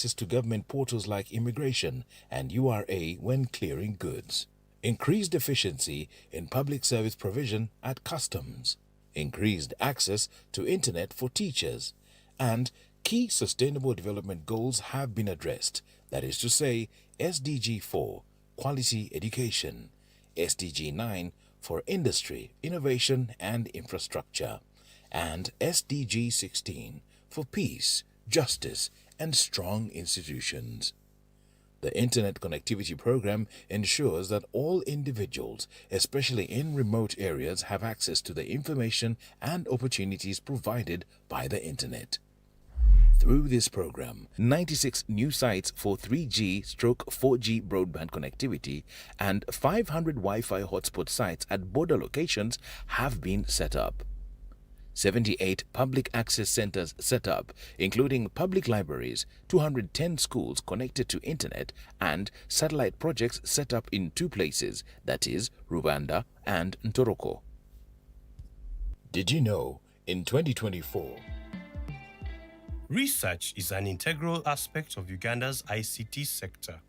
access to government portals like immigration and URA when clearing goods. Increased efficiency in public service provision at customs. Increased access to internet for teachers. And key sustainable development goals have been addressed. That is to say, SDG 4, quality education. SDG 9 for industry, innovation and infrastructure. And SDG 16 for peace, justice and strong institutions. The Internet Connectivity Program ensures that all individuals, especially in remote areas, have access to the information and opportunities provided by the Internet. Through this program, 96 new sites for 3G/4G broadband connectivity and 500 Wi-Fi hotspot sites at border locations have been set up. 78 public access centers set up, including public libraries, 210 schools connected to internet, and satellite projects set up in 2 places, that is, Rwanda and Ntoroko. Did you know, in 2024, research is an integral aspect of Uganda's ICT sector.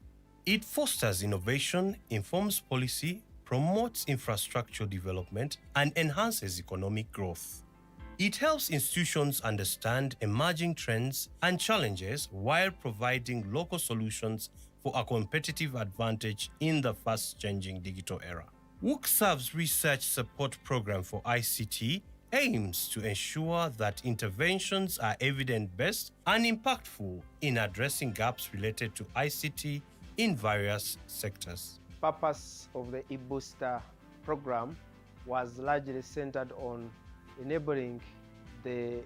It fosters innovation, informs policy, promotes infrastructure development, and enhances economic growth. It helps institutions understand emerging trends and challenges while providing local solutions for a competitive advantage in the fast-changing digital era. WUKSAV's research support program for ICT aims to ensure that interventions are evidence-based and impactful in addressing gaps related to ICT in various sectors. The purpose of the eBooster program was largely centered on enabling the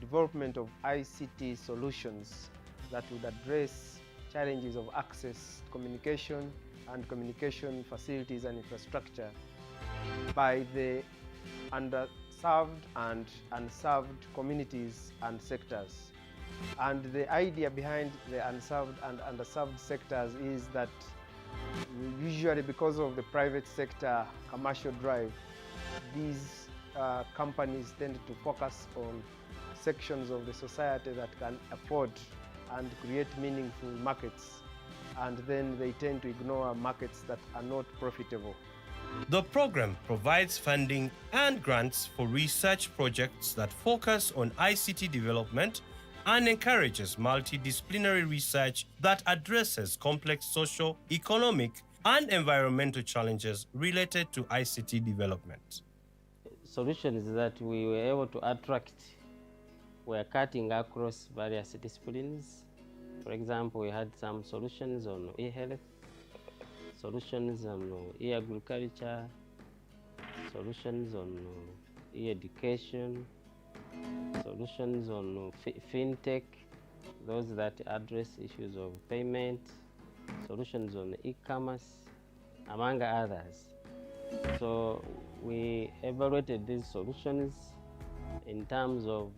development of ICT solutions that would address challenges of access, communication, and communication facilities and infrastructure by the underserved and unserved communities and sectors. And the idea behind the unserved and underserved sectors is that usually because of the private sector commercial drive, these companies tend to focus on sections of the society that can afford and create meaningful markets, and then they tend to ignore markets that are not profitable. The program provides funding and grants for research projects that focus on ICT development and encourages multidisciplinary research that addresses complex social, economic, and environmental challenges related to ICT development. Solutions that we were able to attract were cutting across various disciplines. For example, we had some solutions on e-health, solutions on e-agriculture, solutions on e-education, solutions on fintech, those that address issues of payment, solutions on e-commerce, among others. So we evaluated these solutions in terms of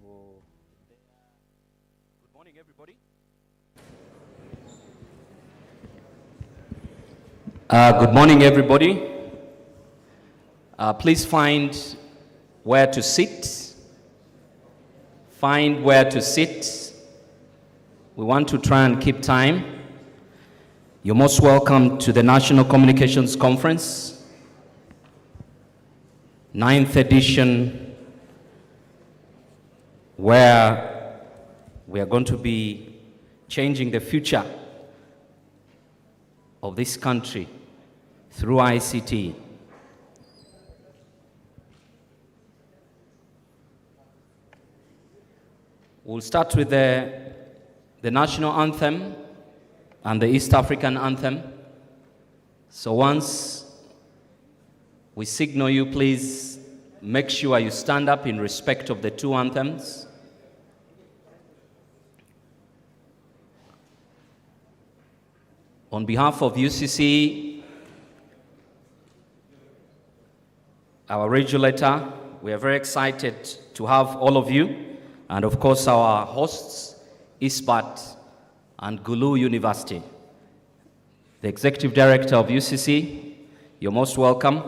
Good morning, everybody. Good morning, everybody. Please find where to sit. Find where to sit. We want to try and keep time. You're most welcome to the National Communications Conference, 9th edition, where we are going to be changing the future of this country through ICT. We'll start with the national anthem and the East African anthem. So once we signal you, please make sure you stand up in respect of the 2 anthems. On behalf of UCC, our regulator, we are very excited to have all of you, and of course our hosts, ISPAT and Gulu University. The Executive Director of UCC, you're most welcome.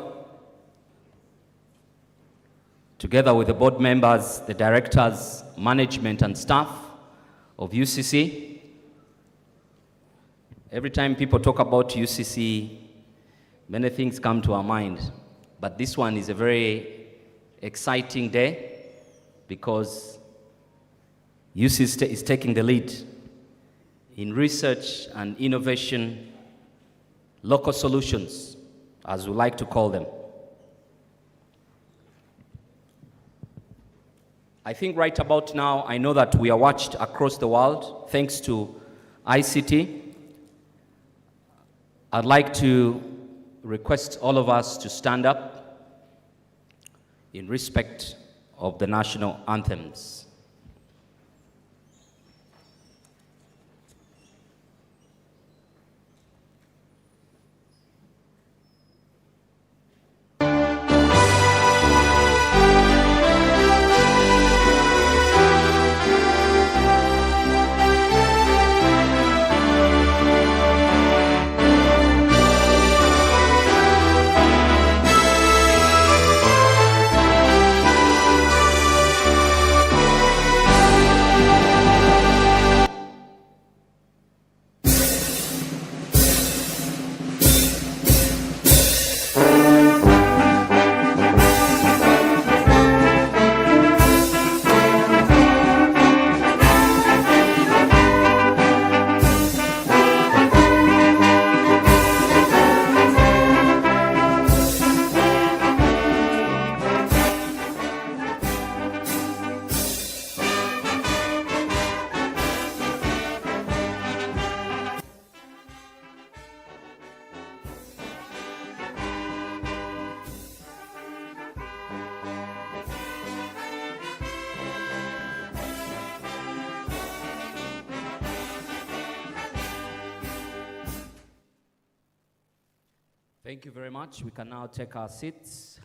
Together with the board members, the directors, management and staff of UCC, Every time people talk about UCC, many things come to our mind. But this one is a very exciting day because UCC is taking the lead in research and innovation, local solutions, as we like to call them. I think right about now, I know that we are watched across the world thanks to ICT. I'd like to request all of us to stand up in respect of the national anthems. Thank you very much. We can now take our seats.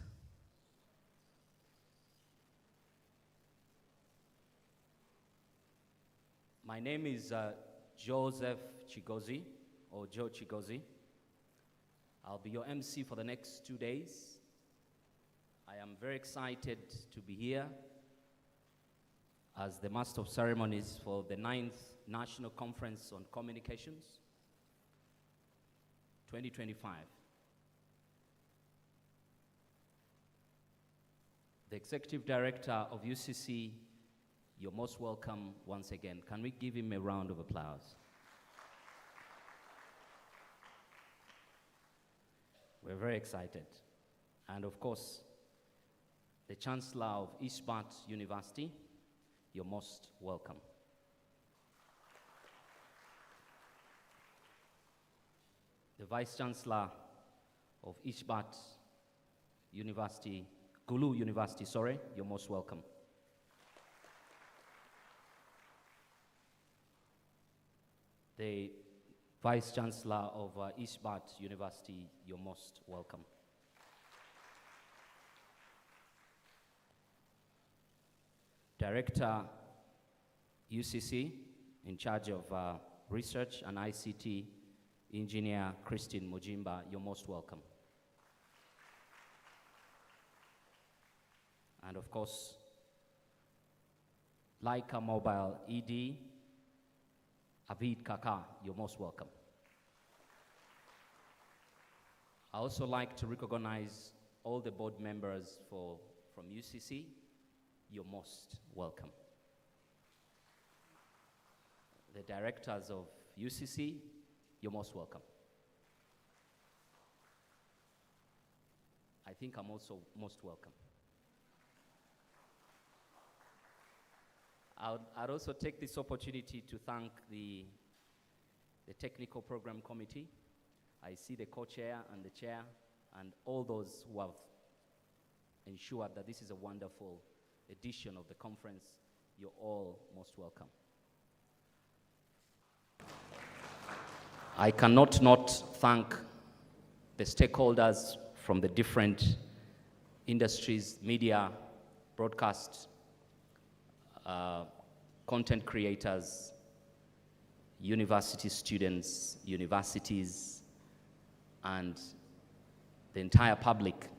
My name is Joseph Chigozi, or Joe Chigozi. I'll be your MC for the next 2 days. I am very excited to be here as the Master of Ceremonies for the 9th National Conference on Communications 2025. The Executive Director of UCC, you're most welcome once again. Can we give him a round of applause? We're very excited. And of course, the Chancellor of Ishbat University, you're most welcome. The Vice Chancellor of Ishbat University, Gulu University, you're most welcome. The Vice Chancellor of Ishbat University, you're most welcome. Director UCC, in charge of Research and ICT, Engineer Christine Mujimba, you're most welcome. And of course, Laika Mobile ED, Abid Kaka, you're most welcome. I also like to recognize all the board members from UCC, you're most welcome. The directors of UCC, you're most welcome. I think I'm also most welcome. I'd also take this opportunity to thank the Technical Program Committee. I see the co-chair and the chair and all those who have ensured that this is a wonderful edition of the conference. You're all most welcome. I cannot not thank the stakeholders from the different industries, media, broadcast, content creators, university students, universities, and the entire public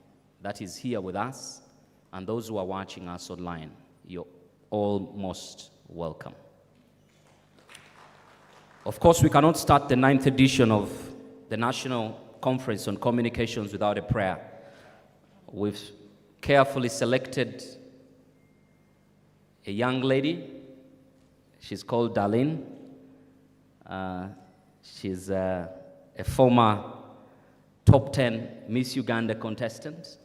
that is here with us, and those who are watching us online. You're all most welcome. Of course, we cannot start the 9th edition of the National Conference on Communications without a prayer. We've carefully selected a young lady. She's called Darlene. She's a former top 10 Miss Uganda contestant.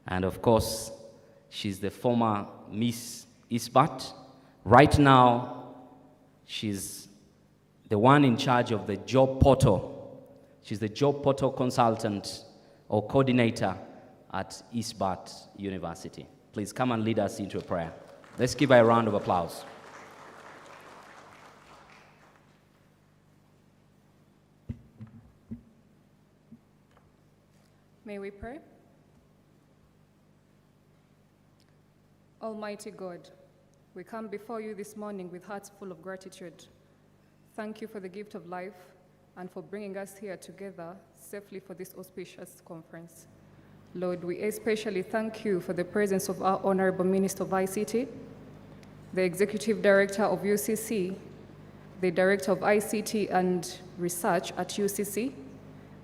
And of course, she's the former Miss Isbat. Right now, she's the one in charge of the job portal. She's the job portal consultant or coordinator at Isbat University. Please come and lead us into a prayer. Let's give her a round of applause. May we pray? Almighty God, we come before you this morning with hearts full of gratitude. Thank you for the gift of life and for bringing us here together safely for this auspicious conference. Lord, we especially thank you for the presence of our Honorable Minister of ICT, the Executive Director of UCC, the Director of ICT and Research at UCC,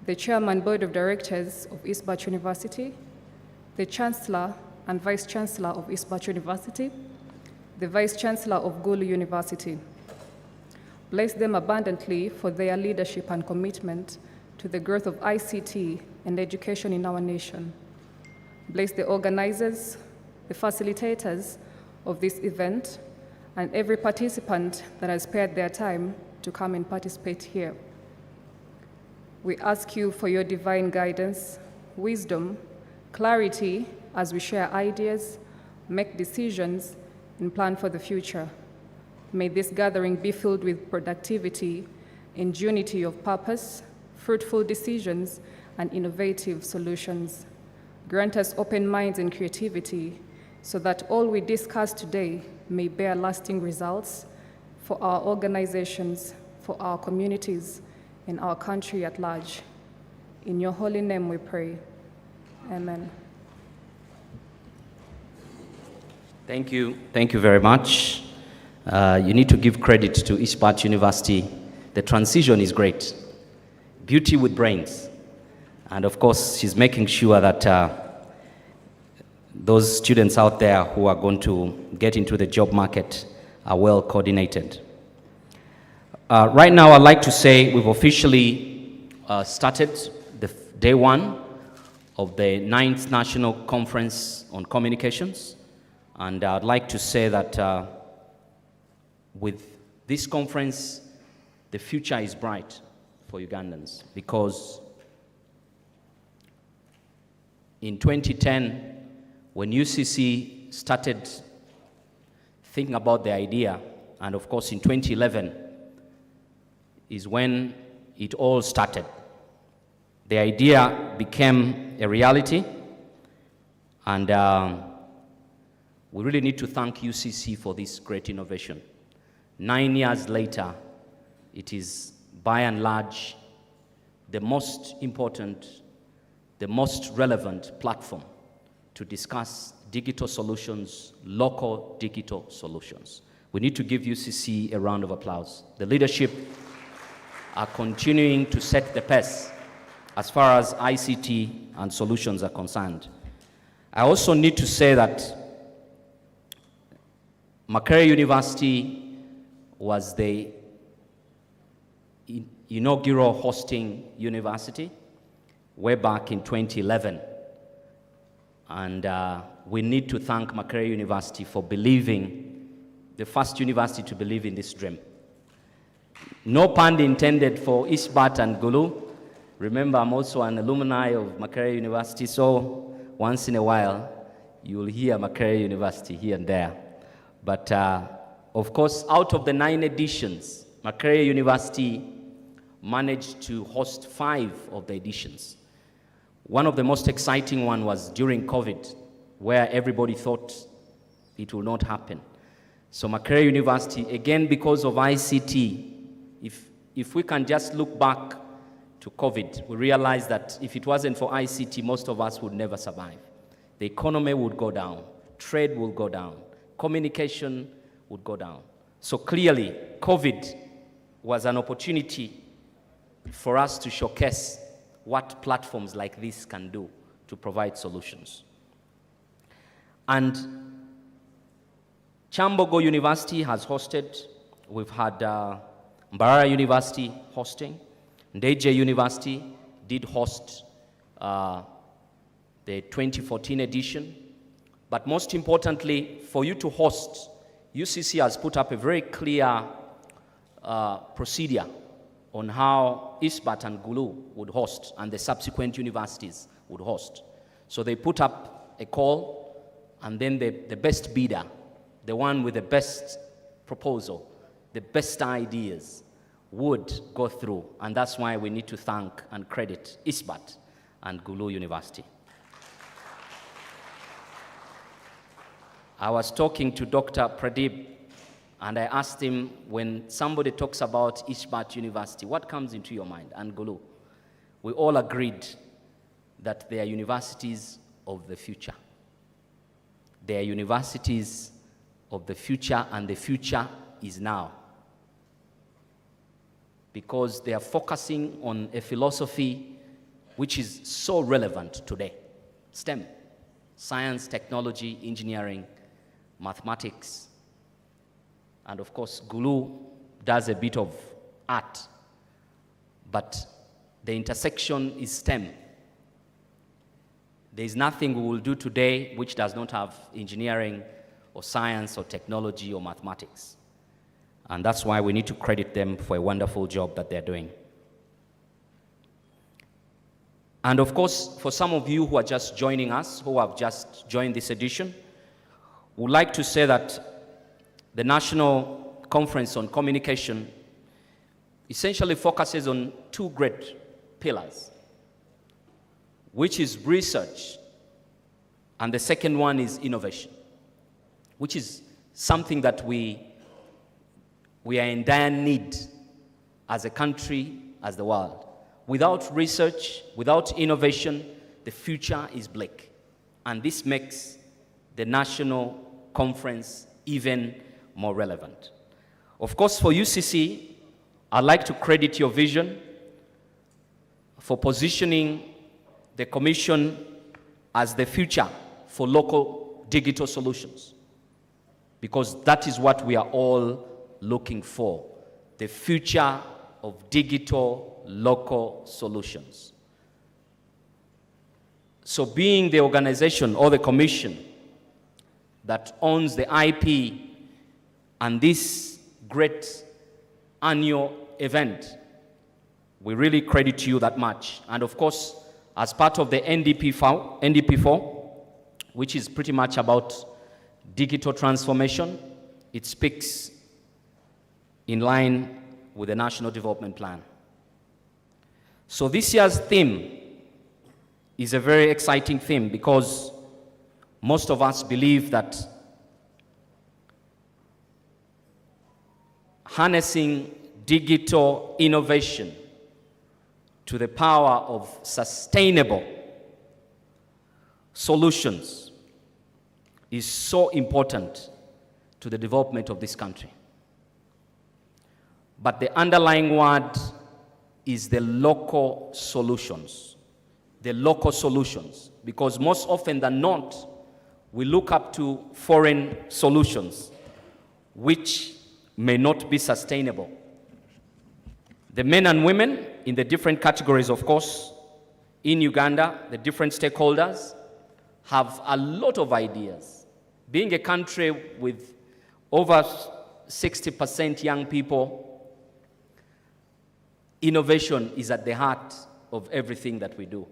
the Chairman Board of Directors of Isbat University, the Chancellor and Vice Chancellor of Isbat University, the Vice Chancellor of Gulu University. Bless them abundantly for their leadership and commitment to the growth of ICT and education in our nation. Bless the organizers, the facilitators of this event, and every participant that has spared their time to come and participate here. We ask you for your divine guidance, wisdom, clarity as we share ideas, make decisions, and plan for the future. May this gathering be filled with productivity, ingenuity of purpose, fruitful decisions, and innovative solutions. Grant us open minds and creativity so that all we discuss today may bear lasting results for our organizations, for our communities, and our country at large. In your holy name we pray. Amen. Thank you. Thank you very much. You need to give credit to Isbat University. The transition is great. Beauty with brains. And of course, she's making sure that those students out there who are going to get into the job market are well coordinated. Right now, I'd like to say we've officially started the day one of the 9th National Conference on Communications. And I'd like to say that with this conference, the future is bright for Ugandans, because in 2010, when UCC started thinking about the idea, and of course in 2011 is when it all started. The idea became a reality, and we really need to thank UCC for this great innovation. 9 years later, it is by and large the most important, the most relevant platform to discuss digital solutions, local digital solutions. We need to give UCC a round of applause. The leadership are continuing to set the pace as far as ICT and solutions are concerned. I also need to say that Makerere University was the inaugural hosting university way back in 2011. And we need to thank Makerere University for believing, the first university to believe in this dream. No pun intended for Isbat and Gulu. Remember, I'm also an alumni of Makerere University, so once in a while, you'll hear Makerere University here and there. But of course, out of the 9 editions, Makerere University managed to host 5 of the editions. One of the most exciting one was during COVID, where everybody thought it will not happen. So Makerere University, again, because of ICT, if we can just look back to COVID, we realize that if it wasn't for ICT, most of us would never survive. The economy would go down, trade would go down, communication would go down. So clearly, COVID was an opportunity for us to showcase what platforms like this can do to provide solutions. And Chambogo University has hosted, we've had Mbarara University hosting, Ndeje University did host the 2014 edition, but most importantly, for you to host, UCC has put up a very clear procedure on how ISBAT and Gulu would host and the subsequent universities would host. So they put up a call, and then the best bidder, the one with the best proposal, the best ideas, would go through, and that's why we need to thank and credit ISBAT and Gulu University. I was talking to Dr. Pradeep, and I asked him, when somebody talks about ISBAT University, what comes into your mind? And Gulu, we all agreed that they are universities of the future. They are universities of the future, and the future is now. Because they are focusing on a philosophy which is so relevant today. STEM, science, technology, engineering, mathematics, and of course, Gulu does a bit of art, but the intersection is STEM. There is nothing we will do today which does not have engineering or science or technology or mathematics. And that's why we need to credit them for a wonderful job that they're doing. And of course, for some of you who are just joining us, who have just joined this edition, we'd like to say that the National Conference on Communication essentially focuses on two great pillars, which is research, and the second one is innovation, which is something that we are in dire need as a country, as the world. Without research, without innovation, the future is bleak. And this makes the national conference even more relevant. Of course, for UCC, I'd like to credit your vision for positioning the Commission as the future for local digital solutions, because that is what we are all looking for, the future of digital local solutions. So being the organization or the commission that owns the IP and this great annual event, we really credit you that much. And of course, as part of the NDP4, which is pretty much about digital transformation, it speaks in line with the National Development Plan. So this year's theme is a very exciting theme, because most of us believe that harnessing digital innovation to the power of sustainable solutions is so important to the development of this country. But the underlying word is the local solutions. The local solutions. Because most often than not, we look up to foreign solutions, which may not be sustainable. The men and women in the different categories, of course, in Uganda, the different stakeholders have a lot of ideas. Being a country with over 60% young people, innovation is at the heart of everything that we do.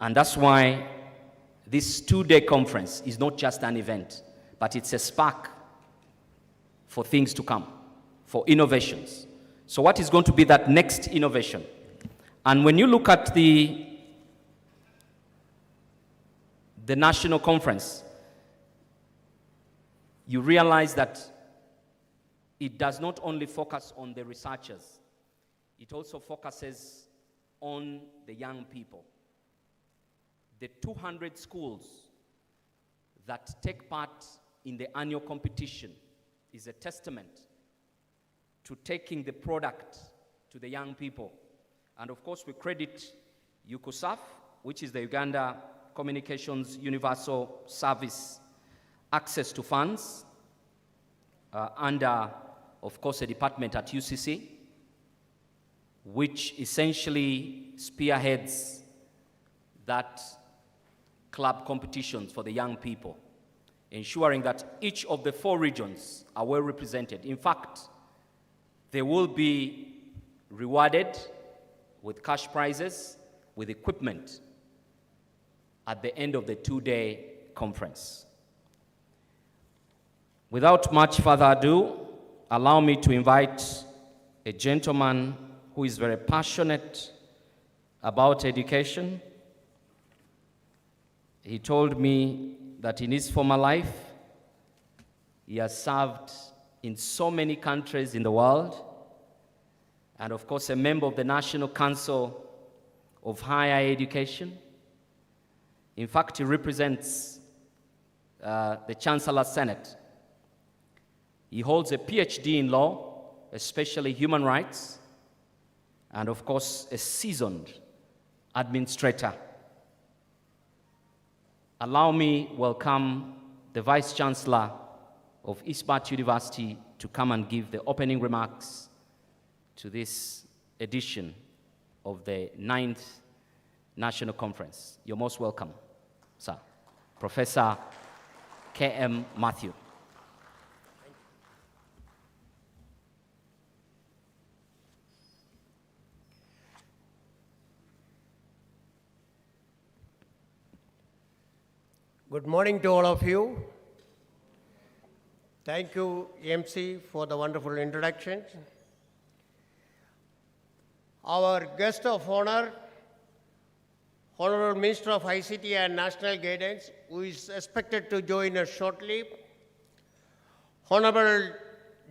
And that's why this two-day conference is not just an event, but it's a spark for things to come, for innovations. So what is going to be that next innovation? And when you look at the national conference, you realize that it does not only focus on the researchers, it also focuses on the young people. The 200 schools that take part in the annual competition is a testament to taking the product to the young people. And of course, we credit UCOSAF, which is the Uganda Communications Universal Service access to funds under, of course, a department at UCC, which essentially spearheads that club competitions for the young people, ensuring that each of the 4 regions are well represented. In fact, they will be rewarded with cash prizes, with equipment at the end of the 2-day conference. Without much further ado, allow me to invite a gentleman who is very passionate about education. He told me that in his former life, he has served in so many countries in the world, and of course, a member of the National Council of Higher Education. In fact, he represents the Chancellor's Senate. He holds a PhD in law, especially human rights, and of course, a seasoned administrator. Allow me welcome the Vice Chancellor of Isbat University to come and give the opening remarks to this edition of the 9th National Conference. You're most welcome, sir. Professor K.M. Matthew. Good morning to all of you. Thank you, MC, for the wonderful introduction. Our guest of honor, Honorable Minister of ICT and National Guidance, who is expected to join us shortly, Honorable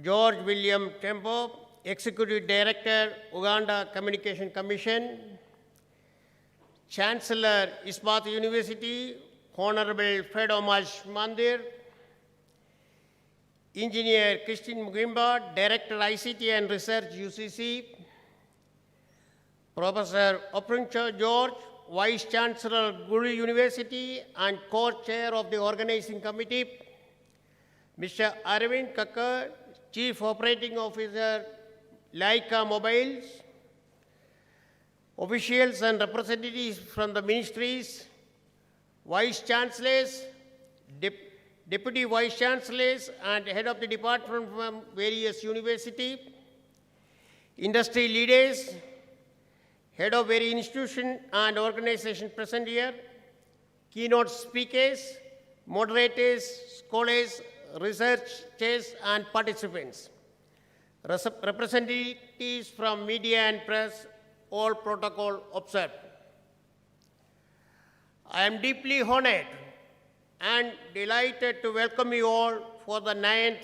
George William Tembo, Executive Director, Uganda Communication Commission, Chancellor, Isbat University, Honorable Fred Omaj Mandir, Engineer Christine Mugimba, Director ICT and Research UCC, Professor Opruncha George, Vice Chancellor Guru University and Co-Chair of the Organizing Committee, Mr. Arvind Kakkar, Chief Operating Officer, Laika Mobiles, officials and representatives from the ministries, Vice Chancellors, Deputy Vice Chancellors and Head of the Department from various universities, industry leaders, Head of every institution and organization present here, keynote speakers, moderators, scholars, researchers and participants, representatives from media and press, all protocol observed. I am deeply honored and delighted to welcome you all for the 9th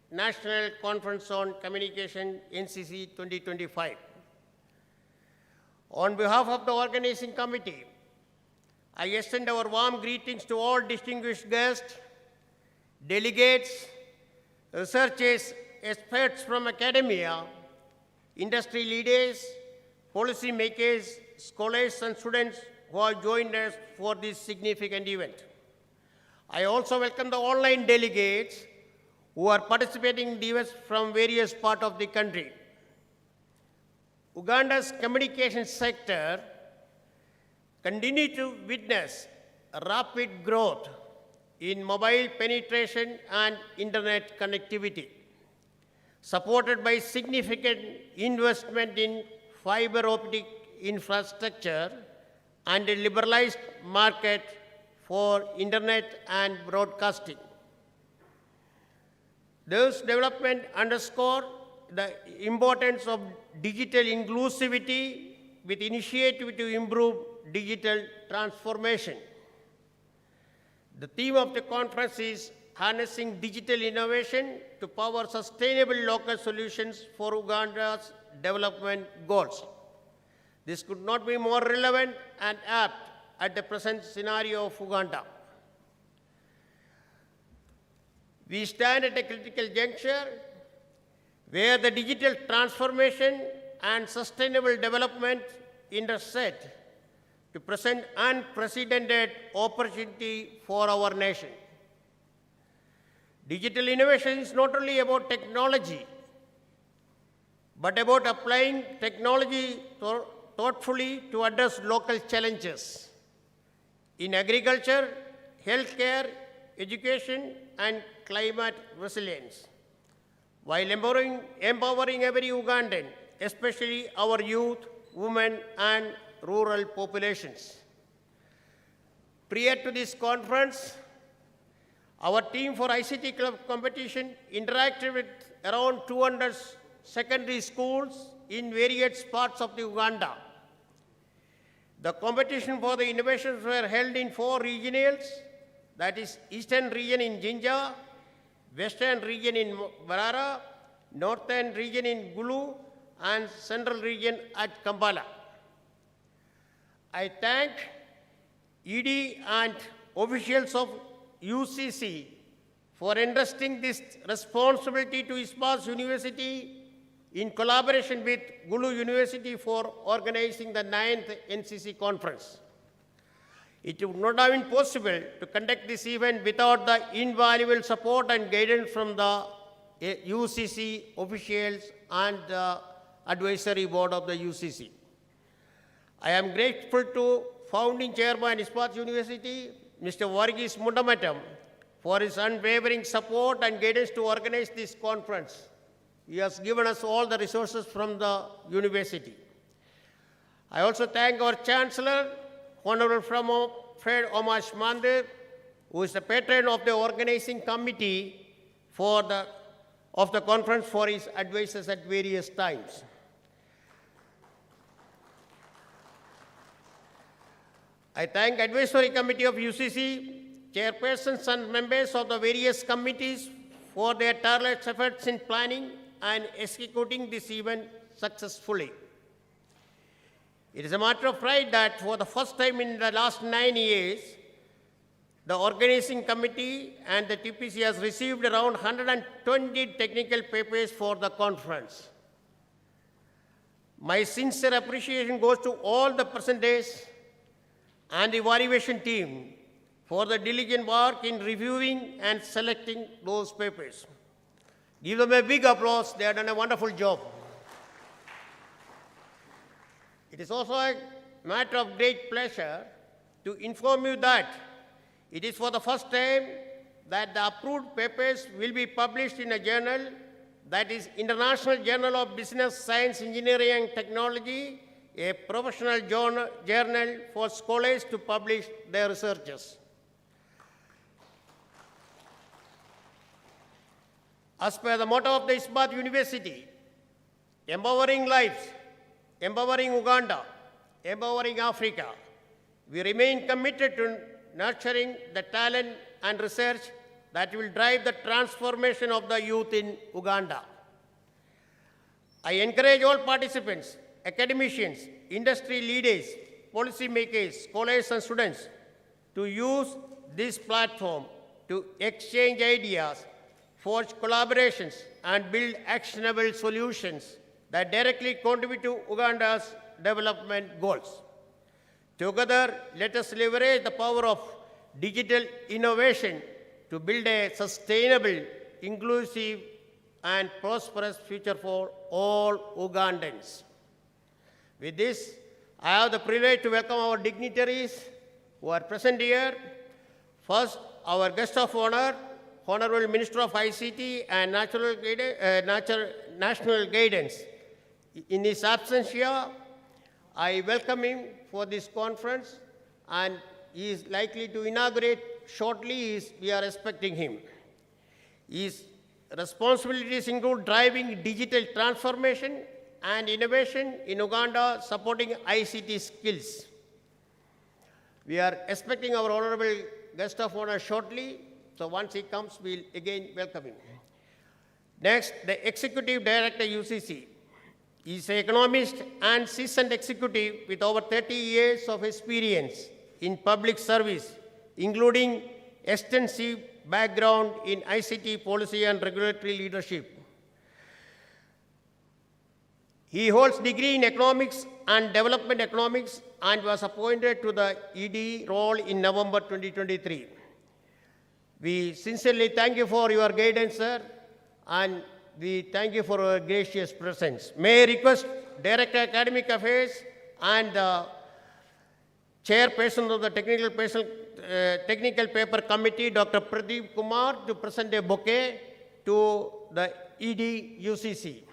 National Conference on Communication, NCC 2025. On behalf of the Organizing Committee, I extend our warm greetings to all distinguished guests, delegates, researchers, experts from academia, industry leaders, policy makers, scholars and students who have joined us for this significant event. I also welcome the online delegates who are participating in the events from various parts of the country. Uganda's communication sector continues to witness a rapid growth in mobile penetration and internet connectivity, supported by significant investment in fiber optic infrastructure and a liberalized market for internet and broadcasting. Those developments underscore the importance of digital inclusivity with initiative to improve digital transformation. The theme of the conference is harnessing digital innovation to power sustainable local solutions for Uganda's development goals. This could not be more relevant and apt at the present scenario of Uganda. We stand at a critical juncture where the digital transformation and sustainable development intersect to present unprecedented opportunity for our nation. Digital innovation is not only about technology, but about applying technology thoughtfully to address local challenges in agriculture, healthcare, education, and climate resilience, while empowering every Ugandan, especially our youth, women, and rural populations. Prior to this conference, our team for ICT Club competition interacted with around 200 secondary schools in various parts of the Uganda. The competition for the innovations were held in 4 regionals, that is Eastern region in Jinja, Western region in Barara, Northern region in Gulu, and Central region at Kampala. I thank ED and officials of UCC for entrusting this responsibility to ISBAS University in collaboration with Gulu University for organizing the 9th NCC conference. It would not have been possible to conduct this event without the invaluable support and guidance from the UCC officials and the advisory board of the UCC. I am grateful to founding chairman ISBAS University, Mr. Varghese Mundamatam, for his unwavering support and guidance to organize this conference. He has given us all the resources from the university. I also thank our Chancellor, Honorable Fred Omash Mandir, who is the patron of the organizing committee of the conference, for his advices at various times. I thank Advisory Committee of UCC, chairpersons and members of the various committees for their tireless efforts in planning and executing this event successfully. It is a matter of pride that for the first time in the last 9 years, the organizing committee and the TPC has received around 120 technical papers for the conference. My sincere appreciation goes to all the presenters and the evaluation team for the diligent work in reviewing and selecting those papers. Give them a big applause. They have done a wonderful job. It is also a matter of great pleasure to inform you that it is for the first time that the approved papers will be published in a journal, that is International Journal of Business, Science, Engineering and Technology, a professional journal for scholars to publish their researches. As per the motto of the ISBAT University, empowering lives, empowering Uganda, empowering Africa, we remain committed to nurturing the talent and research that will drive the transformation of the youth in Uganda. I encourage all participants, academicians, industry leaders, policymakers, scholars and students to use this platform to exchange ideas, forge collaborations, and build actionable solutions that directly contribute to Uganda's development goals. Together, let us leverage the power of digital innovation to build a sustainable, inclusive, and prosperous future for all Ugandans. With this, I have the privilege to welcome our dignitaries who are present here. First, our guest of honor, Honorable Minister of ICT and National Guidance. In his absence here, I welcome him for this conference, and he is likely to inaugurate shortly. We are expecting him. His responsibilities include driving digital transformation and innovation in Uganda, supporting ICT skills. We are expecting our honorable guest of honor shortly, so once he comes, we'll again welcome him. Next, the Executive Director, UCC. He's an economist and seasoned executive with over 30 years of experience in public service, including extensive background in ICT policy and regulatory leadership. He holds degree in economics and development economics and was appointed to the ED role in November 2023. We sincerely thank you for your guidance, sir, and we thank you for your gracious presence. May I request Director Academic Affairs and the Chairperson of the Technical Paper Committee, Dr. Pradeep Kumar, to present a bouquet to the ED UCC.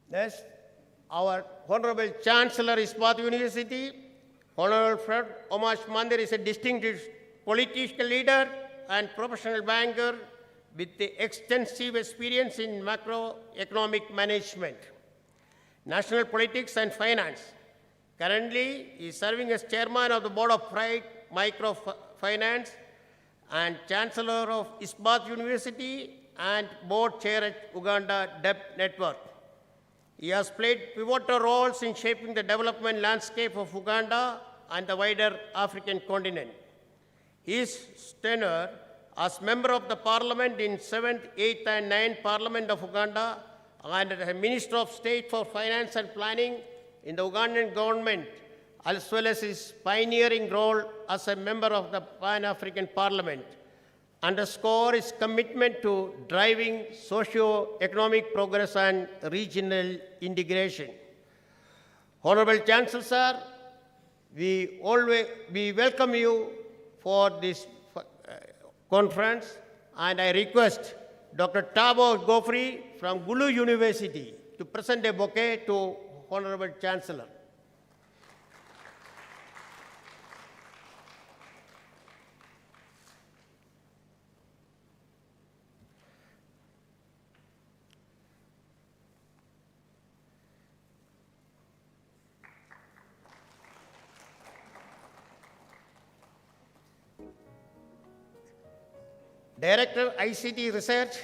Next, our Honorable Chancellor Ispat University, Honorable Fred Omash Mandir, is a distinguished political leader and professional banker with extensive experience in macroeconomic management, national politics and finance. Currently, he is serving as chairman of the Board of Microfinance and Chancellor of Ispat University and board chair at Uganda Debt Network. He has played pivotal roles in shaping the development landscape of Uganda and the wider African continent. His tenure as member of the parliament in 7th, 8th and 9th Parliament of Uganda and as Minister of State for Finance and Planning in the Ugandan government, as well as his pioneering role as a member of the Pan-African Parliament, underscore his commitment to driving socio-economic progress and regional integration. Honorable Chancellor, sir, we welcome you for this conference, and I request Dr. Tabo Gofri from Gulu University to present a bouquet to Honorable Chancellor. Director, ICT Research,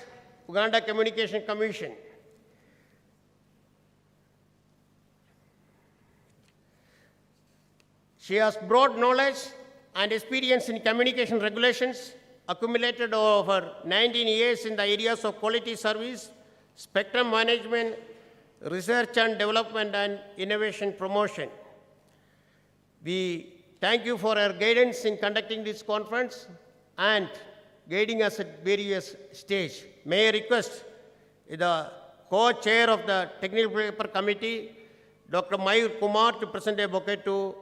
Uganda Communication Commission. She has broad knowledge and experience in communication regulations, accumulated over 19 years in the areas of quality service, spectrum management, research and development, and innovation promotion. We thank you for your guidance in conducting this conference and guiding us at various stages. May I request the co-chair of the Technical Paper Committee, Dr. Mayur Kumar, to present a bouquet to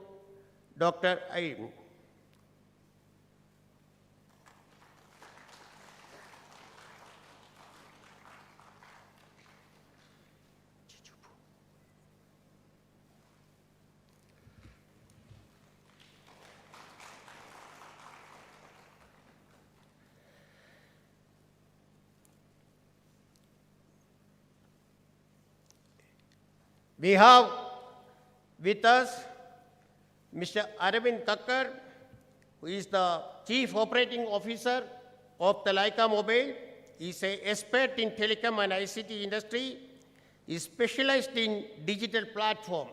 Dr. Ayn. We have with us Mr. Arvind Kakkar, who is the Chief Operating Officer of the Leica Mobile. He is an expert in telecom and ICT industry. He is specialized in digital platform.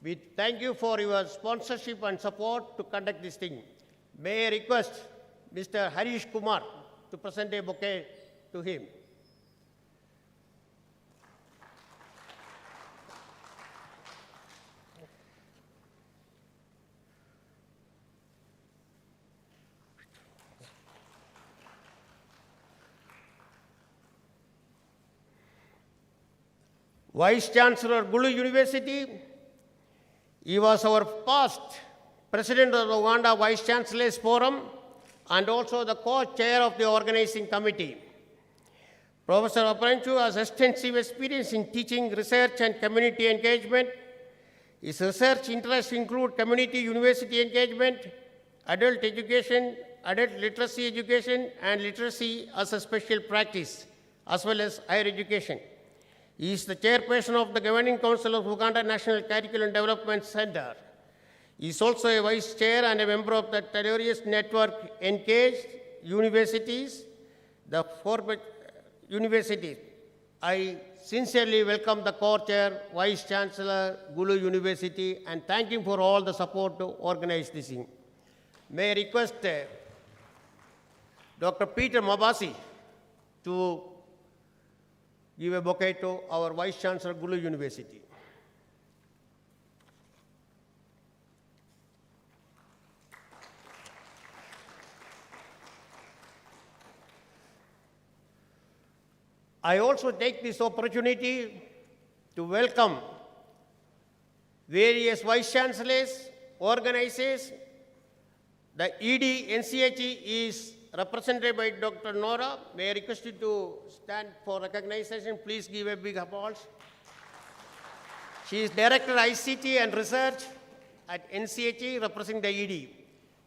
We thank you for your sponsorship and support to conduct this thing. May I request Mr. Harish Kumar to present a bouquet to him. Vice Chancellor Gulu University. He was our past President of the Uganda Vice Chancellors Forum and also the co-chair of the organizing committee. Professor Aparanchu has extensive experience in teaching, research and community engagement. His research interests include community university engagement, adult education, adult literacy education and literacy as a special practice, as well as higher education. He is the chairperson of the Governing Council of Uganda National Curriculum Development Center. He is also a vice chair and a member of the terrorist network Engaged Universities, the four universities, I sincerely welcome the co-chair, Vice Chancellor, Gulu University, and thank him for all the support to organize this thing. May I request Dr. Peter Mabasi to give a bouquet to our Vice Chancellor, Gulu University. I also take this opportunity to welcome various vice chancellors, organizers. The ED NCHE is represented by Dr. Nora. May I request you to stand for recognition. Please give a big applause. She is Director ICT and Research at NCHE representing the ED.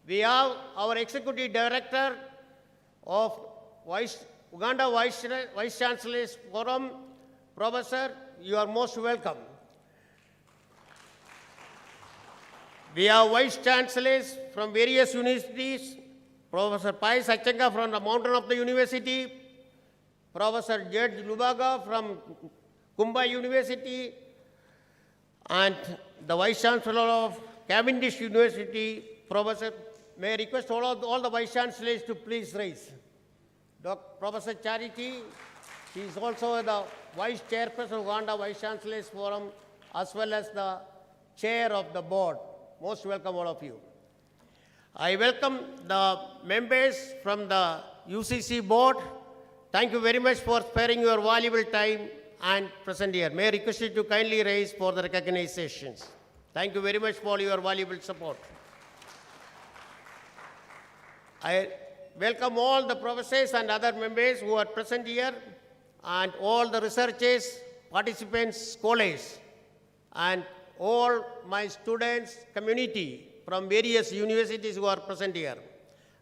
We have our Executive Director of Uganda Vice Chancellor's Forum. Professor, you are most welcome. We have Vice Chancellors from various universities. Professor Pai Sachanga from the mountain of the university. Professor Judge Lubaga from Kumba University. And the Vice Chancellor of Cavendish University, Professor. May I request all the Vice Chancellors to please rise. Professor Charity, she is also the Vice Chairperson of Uganda Vice Chancellors Forum, as well as the Chair of the Board. Most welcome, all of you. I welcome the members from the UCC Board. Thank you very much for sparing your valuable time and present here. May I request you to kindly rise for the recognitions. Thank you very much for your valuable support. I welcome all the professors and other members who are present here, and all the researchers, participants, scholars, and all my students, community from various universities who are present here.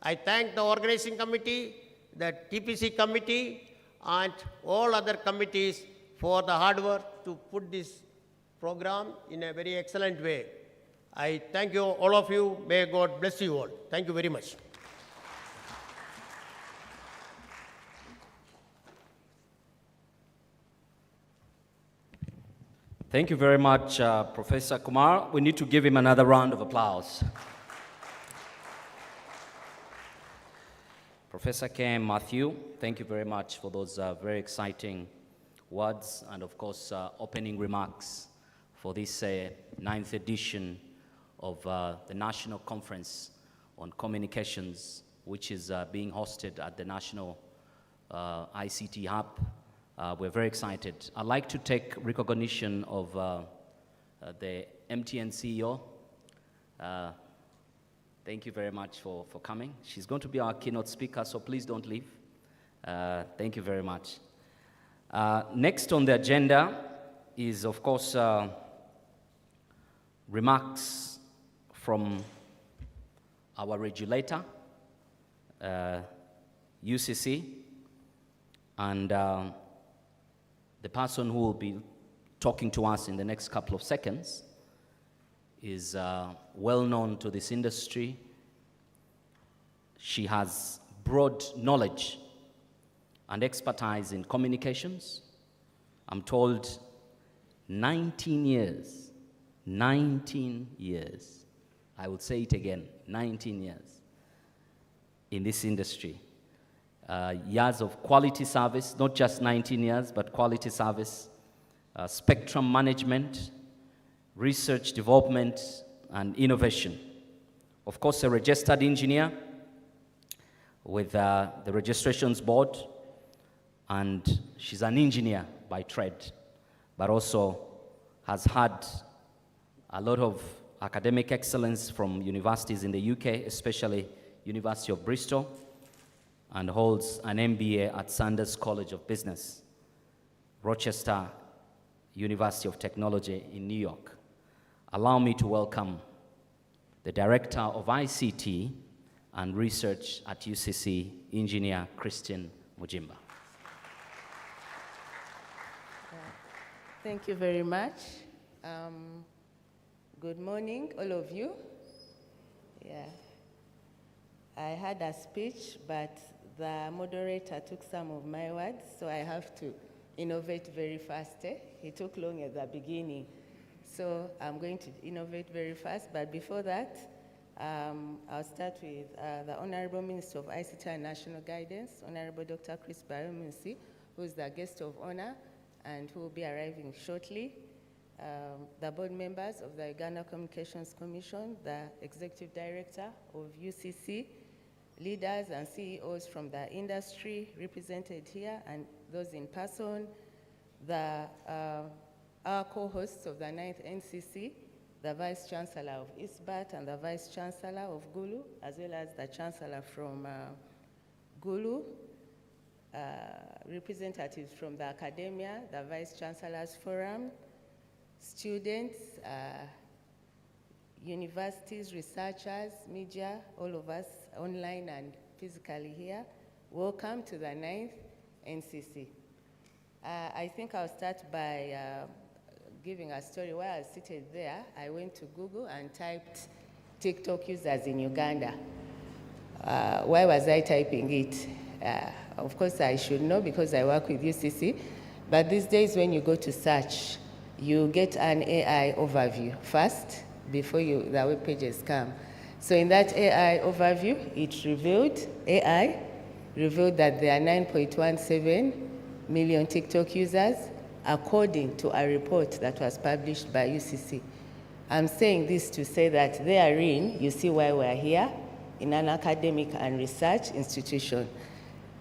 I thank the organizing committee, the TPC committee, and all other committees for the hard work to put this program in a very excellent way. I thank you, all of you. May God bless you all. Thank you very much. Thank you very much, Professor Kumar. We need to give him another round of applause. Professor K.M. Matthew, thank you very much for those very exciting words and, of course, opening remarks for this 9th edition of the National Conference on Communications, which is being hosted at the National ICT Hub. We're very excited. I'd like to take recognition of the MTN CEO. Thank you very much for coming. She's going to be our keynote speaker, so please don't leave. Thank you very much. Next on the agenda is, of course, remarks from our regulator, UCC, and the person who will be talking to us in the next couple of seconds is well known to this industry. She has broad knowledge and expertise in communications. I'm told 19 years, 19 years. I will say it again, 19 years in this industry. Years of quality service, not just 19 years, but quality service, spectrum management, research, development, and innovation. Of course, a registered engineer with the registrations board, and she's an engineer by trade, but also has had a lot of academic excellence from universities in the UK, especially University of Bristol, and holds an MBA at Sanders College of Business, Rochester University of Technology in New York. Allow me to welcome the Director of ICT and Research at UCC, Engineer Christine Mujimba. Thank you very much. Good morning, all of you. Yeah. I had a speech, but the moderator took some of my words, so I have to innovate very fast. He took long at the beginning. So I'm going to innovate very fast, but before that, I'll start with the Honorable Minister of ICT and National Guidance, Honorable Dr. Chris Bayomunsi, who is the guest of honor and who will be arriving shortly. The board members of the Uganda Communications Commission, the Executive Director of UCC, leaders and CEOs from the industry represented here and those in person, our co-hosts of the 9th NCC, the Vice Chancellor of ISBAT and the Vice Chancellor of Gulu, as well as the Chancellor from Gulu, representatives from the academia, the Vice Chancellor's Forum, students, universities, researchers, media, all of us online and physically here. Welcome to the 9th NCC. I think I'll start by giving a story. While I was seated there, I went to Google and typed TikTok users in Uganda. Why was I typing it? Of course, I should know because I work with UCC, but these days when you go to search, you get an AI overview first before the web pages come. So in that AI overview, AI revealed that there are 9.17 million TikTok users, according to a report that was published by UCC. I'm saying this to say that therein, you see why we're here in an academic and research institution.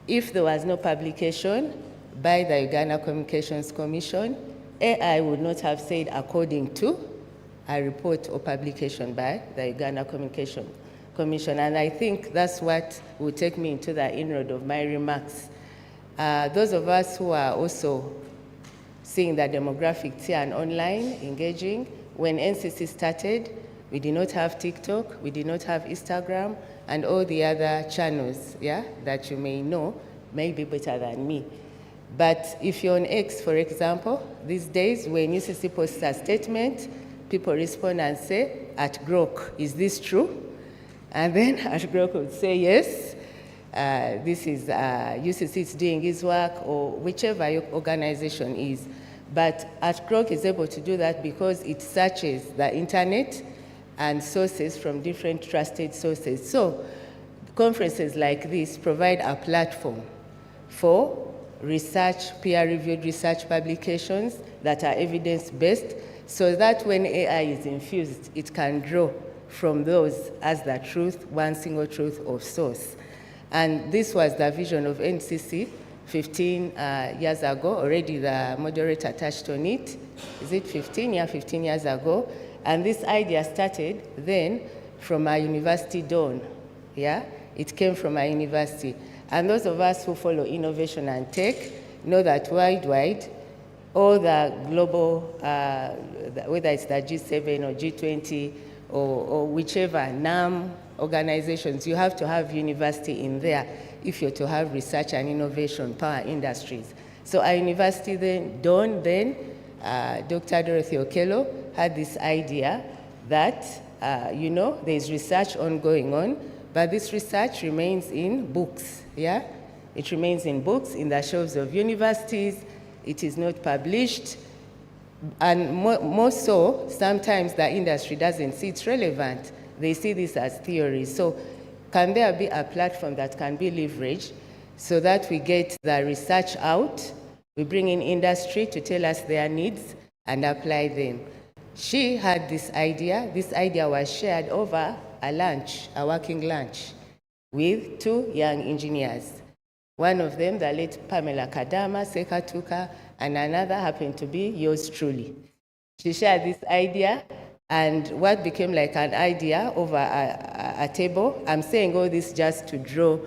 If there was no publication by the Uganda Communications Commission, AI would not have said according to a report or publication by the Uganda Communications Commission. And I think that's what will take me into the inroad of my remarks. Those of us who are also seeing the demographics here and online, engaging, when NCC started, we did not have TikTok, we did not have Instagram, and all the other channels, that you may know, may be better than me. But if you're on X, for example, these days when UCC posts a statement, people respond and say, at Grok, is this true? And then at Grok would say, yes, this is UCC is doing his work, or whichever your organization is. But at Grok is able to do that because it searches the internet and sources from different trusted sources. So conferences like this provide a platform for research, peer-reviewed research publications that are evidence-based, so that when AI is infused, it can draw from those as the truth, one single truth of source. And this was the vision of NCC 15 years ago. Already the moderator touched on it. Is it 15? Yeah, 15 years ago. And this idea started then from a university dawn. Yeah, it came from a university. And those of us who follow innovation and tech know that worldwide, all the global, whether it's the G7 or G20 or whichever NAM organizations, you have to have university in there if you're to have research and innovation power industries. So our university then, Dr. Dorothy Okello had this idea that, there's research going on, but this research remains in books, It remains in books, in the shelves of universities. It is not published. And more so, sometimes the industry doesn't see it's relevant. They see this as theory. So can there be a platform that can be leveraged so that we get the research out, we bring in industry to tell us their needs and apply them? She had this idea. This idea was shared over a working lunch, with two young engineers. One of them, the late Pamela Kadama, Sekatuka, and another happened to be yours truly. She shared this idea, and what became like an idea over a table, I'm saying all this just to draw,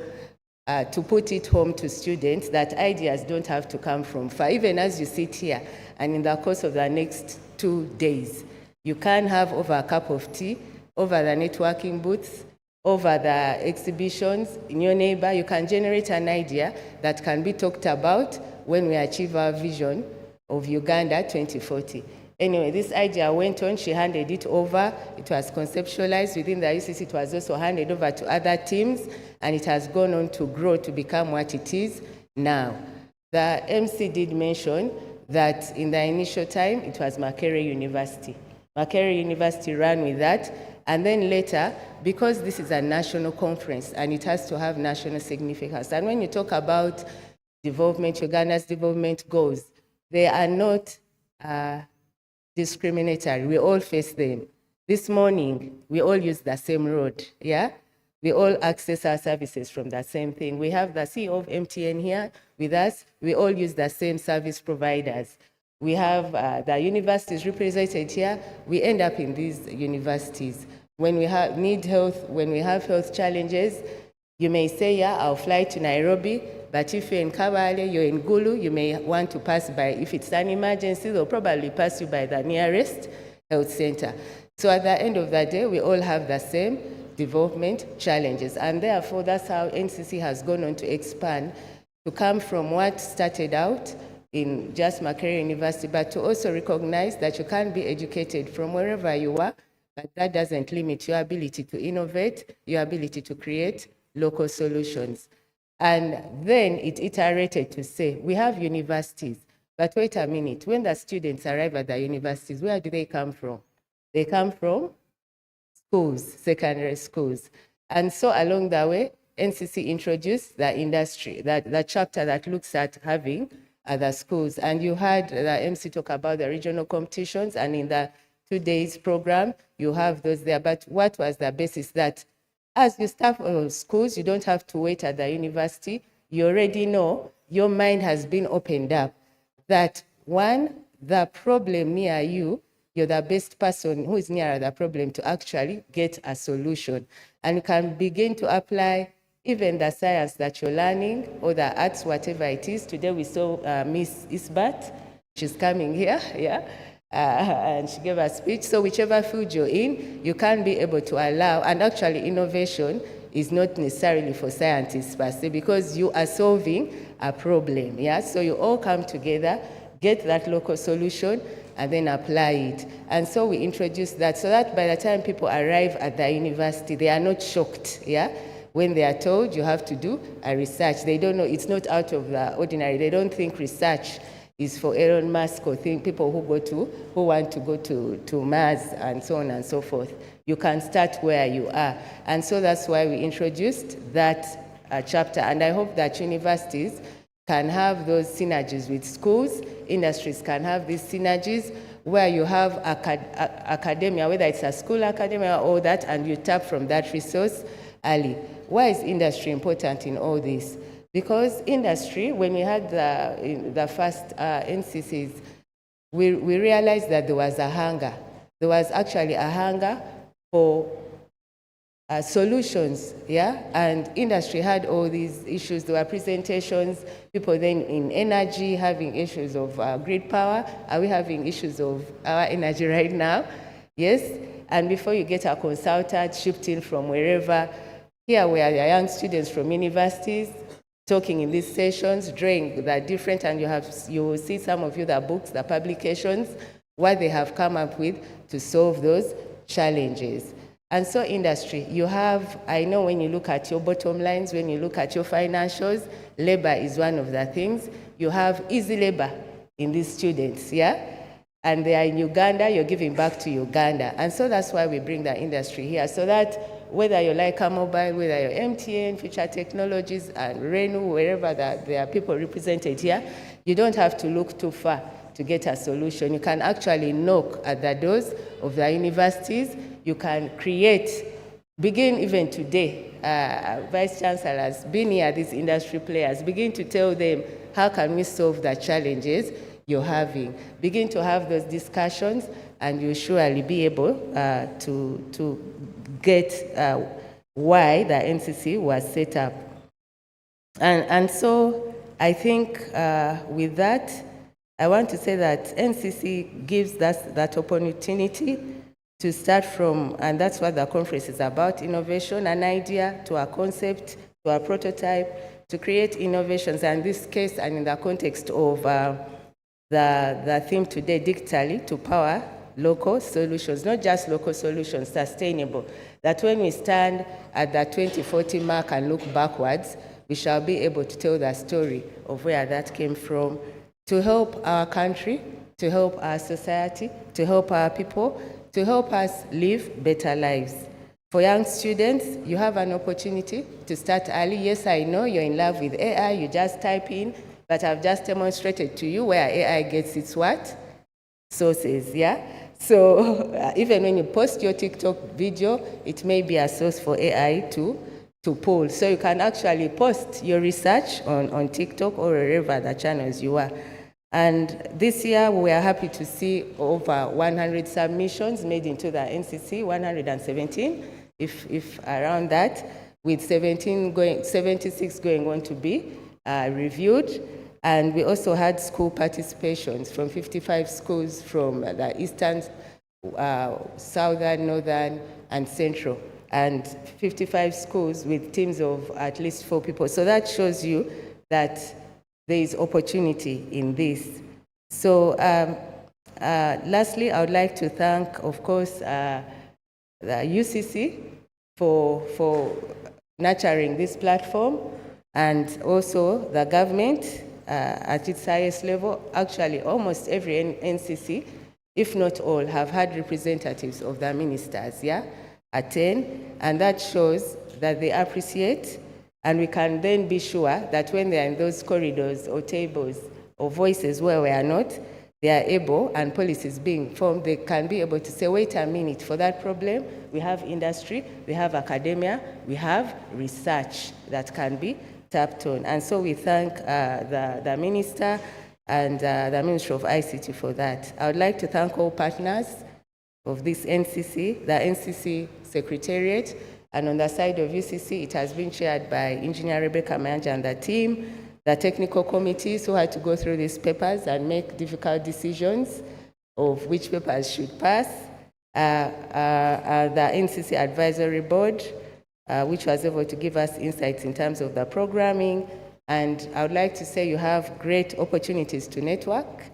to put it home to students, that ideas don't have to come from far. Even as you sit here, and in the course of the next 2 days, you can have over a cup of tea, over the networking booths, over the exhibitions in your neighbor, you can generate an idea that can be talked about when we achieve our vision of Uganda 2040. Anyway, this idea went on, she handed it over, it was conceptualized within the UCC, it was also handed over to other teams, and it has gone on to grow to become what it is now. The MC did mention that in the initial time, it was Makerere University. Makerere University ran with that, and then later, because this is a national conference and it has to have national significance, and when you talk about development, Uganda's development goals, they are not discriminatory. We all face them. This morning, we all use the same road, yeah? We all access our services from the same thing. We have the CEO of MTN here with us. We all use the same service providers. We have the universities represented here. We end up in these universities. When we have when we have health challenges, you may say, yeah, I'll fly to Nairobi, but if you're in Kabale, you're in Gulu, you may want to pass by. If it's an emergency, they'll probably pass you by the nearest health center. So at the end of the day, we all have the same development challenges. And therefore, that's how NCC has gone on to expand, to come from what started out in just Makerere University, but to also recognize that you can be educated from wherever you are, but that doesn't limit your ability to innovate, your ability to create local solutions. And then it iterated to say, we have universities, but wait a minute, when the students arrive at the universities, where do they come from? They come from schools, secondary schools. And so along the way, NCC introduced the industry, the chapter that looks at having other schools. And you heard the MC talk about the regional competitions, and in the 2 days program, you have those there. But what was the basis? That as you start schools, you don't have to wait at the university. You already know, your mind has been opened up, that one, the problem near you, you're the best person who is near the problem to actually get a solution. And you can begin to apply even the science that you're learning, or the arts, whatever it is. Today we saw Miss Isbat, she's coming here, yeah? And she gave a speech. So whichever field you're in, you can be able to allow, and actually innovation is not necessarily for scientists per se, because you are solving a problem, yeah? So you all come together, get that local solution, and then apply it. And so we introduced that, so that by the time people arrive at the university, they are not shocked, yeah? When they are told you have to do a research, they don't know, it's not out of the ordinary. They don't think research is for Elon Musk or people who want to go to Mars and so on and so forth. You can start where you are. And so that's why we introduced that chapter. And I hope that universities can have those synergies with schools, industries can have these synergies where you have academia, whether it's a school academia or that, and you tap from that resource early. Why is industry important in all this? Because industry, when we had the first NCCs, we realized that there was a hunger. There was actually a hunger for solutions, yeah? And industry had all these issues. There were presentations, people then in energy having issues of grid power. Are we having issues of our energy right now? Yes? And before you get a consultant shipped in from wherever, here we are the young students from universities talking in these sessions, drawing the different, and you will see some of you, the books, the publications, what they have come up with to solve those challenges. And so industry, you have, I know when you look at your bottom lines, when you look at your financials, labor is one of the things. You have easy labor in these students, yeah? And they are in Uganda, you're giving back to Uganda. And so that's why we bring the industry here, so that whether you're like a mobile, whether you're MTN, Future Technologies, and Renu, wherever there are people represented here, you don't have to look too far to get a solution. You can actually knock at the doors of the universities. You can create, begin even today, Vice Chancellors, being here, these industry players, begin to tell them, how can we solve the challenges you're having? Begin to have those discussions, and you'll surely be able to get why the NCC was set up. And so I think with that, I want to say that NCC gives us that opportunity to start from, and that's what the conference is about, innovation, an idea to a concept, to a prototype, to create innovations. And in this case, and in the context of the theme today, digitally, to power local solutions, not just local solutions, sustainable. That when we stand at the 2040 mark and look backwards, we shall be able to tell the story of where that came from to help our country, to help our society, to help our people, to help us live better lives. For young students, you have an opportunity to start early. Yes, I know you're in love with AI, you just type in, but I've just demonstrated to you where AI gets its what? Sources, yeah? So even when you post your TikTok video, it may be a source for AI to pull. So you can actually post your research on TikTok or wherever the channels you are. And this year, we are happy to see over 100 submissions made into the NCC, 117, if around that, with 76 going on to be reviewed. And we also had school participations from 55 schools from the eastern, southern, northern, and central, and 55 schools with teams of at least 4 people. So that shows you that there is opportunity in this. So lastly, I would like to thank, of course, the UCC for nurturing this platform, and also the government at its highest level. Actually, almost every NCC, if not all, have had representatives of the ministers, yeah, attend, and that shows that they appreciate. And we can then be sure that when they're in those corridors or tables or voices where we are not, they are able, and policies being formed, they can be able to say, wait a minute, for that problem, we have industry, we have academia, we have research that can be tapped on. And so we thank the minister and the Ministry of ICT for that. I would like to thank all partners of this NCC, the NCC Secretariat, and on the side of UCC, it has been chaired by Engineer Rebecca Mayanja and the team, the technical committees who had to go through these papers and make difficult decisions of which papers should pass, the NCC Advisory Board, which was able to give us insights in terms of the programming. And I would like to say you have great opportunities to network,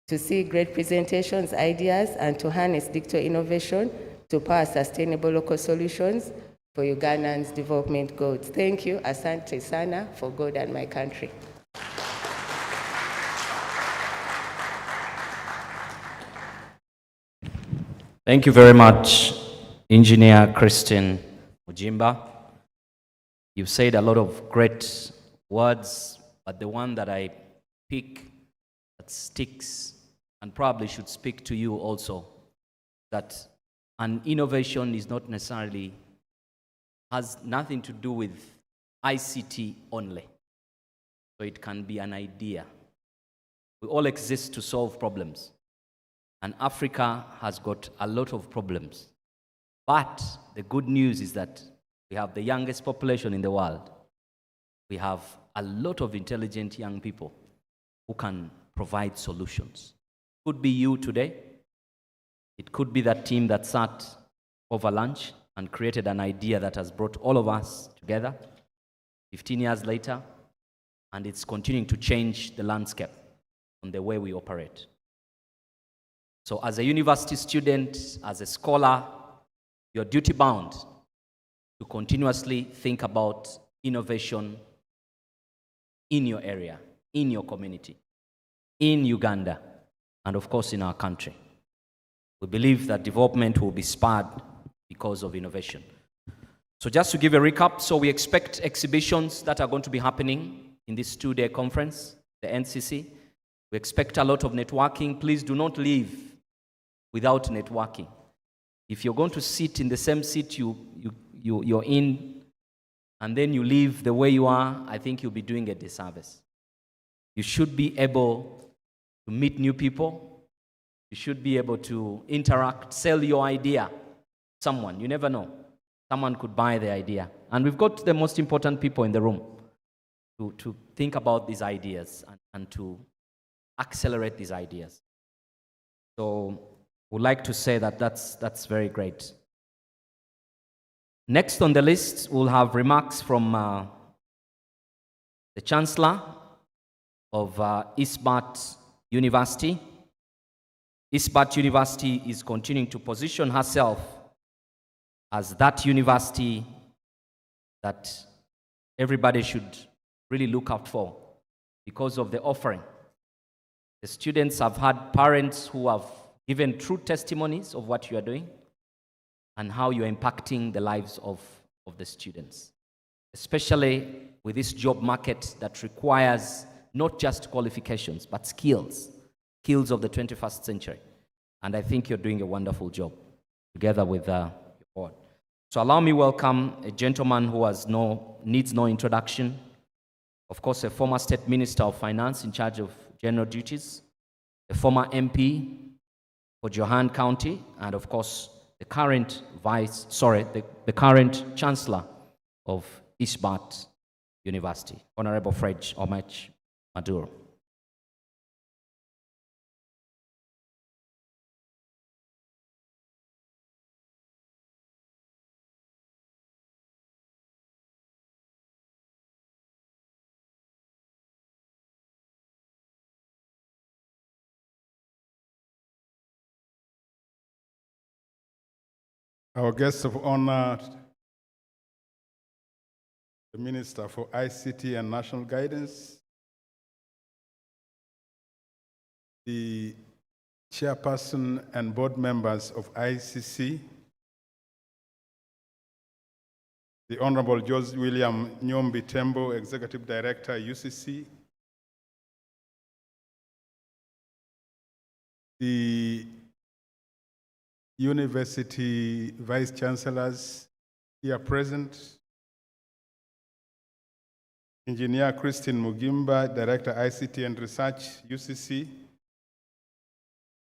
to see great presentations, ideas, and to harness digital innovation to power sustainable local solutions for Ugandans' development goals. Thank you, asante sana, for God and my country. Thank you very much, Engineer Christine Mujimba. You've said a lot of great words, but the one that I pick that sticks and probably should speak to you also, that an innovation is not necessarily, has nothing to do with ICT only. So it can be an idea. We all exist to solve problems. And Africa has got a lot of problems. But the good news is that we have the youngest population in the world. We have a lot of intelligent young people who can provide solutions. It could be you today. It could be that team that sat over lunch and created an idea that has brought all of us together 15 years later, and it's continuing to change the landscape on the way we operate. So as a university student, as a scholar, you're duty-bound to continuously think about innovation in your area, in your community, in Uganda, and of course in our country. We believe that development will be spurred because of innovation. So just to give a recap, so we expect exhibitions that are going to be happening in this two-day conference, the NCC. We expect a lot of networking. Please do not leave without networking. If you're going to sit in the same seat you're in, and then you leave the way you are, I think you'll be doing a disservice. You should be able to meet new people. You should be able to interact, sell your idea. Someone, you never know. Someone could buy the idea. And we've got the most important people in the room to think about these ideas and to accelerate these ideas. So we'd like to say that that's very great. Next on the list, we'll have remarks from the Chancellor of Isbat University. Isbat University is continuing to position herself as that university that everybody should really look out for because of the offering. The students have had parents who have given true testimonies of what you are doing and how you are impacting the lives of the students, especially with this job market that requires not just qualifications, but skills of the 21st century. And I think you're doing a wonderful job together with your board. So allow me welcome a gentleman who needs no introduction. Of course, a former State Minister of Finance in charge of general duties, a former MP for Johan County, and of course, the current the current Chancellor of Isbat University, Honorable Fred Omach Maduro. Our guest of honor, the Minister for ICT and National Guidance, the chairperson and board members of ICC, the Honorable Jose William Nyombi Tembo, Executive Director, UCC, the University Vice Chancellors here present, Engineer Christine Mugimba, Director, ICT and Research, UCC,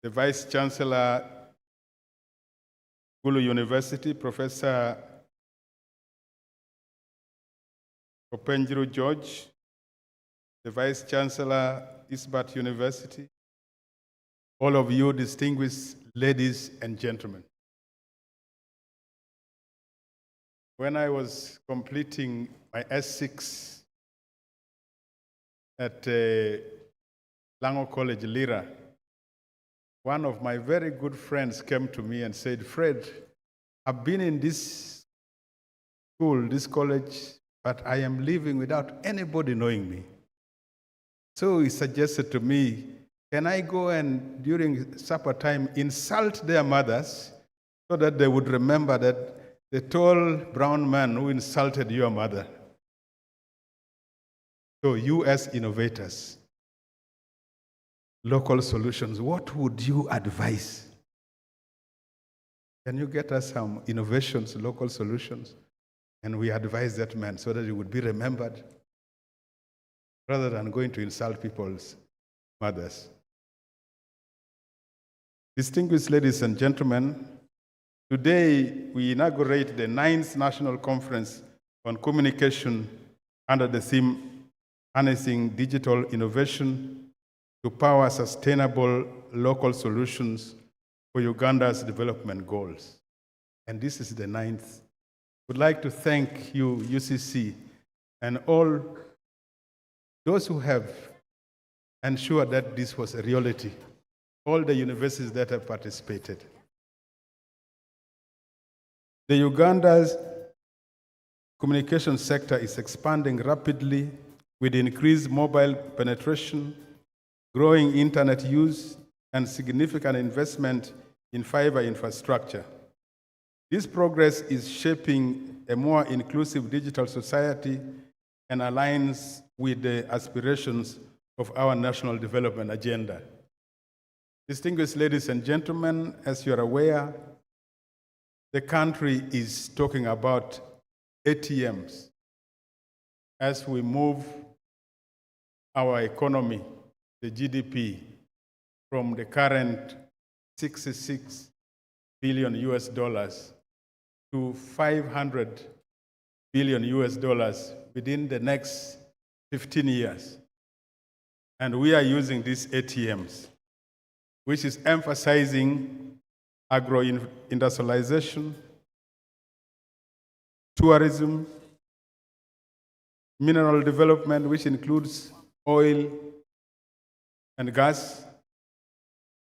the Vice Chancellor, Gulu University, Professor Openjuru George, the Vice Chancellor, Isbat University, all of you distinguished ladies and gentlemen. When I was completing my S6 at Lango College, Lira, one of my very good friends came to me and said, Fred, I've been in this school, this college, but I am leaving without anybody knowing me. So he suggested to me, can I go and, during supper time, insult their mothers so that they would remember that the tall brown man who insulted your mother. So you as innovators, local solutions, what would you advise? Can you get us some innovations, local solutions? And we advise that man so that he would be remembered rather than going to insult people's mothers. Distinguished ladies and gentlemen, today we inaugurate the 9th National Conference on Communication under the theme Harnessing Digital Innovation to Power Sustainable Local Solutions for Uganda's Development Goals. And this is the 9th. I would like to thank you, UCC, and all those who have ensured that this was a reality. All the universities that have participated. The Uganda's communication sector is expanding rapidly with increased mobile penetration, growing internet use, and significant investment in fiber infrastructure. This progress is shaping a more inclusive digital society and aligns with the aspirations of our national development agenda. Distinguished ladies and gentlemen, as you are aware, the country is talking about ATMs as we move our economy, the GDP, from the current 66 billion US dollars to 500 billion US dollars within the next 15 years. And we are using these ATMs, which is emphasizing agro-industrialization, tourism, mineral development, which includes oil and gas,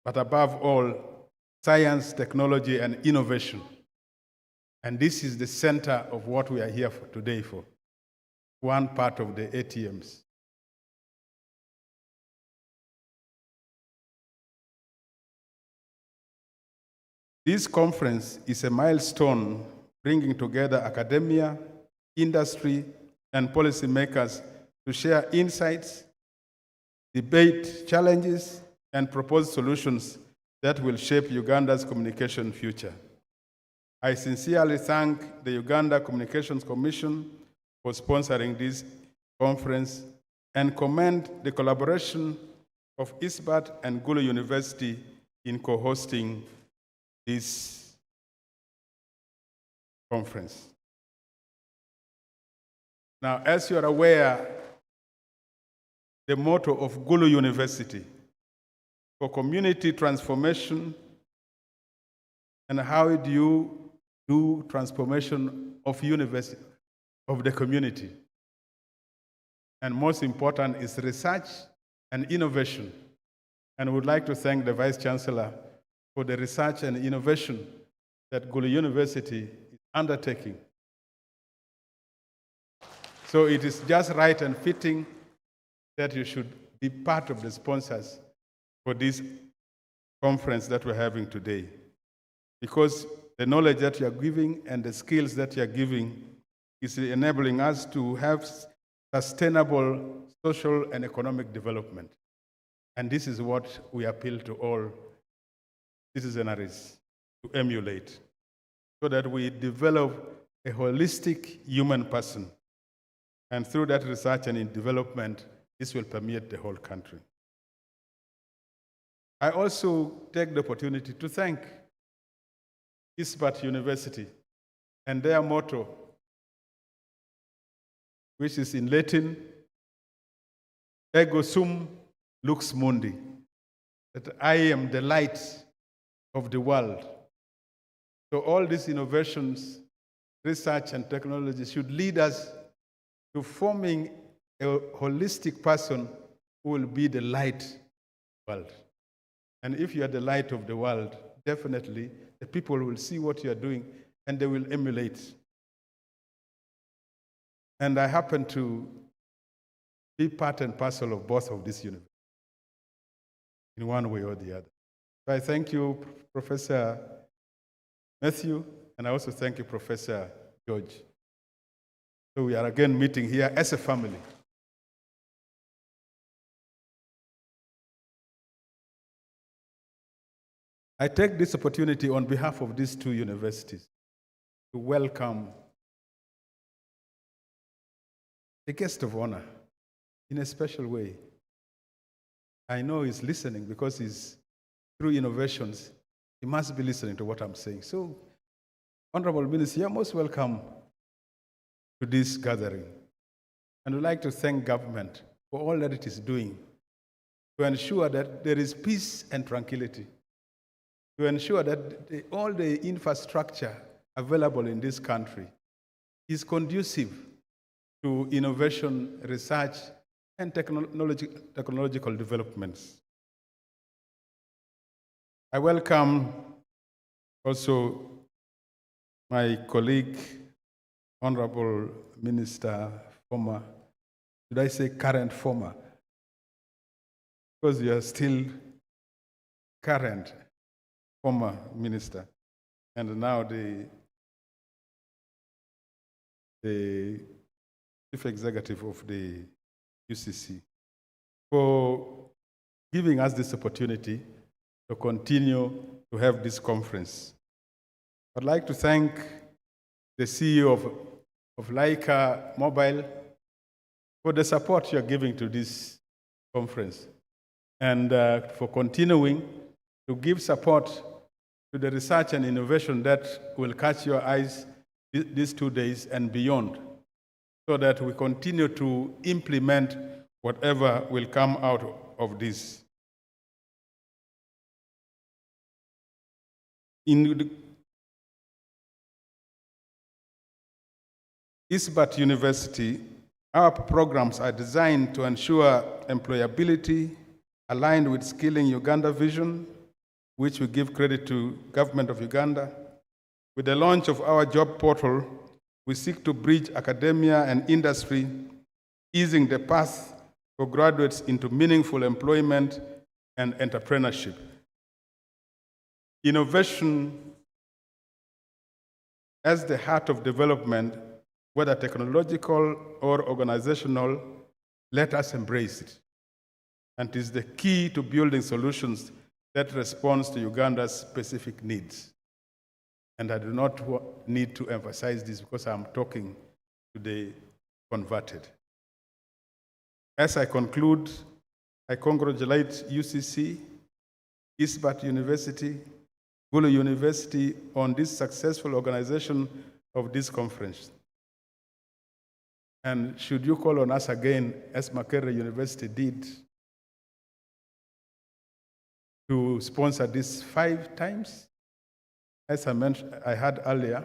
but above all, science, technology, and innovation. And this is the center of what we are here for today for. one part of the ATMs. This conference is a milestone bringing together academia, industry, and policymakers to share insights, debate challenges, and propose solutions that will shape Uganda's communication future. I sincerely thank the Uganda Communications Commission for sponsoring this conference and commend the collaboration of ISBAT and Gulu University in co-hosting this conference. Now, as you are aware, the motto of Gulu University for community transformation, and how do you do transformation of university, of the community? And most important is research and innovation. And I would like to thank the Vice Chancellor for the research and innovation that Gulu University is undertaking. So it is just right and fitting that you should be part of the sponsors for this conference that we're having today. Because the knowledge that you are giving and the skills that you are giving is enabling us to have sustainable social and economic development. And this is what we appeal to all citizens to emulate, so that we develop a holistic human person. And through that research and in development, this will permeate the whole country. I also take the opportunity to thank ISBAT University and their motto, which is in Latin, Ego sum lux mundi, that I am the light of the world. So all these innovations, research and technology should lead us to forming a holistic person who will be the light of the world. And if you are the light of the world, definitely the people will see what you are doing and they will emulate. And I happen to be part and parcel of both of these universities in one way or the other. So I thank you, Professor Matthew, and I also thank you, Professor George. So we are again meeting here as a family. I take this opportunity on behalf of these two universities to welcome the guest of honor in a special way. I know he's listening because he's through innovations. He must be listening to what I'm saying. So, Honorable Minister, you're most welcome to this gathering. And we'd like to thank government for all that it is doing to ensure that there is peace and tranquility, to ensure that all the infrastructure available in this country is conducive to innovation, research, and technological developments. I welcome also my colleague, Honorable Minister, former, should I say current former? Because you are still current former minister, and now the Chief Executive of the UCC, for giving us this opportunity to continue to have this conference. I'd like to thank the CEO of Laika Mobile for the support you're giving to this conference, and for continuing to give support to the research and innovation that will catch your eyes these 2 days and beyond, so that we continue to implement whatever will come out of this. In ISBAT University, our programs are designed to ensure employability aligned with Skilling Uganda vision, which we give credit to Government of Uganda. With the launch of our job portal, we seek to bridge academia and industry easing the path for graduates into meaningful employment and entrepreneurship. Innovation as the heart of development, whether technological or organizational, let us embrace it. And it is the key to building solutions that respond to Uganda's specific needs. And I do not need to emphasize this because I'm talking to the converted. As I conclude, I congratulate UCC, Isbat University, Gulu University on this successful organization of this conference. And should you call on us again, as Makerere University did, to sponsor this 5 times, as I mentioned, I had earlier,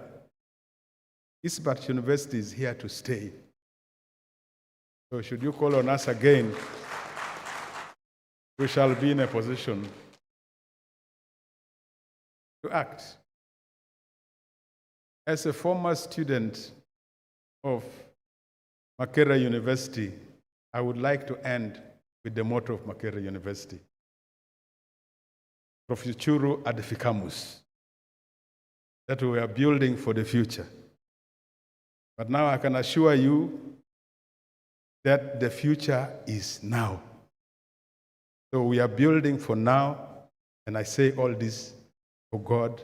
Isbat University is here to stay. So should you call on us again, we shall be in a position to act. As a former student of Makerere University, I would like to end with the motto of Makerere University. Profuchuru Edificamus, that we are building for the future. But now I can assure you that the future is now. So we are building for now, and I say all this for God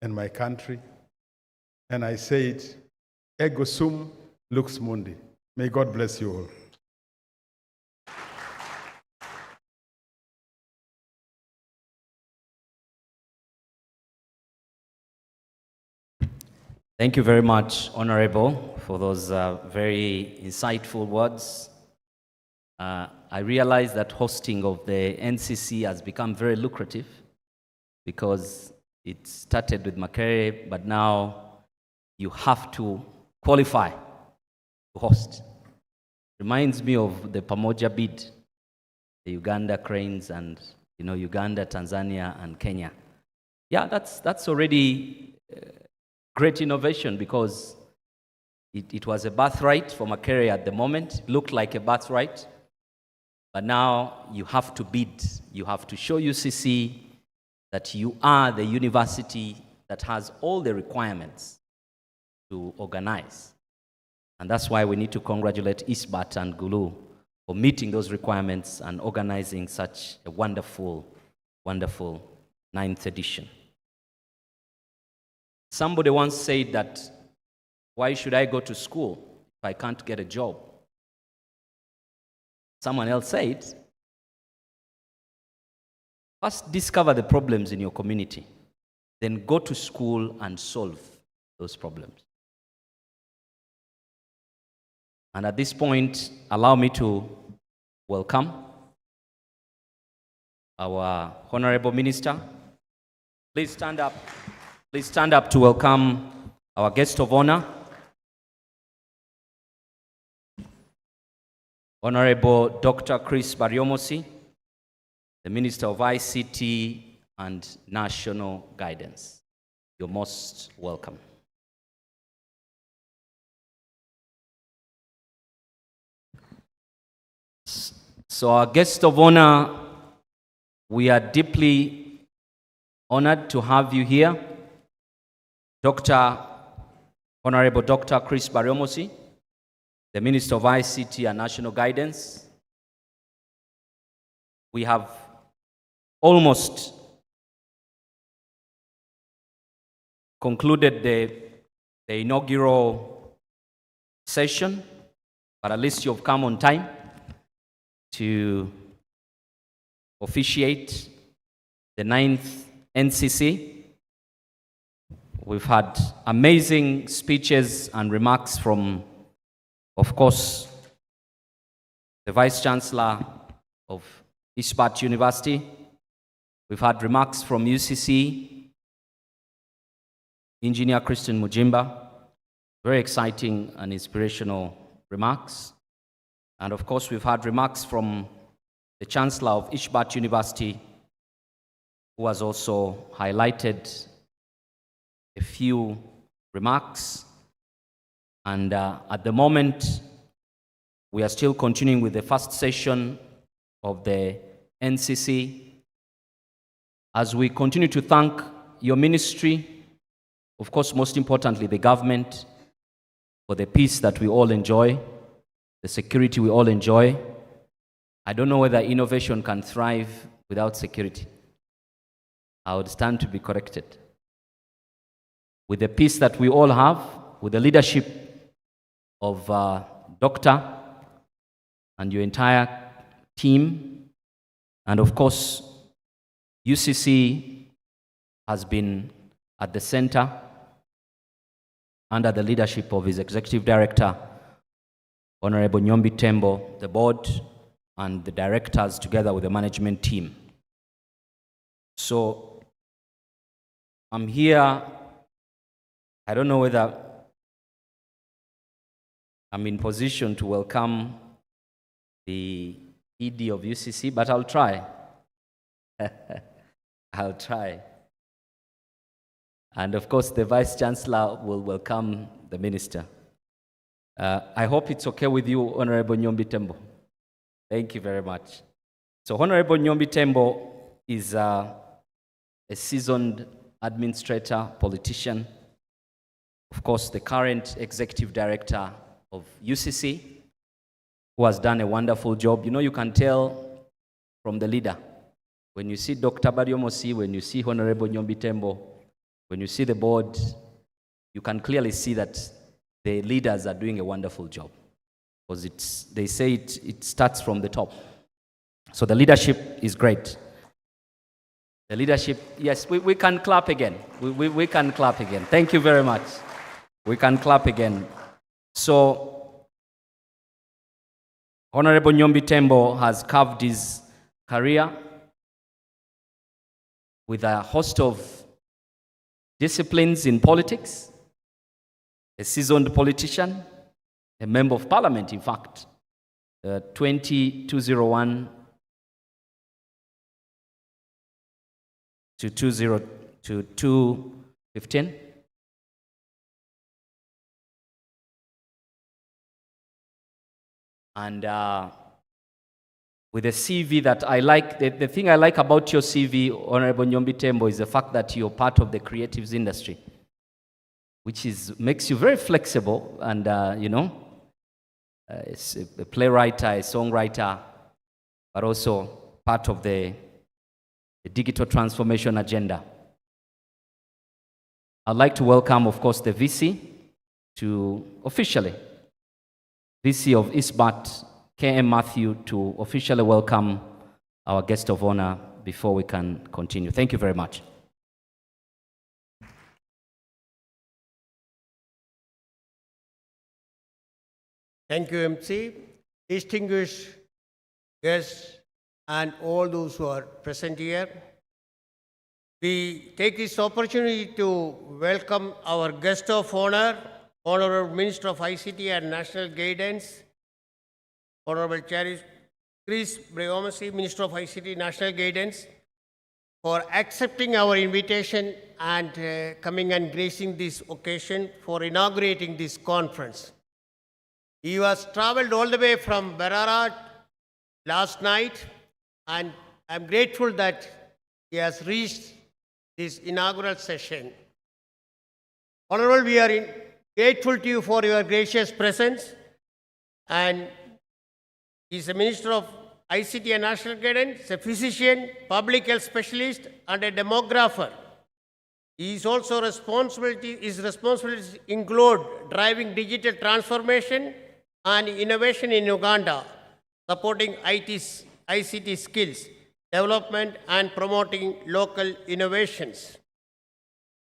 and my country. And I say it, ego sum lux mundi. May God bless you all. Thank you very much, Honorable, for those very insightful words. I realize that hosting of the NCC has become very lucrative because it started with Makerere, but now you have to qualify to host. Reminds me of the Pamoja bid, the Uganda cranes and Uganda, Tanzania, and Kenya. Yeah, that's already great innovation because it was a birthright for Makerere at the moment. It looked like a birthright. But now you have to bid. You have to show UCC that you are the university that has all the requirements to organize. And that's why we need to congratulate Isbat and Gulu for meeting those requirements and organizing such a wonderful, wonderful 9th edition. Somebody once said that, why should I go to school if I can't get a job? Someone else said, first discover the problems in your community, then go to school and solve those problems. And at this point, allow me to welcome our Honorable Minister. Please stand up. Please stand up to welcome our guest of honor, Honorable Dr. Chris Baryomosi, the Minister of ICT and National Guidance. You're most welcome. So our guest of honor, we are deeply honored to have you here. Honorable Dr. Chris Baryomosi, the Minister of ICT and National Guidance. We have almost concluded the inaugural session, but at least you've come on time to officiate the 9th NCC. We've had amazing speeches and remarks from, of course, the Vice Chancellor of Isbat University. We've had remarks from UCC, Engineer Christian Mujimba, very exciting and inspirational remarks. And of course, we've had remarks from the Chancellor of Isbat University, who has also highlighted a few remarks. And at the moment, We are still continuing with the first session of the NCC. As we continue to thank your ministry, of course, most importantly, the government, for the peace that we all enjoy, the security we all enjoy. I don't know whether innovation can thrive without security. I would stand to be corrected. With the peace that we all have, with the leadership of Doctor and your entire team, and of course, UCC has been at the center under the leadership of his Executive Director, Honorable Nyombi Tembo, the board, and the directors together with the management team. So I'm here, I don't know whether I'm in position to welcome the ED of UCC, but I'll try. I'll try. And of course, the Vice Chancellor will welcome the Minister. I hope it's okay with you, Honorable Nyombi Tembo. Thank you very much. So Honorable Nyombi Tembo is a seasoned administrator, politician, of course, the current Executive Director of UCC, who has done a wonderful job. You know, you can tell from the leader. When you see Dr. Bariomosi, when you see Honorable Nyombi Tembo, when you see the board, you can clearly see that the leaders are doing a wonderful job. Because they say it starts from the top. So the leadership is great. The leadership, yes, we can clap again. We can clap again. Thank you very much. We can clap again. So, Honorable Nyombi Tembo has carved his career with a host of disciplines in politics, a seasoned politician, a member of parliament, in fact, 201 to 215. And with a CV that I like, the thing I like about your CV, Honorable Nyombi Tembo, is the fact that you're part of the creatives industry, which makes you very flexible and, it's a playwright, a songwriter, but also part of the digital transformation agenda. I'd like to welcome, of course, the VC to officially, VC of ISBAT, KM Matthew, to officially welcome our guest of honor before we can continue. Thank you very much. Thank you, MC. Distinguished guests and all those who are present here. We take this opportunity to welcome our guest of honor, Honorable Minister of ICT and National Guidance, Honorable Chris Briomasi, Minister of ICT National Guidance, for accepting our invitation and coming and gracing this occasion for inaugurating this conference. He was traveled all the way from Berara last night, and I'm grateful that he has reached this inaugural session. Honorable, we are grateful to you for your gracious presence, and he's a Minister of ICT and National Guidance, a physician, public health specialist, and a demographer. His responsibilities include driving digital transformation and innovation in Uganda, supporting ICT skills development and promoting local innovations.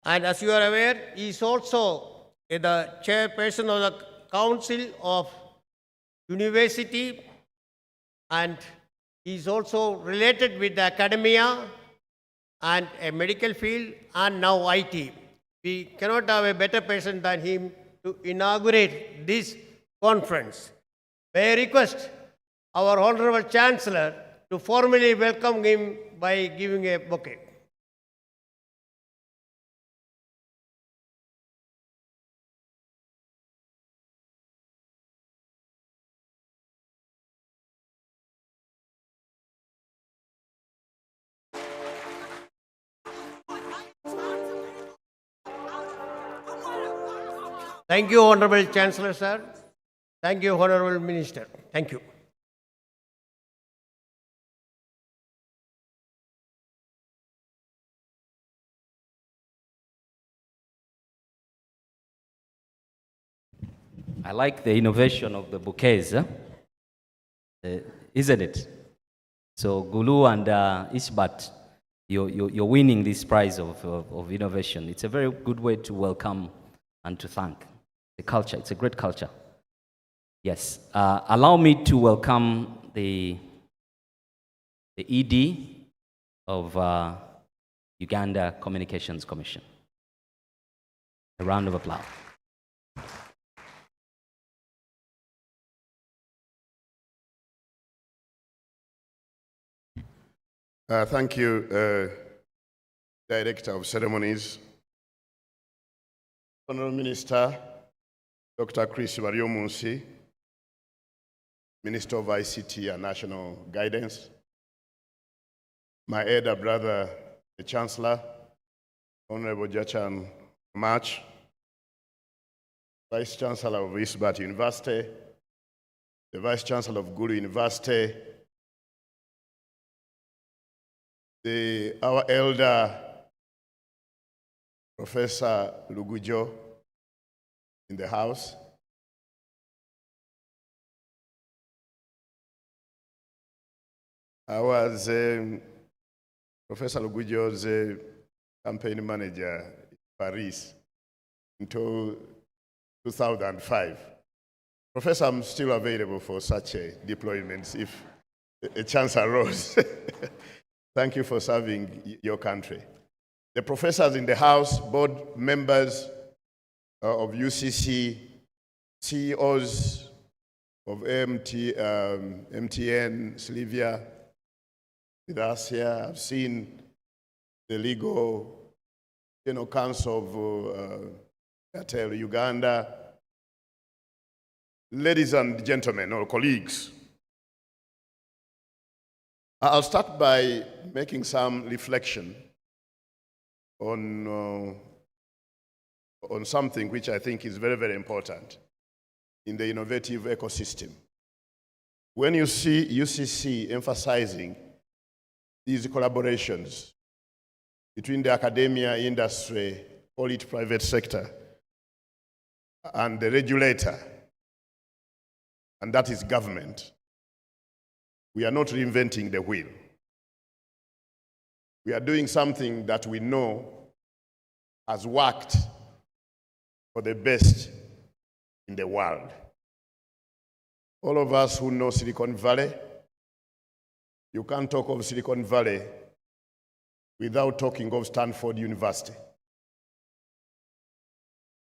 And as you are aware, he is also the chairperson of the Council of University, and he is also related with the academia and a medical field and now IT. We cannot have a better person than him to inaugurate this conference. May I request our Honorable Chancellor to formally welcome him by giving a bouquet. Thank you, Honorable Chancellor, sir. Thank you, Honorable Minister. Thank you. I like the innovation of the bouquets, isn't it? So Gulu and Isbat, you're winning this prize of innovation. It's a very good way to welcome and to thank the culture. It's a great culture. Yes. Allow me to welcome the ED of Uganda Communications Commission. A round of applause. Thank you, Director of Ceremonies, Honorable Minister, Dr. Chris Baryomunsi, Minister of ICT and National Guidance, my elder brother, the Chancellor, Honorable Jachan March, Vice Chancellor of Isbat University, the Vice Chancellor of Gulu University, our elder, Professor Lugujo, in the house. I was Professor Lugujo's campaign manager in Paris until 2005. Professor, I'm still available for such deployments if a chance arose. Thank you for serving your country. The professors in the house, board members of UCC, CEOs of MTN, Slivia, with us here. I've seen the legal council of Airtel Uganda. Ladies and gentlemen, or colleagues, I'll start by making some reflection on something which I think is very, very important in the innovative ecosystem. When you see UCC emphasizing these collaborations between the academia, industry, call it private sector, and the regulator, and that is government, we are not reinventing the wheel. We are doing something that we know has worked for the best in the world. All of us who know Silicon Valley, you can't talk of Silicon Valley without talking of Stanford University.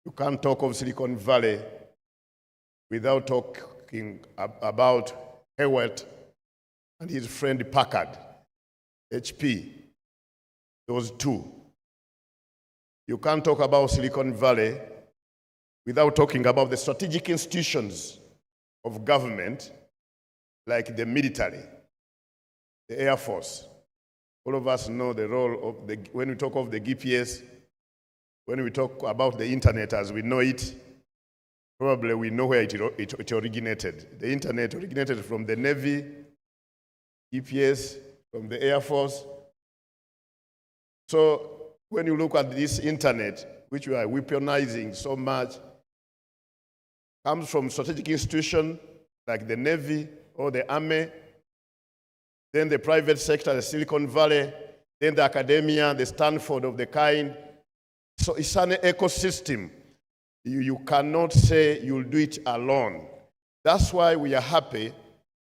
You can't talk of Silicon Valley without talking about Hewlett and his friend Packard, HP, those two. You can't talk about Silicon Valley without talking about the strategic institutions of government, like the military, the Air Force. All of us know the role of when we talk of the GPS, when we talk about the internet as we know it, probably we know where it originated. The internet originated from the Navy, GPS, from the Air Force. So when you look at this internet, which we are weaponizing so much, comes from strategic institutions like the Navy or the Army, then the private sector, the Silicon Valley, then the academia, the Stanford of the kind. So it's an ecosystem. You cannot say you'll do it alone. That's why we are happy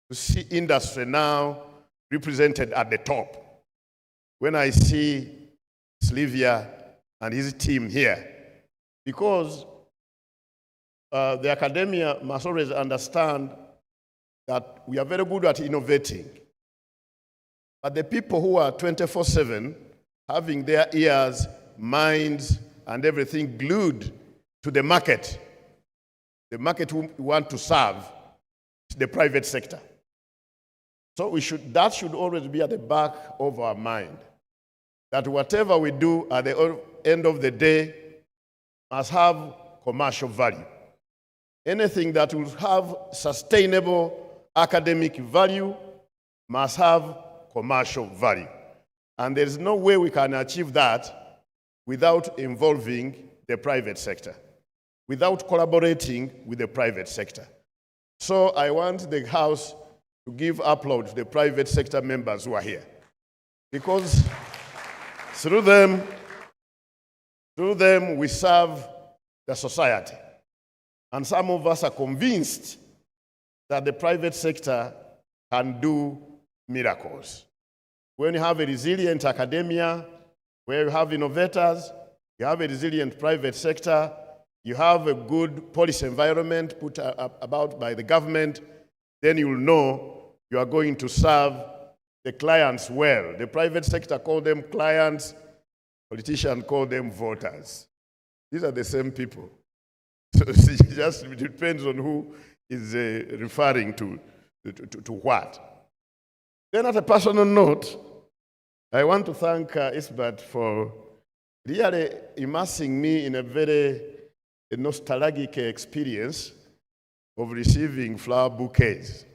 to see industry now represented at the top. When I see Slivia and his team here, because the academia must always understand that we are very good at innovating. But the people who are 24/7, having their ears, minds, and everything glued to the market we want to serve, the private sector. So that should always be at the back of our mind, that whatever we do at the end of the day must have commercial value. Anything that will have sustainable academic value must have commercial value. And there is no way we can achieve that without involving the private sector, without collaborating with the private sector. So I want the House to give applaud to the private sector members who are here, because through them we serve the society. And some of us are convinced that the private sector can do miracles. When you have a resilient academia, where you have innovators, you have a resilient private sector, you have a good policy environment put about by the government, then you will know you are going to serve the clients well. The private sector call them clients, politicians call them voters. These are the same people. So it just depends on who is referring to what. Then at a personal note, I want to thank Isbert for really immersing me in a very nostalgic experience of receiving flower bouquets.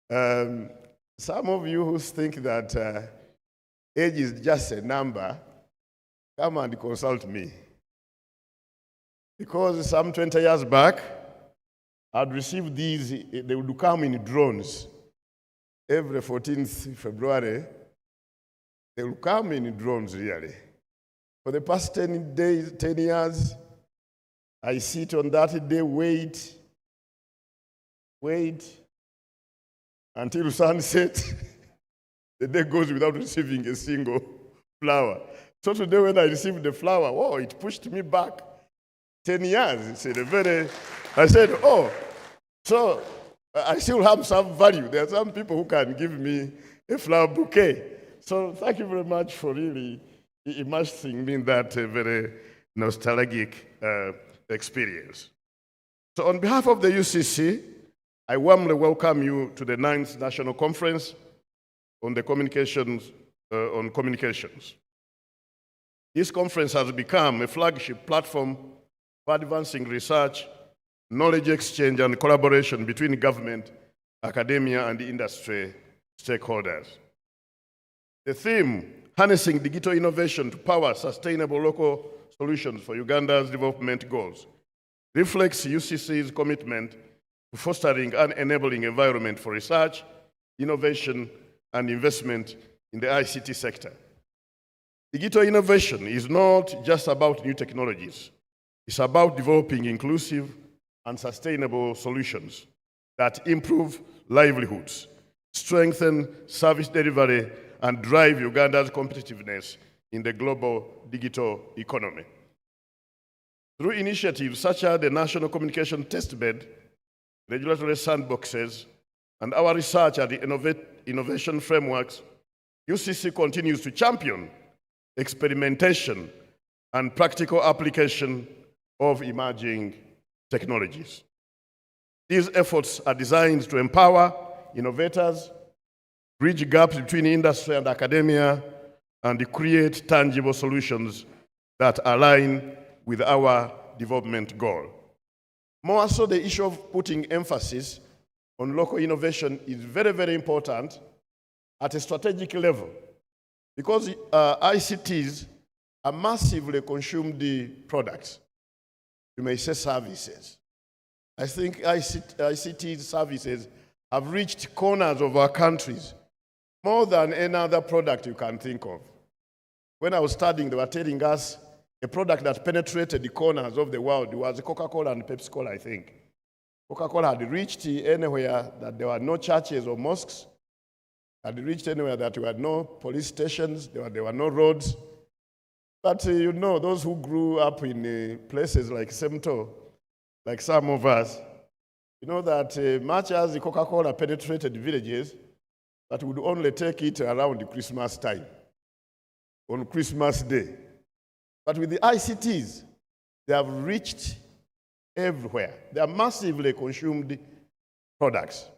Some of you who think that age is just a number, come and consult me. Because some 20 years back, I'd received these, they would come in drones. Every 14th February, they will come in drones, really. For the past 10 years, I sit on that day, wait until sunset. The day goes without receiving a single flower. So today when I received the flower, oh, it pushed me back 10 years. I said, oh, so I still have some value. There are some people who can give me a flower bouquet. So thank you very much for really immersing me in that very nostalgic experience. So on behalf of the UCC, I warmly welcome you to the 9th National Conference on the communications. This conference has become a flagship platform for advancing research, knowledge exchange, and collaboration between government, academia, and industry stakeholders. The theme, harnessing digital innovation to power sustainable local solutions for Uganda's development goals, reflects UCC's commitment to fostering an enabling environment for research, innovation, and investment in the ICT sector. Digital innovation is not just about new technologies. It's about developing inclusive and sustainable solutions that improve livelihoods, strengthen service delivery, and drive Uganda's competitiveness in the global digital economy. Through initiatives such as the National Communication Testbed, regulatory sandboxes, and our research at the innovation frameworks, UCC continues to champion experimentation and practical application of emerging technologies. These efforts are designed to empower innovators, bridge gaps between industry and academia, and create tangible solutions that align with our development goal. More so, the issue of putting emphasis on local innovation is very, very important at a strategic level, because ICTs are massively consumed products. You may say services. I think ICT services have reached corners of our countries more than any other product you can think of. When I was studying, they were telling us a product that penetrated the corners of the world was Coca-Cola and Pepsi-Cola, I think. Coca-Cola had reached anywhere that there were no churches or mosques, had reached anywhere that there were no police stations, there were no roads. But you know, those who grew up in places like Semto, like some of us, you know that much as the Coca-Cola penetrated villages, that would only take it around Christmas time, on Christmas Day. But with the ICTs, they have reached everywhere. They are massively consumed products.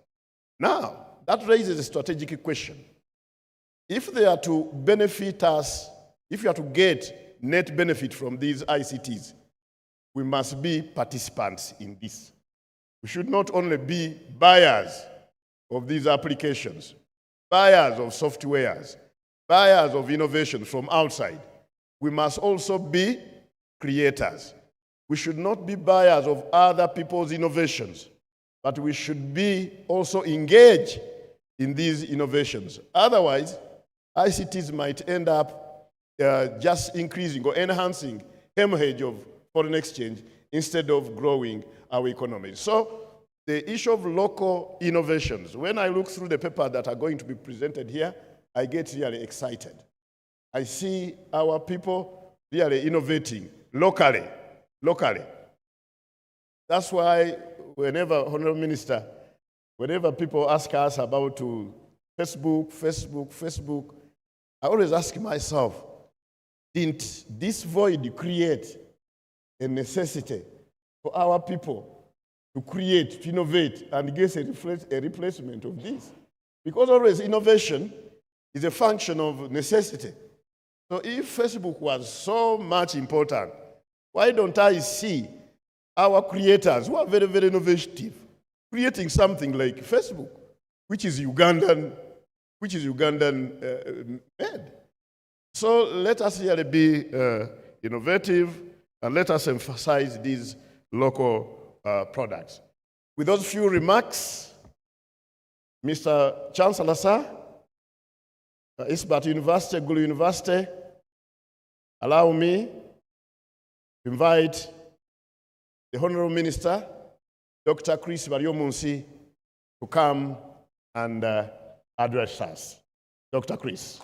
Now, that raises a strategic question. If they are to benefit us, if you are to get net benefit from these ICTs, we must be participants in this. We should not only be buyers of these applications, buyers of softwares, buyers of innovation from outside. We must also be creators. We should not be buyers of other people's innovations, but we should be also engaged in these innovations. Otherwise, ICTs might end up just increasing or enhancing hemorrhage of foreign exchange instead of growing our economy. So the issue of local innovations, when I look through the papers that are going to be presented here, I get really excited. I see our people really innovating locally. That's why whenever, Honorable Minister, whenever people ask us about Facebook, I always ask myself, didn't this void create a necessity for our people to create, to innovate, and get a replacement of this? Because always innovation is a function of necessity. So if Facebook was so much important, why don't I see our creators who are very, very innovative creating something like Facebook, which is Ugandan made? So let us really be innovative, and let us emphasize these local products. With those few remarks, Mr. Chancellor, sir, Isbat University, Gulu University, allow me to invite the Honorable Minister, Dr. Chris Baryomunsi, to come and address us. Dr. Chris.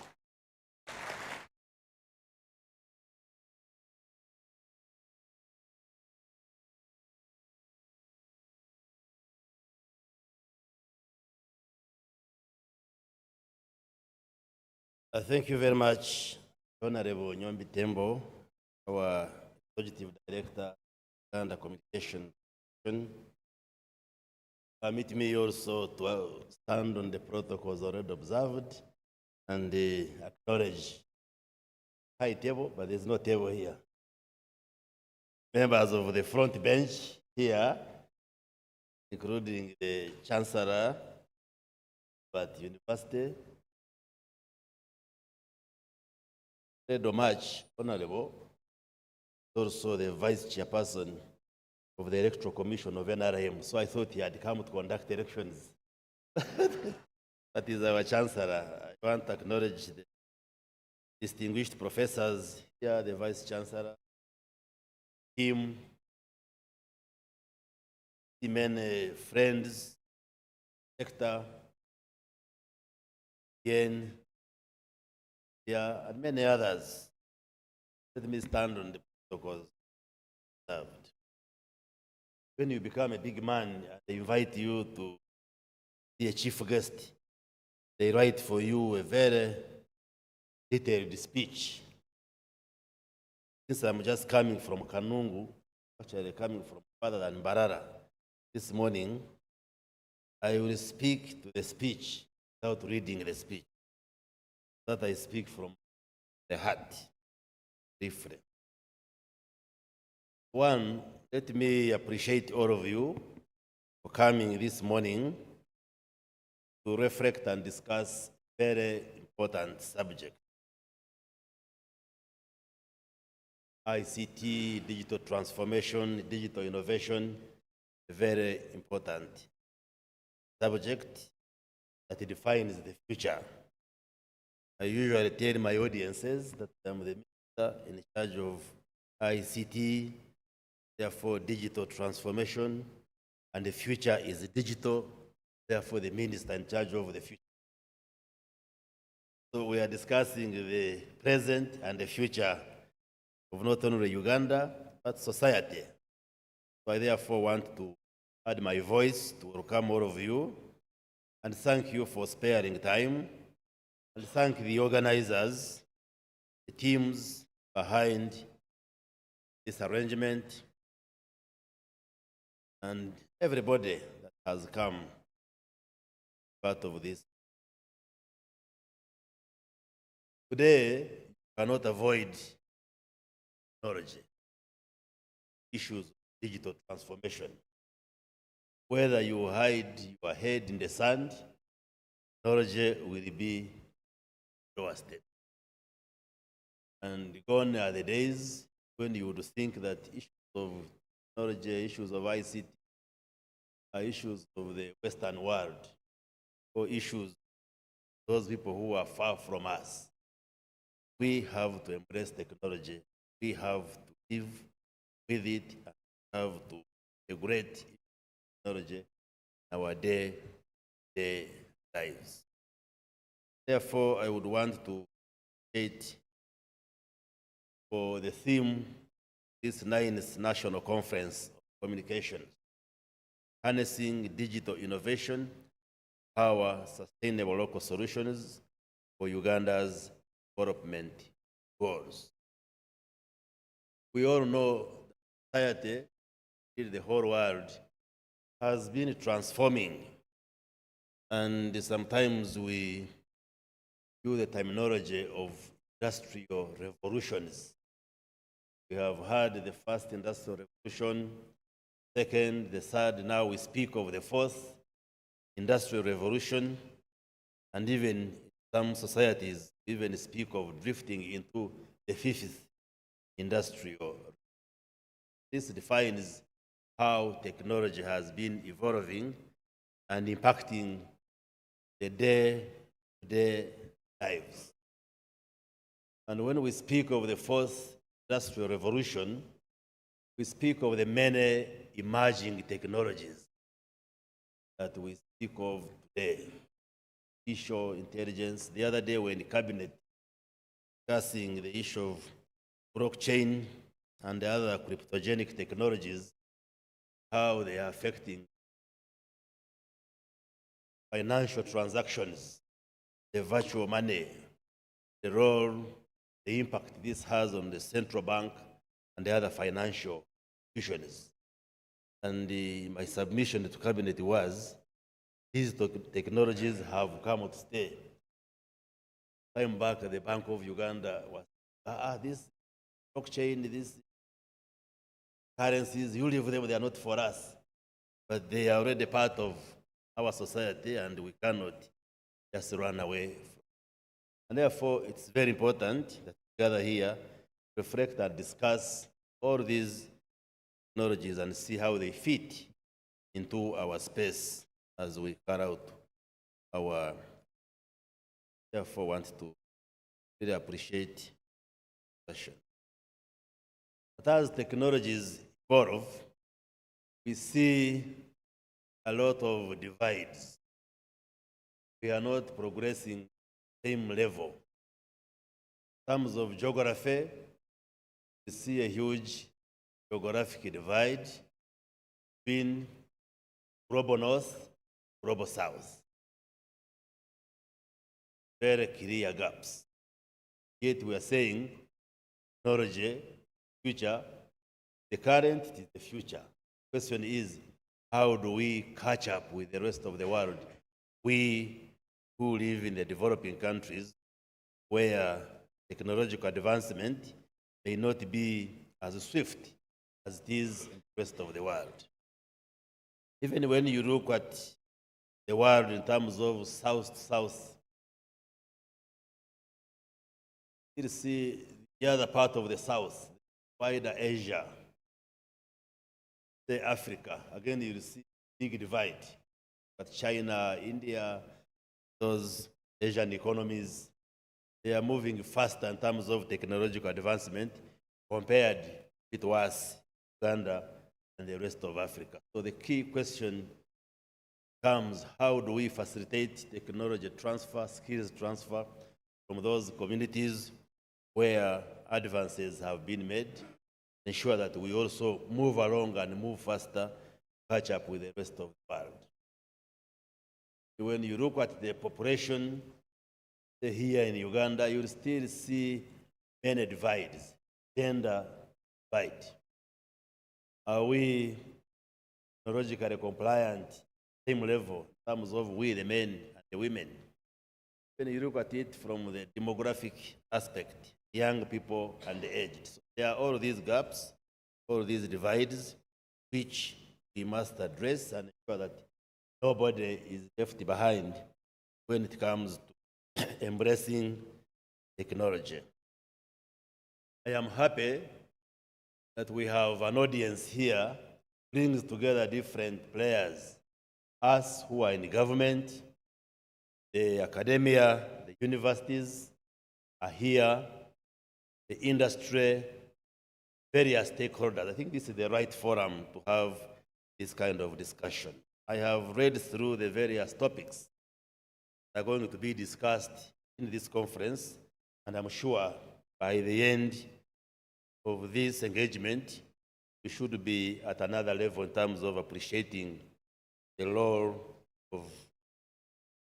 Thank you very much, Honorable Nyombi Tembo, our Executive Director and Communication. Permit me also to stand on the protocols already observed and acknowledge high table, but there's no table here. Members of the front bench here, including the Chancellor at University, Red Homage, Honorable, also the Vice Chairperson of the Electoral Commission of NRM. So I thought he had come to conduct elections. That is our Chancellor. I want to acknowledge the distinguished professors here, the Vice Chancellor, him, the many friends, sector, again, yeah, and many others. Let me stand on the protocols observed. When you become a big man, they invite you to be a chief guest. They write for you a very detailed speech. Since I'm just coming from Kanungu, actually coming from further than Barara, this morning, I will speak to the speech without reading the speech. That I speak from the heart, briefly. One, let me appreciate all of you for coming this morning to reflect and discuss very important subject. ICT, digital transformation, digital innovation, a very important subject that defines the future. I usually tell my audiences that I'm the minister in charge of ICT, therefore digital transformation, and the future is digital, therefore the minister in charge of the future. So we are discussing the present and the future of not only Uganda, but society. So I therefore want to add my voice to welcome all of you and thank you for sparing time. And thank the organizers, the teams behind this arrangement, and everybody that has come part of this. Today, you cannot avoid technology. issues of digital transformation. Whether you hide your head in the sand, technology will be roasted. And gone are the days when you would think that issues of technology, issues of ICT, are issues of the Western world, or issues those people who are far from us. We have to embrace technology. We have to live with it and have to integrate technology in our day-to-day lives. Therefore, I would want to state for the theme this 9th National Conference of Communications, harnessing digital innovation, power sustainable local solutions for Uganda's development goals. We all know that society in the whole world has been transforming, and sometimes we use the terminology of industrial revolutions. We have had the first industrial revolution, second, the third, now we speak of the fourth industrial revolution, and even some societies even speak of drifting into the fifth industrial. This defines how technology has been evolving and impacting the day-to-day lives. And when we speak of the fourth industrial revolution, we speak of the many emerging technologies that we speak of today. Artificial intelligence. The other day when the cabinet discussing the issue of blockchain and the other cryptogenic technologies, how they are affecting financial transactions, the virtual money, the role, the impact this has on the central bank and the other financial institutions. And my submission to cabinet was, these technologies have come to stay. Time back, the Bank of Uganda was, this blockchain, these currencies, you leave them, they are not for us. But they are already part of our society and we cannot just run away. And therefore, it's very important that we gather here, reflect and discuss all these technologies and see how they fit into our space as we carry out our, therefore want to really appreciate the session. But as technologies evolve, we see a lot of divides. We are not progressing same level. In terms of geography, we see a huge geographic divide between global north, global south. Very clear gaps. Yet we are saying technology, future, the current is the future. The question is, how do we catch up with the rest of the world? We who live in the developing countries where technological advancement may not be as swift as it is in the rest of the world. Even when you look at the world in terms of south to south, you see the other part of the south, wider Asia, say Africa, again you see big divide. But China, India, those Asian economies, they are moving faster in terms of technological advancement compared with us, Uganda, and the rest of Africa. So the key question comes, how do we facilitate technology transfer, skills transfer from those communities where advances have been made, ensure that we also move along and move faster, catch up with the rest of the world. When you look at the population here in Uganda, you'll still see many divides, gender divide. Are we technologically compliant, same level, in terms of we, the men and the women? When you look at it from the demographic aspect, young people and the aged, so there are all these gaps. all these divides, which we must address and ensure that nobody is left behind when it comes to embracing technology. I am happy that we have an audience here, brings together different players, us who are in the government, the academia, the universities are here, the industry, various stakeholders. I think this is the right forum to have this kind of discussion. I have read through the various topics that are going to be discussed in this conference, and I'm sure by the end of this engagement, we should be at another level in terms of appreciating the role of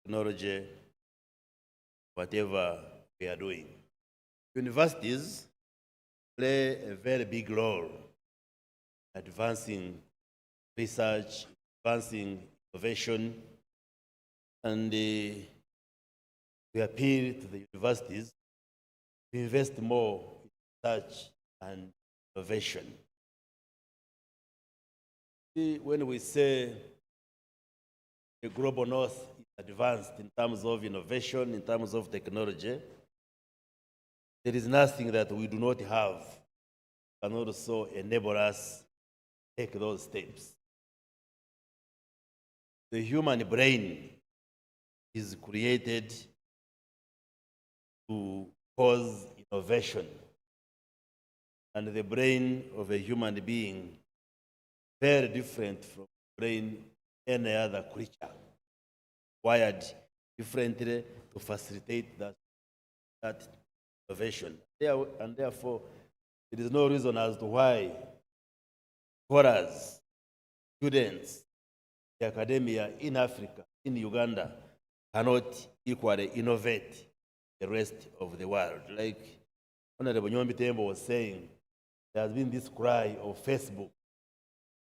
technology, whatever we are doing. Universities play a very big role advancing research, advancing innovation, and we appeal to the universities to invest more in research and innovation. See, when we say the global north is advanced in terms of innovation, in terms of technology, there is nothing that we do not have that can also enable us to take those steps. The human brain is created to cause innovation, and the brain of a human being very different from the brain of any other creature, wired differently to facilitate that innovation. And therefore, there is no reason as to why scholars, students, the academia in Africa, in Uganda, cannot equally innovate the rest of the world. Like Honorable Nyombi Tembo was saying, there has been this cry of Facebook.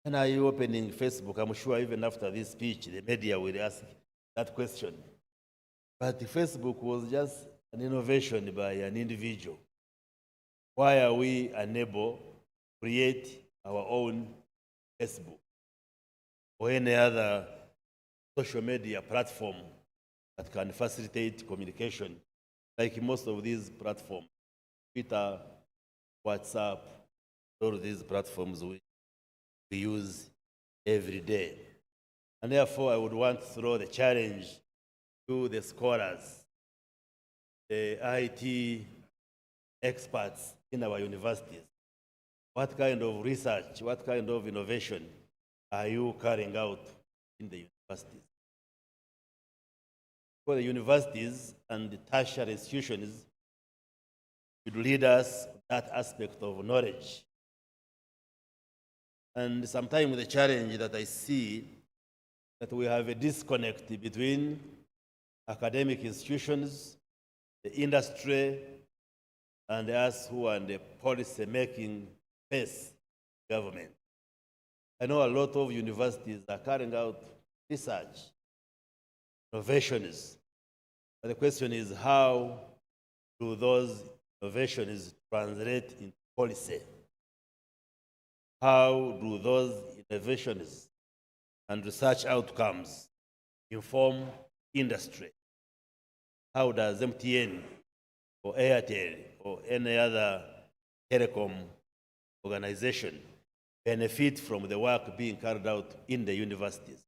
When are you opening Facebook? I'm sure even after this speech, the media will ask that question. But Facebook was just an innovation by an individual. Why are we unable to create our own Facebook or any other social media platform that can facilitate communication, like most of these platforms, Twitter, WhatsApp, all of these platforms we use every day. And therefore, I would want to throw the challenge to the scholars, the IT experts in our universities. What kind of research, what kind of innovation are you carrying out in the universities? For the universities and the tertiary institutions should lead us that aspect of knowledge. And sometimes the challenge that I see that we have a disconnect between academic institutions, the industry, and us who are in the policy-making phase government. I know a lot of universities are carrying out research, innovations, but the question is how do those innovations translate into policy? How do those innovations and research outcomes inform industry? How does MTN or Airtel or any other telecom organization benefit from the work being carried out in the universities?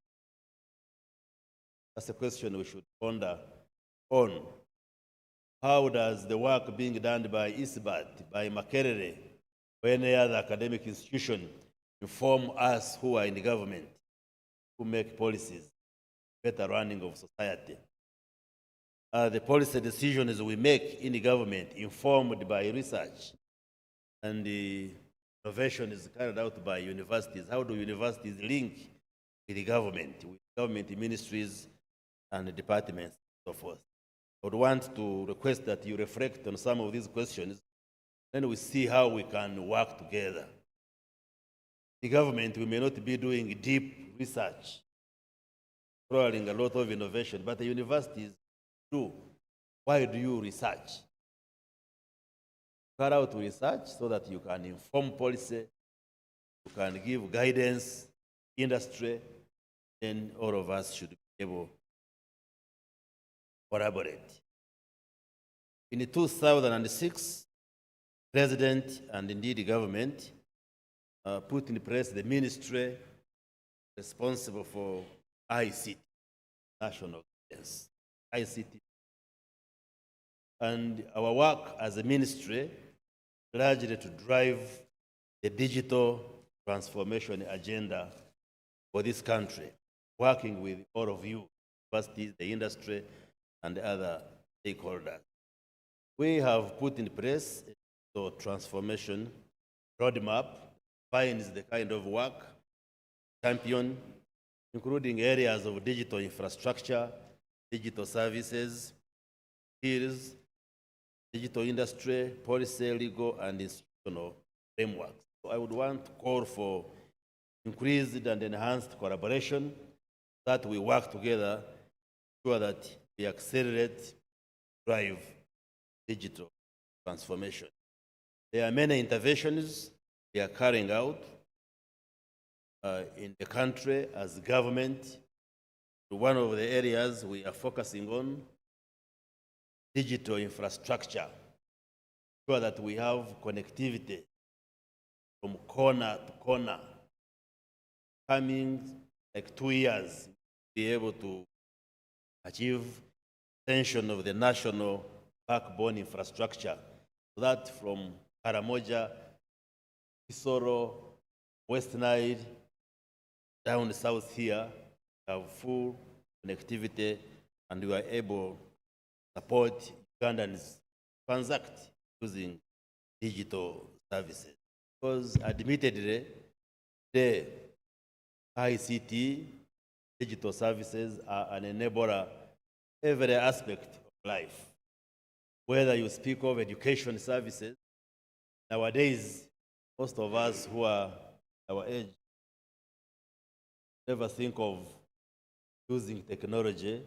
That's a question we should ponder on. How does the work being done by ISBAT, by Makerere, or any other academic institution inform us who are in the government, who make policies, better running of society? The policy decisions we make in the government informed by research, and the innovation is carried out by universities. How do universities link with the government ministries and departments, and so forth? I would want to request that you reflect on some of these questions, then we see how we can work together. The government, we may not be doing deep research, exploring a lot of innovation, but the universities do. Why do you research? Carry out research so that you can inform policy, who can give guidance, industry, then all of us should be able to collaborate. In 2006, President and indeed the government put in place the ministry responsible for ICT, national defense, ICT. And our work as a ministry largely to drive the digital transformation agenda for this country, working with all of you, universities, the industry, and other stakeholders. We have put in place the transformation roadmap, defines the kind of work, champion, including areas of digital infrastructure, digital services, skills, digital industry, policy, legal, and institutional frameworks. So I would want to call for increased and enhanced collaboration, that we work together so that we accelerate, drive digital transformation. There are many interventions we are carrying out in the country as government. One of the areas we are focusing on, digital infrastructure, so that we have connectivity from corner to corner. Coming like 2 years, be able to achieve extension of the national backbone infrastructure, so that from Karamoja, Kisoro, West Nile, down south here, have full connectivity, and we are able to support Ugandans transact using digital services. Because admittedly, the ICT, digital services, are an enabler every aspect of life. Whether you speak of education services, nowadays, most of us who are our age never think of using technology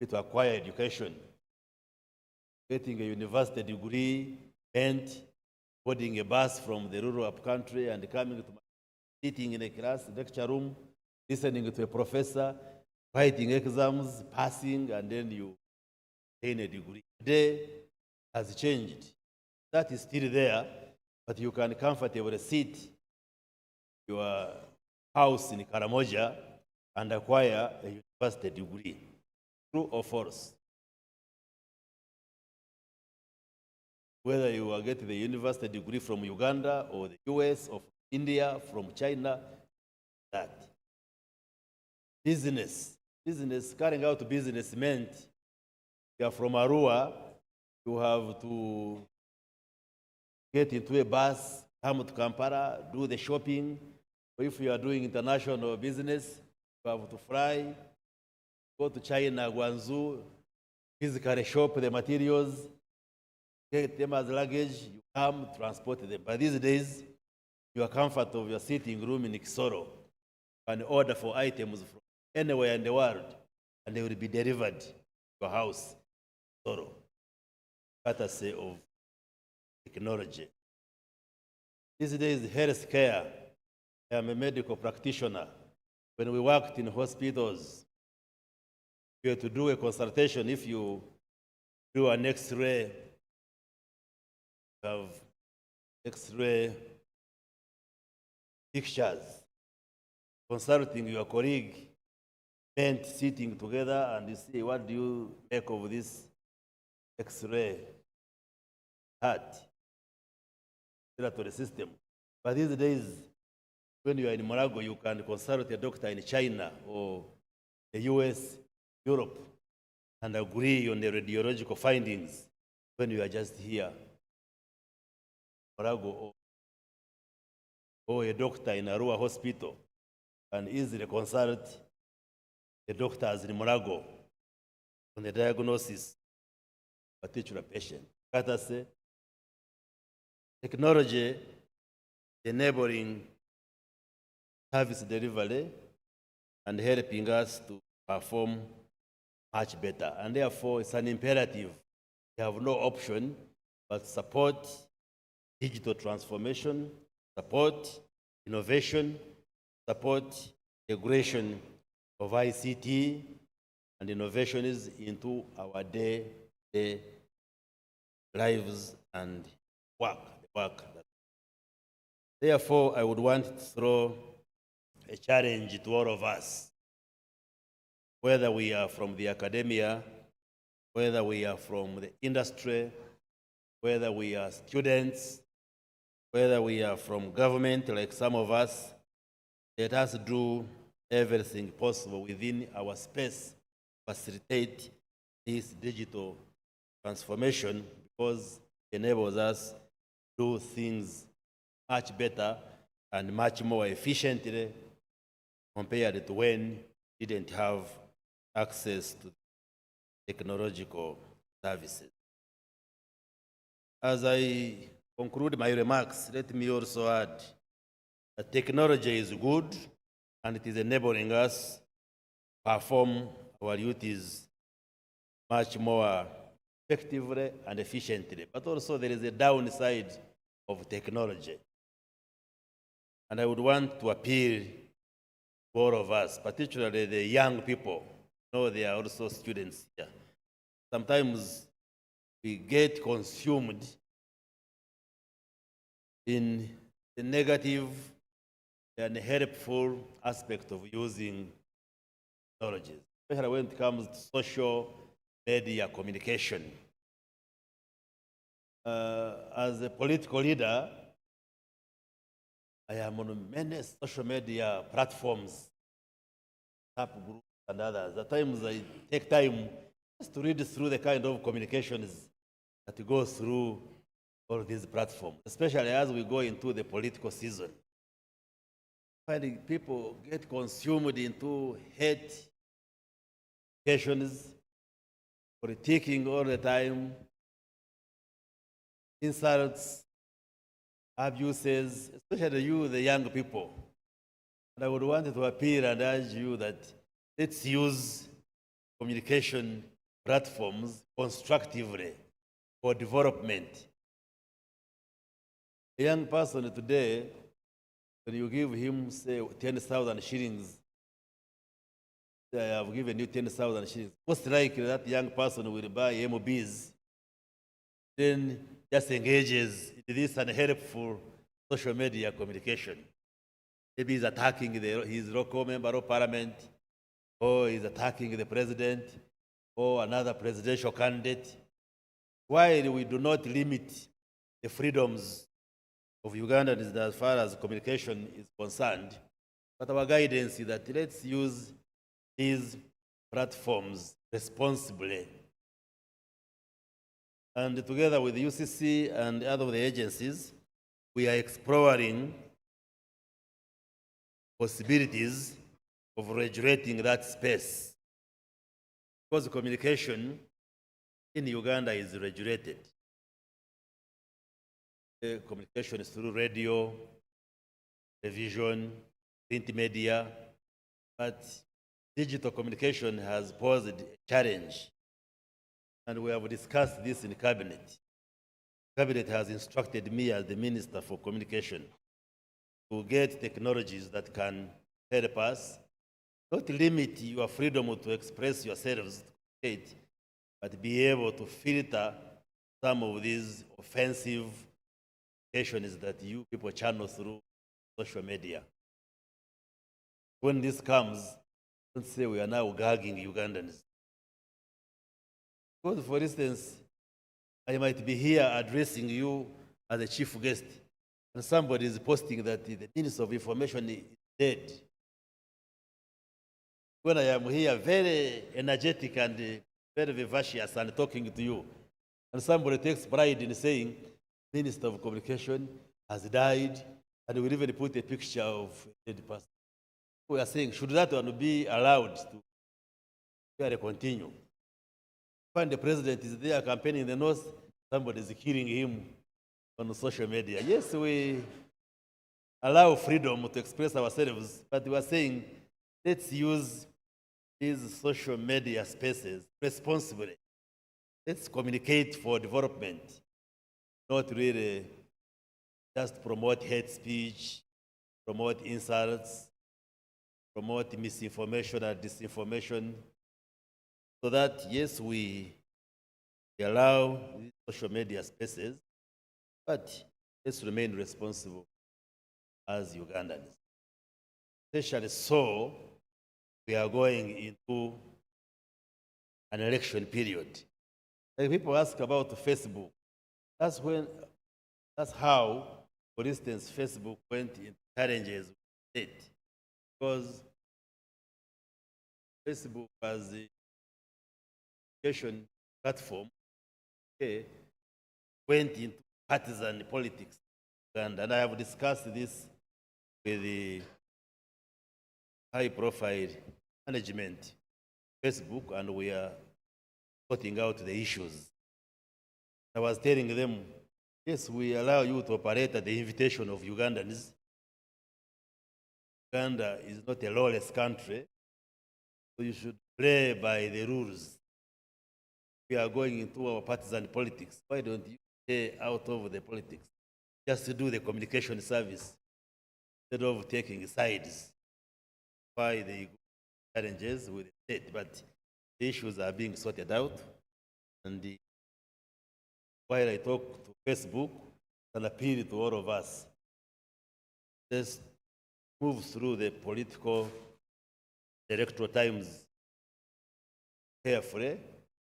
to acquire education. Getting a university degree meant boarding a bus from the rural upcountry and coming to sitting in a class, lecture room, listening to a professor, writing exams, passing, and then you gain a degree. Today has changed. That is still there, but you can comfortably sit your house in Karamoja and acquire a university degree. True or false? Whether you are getting the university degree from Uganda or the US or from India, from China, that. Business, carrying out business meant you are from Arua, you have to get into a bus, come to Kampala, do the shopping. Or if you are doing international business, you have to fly, go to China, Guangzhou, physically shop the materials, get them as luggage, you come, transport them. But these days, your comfort of your sitting room in Kisoro, and order for items from anywhere in the world, and they will be delivered to your house, Kisoro, courtesy of technology. These days, healthcare. I am a medical practitioner. When we worked in hospitals, you had to do a consultation. If you do an X-ray, you have X-ray pictures. Consulting your colleague meant sitting together and you say, what do you make of this X-ray heart respiratory system? But these days, when you are in Morago, you can consult a doctor in China or the US, Europe, and agree on the radiological findings when you are just here. Morago or a doctor in Arua Hospital can easily consult the doctors in Morago on the diagnosis of a particular patient. Courtesy, technology enabling service delivery and helping us to perform much better. And therefore, it's an imperative. We have no option but support digital transformation, support innovation, support integration of ICT and innovations into our day-to-day lives and work. Therefore, I would want to throw a challenge to all of us, whether we are from the academia, whether we are from the industry, whether we are students, whether we are from government, like some of us. Let us do everything possible within our space to facilitate this digital transformation, because it enables us to do things much better and much more efficiently compared to when we didn't have access to technological services. As I conclude my remarks, let me also add that technology is good and it is enabling us to perform our duties much more effectively and efficiently. But also there is a downside of technology. And I would want to appeal to all of us, particularly the young people. No, they are also students here. Sometimes we get consumed in the negative and helpful aspect of using technologies, especially when it comes to social media communication. As a political leader, I am on many social media platforms, app groups and others. At times I take time just to read through the kind of communications that go through all these platforms, especially as we go into the political season. Finding people get consumed into hate communications, politicking all the time, insults, abuses, especially you, the young people. And I would want to appeal and urge you that let's use communication platforms constructively for development. A young person today, when you give him, say, 10,000 shillings, say, I have given you 10,000 shillings, most likely that young person will buy MOBs, then just engages in this unhelpful social media communication. Maybe he's attacking his local member of parliament, or he's attacking the president, or another presidential candidate. While we do not limit the freedoms of Ugandans as far as communication is concerned, but our guidance is that let's use these platforms responsibly. And together with the UCC and other agencies, we are exploring possibilities of regulating that space. Because communication in Uganda is regulated. Communication is through radio, television, print media, but digital communication has posed a challenge. And we have discussed this in Cabinet. Cabinet has instructed me as the Minister for Communication to get technologies that can help us, not limit your freedom to express yourselves, but be able to filter some of these offensive communications that you people channel through social media. When this comes, don't say we are now gagging Ugandans. Because, for instance, I might be here addressing you as a chief guest, and somebody is posting that the Minister of Information is dead. When I am here very energetic and very vivacious and talking to you, and somebody takes pride in saying, Minister of Communication has died, and we even put a picture of a dead person. We are saying, should that one be allowed to continue? When the president is there campaigning in the north, somebody is killing him on social media. Yes, we allow freedom to express ourselves, but we are saying, let's use these social media spaces responsibly. Let's communicate for development, not really just promote hate speech, promote insults, promote misinformation and disinformation, so that, yes, we allow these social media spaces, but let's remain responsible as Ugandans. Especially so, we are going into an election period. Like people ask about Facebook. That's how, for instance, Facebook went into challenges with the state. Because Facebook as the education platform went into partisan politics. And I have discussed this with the high-profile management Facebook, and we are sorting out the issues. I was telling them, yes, we allow you to operate at the invitation of Ugandans. Uganda is not a lawless country, so you should play by the rules. We are going into our partisan politics. Why don't you stay out of the politics? Just to do the communication service instead of taking sides. Why the challenges with the state, but the issues are being sorted out. And while I talk to Facebook, an appeal to all of us, let's move through the political electoral times carefully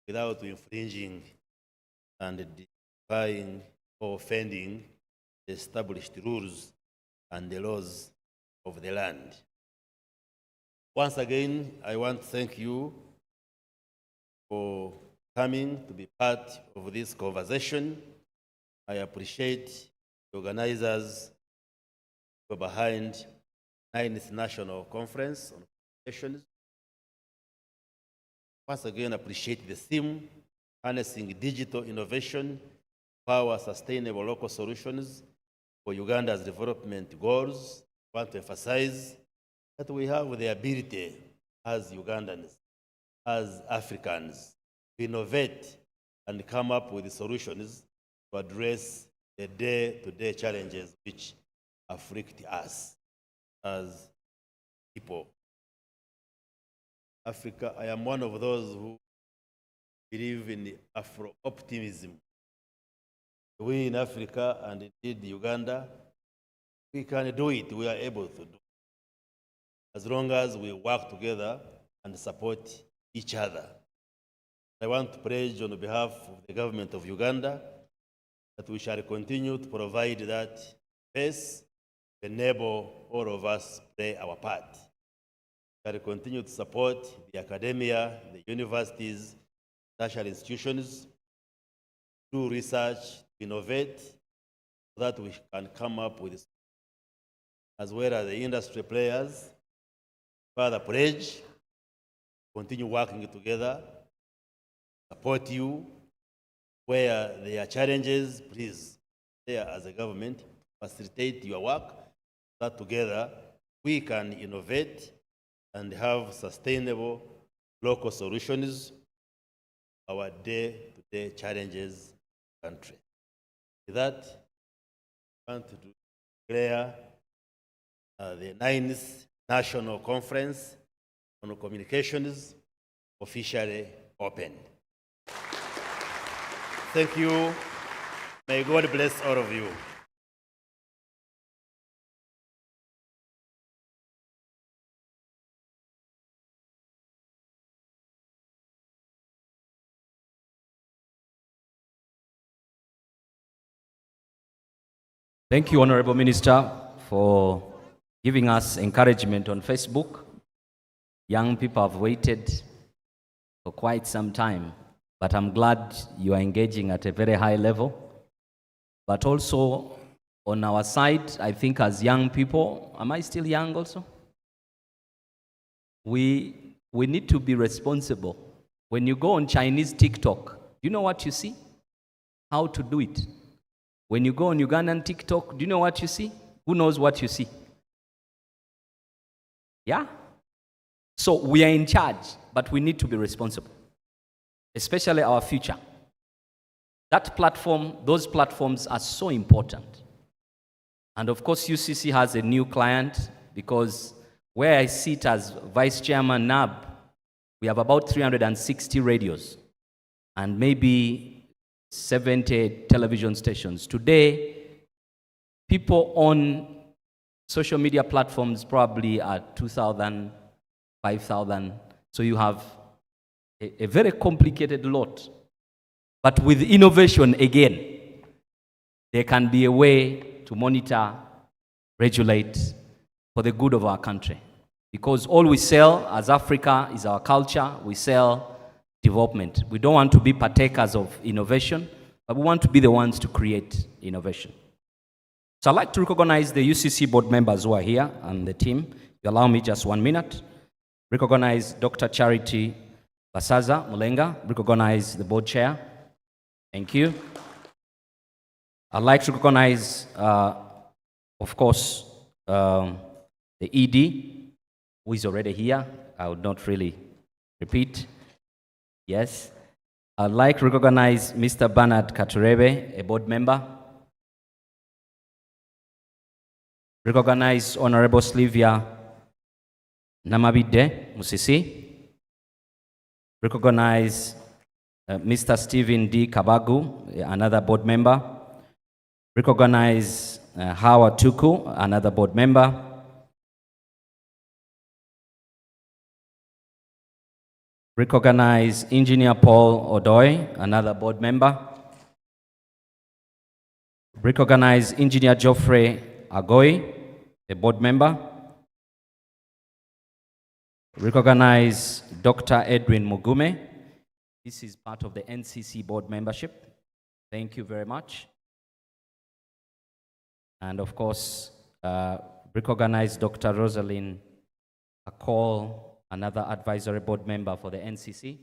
without infringing and defying or offending the established rules and the laws of the land. Once again, I want to thank you for coming to be part of this conversation. I appreciate the organizers who are behind 9th National Conference on Communications. Once again, appreciate the theme, harnessing digital innovation, power sustainable local solutions for Uganda's development goals. I want to emphasize that we have the ability as Ugandans, as Africans, to innovate and come up with solutions to address the day-to-day challenges which afflict us as people. Africa, I am one of those who believe in Afro-optimism. We in Africa, and indeed Uganda, we can do it, we are able to do it, as long as we work together and support each other. I want to pledge on behalf of the government of Uganda that we shall continue to provide that space, enable all of us play our part. We shall continue to support the academia, the universities, tertiary institutions, do research, innovate, so that we can come up with, as well as the industry players, further pledge, continue working together, support you. Where there are challenges, please, there as a government, facilitate your work, so that together we can innovate and have sustainable local solutions to our day-to-day challenges in the country. With that, I want to declare the 9th National Conference on Communications officially opened. Thank you. May God bless all of you. Thank you, Honorable Minister, for giving us encouragement on Facebook. Young people have waited for quite some time, but I'm glad you are engaging at a very high level. But also on our side, I think as young people, am I still young also? We need to be responsible. When you go on Chinese TikTok, do you know what you see? How to do it. When you go on Ugandan TikTok, do you know what you see? Who knows what you see? Yeah? So we are in charge, but we need to be responsible, especially our future. That platform, those platforms are so important. And of course, UCC has a new client because where I sit as Vice Chairman NAB, we have about 360 radios and maybe 70 television stations. Today, people on social media platforms probably are 2,000, 5,000. So you have a very complicated lot. But with innovation, again, there can be a way to monitor, regulate for the good of our country. Because all we sell as Africa is our culture. We sell development. We don't want to be partakers of innovation, but we want to be the ones to create innovation. So I'd like to recognize the UCC board members who are here and the team. If you allow me just 1 minute. Recognize Dr. Charity Basaza Mulenga. Recognize the board chair. Thank you. I'd like to recognize, of course, the ED, who is already here. I would not really repeat. Yes. I'd like to recognize Mr. Bernard Katurebe, a board member. Recognize Honorable Sylvia Namabide Musisi. Recognize Mr. Stephen D. Kabagu, another board member. Recognize Howard Tuku, another board member. Recognize Engineer Paul Odoy, another board member. Recognize Engineer Geoffrey Agoi, a board member. Recognize Dr. Edwin Mugume. This is part of the NCC board membership. Thank you very much. And of course, recognize Dr. Rosalind Akol, another advisory board member for the NCC.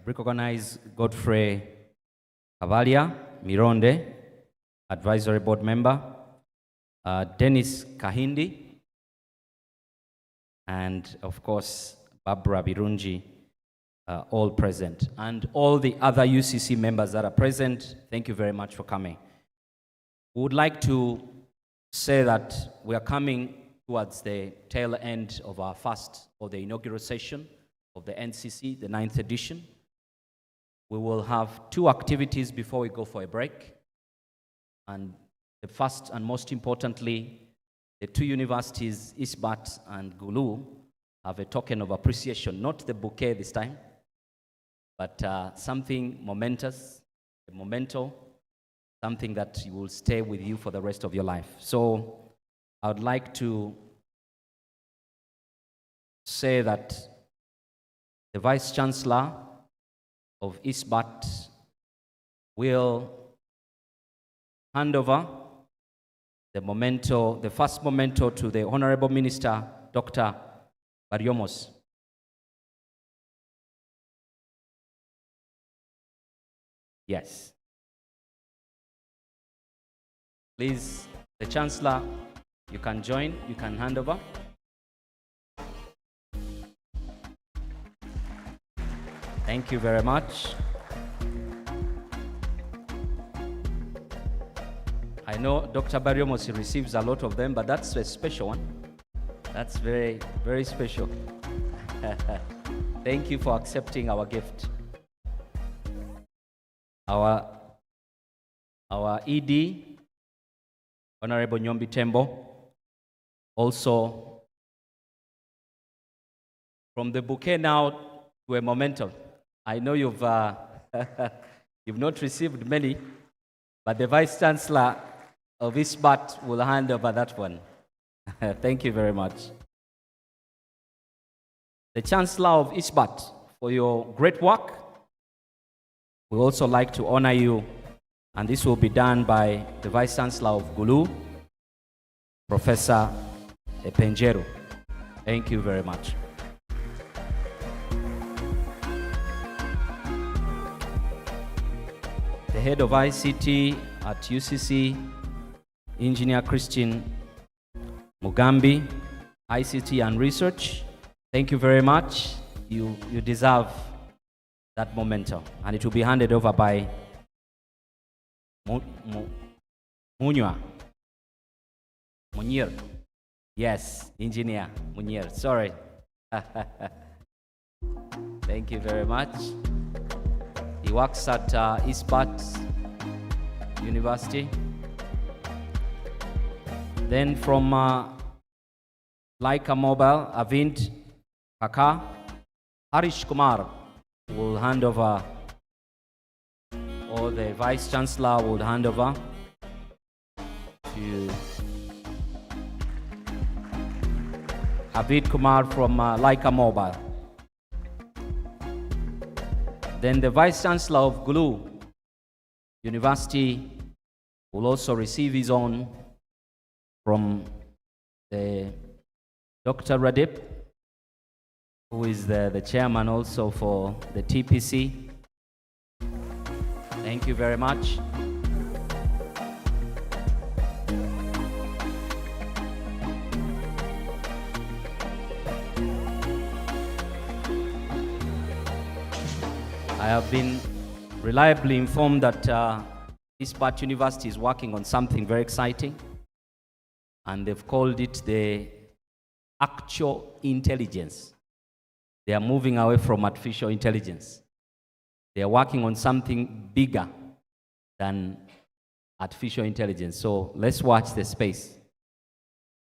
Recognize Godfrey Cavalia Mironde, advisory board member. Dennis Kahindi, and of course, Barbara Birunji, all present. And all the other UCC members that are present, thank you very much for coming. We would like to say that we are coming towards the tail end of our fast, or the inaugural session of the NCC, the 9th edition. We will have 2 activities before we go for a break. And the first and most importantly, the 2 universities, Isbat and Gulu, have a token of appreciation, not the bouquet this time, but something momentous, a memento, something that will stay with you for the rest of your life. So I would like to say that the Vice Chancellor of Isbat will hand over the memento, the first memento, to the Honorable Minister, Dr. Barriomos. Yes. Please, the Chancellor, you can join, you can hand over. Thank you very much. I know Dr. Barriomos receives a lot of them, but that's a special one. That's very, very special. Thank you for accepting our gift. Our ED, Honorable Nyombi Tembo, also from the bouquet now to a memento. I know you've you've not received many, but the Vice Chancellor of Isbat will hand over that one. Thank you very much. The Chancellor of Isbat, for your great work, we also like to honor you, and this will be done by the Vice Chancellor of Gulu, Professor Epenjeru. Thank you very much. The head of ICT at UCC, Engineer Christine Mugambi, ICT and Research. Thank you very much. You deserve that momentum, and it will be handed over by Munywa. Munir. Yes, engineer Munir. Sorry. Thank you very much. He works at Ispat University. Then from Laika Mobile, Avint Kaka, Harish Kumar will hand over, or the Vice Chancellor will hand over to Avid Kumar from Laika Mobile. Then the Vice Chancellor of Gulu University will also receive his own from the Dr. Radip, who is the chairman also for the TPC. Thank you very much. I have been reliably informed that Ispat University is working on something very exciting, and they've called it the actual intelligence. They are moving away from artificial intelligence. They are working on something bigger than artificial intelligence. So let's watch the space.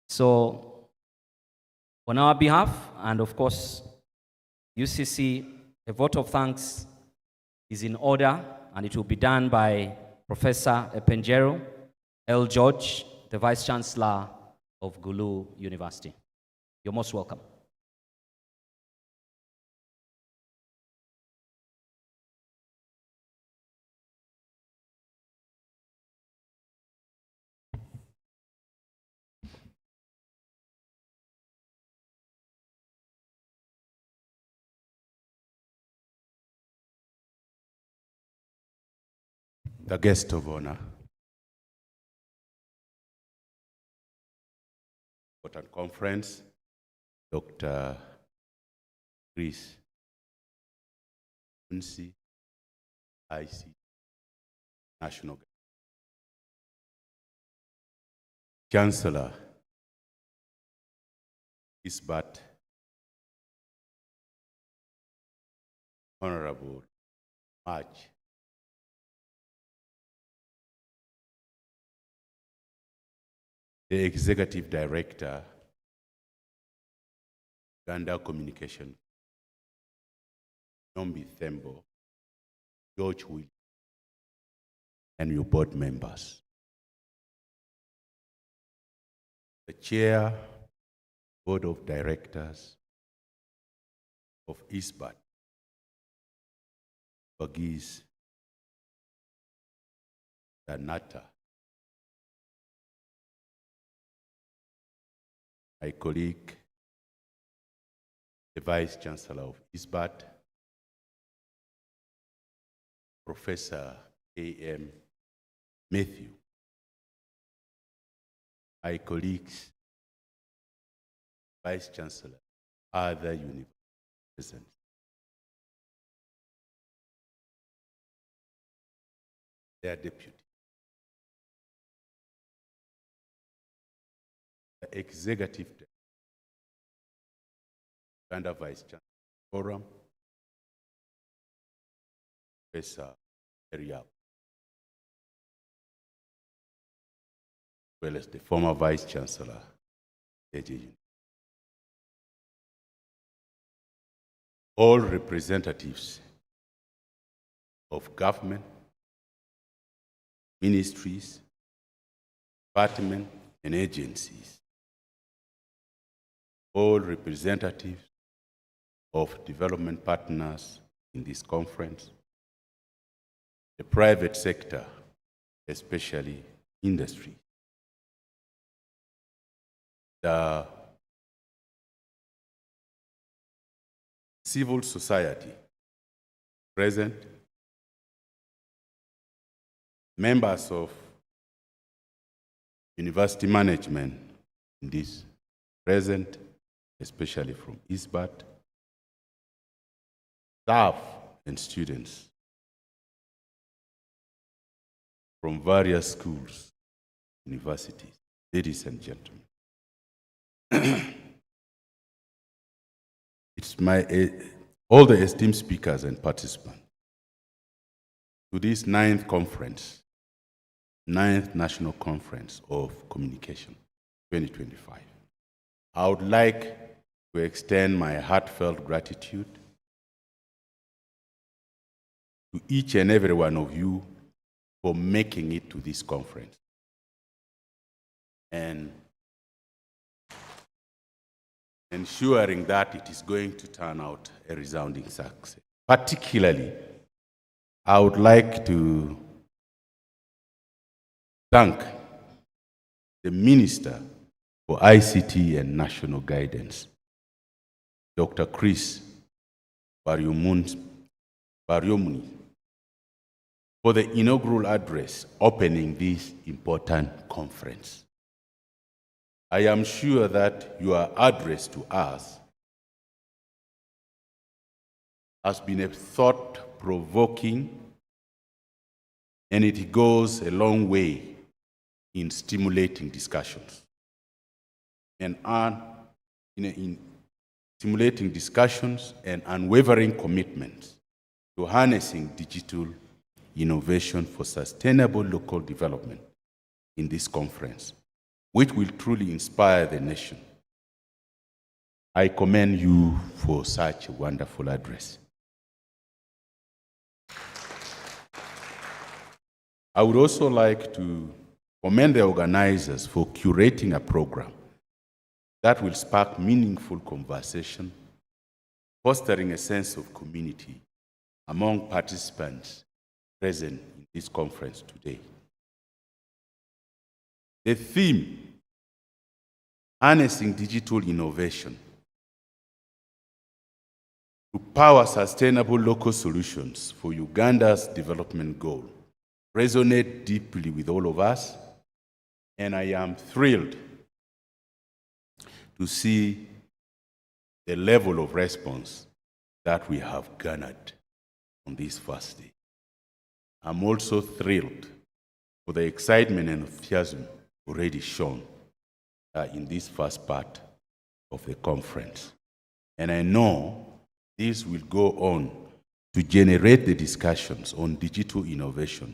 So on our behalf, and of course, UCC, a vote of thanks is in order, and it will be done by Professor Epenjero L. George, the Vice Chancellor of Gulu University. You're most welcome. The guest of honor, important conference, Dr. Chris NCC National Chancellor Isbat, Honorable March, the Executive Director, Uganda Communication, Nombi Thembo, George Will, and your board members. The Chair, Board of Directors of ISBAT, Bagis, Danata, my colleague, the Vice Chancellor of ISBAT, Professor A.M. Matthew, my colleagues, Vice Chancellor, other universities present. Their deputy, the Executive Uganda Vice Chancellor Forum, Professor Eriab, as well as the former Vice Chancellor, JJ. All representatives of government, ministries, departments, and agencies, all representatives of development partners in this conference, the private sector, especially industry, the civil society present, members of university management in this present, especially from ISBAT, staff and students from various schools universities. Ladies and gentlemen, it's all the esteemed speakers and participants to this 9th conference, 9th National Conference of Communication 2025. I would like to extend my heartfelt gratitude to each and every one of you for making it to this conference and ensuring that it is going to turn out a resounding success. Particularly, I would like to thank the Minister for ICT and National Guidance, Dr. Chris Baryomuni, for the inaugural address opening this important conference. I am sure that your address to us has been a thought-provoking, and it goes a long way in stimulating discussions and in stimulating discussions and unwavering commitment to harnessing digital innovation for sustainable local development in this conference, which will truly inspire the nation. I commend you for such a wonderful address. I would also like to commend the organizers for curating a program that will spark meaningful conversation, fostering a sense of community among participants present in this conference today. The theme, harnessing digital innovation to power sustainable local solutions for Uganda's development goal, resonate deeply with all of us, and I am thrilled to see the level of response that we have garnered on this first day. I'm also thrilled for the excitement and enthusiasm already shown in this first part of the conference. And I know this will go on to generate the discussions on digital innovation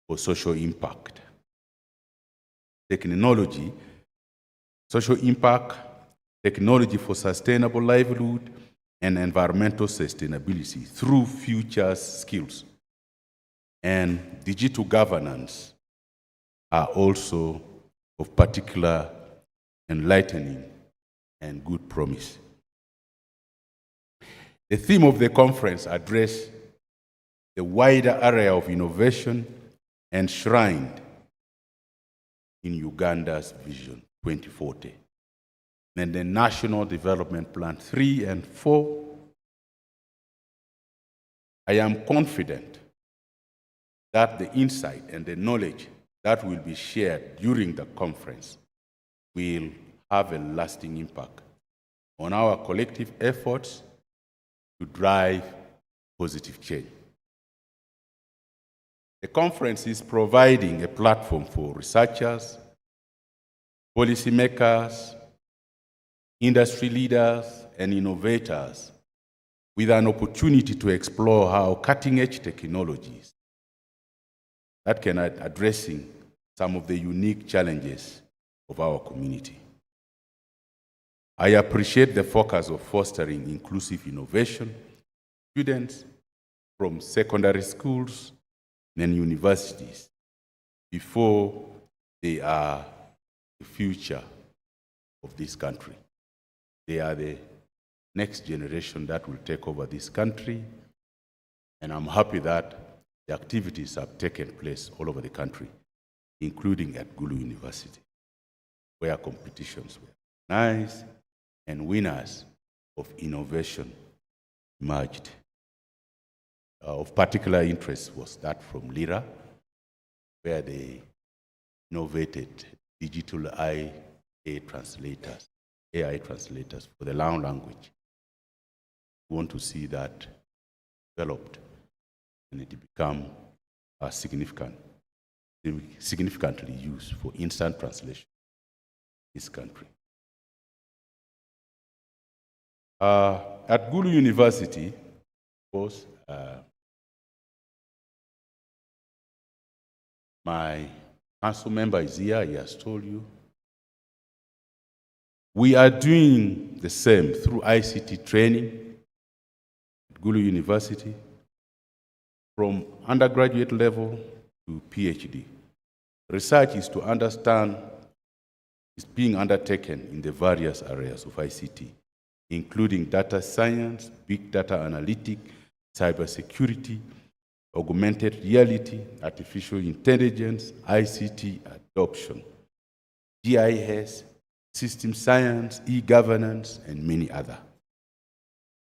for social impact. Technology, social impact, technology for sustainable livelihood, and environmental sustainability through future skills. And digital governance are also of particular enlightening and good promise. The theme of the conference addressed the wider area of innovation enshrined in Uganda's Vision 2040 and the National Development Plan 3 and 4. I am confident that the insight and the knowledge that will be shared during the conference will have a lasting impact on our collective efforts to drive positive change. The conference is providing a platform for researchers, policymakers, industry leaders, and innovators with an opportunity to explore how cutting-edge technologies that can addressing some of the unique challenges of our community. I appreciate the focus of fostering inclusive innovation. Students from secondary schools and universities, before they are the future of this country. They are the next generation that will take over this country, and I'm happy that the activities have taken place all over the country, including at Gulu University, where competitions were nice and winners of innovation emerged. Of particular interest was that from Lira, where they innovated digital AI translators for the Lao language. We want to see that developed and it become significant significantly used for instant translation in this country. At Gulu University, of course, my council member is here, he has told you. We are doing the same through ICT training at Gulu University, from undergraduate level to PhD. Research is to understand is being undertaken in the various areas of ICT, including data science, big data analytics, cybersecurity, augmented reality, artificial intelligence, ICT adoption, GIS, system science, e-governance, and many others.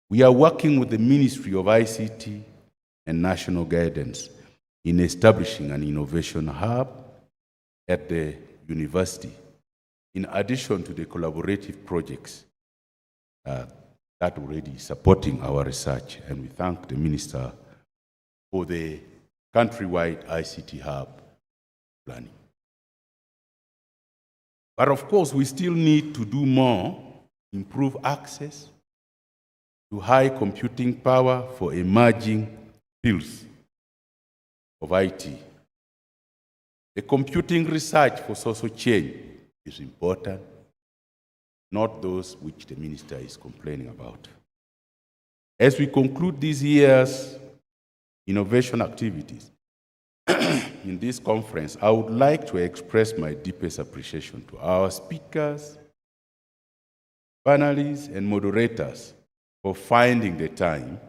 We are working with the Ministry of ICT and National Guidance in establishing an innovation hub at the university, in addition to the collaborative projects that already supporting our research. And we thank the Minister for the countrywide ICT hub planning. But of course, we still need to do more, improve access to high computing power for emerging fields of IT. The computing research for social change is important, not those which the minister is complaining about. As we conclude this year's innovation activities in this conference, I would like to express my deepest appreciation to our speakers, panelists, and moderators for finding the time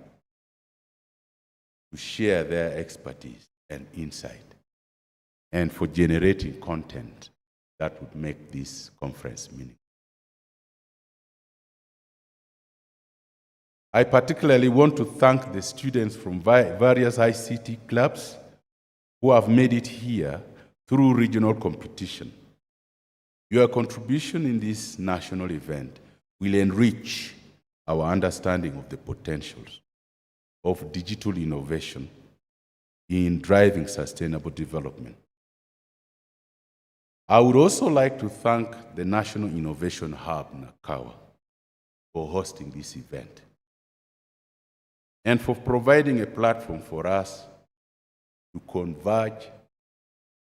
to share their expertise and insight, and for generating content that would make this conference meaningful. I particularly want to thank the students from various ICT clubs who have made it here through regional competition. Your contribution in this national event will enrich our understanding of the potentials of digital innovation in driving sustainable development. I would also like to thank the National Innovation Hub, Nakawa, for hosting this event and for providing a platform for us to converge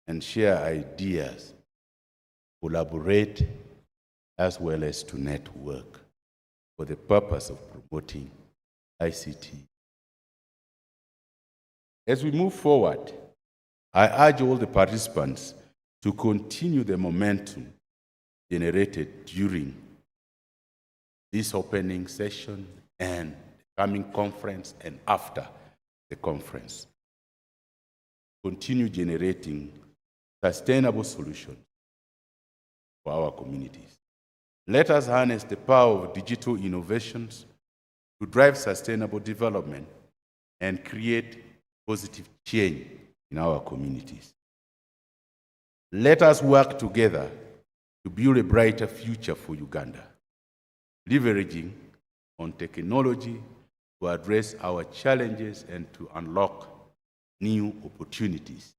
and share ideas, collaborate, as well as to network for the purpose of promoting ICT. As we move forward, I urge all the participants to continue the momentum generated during this opening session and the coming conference and after the conference. Continue generating sustainable solutions for our communities. Let us harness the power of digital innovations to drive sustainable development and create positive change in our communities. Let us work together to build a brighter future for Uganda, leveraging on technology to address our challenges and to unlock new opportunities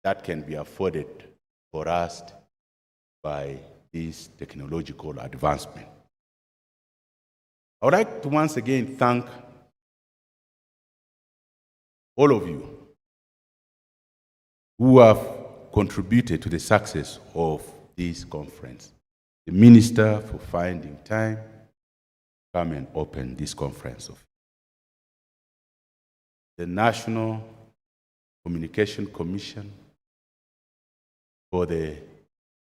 that can be afforded for us by this technological advancement. I would like to once again thank all of you who have contributed to the success of this conference. The Minister for finding time to come and open this conference. The National Communication Commission for the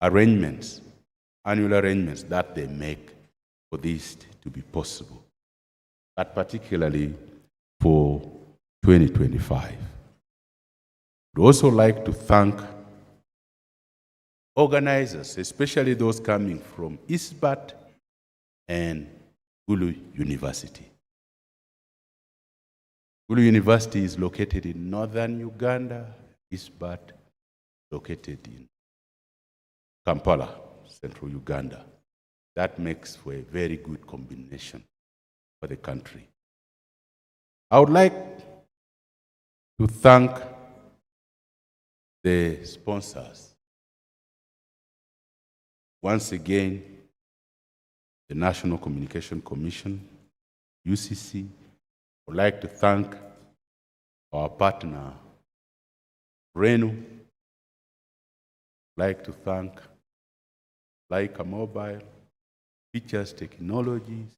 arrangements, annual arrangements that they make for this to be possible, but particularly for 2025. I'd also like to thank organizers, especially those coming from ISBAT and Gulu University. Gulu University is located in northern Uganda, ISBAT located in Kampala, central Uganda. That makes for a very good combination for the country. I would like to thank the sponsors. Once again, the National Communication Commission, UCC, would like to thank our partner, Renu. Like to thank Leica Mobile, Features Technologies.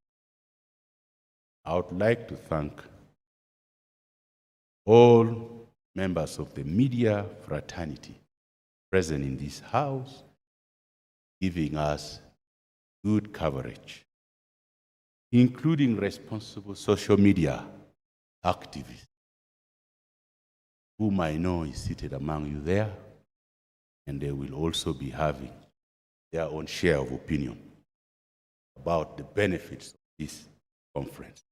I would like to thank all members of the media fraternity present in this house, giving us good coverage, including responsible social media activists, whom I know is seated among you there, and they will also be having their own share of opinion about the benefits of this conference.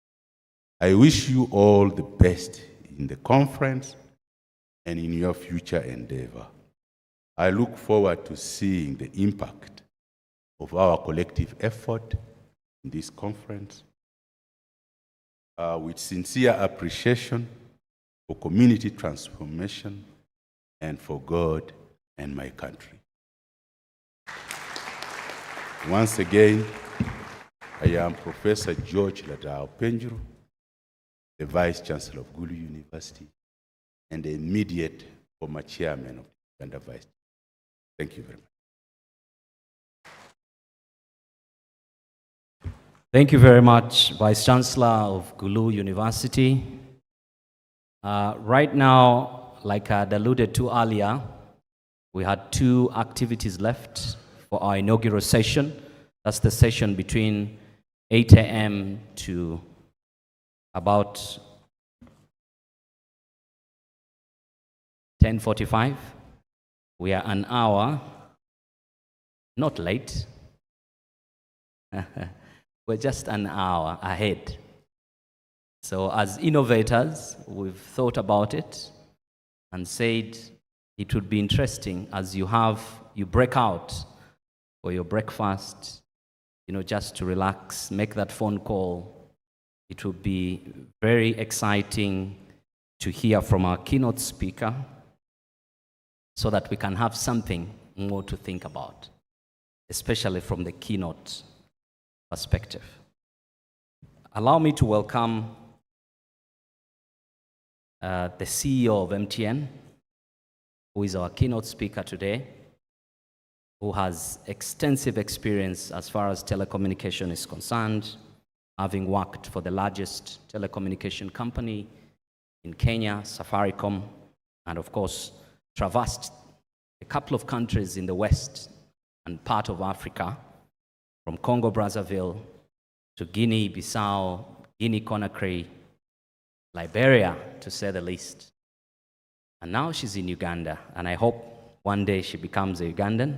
I wish you all the best in the conference and in your future endeavor. I look forward to seeing the impact of our collective effort in this conference with sincere appreciation for community transformation and for God and my country. Once again, I am Professor George Ladao Penjuru, the Vice Chancellor of Gulu University and the immediate former chairman of the Uganda Vice. Thank you very much. Thank you very much, Vice Chancellor of Gulu University. Right now, like I had alluded to earlier, we had 2 activities left for our inaugural session. That's the session between 8 a.m. to about 10:45. We are an hour, not late. We're just an hour ahead. So as innovators, we've thought about it and said it would be interesting as you break out for your breakfast, just to relax, make that phone call. It would be very exciting to hear from our keynote speaker so that we can have something more to think about, especially from the keynote perspective. Allow me to welcome the CEO of MTN, who is our keynote speaker today, who has extensive experience as far as telecommunication is concerned, having worked for the largest telecommunication company in Kenya, Safaricom, and of course, traversed a couple of countries in the West and part of Africa, from Congo-Brazzaville to Guinea-Bissau, Guinea-Conakry, Liberia, to say the least. And now she's in Uganda, and I hope one day she becomes a Ugandan,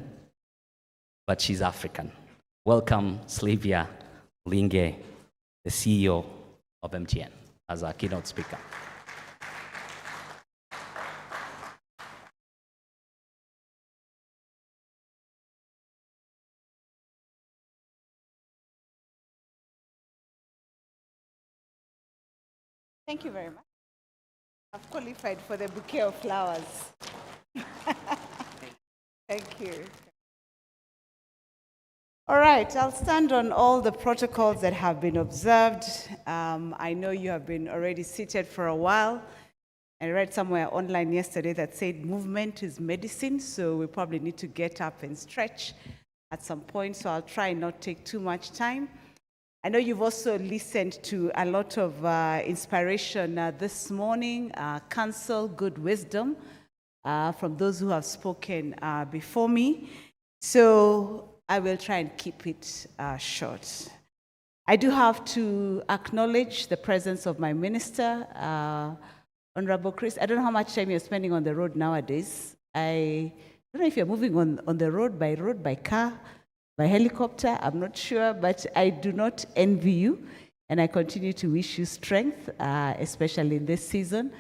but she's African. Welcome, Sylvia Linge, the CEO of MTN, as our keynote speaker. Thank you very much. I've qualified for the bouquet of flowers. Thank you. All right, I'll stand on all the protocols that have been observed. I know you have been already seated for a while. I read somewhere online yesterday that said movement is medicine, so we probably need to get up and stretch at some point, so I'll try and not take too much time. I know you've also listened to a lot of inspiration this morning, counsel, good wisdom from those who have spoken before me. So I will try and keep it short. I do have to acknowledge the presence of my minister, Honorable Chris. I don't know how much time you're spending on the road nowadays. I don't know if you're moving on the road, by car, by helicopter, I'm not sure, but I do not envy you, and I continue to wish you strength, especially in this season.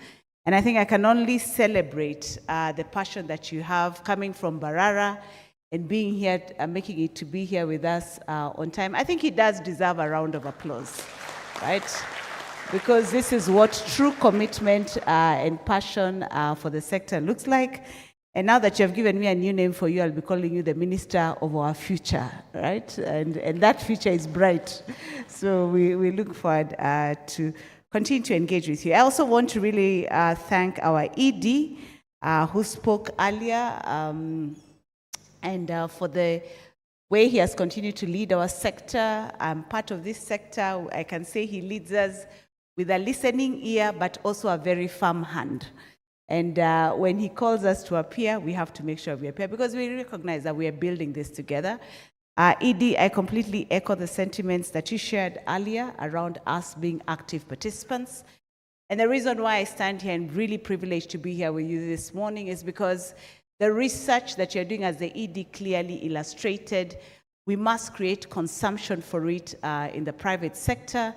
And I think I can only celebrate the passion that you have coming from Barara and being here, making it to be here with us on time. I think he does deserve a round of applause, right? Because this is what true commitment and passion for the sector looks like. And now that you have given me a new name for you, I'll be calling you the Minister of our future, right? And that future is bright. So we look forward to continue to engage with you. I also want to really thank our ED who spoke earlier and for the way he has continued to lead our sector. I'm part of this sector. I can say he leads us with a listening ear, but also a very firm hand. And when he calls us to appear, we have to make sure we appear because we recognize that we are building this together. ED, I completely echo the sentiments that you shared earlier around us being active participants. And the reason why I stand here and really privileged to be here with you this morning is because the research that you're doing as the ED clearly illustrated, we must create consumption for it in the private sector.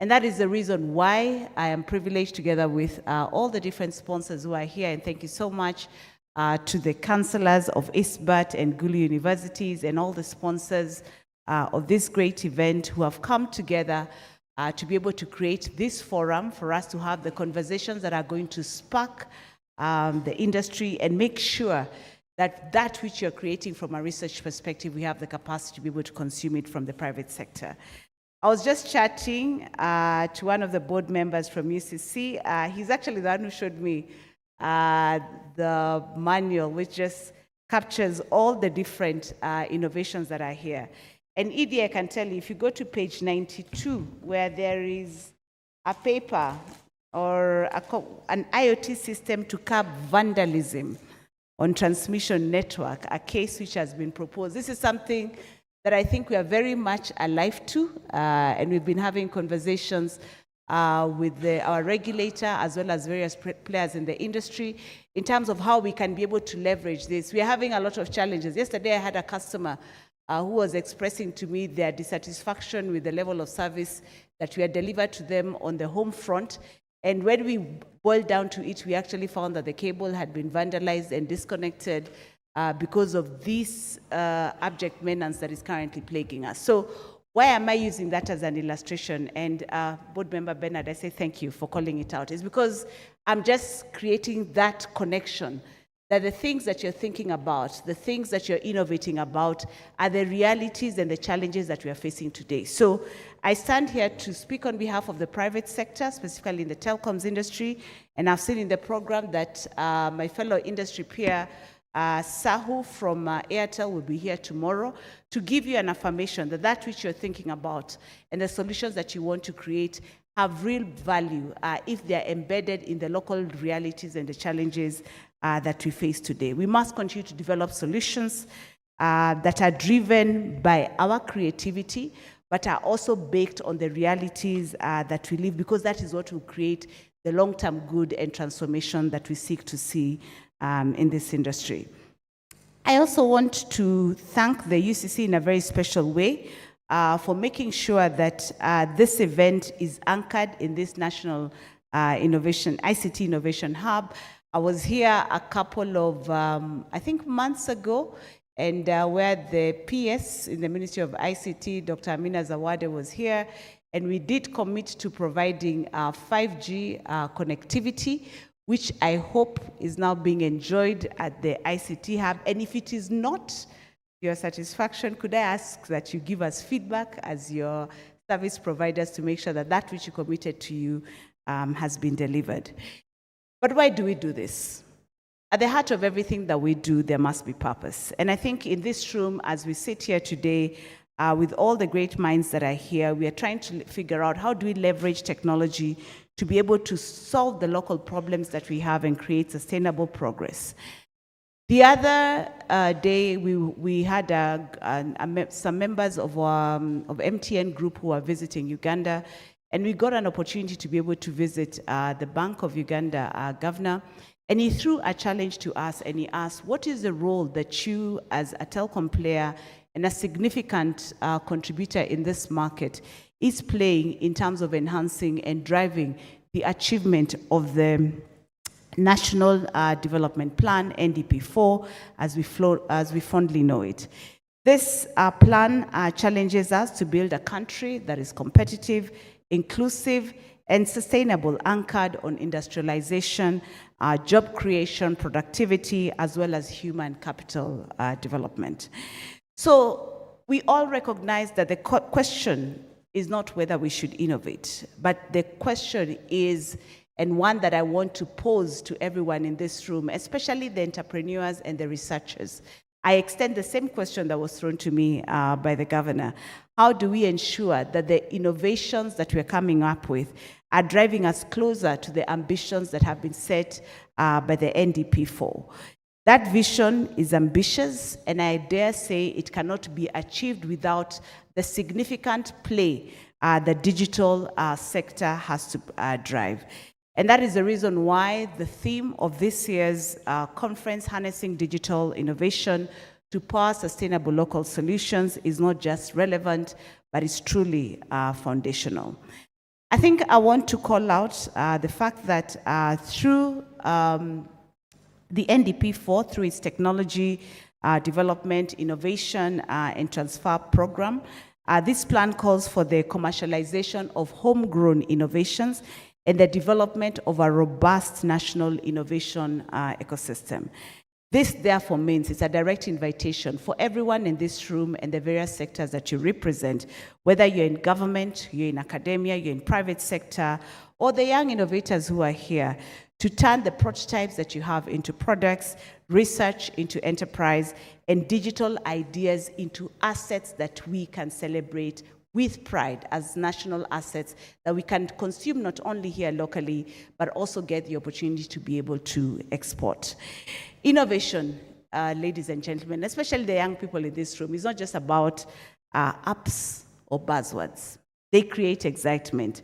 And that is the reason why I am privileged together with all the different sponsors who are here. And thank you so much to the councillors of ISBAT and Gulu universities and all the sponsors of this great event who have come together to be able to create this forum for us to have the conversations that are going to spark the industry and make sure that that which you're creating from a research perspective, we have the capacity to be able to consume it from the private sector. I was just chatting to one of the board members from UCC. He's actually the one who showed me the manual, which just captures all the different innovations that are here. And ED, I can tell you, if you go to page 92, where there is a paper or an IoT system to curb vandalism on transmission network, a case which has been proposed. This is something that I think we are very much alive to, and we've been having conversations with our regulator as well as various players in the industry in terms of how we can be able to leverage this. We are having a lot of challenges. Yesterday I had a customer who was expressing to me their dissatisfaction with the level of service that we had delivered to them on the home front. And when we boiled down to it, we actually found that the cable had been vandalized and disconnected because of this abject maintenance that is currently plaguing us. So why am I using that as an illustration? And Board Member Bernard, I say thank you for calling it out. It's because I'm just creating that connection that the things that you're thinking about, the things that you're innovating about are the realities and the challenges that we are facing today. So I stand here to speak on behalf of the private sector, specifically in the telecoms industry, and I've seen in the program that my fellow industry peer, Sahu from Airtel will be here tomorrow to give you an affirmation that that which you're thinking about and the solutions that you want to create have real value if they're embedded in the local realities and the challenges that we face today. We must continue to develop solutions that are driven by our creativity, but are also baked on the realities that we live, because that is what will create the long-term good and transformation that we seek to see in this industry. I also want to thank the UCC in a very special way for making sure that this event is anchored in this National ICT Innovation Hub. I was here a couple of, I think, months ago, and where the PS in the Ministry of ICT, Dr. Amina Zawade, was here, and we did commit to providing 5G connectivity, which I hope is now being enjoyed at the ICT Hub. And if it is not your satisfaction, could I ask that you give us feedback as your service providers to make sure that that which you committed to you has been delivered. But why do we do this? At the heart of everything that we do, there must be purpose. And I think in this room, as we sit here today, with all the great minds that are here, we are trying to figure out how do we leverage technology to be able to solve the local problems that we have and create sustainable progress. The other day, we had some members of MTN Group who are visiting Uganda, and we got an opportunity to be able to visit the Bank of Uganda governor, and he threw a challenge to us, and he asked, what is the role that you, as a telecom player and a significant contributor in this market, is playing in terms of enhancing and driving the achievement of the National Development Plan, NDP4, as we fondly know it. This plan challenges us to build a country that is competitive, inclusive, and sustainable, anchored on industrialization, job creation, productivity, as well as human capital development. So we all recognize that the question is not whether we should innovate, but the question is, and one that I want to pose to everyone in this room, especially the entrepreneurs and the researchers. I extend the same question that was thrown to me by the governor. How do we ensure that the innovations that we're coming up with are driving us closer to the ambitions that have been set by the NDP4? That vision is ambitious, and I dare say it cannot be achieved without the significant play the digital sector has to drive. And that is the reason why the theme of this year's conference, Harnessing Digital Innovation to Power Sustainable Local Solutions, is not just relevant, but is truly foundational. I think I want to call out the fact that through the NDP4, through its technology development, innovation, and transfer program, this plan calls for the commercialization of homegrown innovations and the development of a robust national innovation ecosystem. This therefore means it's a direct invitation for everyone in this room and the various sectors that you represent, whether you're in government, you're in academia, you're in private sector, or the young innovators who are here, to turn the prototypes that you have into products, research into enterprise, and digital ideas into assets that we can celebrate with pride as national assets that we can consume not only here locally, but also get the opportunity to be able to export. Innovation, ladies and gentlemen, especially the young people in this room, is not just about apps or buzzwords. They create excitement,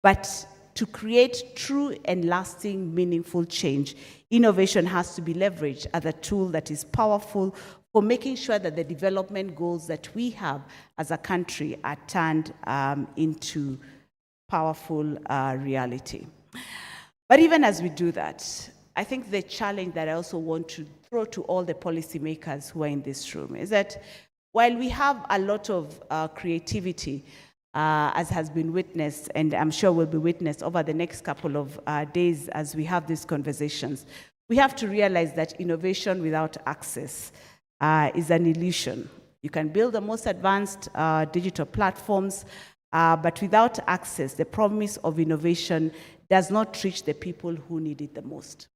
but to create true and lasting, meaningful change, innovation has to be leveraged as a tool that is powerful for making sure that the development goals that we have as a country are turned into powerful reality. But even as we do that, I think the challenge that I also want to throw to all the policymakers who are in this room is that while we have a lot of creativity, as has been witnessed, and I'm sure will be witnessed over the next couple of days as we have these conversations, we have to realize that innovation without access is an illusion. You can build the most advanced digital platforms, but without access, the promise of innovation does not reach the people who need it the most.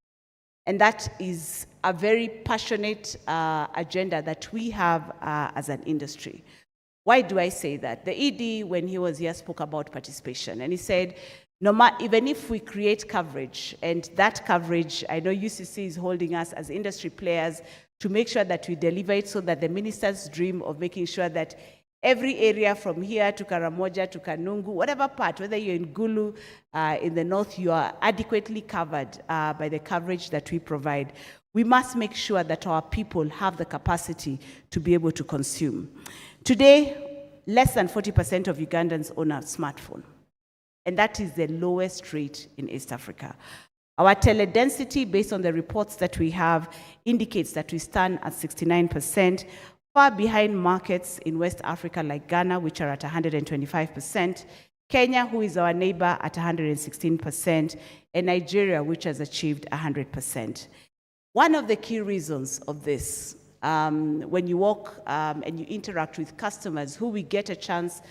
And that is a very passionate agenda that we have as an industry. Why do I say that? The ED, when he was here, spoke about participation, and he said, even if we create coverage, and that coverage, I know UCC is holding us as industry players to make sure that we deliver it, so that the minister's dream of making sure that every area from here to Karamoja to Kanungu, whatever part, whether you're in Gulu, in the north, you are adequately covered by the coverage that we provide. We must make sure that our people have the capacity to be able to consume. Today, less than 40% of Ugandans own a smartphone, and that is the lowest rate in East Africa. Our teledensity, based on the reports that we have, indicates that we stand at 69%, far behind markets in West Africa like Ghana, which are at 125%, Kenya, who is our neighbor, at 116%, and Nigeria, which has achieved 100%. One of the key reasons of this, when you walk and you interact with customers who we get a chance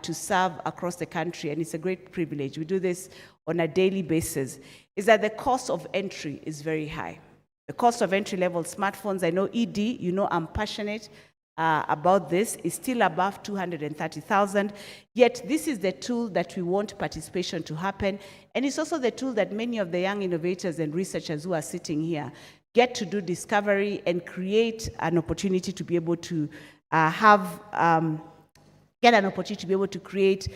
to serve across the country, and it's a great privilege, we do this on a daily basis, is that the cost of entry is very high. The cost of entry-level smartphones, I know ED, you know I'm passionate about this, is still above 230,000, yet this is the tool that we want participation to happen, and it's also the tool that many of the young innovators and researchers who are sitting here get to do discovery and create an opportunity to be able to get an opportunity to be able to create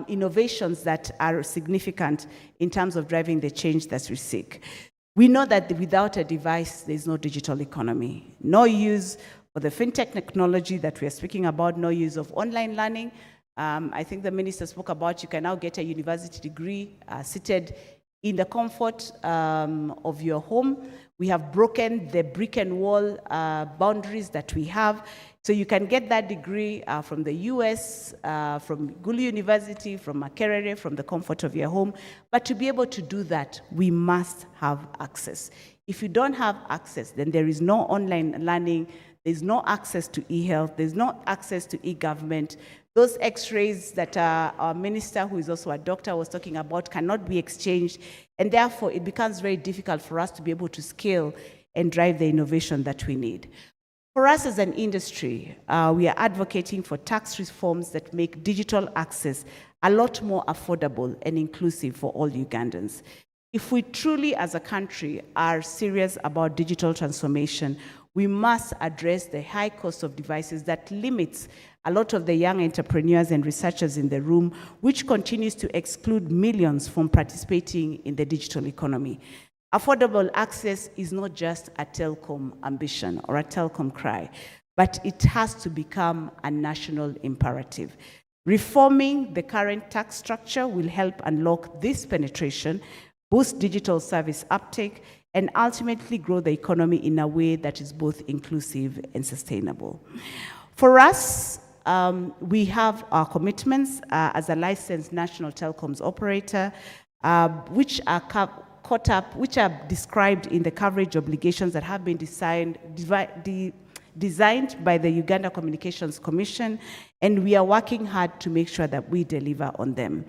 innovations that are significant in terms of driving the change that we seek. We know that without a device, there's no digital economy. No use for the fintech technology that we are speaking about, no use of online learning. I think the minister spoke about you can now get a university degree seated in the comfort of your home. We have broken the brick and wall boundaries that we have. So you can get that degree from the US, from Gulu University, from Makerere, from the comfort of your home. But to be able to do that, we must have access. If you don't have access, then there is no online learning, there's no access to e-health, there's no access to e-government. Those x-rays that our minister, who is also a doctor, was talking about cannot be exchanged, and therefore it becomes very difficult for us to be able to scale and drive the innovation that we need. For us as an industry, we are advocating for tax reforms that make digital access a lot more affordable and inclusive for all Ugandans. If we truly, as a country, are serious about digital transformation, we must address the high cost of devices that limits a lot of the young entrepreneurs and researchers in the room, which continues to exclude millions from participating in the digital economy. Affordable access is not just a telecom ambition or a telecom cry, but it has to become a national imperative. Reforming the current tax structure will help unlock this penetration, boost digital service uptake, and ultimately grow the economy in a way that is both inclusive and sustainable. For us, we have our commitments as a licensed national telecoms operator, which are which are described in the coverage obligations that have been designed by the Uganda Communications Commission, and we are working hard to make sure that we deliver on them.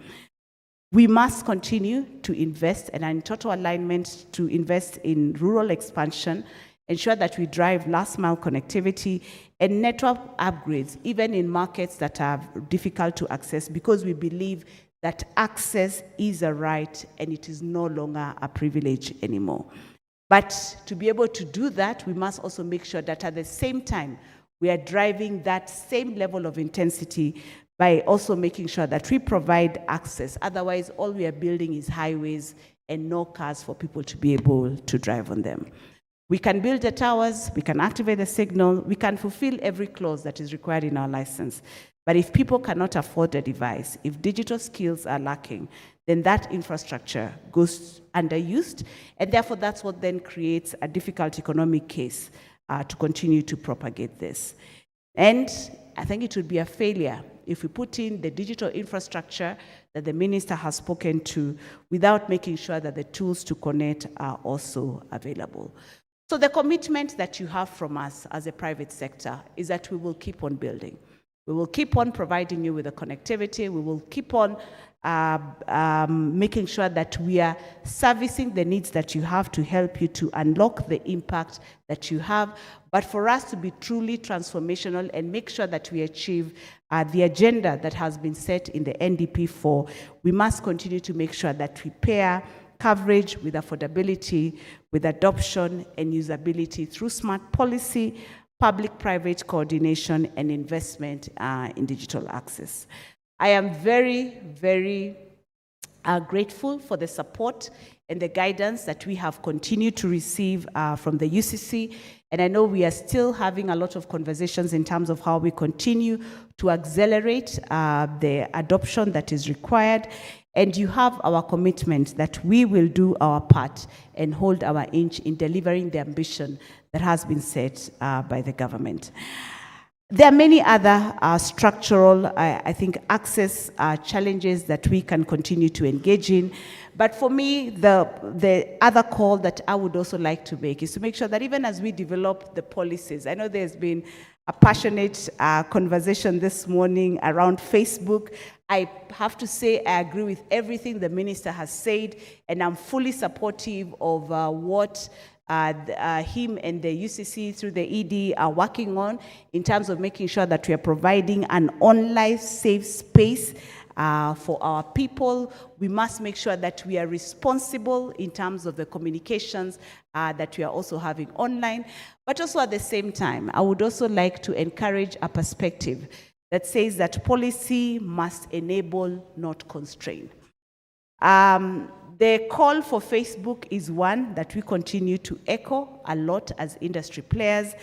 We must continue to invest and are in total alignment to invest in rural expansion, ensure that we drive last mile connectivity and network upgrades, even in markets that are difficult to access, because we believe that access is a right and it is no longer a privilege anymore. But to be able to do that, we must also make sure that at the same time, we are driving that same level of intensity by also making sure that we provide access. Otherwise, all we are building is highways and no cars for people to be able to drive on them. We can build the towers, we can activate the signal, we can fulfill every clause that is required in our license. But if people cannot afford a device, if digital skills are lacking, then that infrastructure goes underused, and therefore that's what then creates a difficult economic case to continue to propagate this. And I think it would be a failure if we put in the digital infrastructure that the minister has spoken to without making sure that the tools to connect are also available. So the commitment that you have from us as a private sector is that we will keep on building. We will keep on providing you with the connectivity. We will keep on making sure that we are servicing the needs that you have to help you to unlock the impact that you have. But for us to be truly transformational and make sure that we achieve the agenda that has been set in the NDP4, we must continue to make sure that we pair coverage with affordability, with adoption and usability through smart policy, public-private coordination, and investment in digital access. I am very, very grateful for the support and the guidance that we have continued to receive from the UCC. And I know we are still having a lot of conversations in terms of how we continue to accelerate the adoption that is required. And you have our commitment that we will do our part and hold our inch in delivering the ambition that has been set by the government. There are many other structural, I think, access challenges that we can continue to engage in. But for me, the other call that I would also like to make is to make sure that even as we develop the policies, I know there's been a passionate conversation this morning around Facebook. I have to say I agree with everything the minister has said, and I'm fully supportive of what him and the UCC through the ED are working on in terms of making sure that we are providing an online safe space for our people. We must make sure that we are responsible in terms of the communications that we are also having online. But also at the same time, I would also like to encourage a perspective that says that policy must enable, not constrain. The call for Facebook is one that we continue to echo a lot as industry players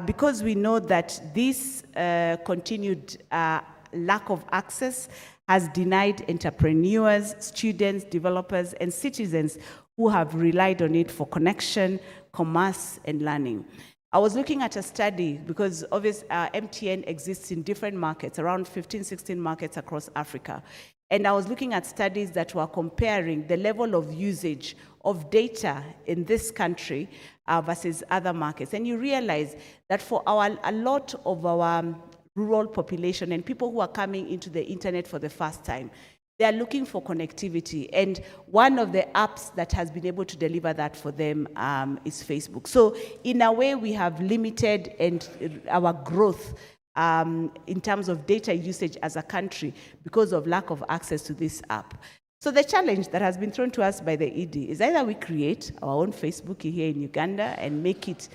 because we know that this continued lack of access has denied entrepreneurs, students, developers, and citizens who have relied on it for connection, commerce, and learning. I was looking at a study because obviously MTN exists in different markets, around 15, 16 markets across Africa. And I was looking at studies that were comparing the level of usage of data in this country versus other markets. And you realize that for a lot of our rural population and people who are coming into the internet for the first time, they are looking for connectivity. And one of the apps that has been able to deliver that for them is Facebook. So in a way, we have limited our growth in terms of data usage as a country because of lack of access to this app. So the challenge that has been thrown to us by the ED is either we create our own Facebook here in Uganda and make it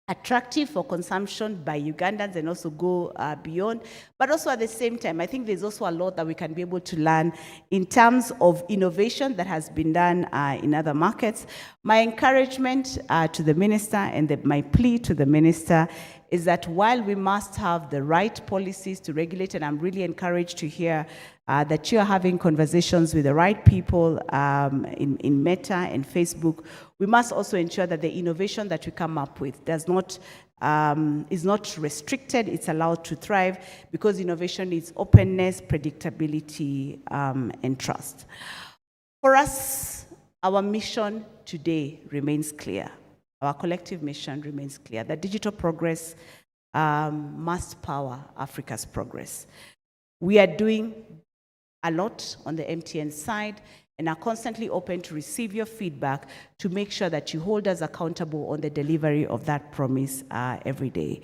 attractive for consumption by Ugandans and also go beyond. But also at the same time, I think there's also a lot that we can be able to learn in terms of innovation that has been done in other markets. My encouragement to the minister and my plea to the minister is that while we must have the right policies to regulate, and I'm really encouraged to hear that you're having conversations with the right people in Meta and Facebook, we must also ensure that the innovation that we come up with is not restricted, it's allowed to thrive, because innovation needs openness, predictability, and trust. For us, our mission today remains clear. Our collective mission remains clear, that digital progress must power Africa's progress. We are doing a lot on the MTN side and are constantly open to receive your feedback to make sure that you hold us accountable on the delivery of that promise every day.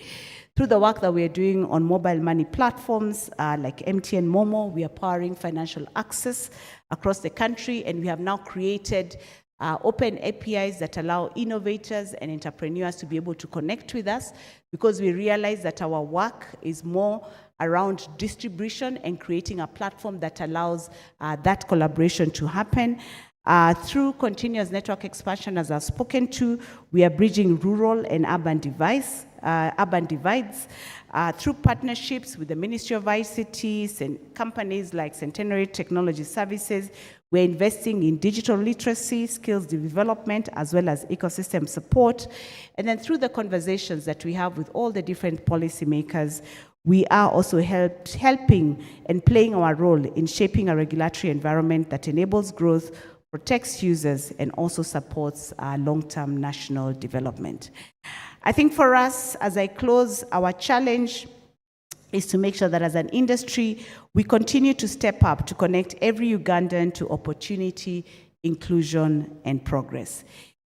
Through the work that we are doing on mobile money platforms like MTN Momo, we are powering financial access across the country, and we have now created open APIs that allow innovators and entrepreneurs to be able to connect with us, because we realize that our work is more around distribution and creating a platform that allows that collaboration to happen. Through continuous network expansion, as I've spoken to, we are bridging rural and urban divides. Through partnerships with the Ministry of ICT and companies like Centenary Technology Services, we're investing in digital literacy, skills development, as well as ecosystem support. And then through the conversations that we have with all the different policymakers, we are also helping and playing our role in shaping a regulatory environment that enables growth, protects users, and also supports long-term national development. I think for us, as I close, our challenge is to make sure that as an industry, we continue to step up to connect every Ugandan to opportunity, inclusion, and progress.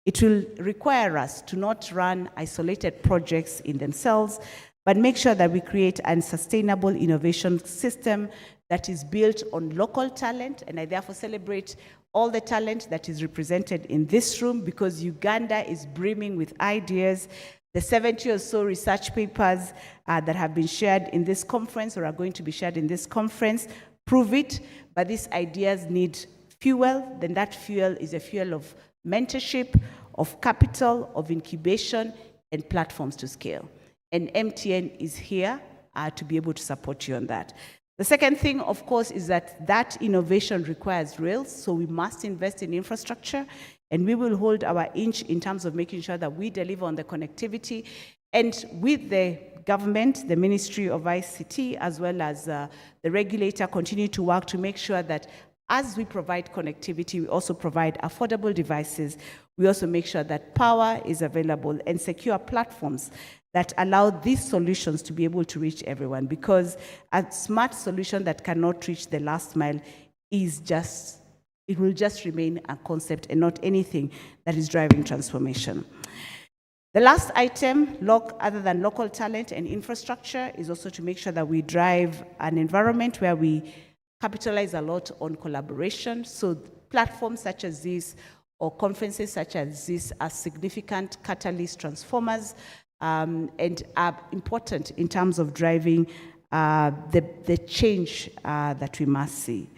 It will require us to not run isolated projects in themselves, but make sure that we create a sustainable innovation system that is built on local talent, and I therefore celebrate all the talent that is represented in this room, because Uganda is brimming with ideas. The 70 or so research papers that have been shared in this conference or are going to be shared in this conference prove it, but these ideas need fuel. Then that fuel is a fuel of mentorship, of capital, of incubation, and platforms to scale. And MTN is here to be able to support you on that. The second thing, of course, is that innovation requires rails, so we must invest in infrastructure, and we will hold our inch in terms of making sure that we deliver on the connectivity. And with the government, the Ministry of ICT, as well as the regulator, continue to work to make sure that as we provide connectivity, we also provide affordable devices. We also make sure that power is available and secure platforms that allow these solutions to be able to reach everyone, because a smart solution that cannot reach the last mile it will just remain a concept and not anything that is driving transformation. The last item, other than local talent and infrastructure, is also to make sure that we drive an environment where we capitalize a lot on collaboration. So platforms such as this or conferences such as this are significant catalyst transformers, and are important in terms of driving the change that we must see.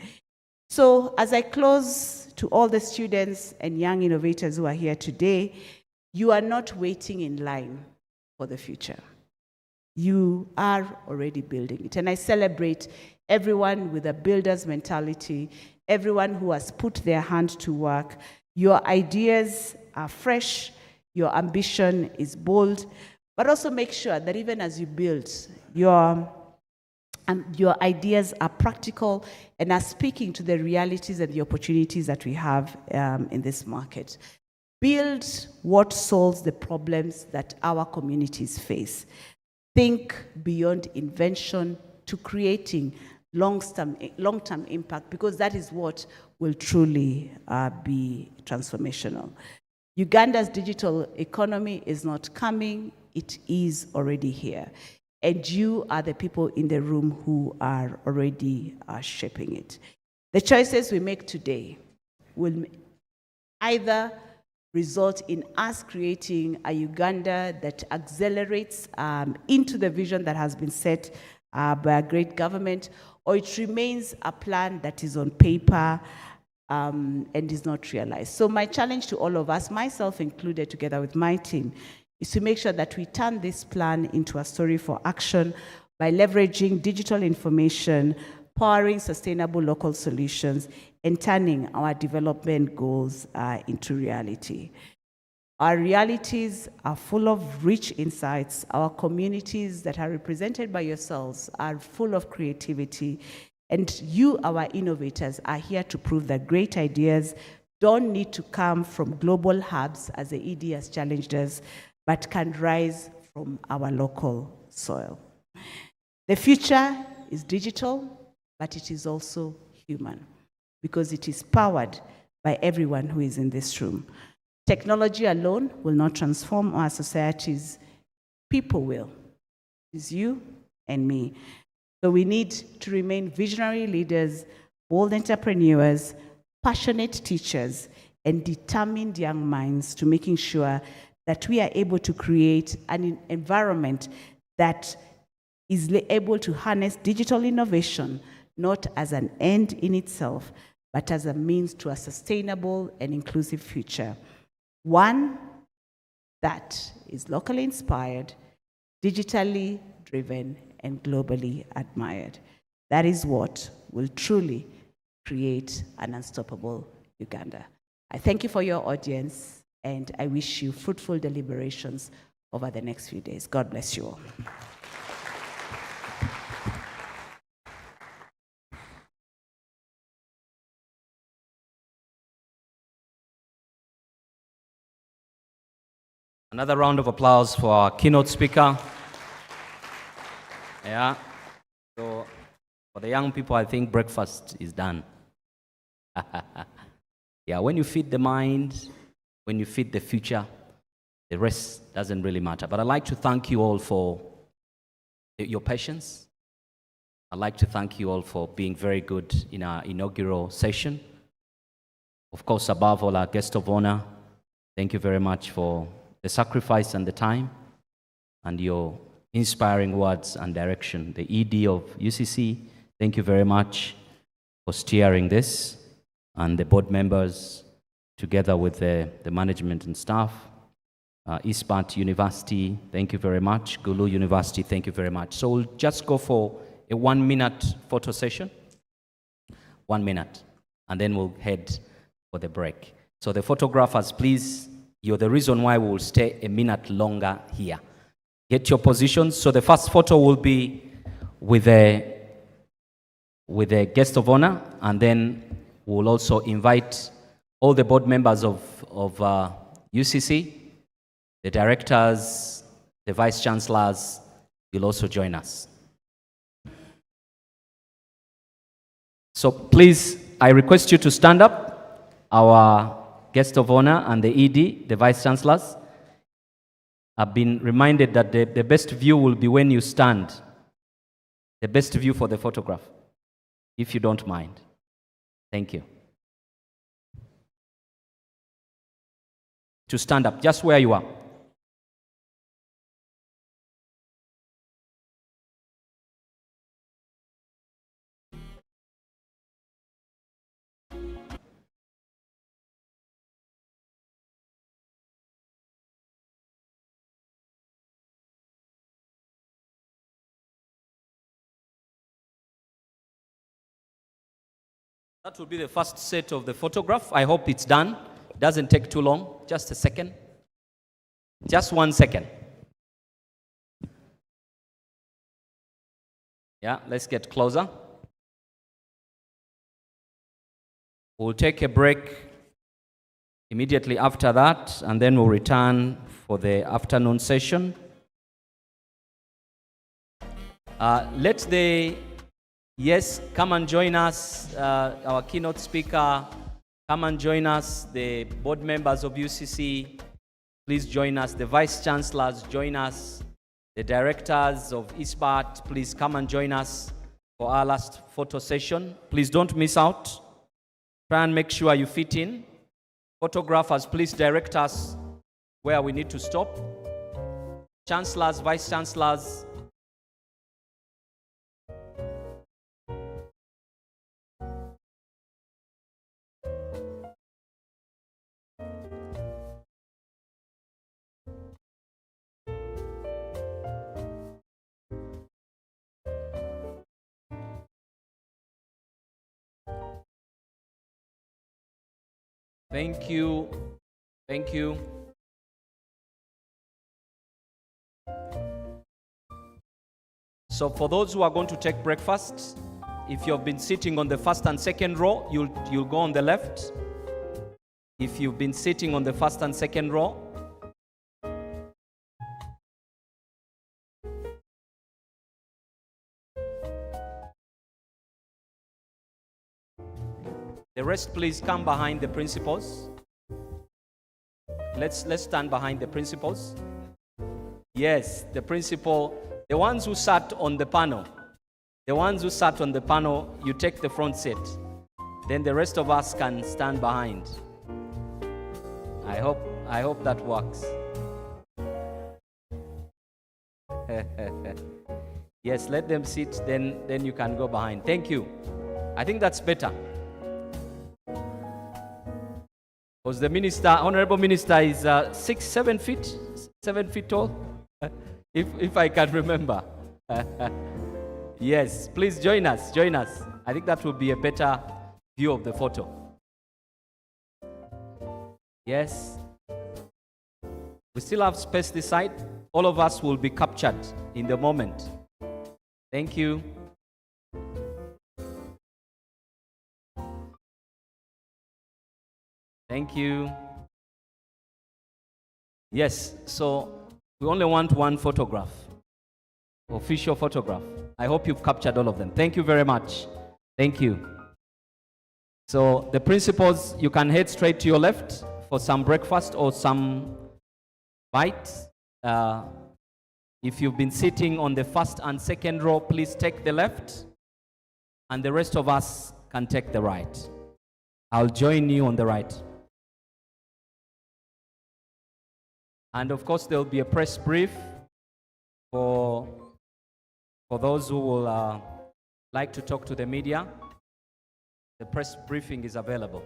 So as I close, to all the students and young innovators who are here today, you are not waiting in line for the future. You are already building it. And I celebrate everyone with a builder's mentality, everyone who has put their hand to work. Your ideas are fresh, your ambition is bold, but also make sure that even as you build, your ideas are practical and are speaking to the realities and the opportunities that we have in this market. Build what solves the problems that our communities face. Think beyond invention to creating long-term impact, because that is what will truly be transformational. Uganda's digital economy is not coming, it is already here. And you are the people in the room who are already shaping it. The choices we make today will either result in us creating a Uganda that accelerates into the vision that has been set by a great government, or it remains a plan that is on paper and is not realized. So my challenge to all of us, myself included, together with my team, is to make sure that we turn this plan into a story for action by leveraging digital information, powering sustainable local solutions, and turning our development goals into reality. Our realities are full of rich insights. Our communities that are represented by yourselves are full of creativity. And you, our innovators, are here to prove that great ideas don't need to come from global hubs, as the ED has challenged us, but can rise from our local soil. The future is digital, but it is also human, because it is powered by everyone who is in this room. Technology alone will not transform our societies. People will. It's you and me. So we need to remain visionary leaders, bold entrepreneurs, passionate teachers, and determined young minds to making sure that we are able to create an environment that is able to harness digital innovation, not as an end in itself, but as a means to a sustainable and inclusive future. One that is locally inspired, digitally driven, and globally admired. That is what will truly create an unstoppable Uganda. I thank you for your audience, and I wish you fruitful deliberations over the next few days. God bless you all. Another round of applause for our keynote speaker. Yeah. So for the young people, I think breakfast is done. Yeah, when you feed the mind, when you feed the future, the rest doesn't really matter. But I'd like to thank you all for your patience. I'd like to thank you all for being very good in our inaugural session. Of course, above all, our guest of honor, thank you very much for the sacrifice and the time and your inspiring words and direction. The ED of UCC, thank you very much for steering this, and the board members, together with the management and staff. Ispat University, thank you very much. Gulu University, thank you very much. So we'll just go for a 1-minute photo session. 1 minute, and then we'll head for the break. So the photographers, please, you're the reason why we will stay a minute longer here. Get your positions. So the first photo will be with a guest of honor, and then we'll also invite all the board members of UCC, the directors, the vice chancellors. You'll also join us. So please, I request you to stand up. Our guest of honor and the ED, the vice chancellors, have been reminded that the best view will be when you stand. The best view for the photograph, if you don't mind. Thank you. To stand up, just where you are. That will be the first set of the photograph. I hope it's done. It doesn't take too long. Just a second. Just 1 second. Yeah, let's get closer. We'll take a break immediately after that, and then we'll return for the afternoon session. Yes, come and join us, our keynote speaker. Come and join us, the board members of UCC. Please join us. The vice chancellors, join us. The directors of ISBAT, please come and join us for our last photo session. Please don't miss out. Try and make sure you fit in. Photographers, please direct us where we need to stop. Chancellors, vice chancellors. Thank you. Thank you. So for those who are going to take breakfast, if you've been sitting on the first and second row, you'll go on the left. If you've been sitting on the first and second row, the rest, please come behind the principals. Let's stand behind the principals. Yes, the principal, the ones who sat on the panel. The ones who sat on the panel, you take the front seat. Then the rest of us can stand behind. I hope that works. Yes, let them sit, then you can go behind. Thank you. I think that's better. Because the minister, honorable minister, is 7 feet tall, if I can remember. Yes, please join us. I think that will be a better view of the photo. Yes. We still have space this side. All of us will be captured in the moment. Thank you. Thank you. Yes, so we only want one photograph, official photograph. I hope you've captured all of them. Thank you very much. Thank you. So the principals, you can head straight to your left for some breakfast or some bites. If you've been sitting on the first and second row, please take the left, and the rest of us can take the right. I'll join you on the right. And of course, there'll be a press brief for those who will like to talk to the media. The press briefing is available.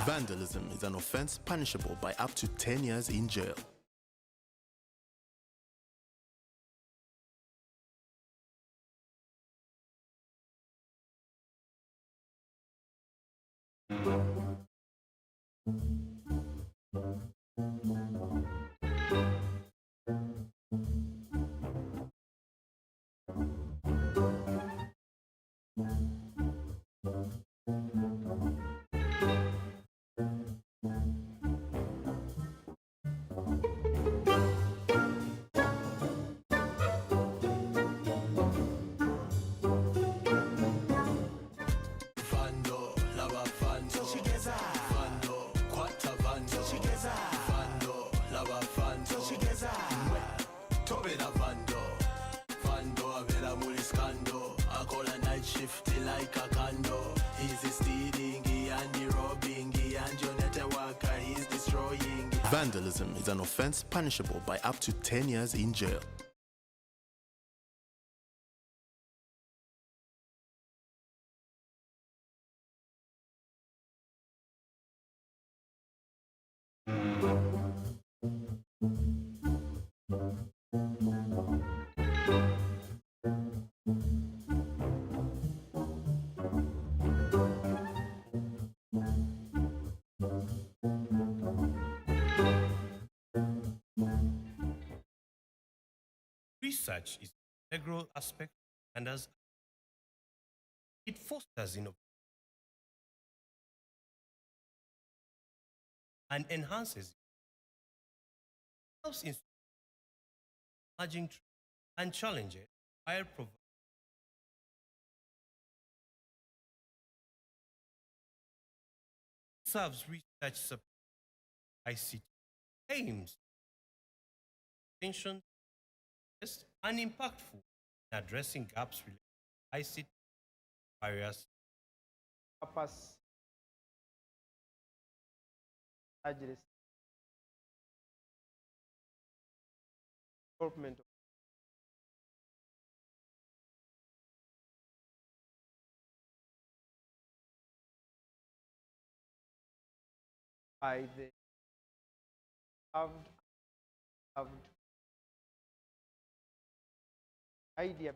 Vandalism is an offense punishable by up to 10 years in jail. Vandalism is an offense punishable by up to 10 years in jail. Research is an integral aspect and as it fosters innovation and enhances helps in emerging trends and challenges while providing serves research support ICT aims attention and impactful in addressing gaps related to ICT barriers. Purpose largely development by the idea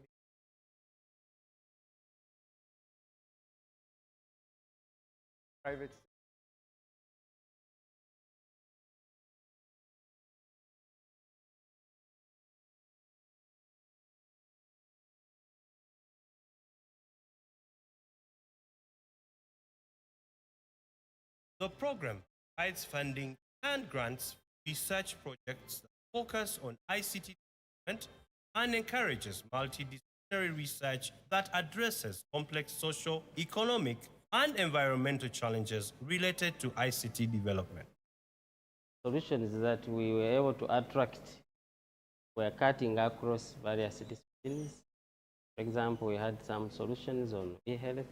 private The program provides funding and grants for research projects that focus on ICT development and encourages multidisciplinary research that addresses complex social, economic, and environmental challenges related to ICT development. Solution is that we were able to attract, we're cutting across various disciplines. For example, we had some solutions on e-health,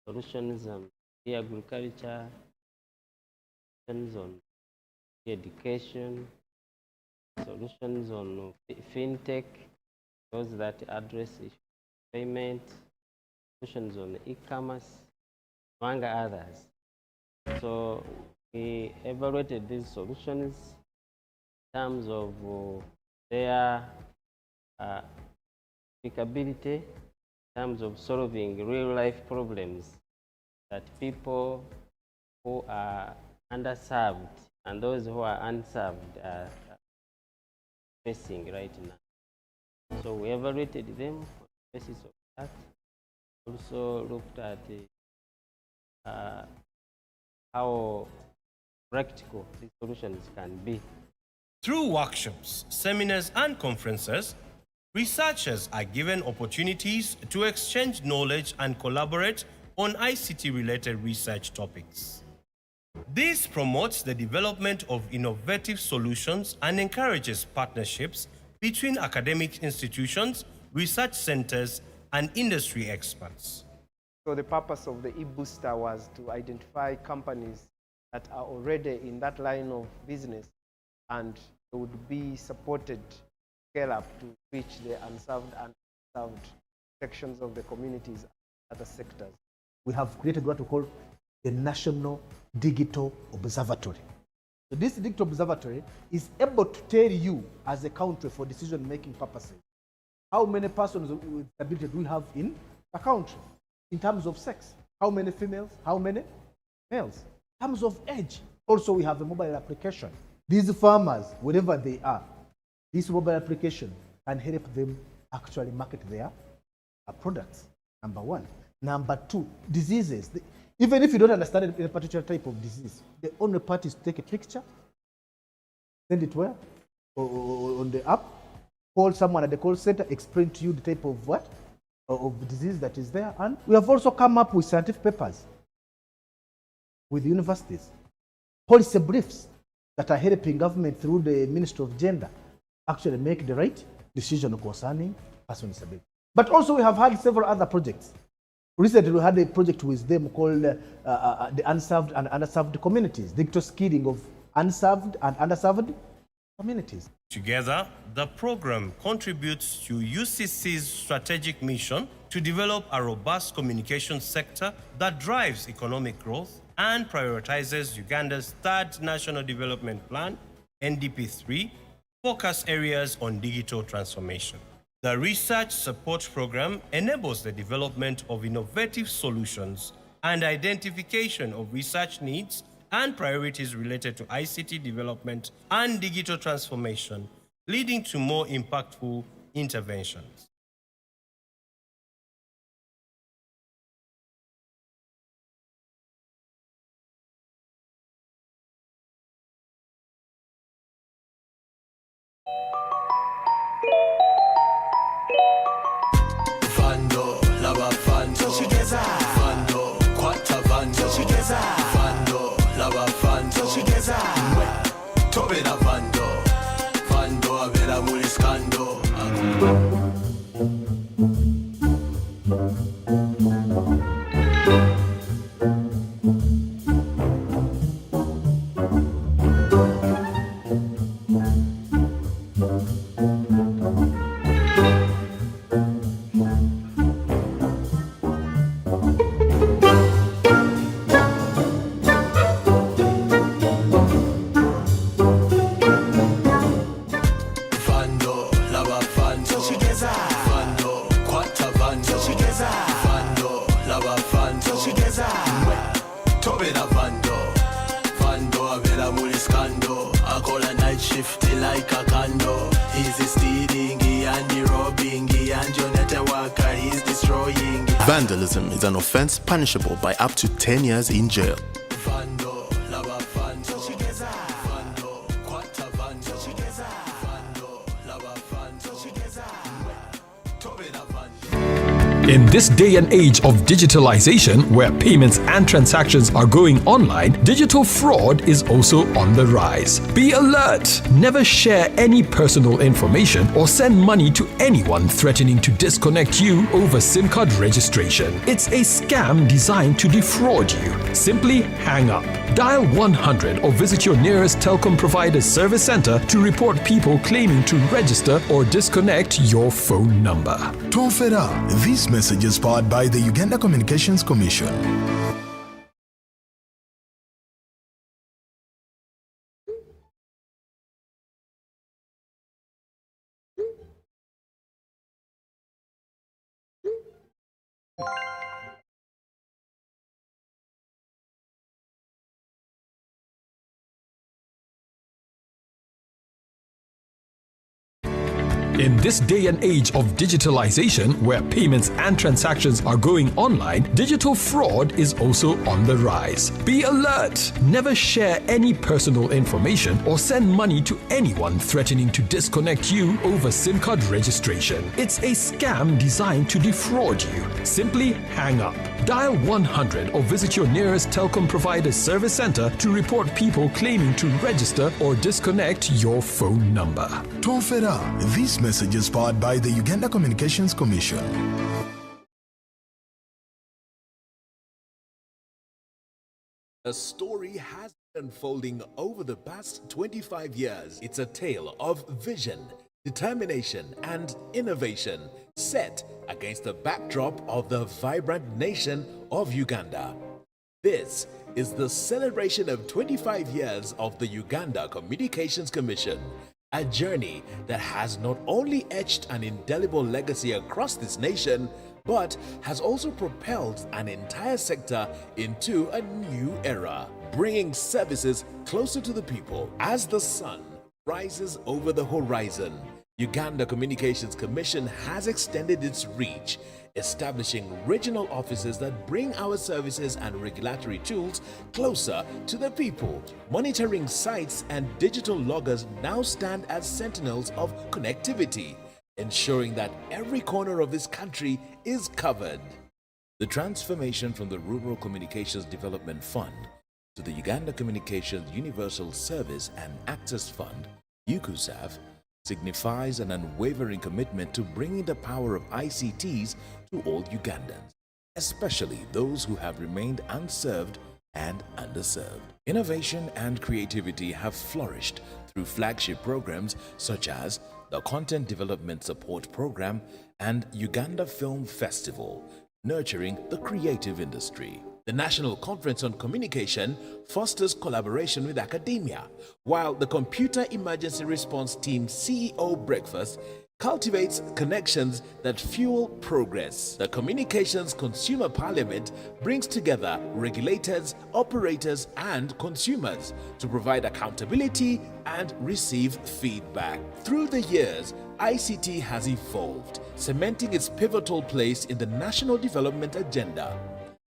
solutions on e-agriculture, solutions on e-education, solutions on fintech, those that address payment, solutions on e-commerce, among others. So we evaluated these solutions in terms of their applicability, in terms of solving real-life problems that people who are underserved and those who are unserved are facing right now. So we evaluated them on the basis of that. Also looked at how practical these solutions can be. Through workshops, seminars, and conferences, researchers are given opportunities to exchange knowledge and collaborate on ICT-related research topics. This promotes the development of innovative solutions and encourages partnerships between academic institutions, research centers, and industry experts. So the purpose of the e-booster was to identify companies that are already in that line of business and would be supported scale up to reach the unserved and served sections of the communities and other sectors. We have created what we call the National Digital Observatory. So this Digital Observatory is able to tell you as a country for decision-making purposes how many persons with disability do we have in a country in terms of sex, how many females, how many males, in terms of age. Also, we have a mobile application. These farmers, wherever they are, this mobile application can help them actually market their products, number one. Number two, diseases. Even if you don't understand a particular type of disease, the only part is to take a picture, send it where? On the app, call someone at the call center, explain to you the type of what? Of disease that is there. And we have also come up with scientific papers with universities, policy briefs that are helping government through the Ministry of Gender actually make the right decision concerning person with disability. But also we have had several other projects. Recently we had a project with them called the unserved and underserved communities, digital skilling of unserved and underserved communities. Together, the program contributes to UCC's strategic mission to develop a robust communication sector that drives economic growth and prioritizes Uganda's third National Development Plan, NDP3, focus areas on digital transformation. The research support program enables the development of innovative solutions and identification of research needs and priorities related to ICT development and digital transformation, leading to more impactful interventions. Vando, lava vando, vando, kwata vando, vando, lava vando, tobera vando, vando avera muliskando. Vando, lava vando, vando, kwata vando, vando, lava vando, tobera vando, vando avera muliskando. Akola night shift like a kando. He's stealing and robbing and Jonathan Walker he's destroying. Vandalism is an offense punishable by up to 10 years in jail. Vando, lava vando, vando, kwata vando, vando, lava vando, tobera vando. In this day and age of digitalization, where payments and transactions are going online, digital fraud is also on the rise. Be alert! Never share any personal information or send money to anyone threatening to disconnect you over SIM card registration. It's a scam designed to defraud you. Simply hang up. Dial 100 or visit your nearest telecom provider's service center to report people claiming to register or disconnect your phone number. Tonfera. This message is powered by the Uganda Communications Commission. In this day and age of digitalization, where payments and transactions are going online, digital fraud is also on the rise. Be alert! Never share any personal information or send money to anyone threatening to disconnect you over SIM card registration. It's a scam designed to defraud you. Simply hang up. Dial 100 or visit your nearest telecom provider's service center to report people claiming to register or disconnect your phone number. Tonfera. This message is powered by the Uganda Communications Commission. A story has been unfolding over the past 25 years. It's a tale of vision, determination, and innovation set against the backdrop of the vibrant nation of Uganda. This is the celebration of 25 years of the Uganda Communications Commission, a journey that has not only etched an indelible legacy across this nation, but has also propelled an entire sector into a new era, bringing services closer to the people. As the sun rises over the horizon, Uganda Communications Commission has extended its reach, establishing regional offices that bring our services and regulatory tools closer to the people. Monitoring sites and digital loggers now stand as sentinels of connectivity, ensuring that every corner of this country is covered. The transformation from the Rural Communications Development Fund to the Uganda Communications Universal Service and Access Fund, UCUSAF, signifies an unwavering commitment to bringing the power of ICTs to all Ugandans, especially those who have remained unserved and underserved. Innovation and creativity have flourished through flagship programs such as the Content Development Support Program and Uganda Film Festival, nurturing the creative industry. The National Conference on Communication fosters collaboration with academia, while the Computer Emergency Response Team CEO Breakfast cultivates connections that fuel progress. The Communications Consumer Parliament brings together regulators, operators, and consumers to provide accountability and receive feedback. Through the years, ICT has evolved, cementing its pivotal place in the national development agenda.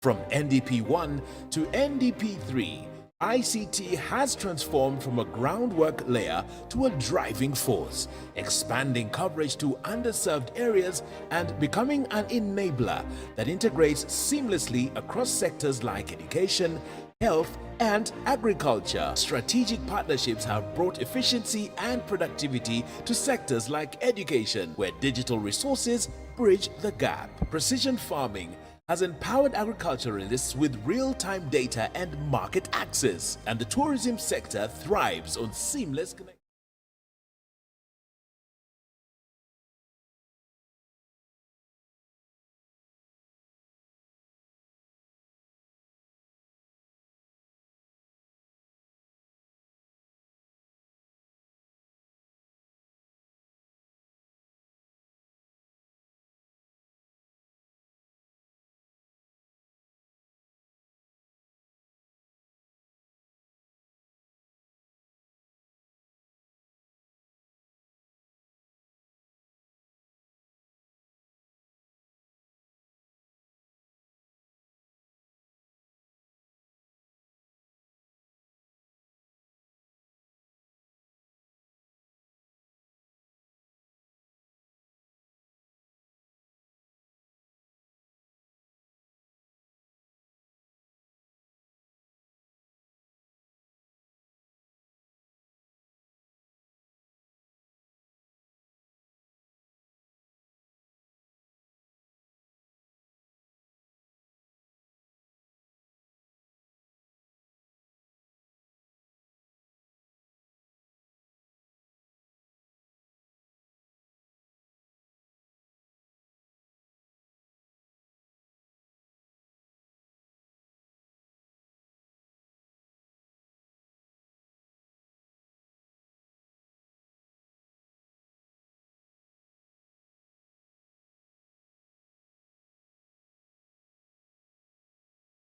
From NDP 1 to NDP 3, ICT has transformed from a groundwork layer to a driving force, expanding coverage to underserved areas and becoming an enabler that integrates seamlessly across sectors like education, health, and agriculture. Strategic partnerships have brought efficiency and productivity to sectors like education, where digital resources bridge the gap. Precision farming has empowered agriculturalists with real-time data and market access, and the tourism sector thrives on seamless connectivity.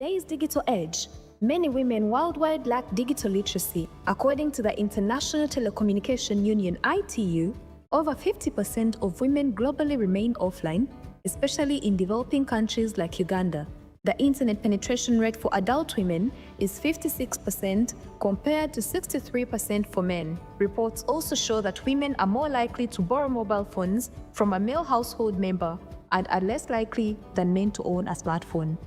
Today's digital age, many women worldwide lack digital literacy. According to the International Telecommunication Union (ITU), over 50% of women globally remain offline, especially in developing countries like Uganda. The internet penetration rate for adult women is 56% compared to 63% for men. Reports also show that women are more likely to borrow mobile phones from a male household member and are less likely than men to own a smartphone.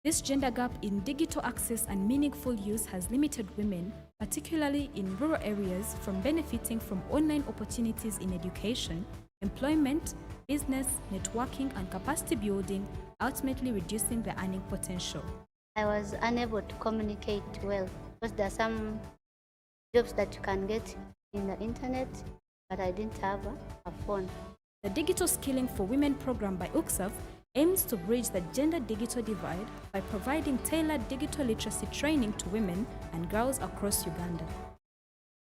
This gender gap in digital access and meaningful use has limited women, particularly in rural areas, from benefiting from online opportunities in education, employment, business, networking, and capacity building, ultimately reducing their earning potential. I was unable to communicate well because there are some jobs that you can get in the internet, but I didn't have a phone. The Digital Skilling for Women program by UCSAF aims to bridge the gender-digital divide by providing tailored digital literacy training to women and girls across Uganda.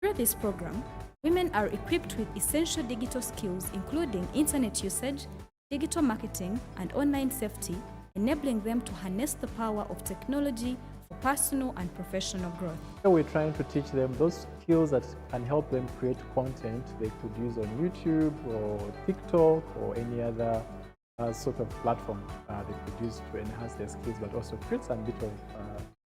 Through this program, women are equipped with essential digital skills including internet usage, digital marketing, and online safety, enabling them to harness the power of technology for personal and professional growth. We're trying to teach them those skills that can help them create content they could use on YouTube or TikTok or any other sort of platform they could use to enhance their skills, but also create some bit of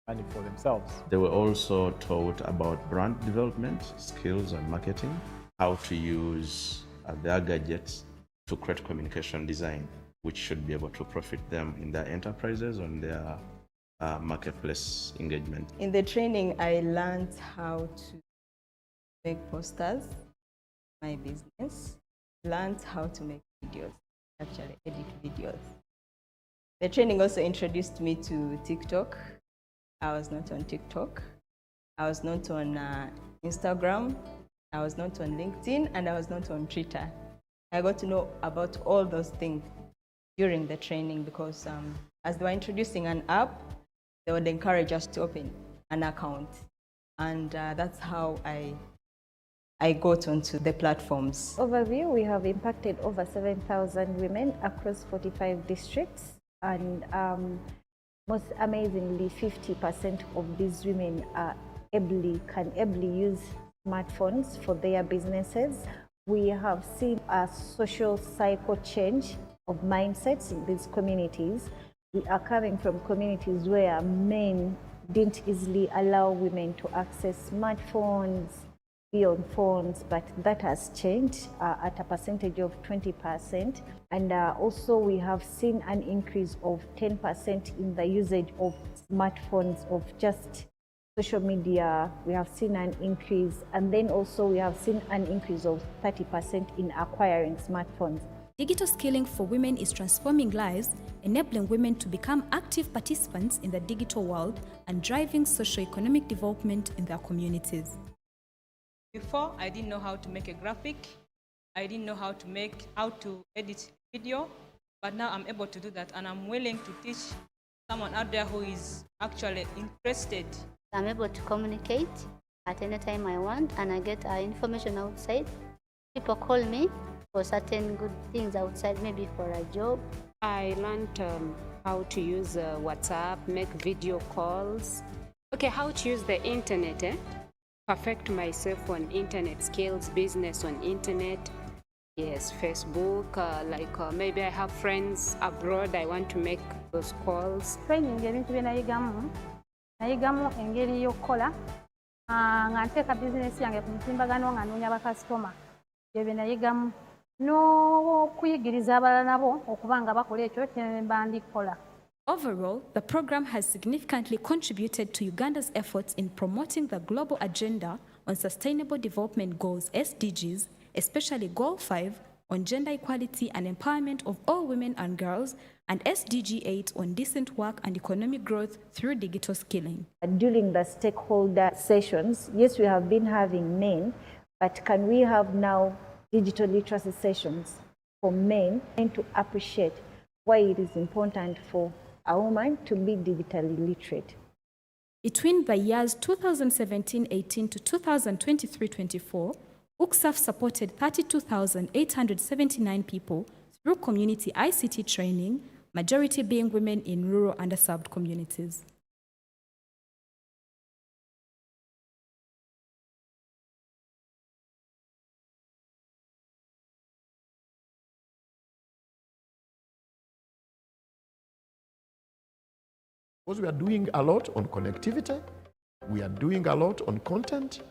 money for themselves. They were also taught about brand development, skills and marketing, how to use their gadgets to create communication design, which should be able to profit them in their enterprises and their marketplace engagement. In the training, I learned how to make posters, my business, learned how to make videos, actually edit videos. The training also introduced me to TikTok, I was not on TikTok. I was not on Instagram. I was not on LinkedIn, and I was not on Twitter. I got to know about all those things during the training because as they were introducing an app, they would encourage us to open an account. And that's how I got onto the platforms. Overview, we have impacted over 7,000 women across 45 districts, and most amazingly, 50% of these women can ably use smartphones for their businesses. We have seen a social cycle change of mindsets in these communities. We are coming from communities where men didn't easily allow women to access smartphones, be on phones, but that has changed at a percentage of 20%. And also we have seen an increase of 10% in the usage of smartphones, of just social media. We have seen an increase, and then also we have seen an increase of 30% in acquiring smartphones. Digital skilling for women is transforming lives, enabling women to become active participants in the digital world and driving socio-economic development in their communities. Before, I didn't know how to make a graphic. I didn't know how to edit video, but now I'm able to do that, and I'm willing to teach someone out there who is actually interested. I'm able to communicate at any time I want, and I get information outside. People call me for certain good things outside, maybe for a job. I learned how to use WhatsApp, make video calls. Okay, how to use the internet, perfect myself on internet skills, business on internet. Yes, Facebook, maybe I have friends abroad, I want to make those calls. Training ebintu bye nayigamu engeri y'okukola nga nteeka bizinesi yange ku mutimbagano nga noonya bakasitoma. Ebyo nayigamu n'okuyigiriza abalala nabo okuba nga bakola ekyo kye mba ndikola. Overall, the program has significantly contributed to Uganda's efforts in promoting the global agenda on Sustainable Development Goals (SDGs), especially Goal 5 on gender equality and empowerment of all women and girls, and SDG 8 on decent work and economic growth through digital skilling. During the stakeholder sessions, yes, we have been having men, but can we have now digital literacy sessions for men and to appreciate why it is important for a woman to be digitally literate? Between the years 2017-18 to 2023-24, UCSAF supported 32,879 people through community ICT training, majority being women in rural underserved communities. Because we are doing a lot on connectivity, we are doing a lot on content,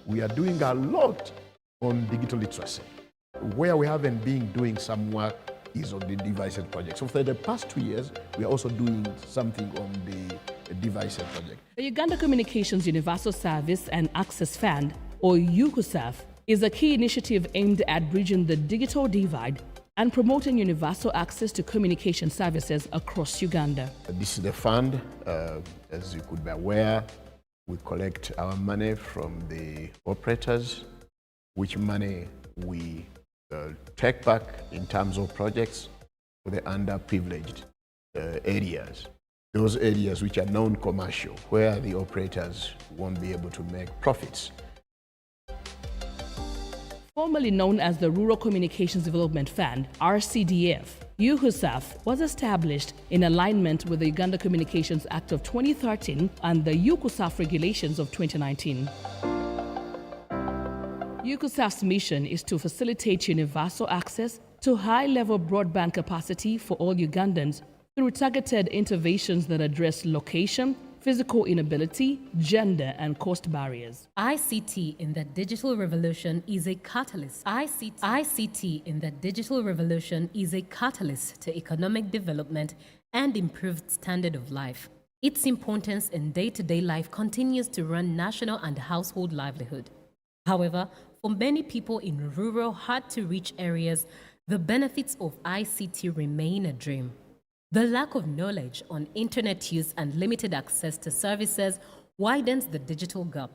we are doing a lot on digital literacy. Where we haven't been doing some work is on the devices project. So for the past 2 years, we are also doing something on the devices project. The Uganda Communications Universal Service and Access Fund, or UCUSAF, is a key initiative aimed at bridging the digital divide and promoting universal access to communication services across Uganda. This is the fund. As you could be aware, we collect our money from the operators, which money we take back in terms of projects for the underprivileged areas. Those areas which are non-commercial, where the operators won't be able to make profits. Formerly known as the Rural Communications Development Fund, RCDF, UCUSAF was established in alignment with the Uganda Communications Act of 2013 and the UCUSAF regulations of 2019. UCUSAF's mission is to facilitate universal access to high-level broadband capacity for all Ugandans through targeted interventions that address location, physical inability, gender, and cost barriers. ICT in the digital revolution is a catalyst. ICT in the digital revolution is a catalyst to economic development and improved standard of life. Its importance in day-to-day life continues to run national and household livelihood. However, for many people in rural, hard-to-reach areas, the benefits of ICT remain a dream. The lack of knowledge on internet use and limited access to services widens the digital gap.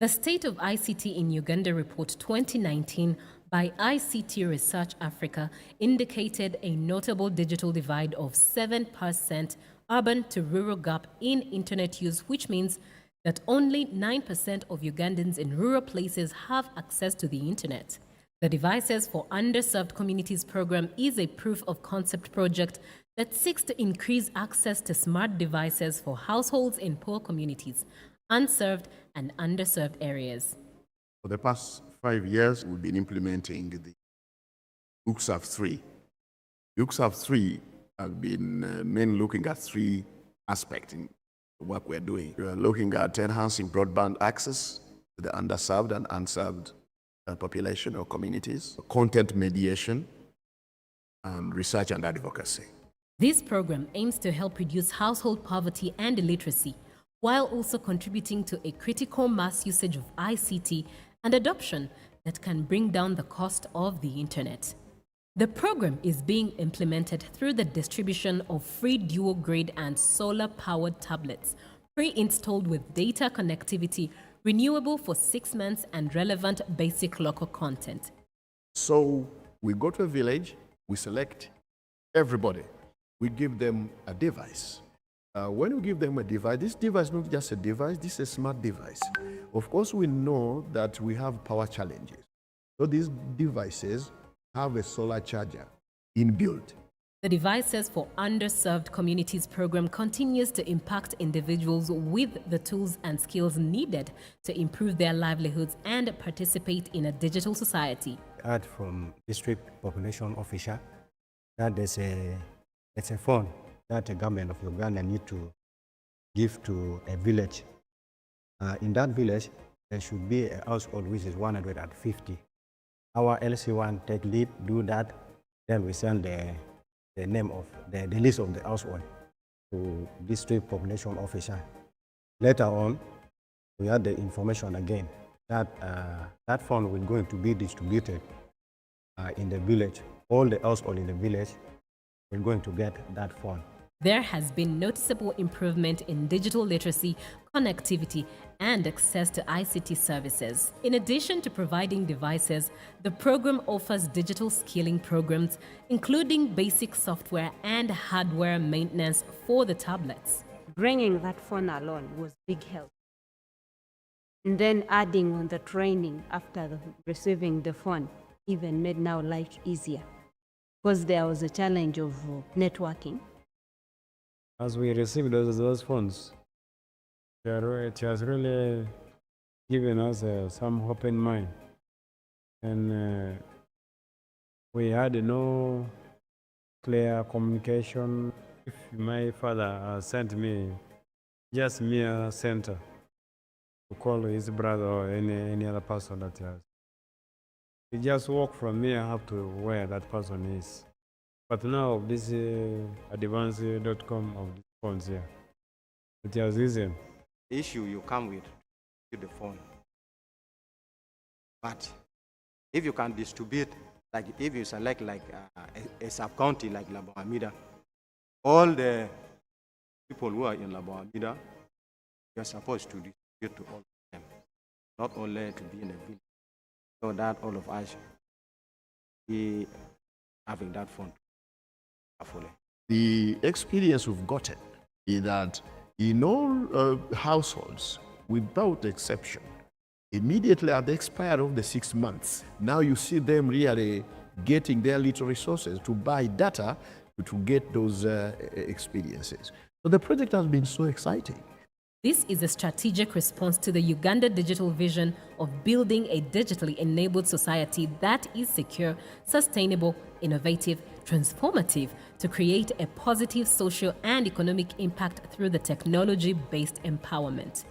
The State of ICT in Uganda Report 2019 by ICT Research Africa indicated a notable digital divide of 7% urban to rural gap in internet use, which means that only 9% of Ugandans in rural places have access to the internet. The Devices for Underserved Communities program is a proof of concept project that seeks to increase access to smart devices for households in poor communities, unserved and underserved areas. For the past 5 years, we've been implementing the UCSAF 3. UCSAF 3 has been mainly looking at 3 aspects in the work we're doing. We are looking at enhancing broadband access to the underserved and unserved population or communities, content mediation, and research and advocacy. This program aims to help reduce household poverty and illiteracy, while also contributing to a critical mass usage of ICT and adoption that can bring down the cost of the internet. The program is being implemented through the distribution of free dual-grade and solar-powered tablets, pre-installed with data connectivity, renewable for 6 months, and relevant basic local content. So we go to a village, we select everybody, we give them a device. When we give them a device, this device is not just a device, this is a smart device. Of course, we know that we have power challenges. So these devices have a solar charger inbuilt. The Devices for Underserved Communities program continues to impact individuals with the tools and skills needed to improve their livelihoods and participate in a digital society. Heard from district population officer that it's a phone that the government of Uganda need to give to a village. In that village, there should be a household which is 150. Our LC1 take lead, do that, then we send the name of the list of the household to district population officer. Later on, we add the information again that that phone will going to be distributed in the village. All the household in the village are going to get that phone. There has been noticeable improvement in digital literacy, connectivity, and access to ICT services. In addition to providing devices, the program offers digital skilling programs, including basic software and hardware maintenance for the tablets. Bringing that phone alone was big help. And then adding on the training after receiving the phone even made now life easier, because there was a challenge of networking. As we received those phones, it has really given us some hope in mind. And we had no clear communication. If my father sent me just mere center to call his brother or any other person that he has, he just walk from here up to where that person is. But now this advance.com of the phones here, it has easier. The issue you come with the phone. But if you can distribute, like if you select like a sub-county like Laboamida, all the people who are in Laboamida, you're supposed to distribute to all of them, not only to be in a village. So that all of us be having that phone. The experience we've gotten is that in all households, without exception, immediately at the expiry of the 6 months, now you see them really getting their little resources to buy data to get those experiences. So the project has been so exciting. This is a strategic response to the Uganda digital vision of building a digitally enabled society that is secure, sustainable, innovative, transformative, to create a positive social and economic impact through the technology-based empowerment.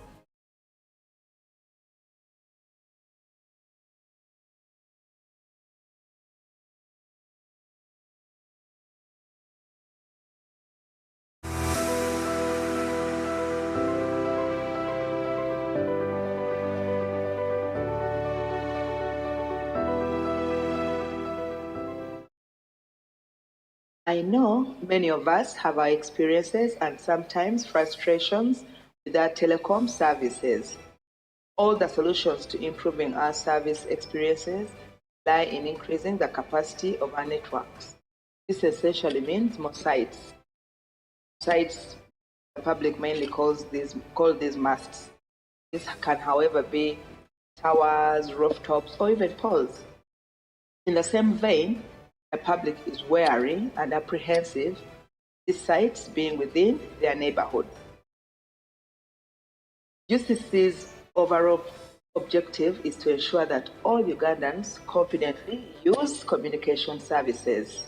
I know many of us have our experiences and sometimes frustrations with our telecom services. All the solutions to improving our service experiences lie in increasing the capacity of our networks. This essentially means more sites. Sites, the public mainly call these masts. This can, however, be towers, rooftops, or even poles. In the same vein, the public is wary and apprehensive, these sites being within their neighborhood. UCC's overall objective is to ensure that all Ugandans confidently use communication services.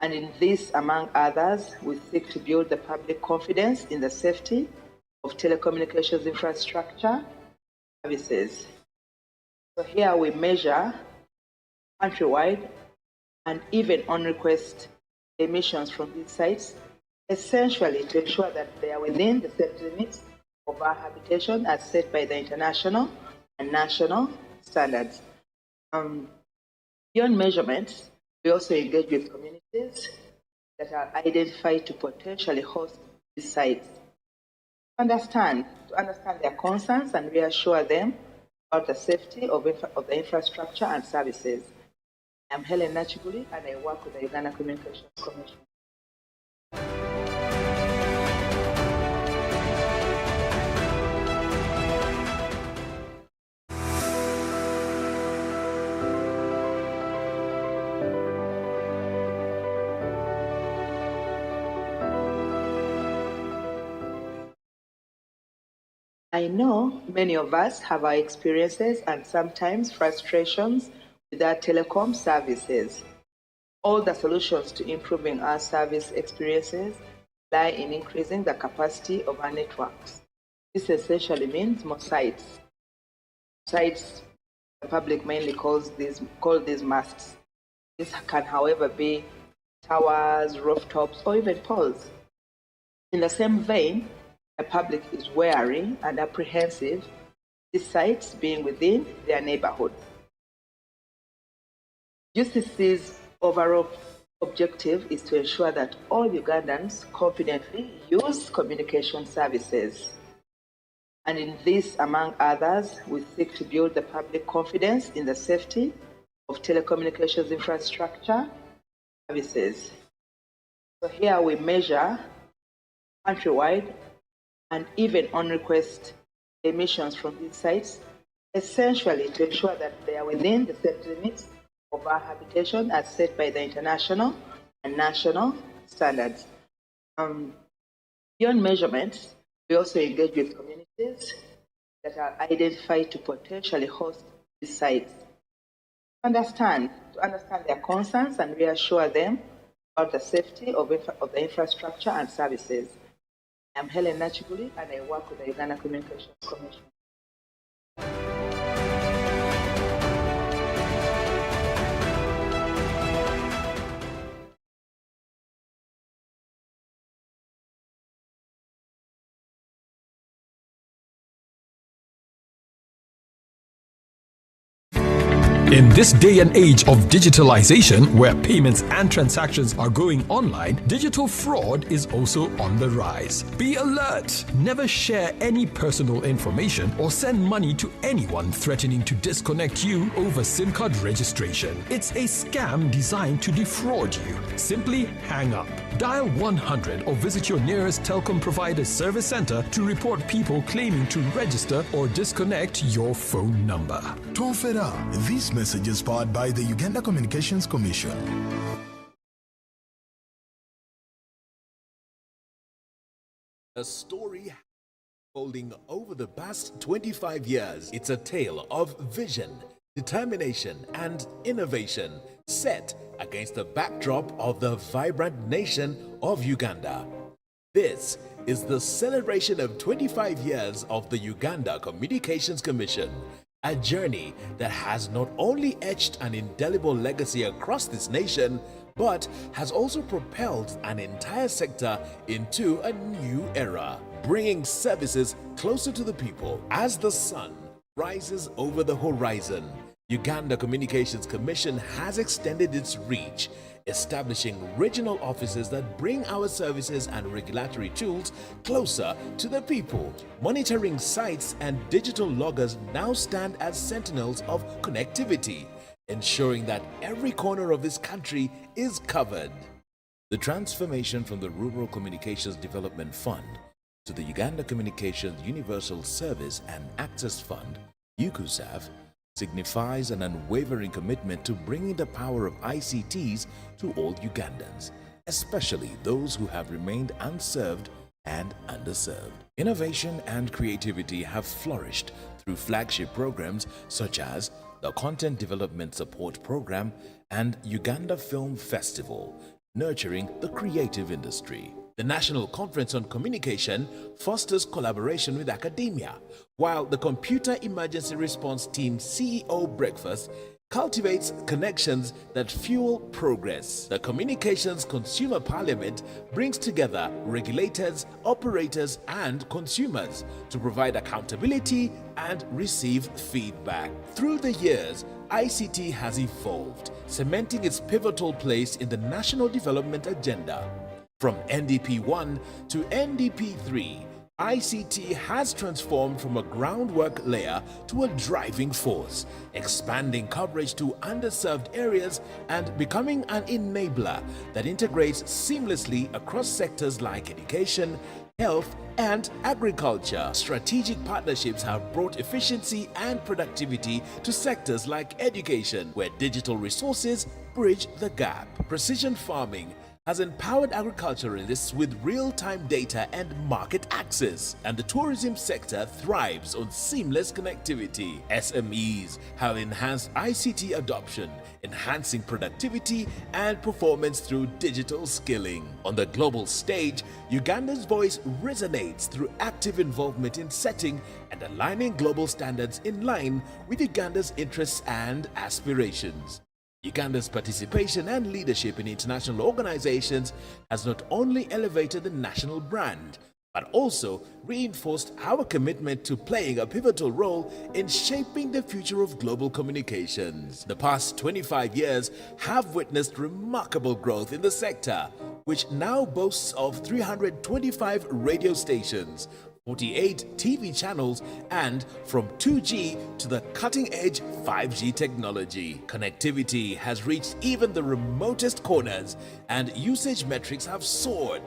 And in this, among others, we seek to build the public confidence in the safety of telecommunications infrastructure services. So here we measure countrywide and even on request emissions from these sites, essentially to ensure that they are within the set limits of our habitation as set by the international and national standards. Beyond measurements, we also engage with communities that are identified to potentially host these sites. To understand their concerns and reassure them about the safety of the infrastructure and services. I'm Helen Nachiguli and I work with the Uganda Communications Commission. I know many of us have our experiences and sometimes frustrations with our telecom services. All the solutions to improving our service experiences lie in increasing the capacity of our networks. This essentially means more sites. Sites, the public mainly call these masts. This can, however, be towers, rooftops, or even poles. In the same vein, the public is wary and apprehensive, these sites being within their neighborhood. UCC's overall objective is to ensure that all Ugandans confidently use communication services. And in this, among others, we seek to build the public confidence in the safety of telecommunications infrastructure services. So here we measure countrywide and even on request emissions from these sites, essentially to ensure that they are within the set limits of our habitation as set by the international and national standards. Beyond measurements, we also engage with communities that are identified to potentially host these sites. To understand their concerns and reassure them about the safety of the infrastructure and services. I'm Helen Nachiguli and I work with the Uganda Communications Commission. In this day and age of digitalization, where payments and transactions are going online, digital fraud is also on the rise. Be alert! Never share any personal information or send money to anyone threatening to disconnect you over SIM card registration. It's a scam designed to defraud you. Simply hang up. Dial 100 or visit your nearest telecom provider's service center to report people claiming to register or disconnect your phone number. Tonfera, this message is powered by the Uganda Communications Commission. A story unfolding over the past 25 years. It's a tale of vision, determination, and innovation set against the backdrop of the vibrant nation of Uganda. This is the celebration of 25 years of the Uganda Communications Commission, a journey that has not only etched an indelible legacy across this nation, but has also propelled an entire sector into a new era, bringing services closer to the people. As the sun rises over the horizon, Uganda Communications Commission has extended its reach, establishing regional offices that bring our services and regulatory tools closer to the people. Monitoring sites and digital loggers now stand as sentinels of connectivity, ensuring that every corner of this country is covered. The transformation from the Rural Communications Development Fund to the Uganda Communications Universal Service and Access Fund, UCUSAF, signifies an unwavering commitment to bringing the power of ICTs to all Ugandans, especially those who have remained unserved and underserved. Innovation and creativity have flourished through flagship programs such as the Content Development Support Program and Uganda Film Festival, nurturing the creative industry. The National Conference on Communication fosters collaboration with academia, while the Computer Emergency Response Team CEO Breakfast cultivates connections that fuel progress. The Communications Consumer Parliament brings together regulators, operators, and consumers to provide accountability and receive feedback. Through the years, ICT has evolved, cementing its pivotal place in the national development agenda. From NDP 1 to NDP 3, ICT has transformed from a groundwork layer to a driving force, expanding coverage to underserved areas and becoming an enabler that integrates seamlessly across sectors like education, health, and agriculture. Strategic partnerships have brought efficiency and productivity to sectors like education, where digital resources bridge the gap. Precision farming has empowered agriculturalists with real-time data and market access, and the tourism sector thrives on seamless connectivity. SMEs have enhanced ICT adoption, enhancing productivity and performance through digital skilling. On the global stage, Uganda's voice resonates through active involvement in setting and aligning global standards in line with Uganda's interests and aspirations. Uganda's participation and leadership in international organizations has not only elevated the national brand, but also reinforced our commitment to playing a pivotal role in shaping the future of global communications. The past 25 years have witnessed remarkable growth in the sector, which now boasts of 325 radio stations, 48 TV channels, and from 2G to the cutting-edge 5G technology. Connectivity has reached even the remotest corners, and usage metrics have soared,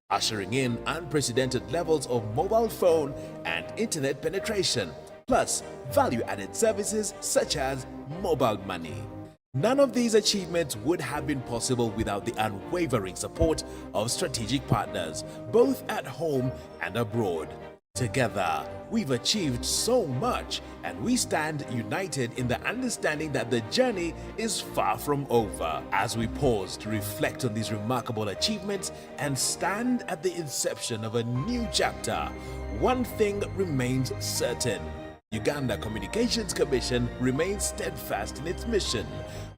ushering in unprecedented levels of mobile phone and internet penetration, plus value-added services such as mobile money. None of these achievements would have been possible without the unwavering support of strategic partners, both at home and abroad. Together, we've achieved so much, and we stand united in the understanding that the journey is far from over. As we pause to reflect on these remarkable achievements and stand at the inception of a new chapter, one thing remains certain. Uganda Communications Commission remains steadfast in its mission,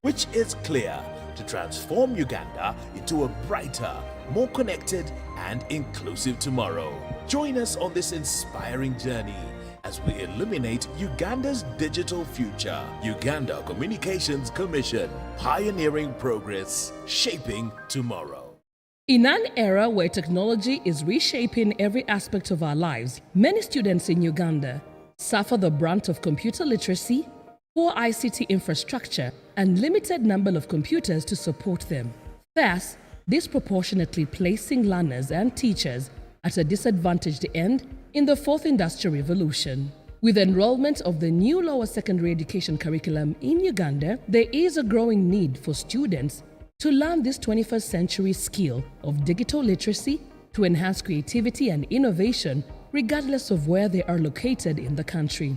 which is clear: to transform Uganda into a brighter, more connected and inclusive tomorrow. Join us on this inspiring journey as we illuminate Uganda's digital future. Uganda Communications Commission, pioneering progress, shaping tomorrow. In an era where technology is reshaping every aspect of our lives, many students in Uganda suffer the brunt of computer literacy, poor ICT infrastructure, and limited number of computers to support them, thus disproportionately placing learners and teachers at a disadvantaged end in the fourth industrial revolution. With enrollment of the new lower secondary education curriculum in Uganda, there is a growing need for students to learn this 21st century skill of digital literacy to enhance creativity and innovation regardless of where they are located in the country.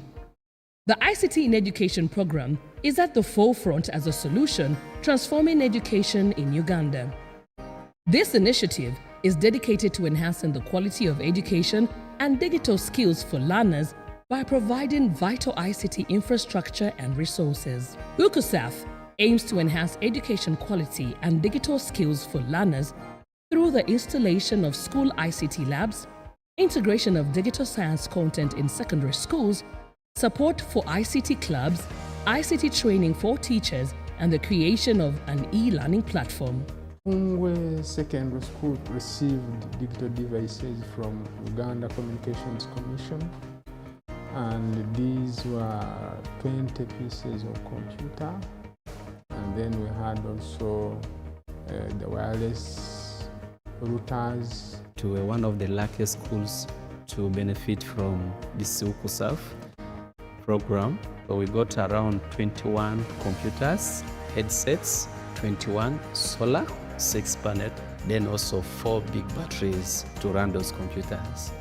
The ICT in Education program is at the forefront as a solution transforming education in Uganda. This initiative is dedicated to enhancing the quality of education and digital skills for learners by providing vital ICT infrastructure and resources. UCUSAF aims to enhance education quality and digital skills for learners through the installation of school ICT labs, integration of digital science content in secondary schools, support for ICT clubs, ICT training for teachers, and the creation of an e-learning platform. Ungwe Secondary School received digital devices from Uganda Communications Commission, and these were 20 pieces of computer, and then we had also the wireless routers. We were one of the luckiest schools to benefit from this UKUSAF program. So we got around 21 computers, headsets, 21 solar, 6 panel, then also 4 big batteries to run those computers.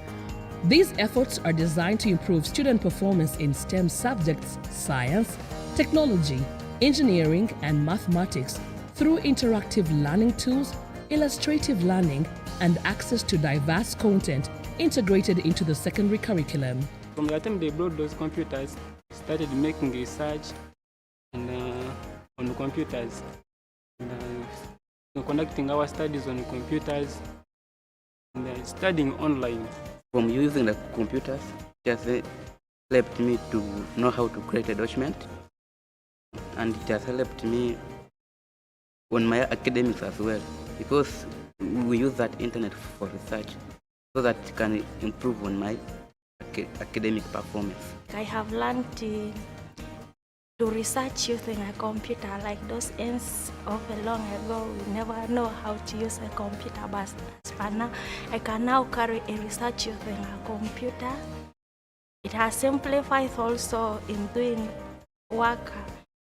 These efforts are designed to improve student performance in STEM subjects, science, technology, engineering, and mathematics through interactive learning tools, illustrative learning, and access to diverse content integrated into the secondary curriculum. From the time they brought those computers, started making research on computers, and conducting our studies on computers, and studying online. From using the computers, it has helped me to know how to create a document, and it has helped me on my academics as well, because we use that internet for research so that it can improve on my academic performance. I have learned to research using a computer, like those ends of a long ago. We never know how to use a computer, but as for now, I can now carry a research using a computer. It has simplified also in doing work.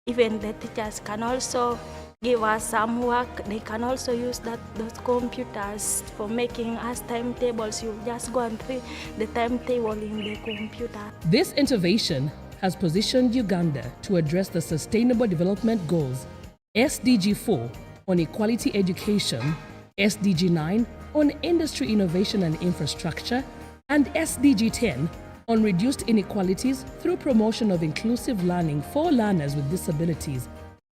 Even the teachers can also give us some work. They can also use those computers for making us timetables. You just go and see the timetable in the computer. This innovation has positioned Uganda to address the Sustainable Development Goals, SDG 4 on equality education, SDG 9 on industry innovation and infrastructure, and SDG 10 on reduced inequalities through promotion of inclusive learning for learners with disabilities.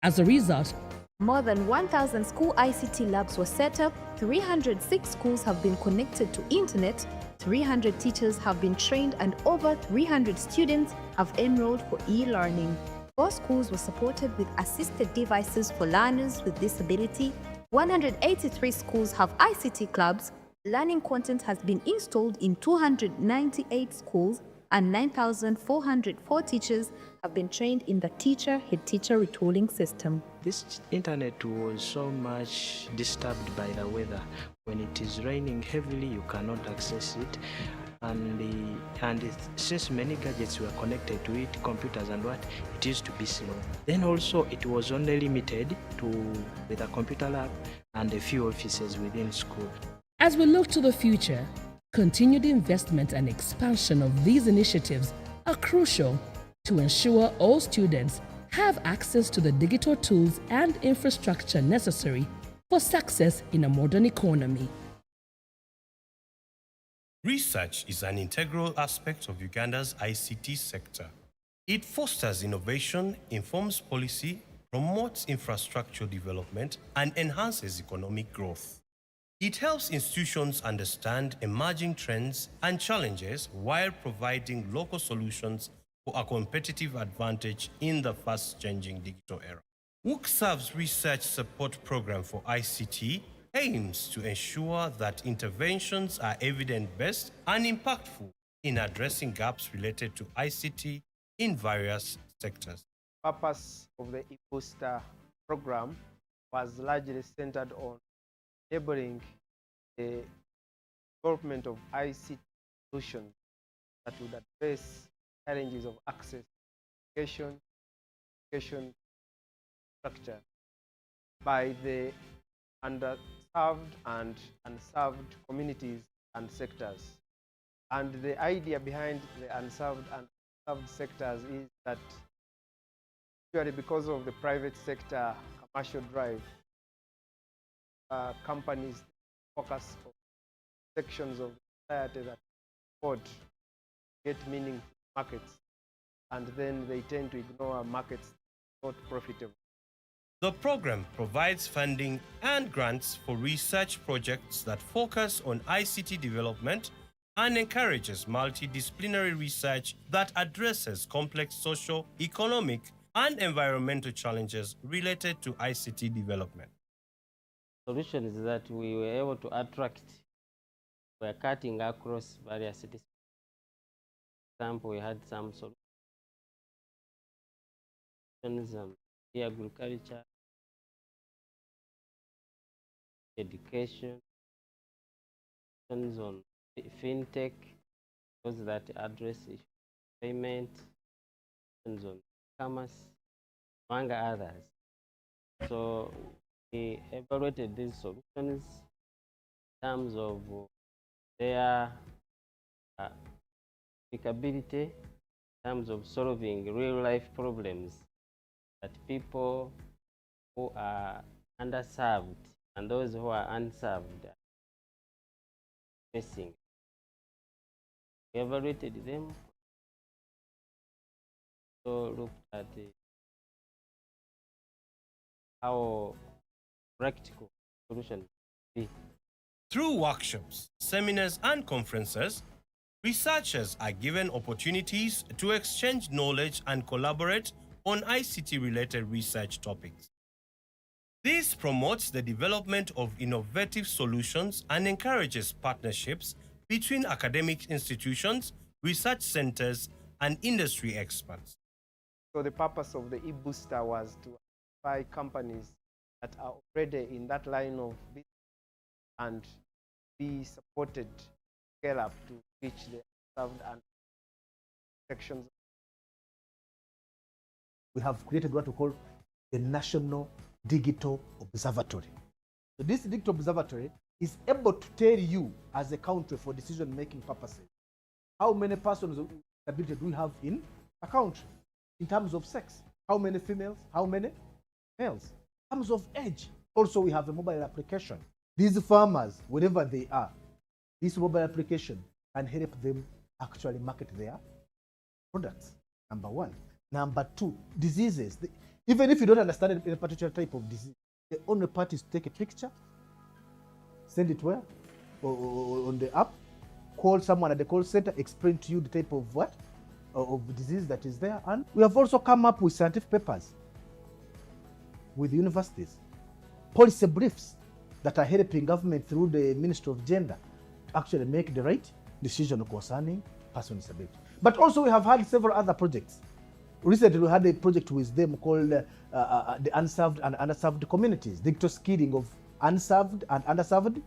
As a result, more than 1,000 school ICT labs were set up, 306 schools have been connected to internet, 300 teachers have been trained, and over 300 students have enrolled for e-learning. 4 schools were supported with assisted devices for learners with disability. 183 schools have ICT clubs. Learning content has been installed in 298 schools, and 9,404 teachers have been trained in the teacher-head teacher retooling system. This internet was so much disturbed by the weather. When it is raining heavily, you cannot access it. And since many gadgets were connected to it, computers and what, it used to be slow. Then also it was only limited to with a computer lab and a few offices within school. As we look to the future, continued investment and expansion of these initiatives are crucial to ensure all students have access to the digital tools and infrastructure necessary for success in a modern economy. Research is an integral aspect of Uganda's ICT sector. It fosters innovation, informs policy, promotes infrastructure development, and enhances economic growth. It helps institutions understand emerging trends and challenges while providing local solutions for a competitive advantage in the fast-changing digital era. UKSAV's research support program for ICT aims to ensure that interventions are evidence-based and impactful in addressing gaps related to ICT in various sectors. The purpose of the eBooster program was largely centered on enabling the development of ICT solutions that would address challenges of access to education structure by the underserved and unserved communities and sectors. And the idea behind the unserved and unserved sectors is that usually because of the private sector commercial drive, companies focus on sections of society that afford to get meaningful markets, and then they tend to ignore markets not profitable. The program provides funding and grants for research projects that focus on ICT development and encourages multidisciplinary research that addresses complex social, economic, and environmental challenges related to ICT development. Solutions that we were able to attract were cutting across various cities. For example, we had some solutions in agriculture, education, on fintech, those that address payment, on commerce, among others. So we evaluated these solutions in terms of their applicability, in terms of solving real-life problems that people who are underserved and those who are unserved are facing. We evaluated them, so looked at how practical solutions be. Through workshops, seminars, and conferences, researchers are given opportunities to exchange knowledge and collaborate on ICT-related research topics. This promotes the development of innovative solutions and encourages partnerships between academic institutions, research centers, and industry experts. So the purpose of the e-booster was to identify companies that are already in that line of business and be supported to scale up to reach the served and sections. We have created what we call the National Digital Observatory. So this digital observatory is able to tell you as a country for decision-making purposes how many persons with disability do we have in a country in terms of sex, how many females, how many males, in terms of age. Also, we have a mobile application. These farmers, wherever they are, this mobile application can help them actually market their products, number one. Number two, diseases. Even if you don't understand a particular type of disease, the only part is to take a picture, send it where? On the app, call someone at the call center, explain to you the type of what? Of disease that is there. And we have also come up with scientific papers with universities, policy briefs that are helping government through the Ministry of Gender actually make the right decision concerning person with disability. But also we have had several other projects. Recently, we had a project with them called the Unserved and Underserved Communities, digital skilling of unserved and underserved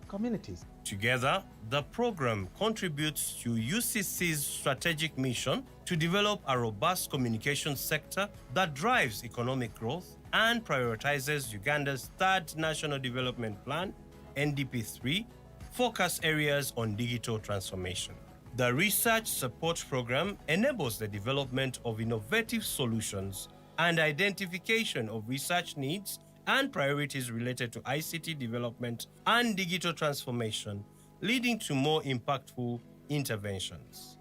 communities. Together, the program contributes to UCC's strategic mission to develop a robust communication sector that drives economic growth and prioritizes Uganda's third National Development Plan, NDP3, focus areas on digital transformation. The research support program enables the development of innovative solutions and identification of research needs and priorities related to ICT development and digital transformation, leading to more impactful interventions.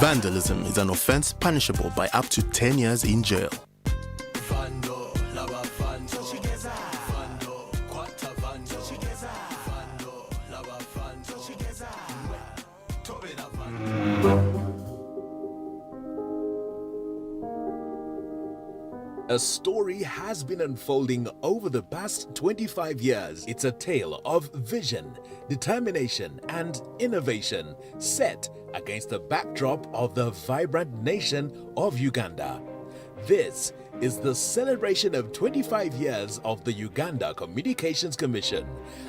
Vandalism is an offense punishable by up to 10 years in jail. A story has been unfolding over the past 25 years. It's a tale of vision, determination, and innovation set against the backdrop of the vibrant nation of Uganda. This is the celebration of 25 years of the Uganda Communications Commission,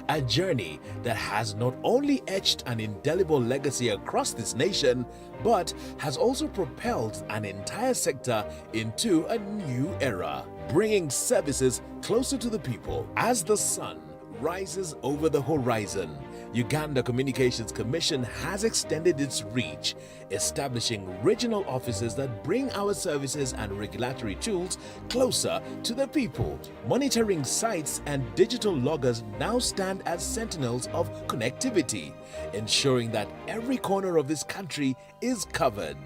a journey that has not only etched an indelible legacy across this nation, but has also propelled an entire sector into a new era, bringing services closer to the people. As the sun rises over the horizon, Uganda Communications Commission has extended its reach, establishing regional offices that bring our services and regulatory tools closer to the people. Monitoring sites and digital loggers now stand as sentinels of connectivity, ensuring that every corner of this country is covered.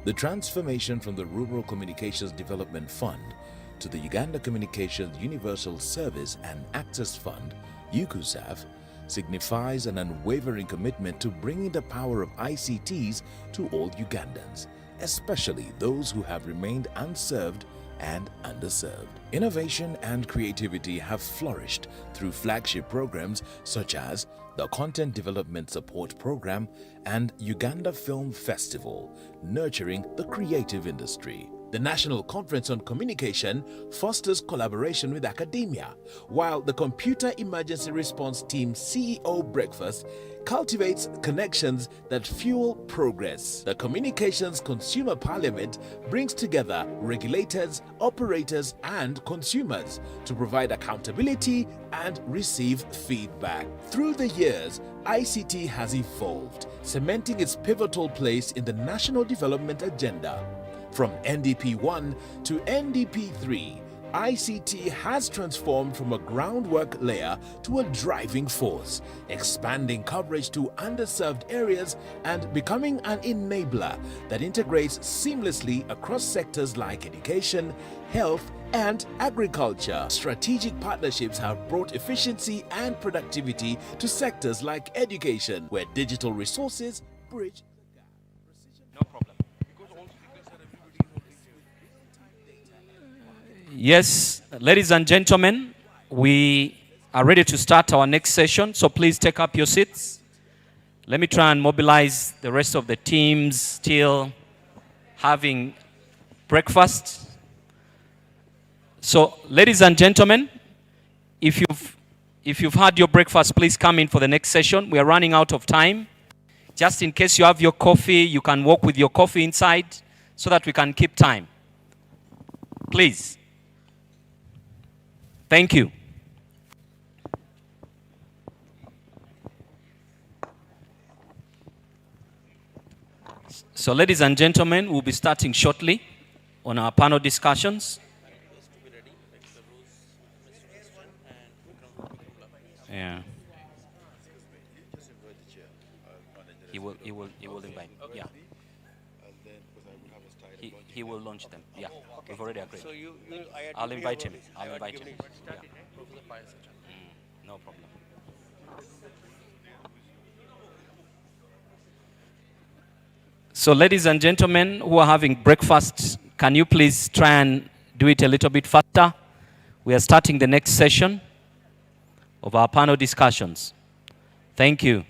The transformation from the Rural Communications Development Fund to the Uganda Communications Universal Service and Access Fund, UCUSAF, signifies an unwavering commitment to bringing the power of ICTs to all Ugandans, especially those who have remained unserved and underserved. Innovation and creativity have flourished through flagship programs such as the Content Development Support Program and Uganda Film Festival, nurturing the creative industry. The National Conference on Communication fosters collaboration with academia, while the Computer Emergency Response Team CEO Breakfast cultivates connections that fuel progress. The Communications Consumer Parliament brings together regulators, operators, and consumers to provide accountability and receive feedback. Through the years, ICT has evolved, cementing its pivotal place in the national development agenda. From NDP 1 to NDP 3, ICT has transformed from a groundwork layer to a driving force, expanding coverage to underserved areas and becoming an enabler that integrates seamlessly across sectors like education, health, and agriculture. Strategic partnerships have brought efficiency and productivity to sectors like education, where digital resources bridge the gap. No problem. Yes, ladies and gentlemen, we are ready to start our next session, so please take up your seats. Let me try and mobilize the rest of the teams still having breakfast. So, ladies and gentlemen, if you've had your breakfast, please come in for the next session. We are running out of time. Just in case you have your coffee, you can walk with your coffee inside so that we can keep time. Please. Thank you. So, ladies and gentlemen, we'll be starting shortly on our panel discussions. Yeah. He will invite. Yeah. He will launch them. Yeah. We've already agreed. So I'll invite him. I'll invite him. Yeah. No problem. So, ladies and gentlemen who are having breakfast, can you please try and do it a little bit faster? We are starting the next session of our panel discussions. Thank you.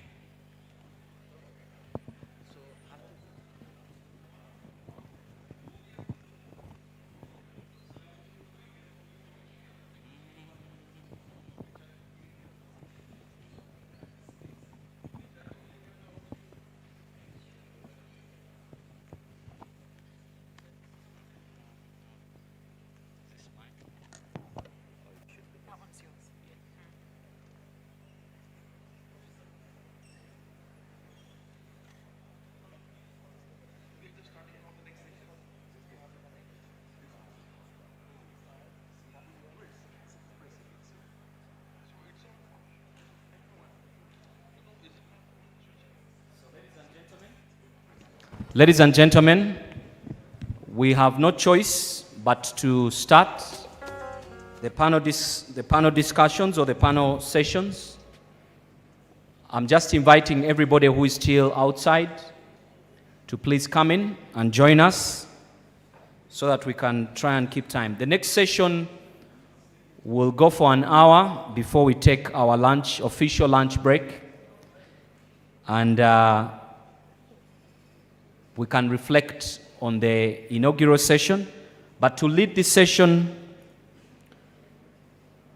Ladies and gentlemen, we have no choice but to start the panel discussions or the panel sessions. I'm just inviting everybody who is still outside to please come in and join us so that we can try and keep time. The next session will go for an hour before we take our lunch, official lunch break. And we can reflect on the inaugural session. But to lead this session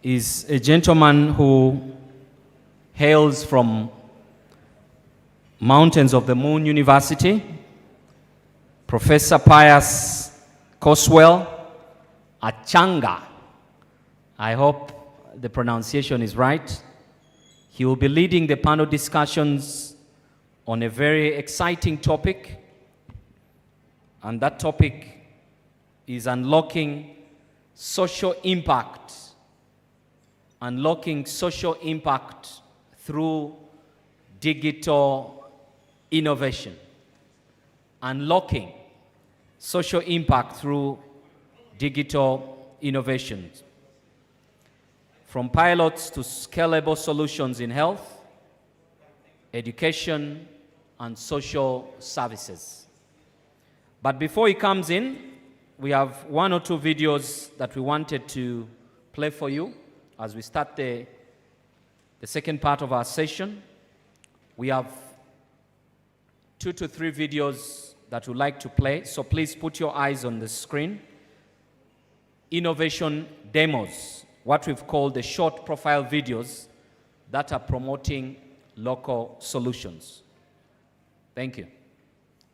is a gentleman who hails from Mountains of the Moon University, Professor Pius Coswell Achanga. I hope the pronunciation is right. He will be leading the panel discussions on a very exciting topic, and that topic is unlocking social impact. Unlocking social impact through digital innovation. Unlocking social impact through digital innovations. From pilots to scalable solutions in health, education, and social services. But before he comes in, we have 1 or 2 videos that we wanted to play for you as we start the second part of our session. We have 2 to 3 videos that we'd like to play, so please put your eyes on the screen. Innovation demos, what we've called the short profile videos that are promoting local solutions. Thank you.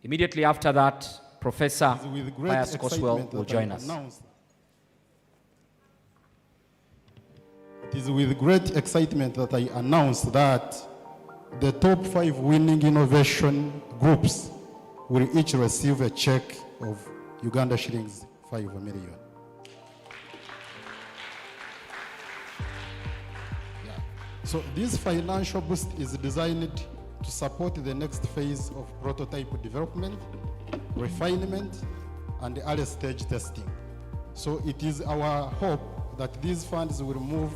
Immediately after that, Professor Pius Coswell will join us. It is with great excitement that I announce that the top 5 winning innovation groups will each receive a check of Uganda shillings 5 million. So this financial boost is designed to support the next phase of prototype development, refinement, and early stage testing. So it is our hope that these funds will move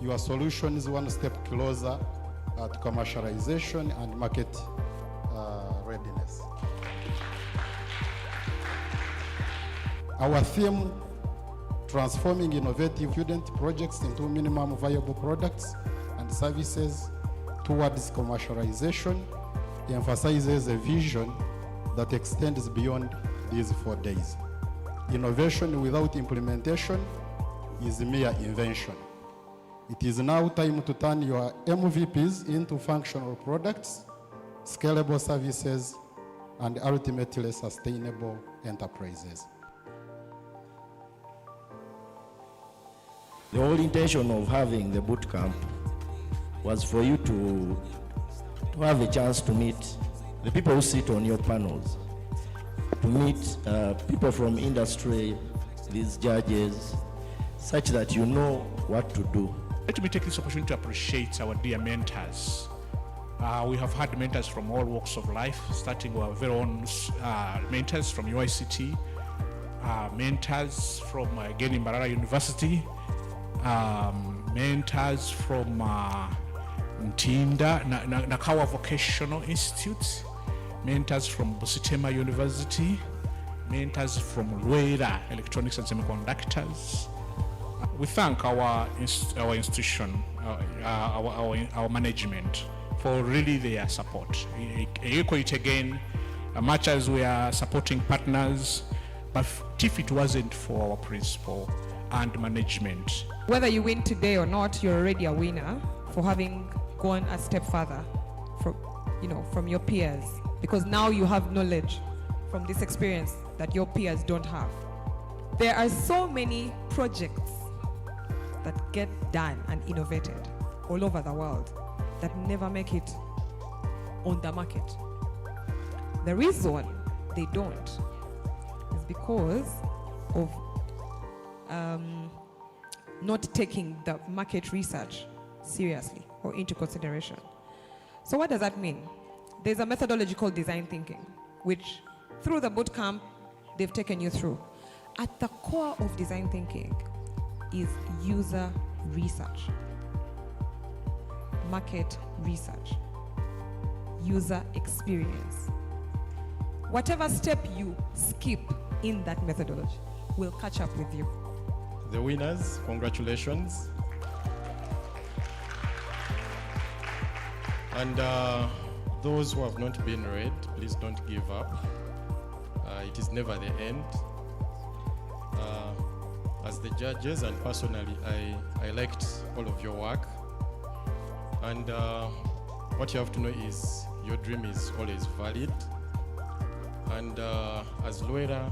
your solutions one step closer to commercialization and market readiness. Our theme, transforming innovative student projects into minimum viable products and services towards commercialization, emphasizes a vision that extends beyond these 4 days. Innovation without implementation is mere invention. It is now time to turn your MVPs into functional products, scalable services, and ultimately sustainable enterprises. The whole intention of having the boot camp was for you to have a chance to meet the people who sit on your panels, to meet people from industry, these judges, such that you know what to do. Let me take this opportunity to appreciate our dear mentors. We have had mentors from all walks of life, starting with our very own mentors from UICT, mentors from again Mbarara University, mentors from Ntinda, Nakawa Vocational Institute, mentors from Busitema University, mentors from Luera Electronics and Semiconductors. We thank our institution, our management for really their support. Echo it again, much as we are supporting partners, but if it wasn't for our principal and management. Whether you win today or not, you're already a winner for having gone a step further from your peers, because now you have knowledge from this experience that your peers don't have. There are so many projects that get done and innovated all over the world that never make it on the market. The reason they don't is because of not taking the market research seriously or into consideration. So what does that mean? There's a methodology called design thinking, which through the bootcamp, they've taken you through. At the core of design thinking is user research, market research, user experience. Whatever step you skip in that methodology. We'll catch up with you. The winners, congratulations. And those who have not been read, please don't give up. It is never the end. As the judges and personally, I liked all of your work. And what you have to know is your dream is always valid. And as Luera,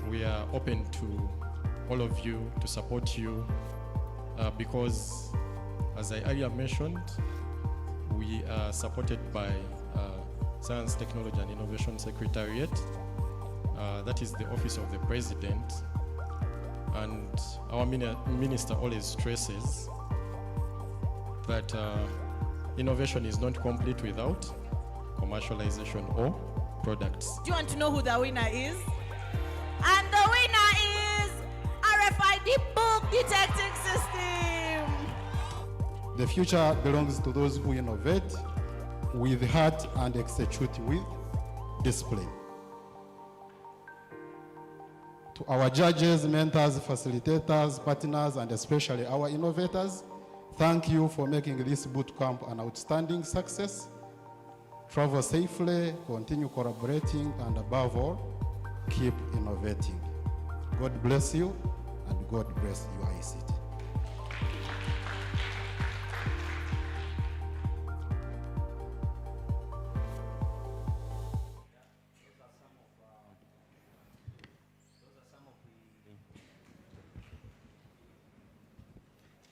we are open to all of you to support you because, as I earlier mentioned, we are supported by Science, Technology and Innovation Secretariat. That is the Office of the President. And our minister always stresses that innovation is not complete without commercialization or products. Do you want to know who the winner is? And the winner is RFID book detecting system. The future belongs to those who innovate with heart and execute with discipline. To our judges, mentors, facilitators, partners, and especially our innovators, thank you for making this boot camp an outstanding success. Travel safely, continue collaborating, and above all, keep innovating. God bless you, and God bless UICT.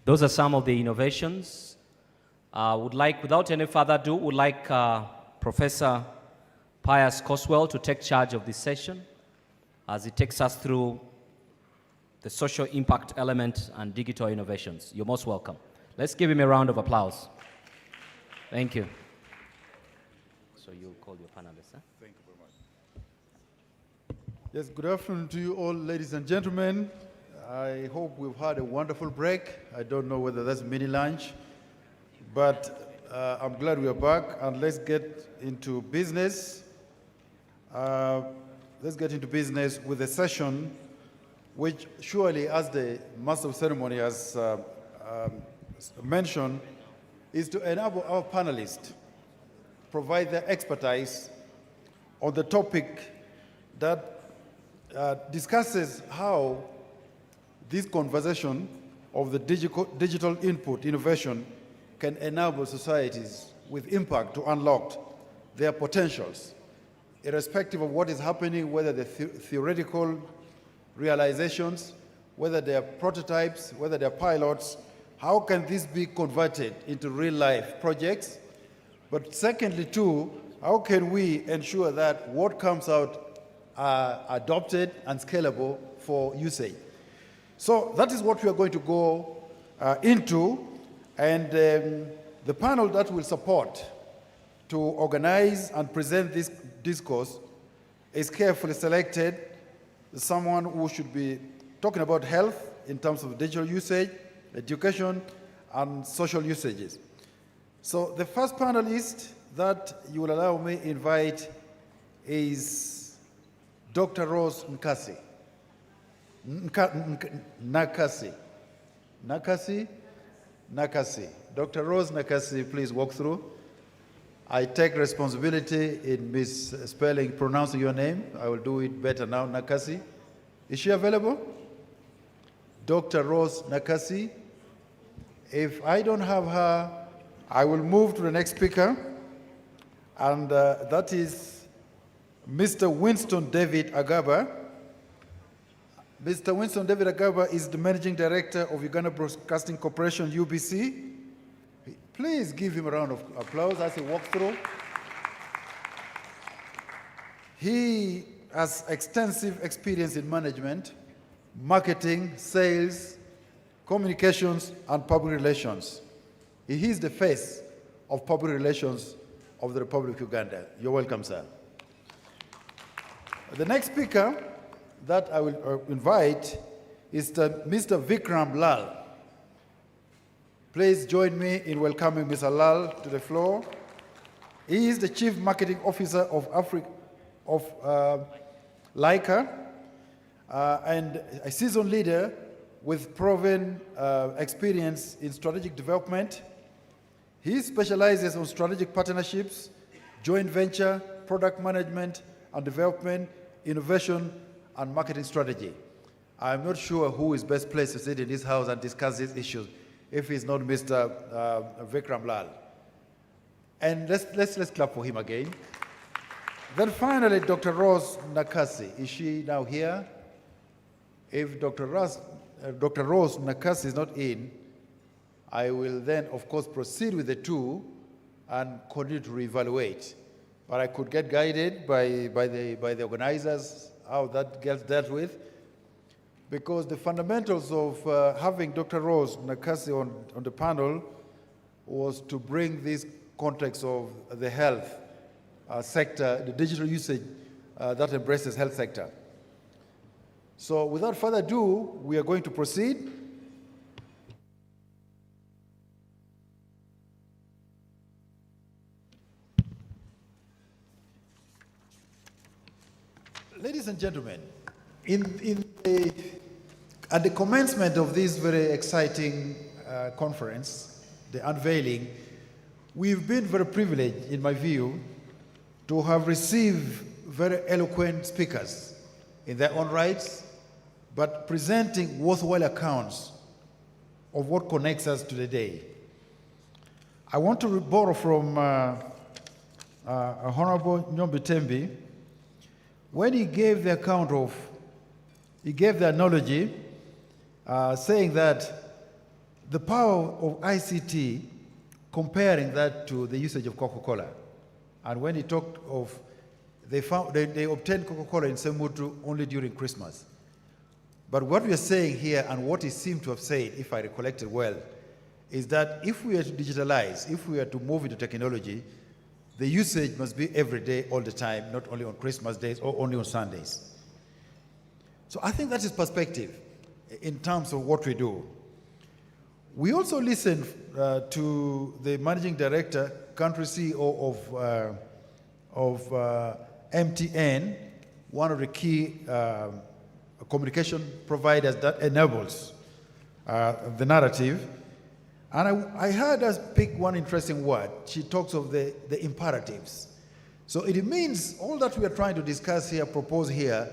Those are some of the innovations. Without any further ado, would like Professor Pius Coswell to take charge of this session as he takes us through the social impact element and digital innovations. You're most welcome. Let's give him a round of applause. Thank you. So you'll call your panelists, huh? Thank you very much. Yes, good afternoon to you all, ladies and gentlemen. I hope we've had a wonderful break. I don't know whether that's mini lunch, but I'm glad we are back, and let's get into business. Let's get into business with a session which surely, as the Master of Ceremony has mentioned, is to enable our panelists provide their expertise on the topic that discusses how this conversation of the digital input innovation can enable societies with impact to unlock their potentials, irrespective of what is happening, whether they're theoretical realizations, whether they are prototypes, whether they are pilots. How can this be converted into real-life projects? But secondly, too, how can we ensure that what comes out are adopted and scalable for usage? So that is what we are going to go into, and the panel that will support to organize and present this discourse is carefully selected. Someone who should be talking about health in terms of digital usage, education, and social usages. So the first panelist that you will allow me invite is Dr. Rose Nkasi. Nakasi. Dr. Rose Nakasi, please walk through. I take responsibility in misspelling, pronouncing your name. I will do it better now, Nakasi. Is she available? Dr. Rose Nakasi. If I don't have her, I will move to the next speaker, and that is Mr. Winston David Agaba. Mr. Winston David Agaba is the Managing Director of Uganda Broadcasting Corporation, UBC. Please give him a round of applause as he walks through. He has extensive experience in management, marketing, sales, communications, and public relations. He is the face of public relations of the Republic of Uganda. You're welcome, sir. The next speaker that I will invite is Mr. Vikram Lal. Please join me in welcoming Mr. Lal to the floor. He is the Chief Marketing Officer of like her, and a seasoned leader with proven experience in strategic development. He specializes on strategic partnerships, joint venture, product management and development, innovation, and marketing strategy. I'm not sure who is best placed to sit in this house and discuss these issues if it's not Mr. Vikram Lal. And let's clap for him again. Then finally, Dr. Rose Nakasi. Is she now here? If Dr. Rose Nakasi is not in, I will then, of course, proceed with the two and continue to reevaluate. But I could get guided by the organizers how that gets dealt with, because the fundamentals of having Dr. Rose Nakasi on the panel was to bring this context of the health sector, the digital usage that embraces health sector. So without further ado, we are going to proceed. Ladies and gentlemen, at the commencement of this very exciting conference, the unveiling, we've been very privileged, in my view, to have received very eloquent speakers in their own rights, but presenting worthwhile accounts of what connects us to the day. I want to borrow from Honorable Nyombi Tembi, when he gave the account of, he gave the analogy saying that the power of ICT, comparing that to the usage of Coca-Cola. And when he talked of, they obtained Coca-Cola in Semutu only during Christmas. But what we are saying here, and what he seemed to have said, if I recollected well, is that if we are to digitalize, if we are to move into technology, the usage must be every day, all the time, not only on Christmas days or only on Sundays. So I think that is perspective in terms of what we do. We also listened to the managing director, country CEO of MTN, one of the key communication providers that enables the narrative. And I heard us pick one interesting word. She talks of the imperatives. So it means all that we are trying to discuss here, propose here,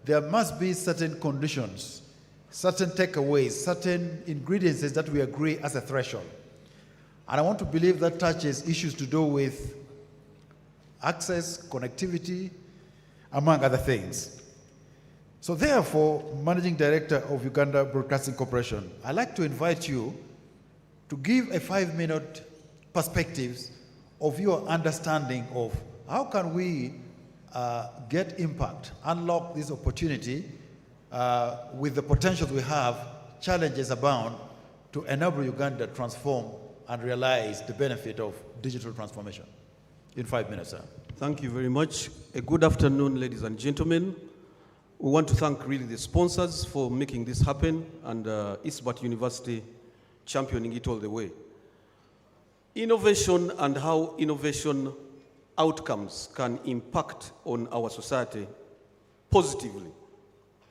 there must be certain conditions, certain takeaways, certain ingredients that we agree as a threshold. And I want to believe that touches issues to do with access, connectivity, among other things. So therefore, Managing Director of Uganda Broadcasting Corporation, I'd like to invite you to give a 5-minute perspectives of your understanding of how can we get impact, unlock this opportunity with the potential we have, challenges abound, to enable Uganda to transform and realize the benefit of digital transformation. In 5 minutes, sir. Thank you very much. A good afternoon, ladies and gentlemen. We want to thank really the sponsors for making this happen, and Eastbart University championing it all the way. Innovation and how innovation outcomes can impact on our society positively,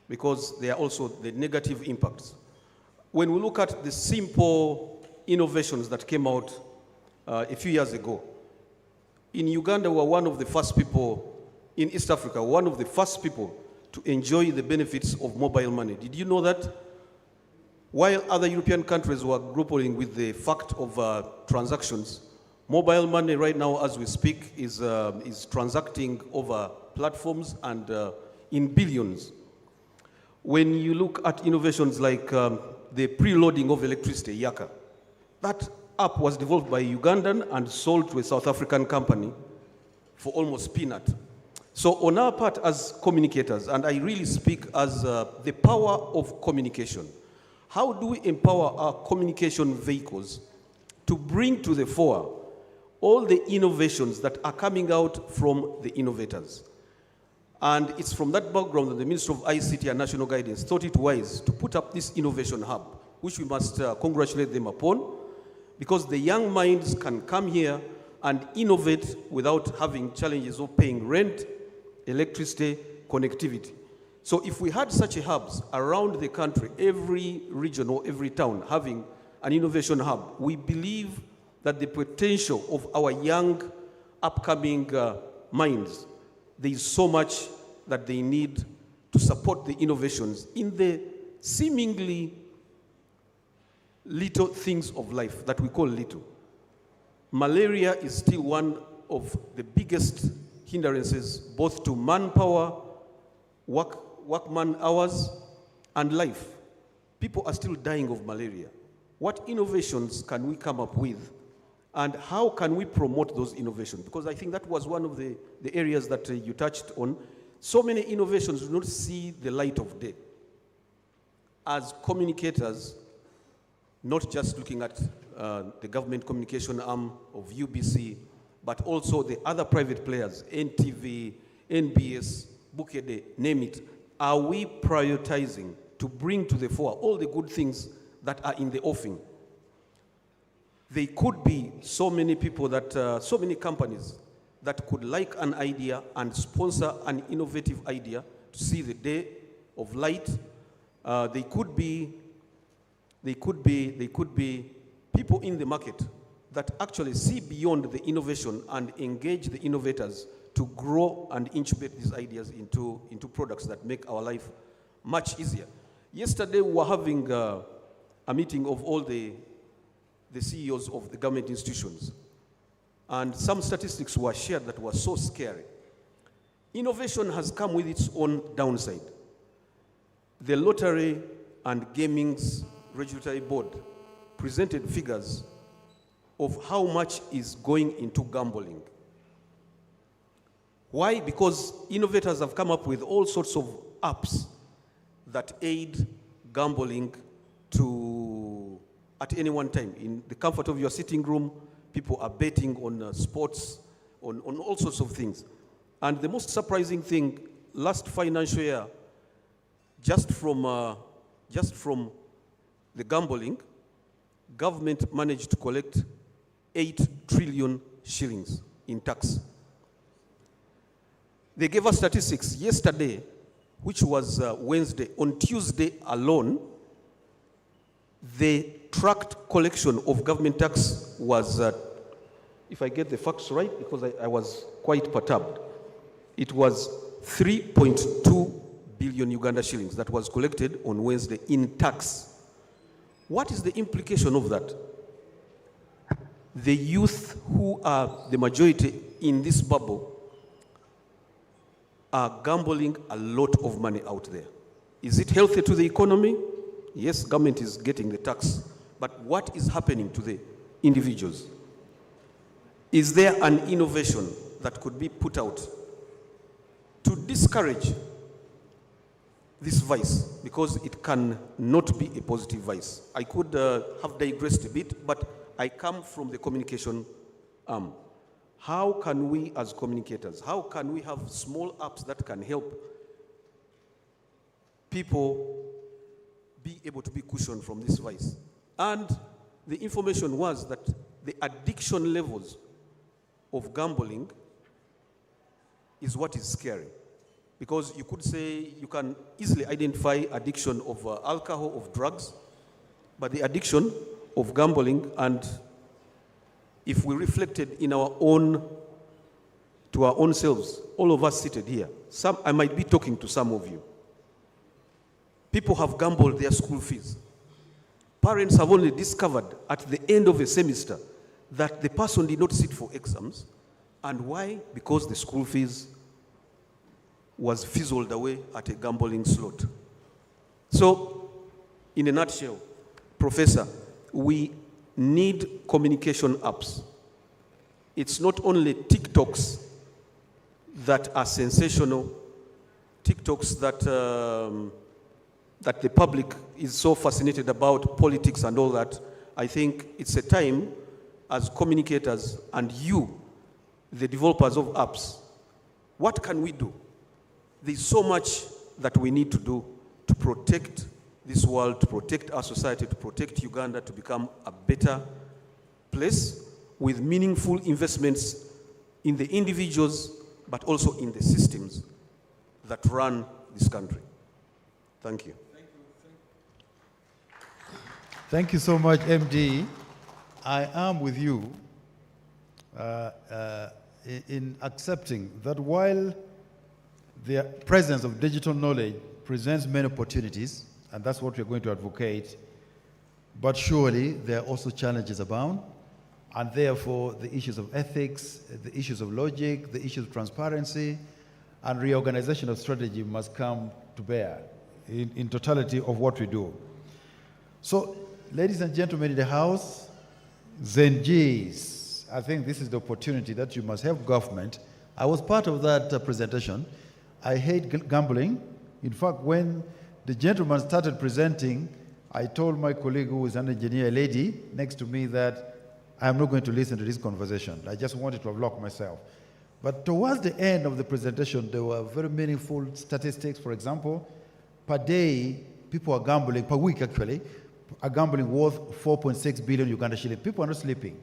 because there are also the negative impacts. When we look at the simple innovations that came out a few years ago, in Uganda, we were one of the first people, in East Africa, one of the first people to enjoy the benefits of mobile money. Did you know that? While other European countries were grappling with the fact of transactions, mobile money right now, as we speak, is transacting over platforms and in billions. When you look at innovations like the preloading of electricity, Yaka, that app was developed by a Ugandan and sold to a South African company for almost peanut. So on our part as communicators, and I really speak as the power of communication, how do we empower our communication vehicles to bring to the fore all the innovations that are coming out from the innovators? And it's from that background that the Ministry of ICT and National Guidance thought it wise to put up this innovation hub, which we must congratulate them upon, because the young minds can come here and innovate without having challenges of paying rent, electricity, connectivity. So if we had such hubs around the country, every region or every town having an innovation hub, we believe that the potential of our young, upcoming minds, there is so much that they need to support the innovations in the seemingly little things of life that we call little. Malaria is still one of the biggest hindrances both to manpower, workman hours, and life. People are still dying of malaria. What innovations can we come up with, and how can we promote those innovations? Because I think that was one of the areas that you touched on. So many innovations do not see the light of day. As communicators, not just looking at the government communication arm of UBC, but also the other private players, NTV, NBS, Bukede, name it. Are we prioritizing to bring to the fore all the good things that are in the offing? There could be so many people that, so many companies that could like an idea and sponsor an innovative idea to see the day of light. They could be people in the market that actually see beyond the innovation and engage the innovators to grow and incubate these ideas into products that make our life much easier. Yesterday we were having a meeting of all the CEOs of the government institutions, and some statistics were shared that were so scary. Innovation has come with its own downside. The Lottery and Gaming's Regulatory Board presented figures of how much is going into gambling. Why? Because innovators have come up with all sorts of apps that aid gambling at any one time. In the comfort of your sitting room, people are betting on sports, on all sorts of things. And the most surprising thing, last financial year, just from the gambling, government managed to collect 8 trillion shillings in tax. They gave us statistics yesterday, which was Wednesday. On Tuesday alone, the tracked collection of government tax was, if I get the facts right, because I was quite perturbed, it was 3.2 billion Uganda shillings that was collected on Wednesday in tax. What is the implication of that? The youth who are the majority in this bubble are gambling a lot of money out there. Is it healthy to the economy? Yes, government is getting the tax, but what is happening to the individuals? Is there an innovation that could be put out to discourage this vice, because it can not be a positive vice? I could have digressed a bit, but I come from the communication arm. How can we as communicators, how can we have small apps that can help people be able to be cushioned from this vice? And the information was that the addiction levels of gambling is what is scary. Because you could say you can easily identify addiction of alcohol, of drugs, but the addiction of gambling, and if we reflected in our own, to our own selves, all of us seated here, I might be talking to some of you. People have gambled their school fees. Parents have only discovered at the end of a semester that the person did not sit for exams. And why? Because the school fees was fizzled away at a gambling slot. So, in a nutshell, Professor, we need communication apps. It's not only TikToks that are sensational, TikToks that the public is so fascinated about, politics and all that. I think it's a time as communicators and you, the developers of apps, what can we do? There's so much that we need to do to protect this world, to protect our society, to protect Uganda, to become a better place with meaningful investments in the individuals, but also in the systems that run this country. Thank you. Thank you so much, MD. I am with you in accepting that while the presence of digital knowledge presents many opportunities, and that's what we're going to advocate, but surely there are also challenges abound, and therefore the issues of ethics, the issues of logic, the issues of transparency, and reorganization of strategy must come to bear in totality of what we do. So, ladies and gentlemen in the House, Zenjis, I think this is the opportunity that you must help government. I was part of that presentation. I hate gambling. In fact, when the gentleman started presenting, I told my colleague who is an engineer, a lady next to me, that I'm not going to listen to this conversation. I just wanted to block myself. But towards the end of the presentation, there were very meaningful statistics. For example, per day, people are gambling, per week actually, are gambling worth 4.6 billion Uganda shillings. People are not sleeping.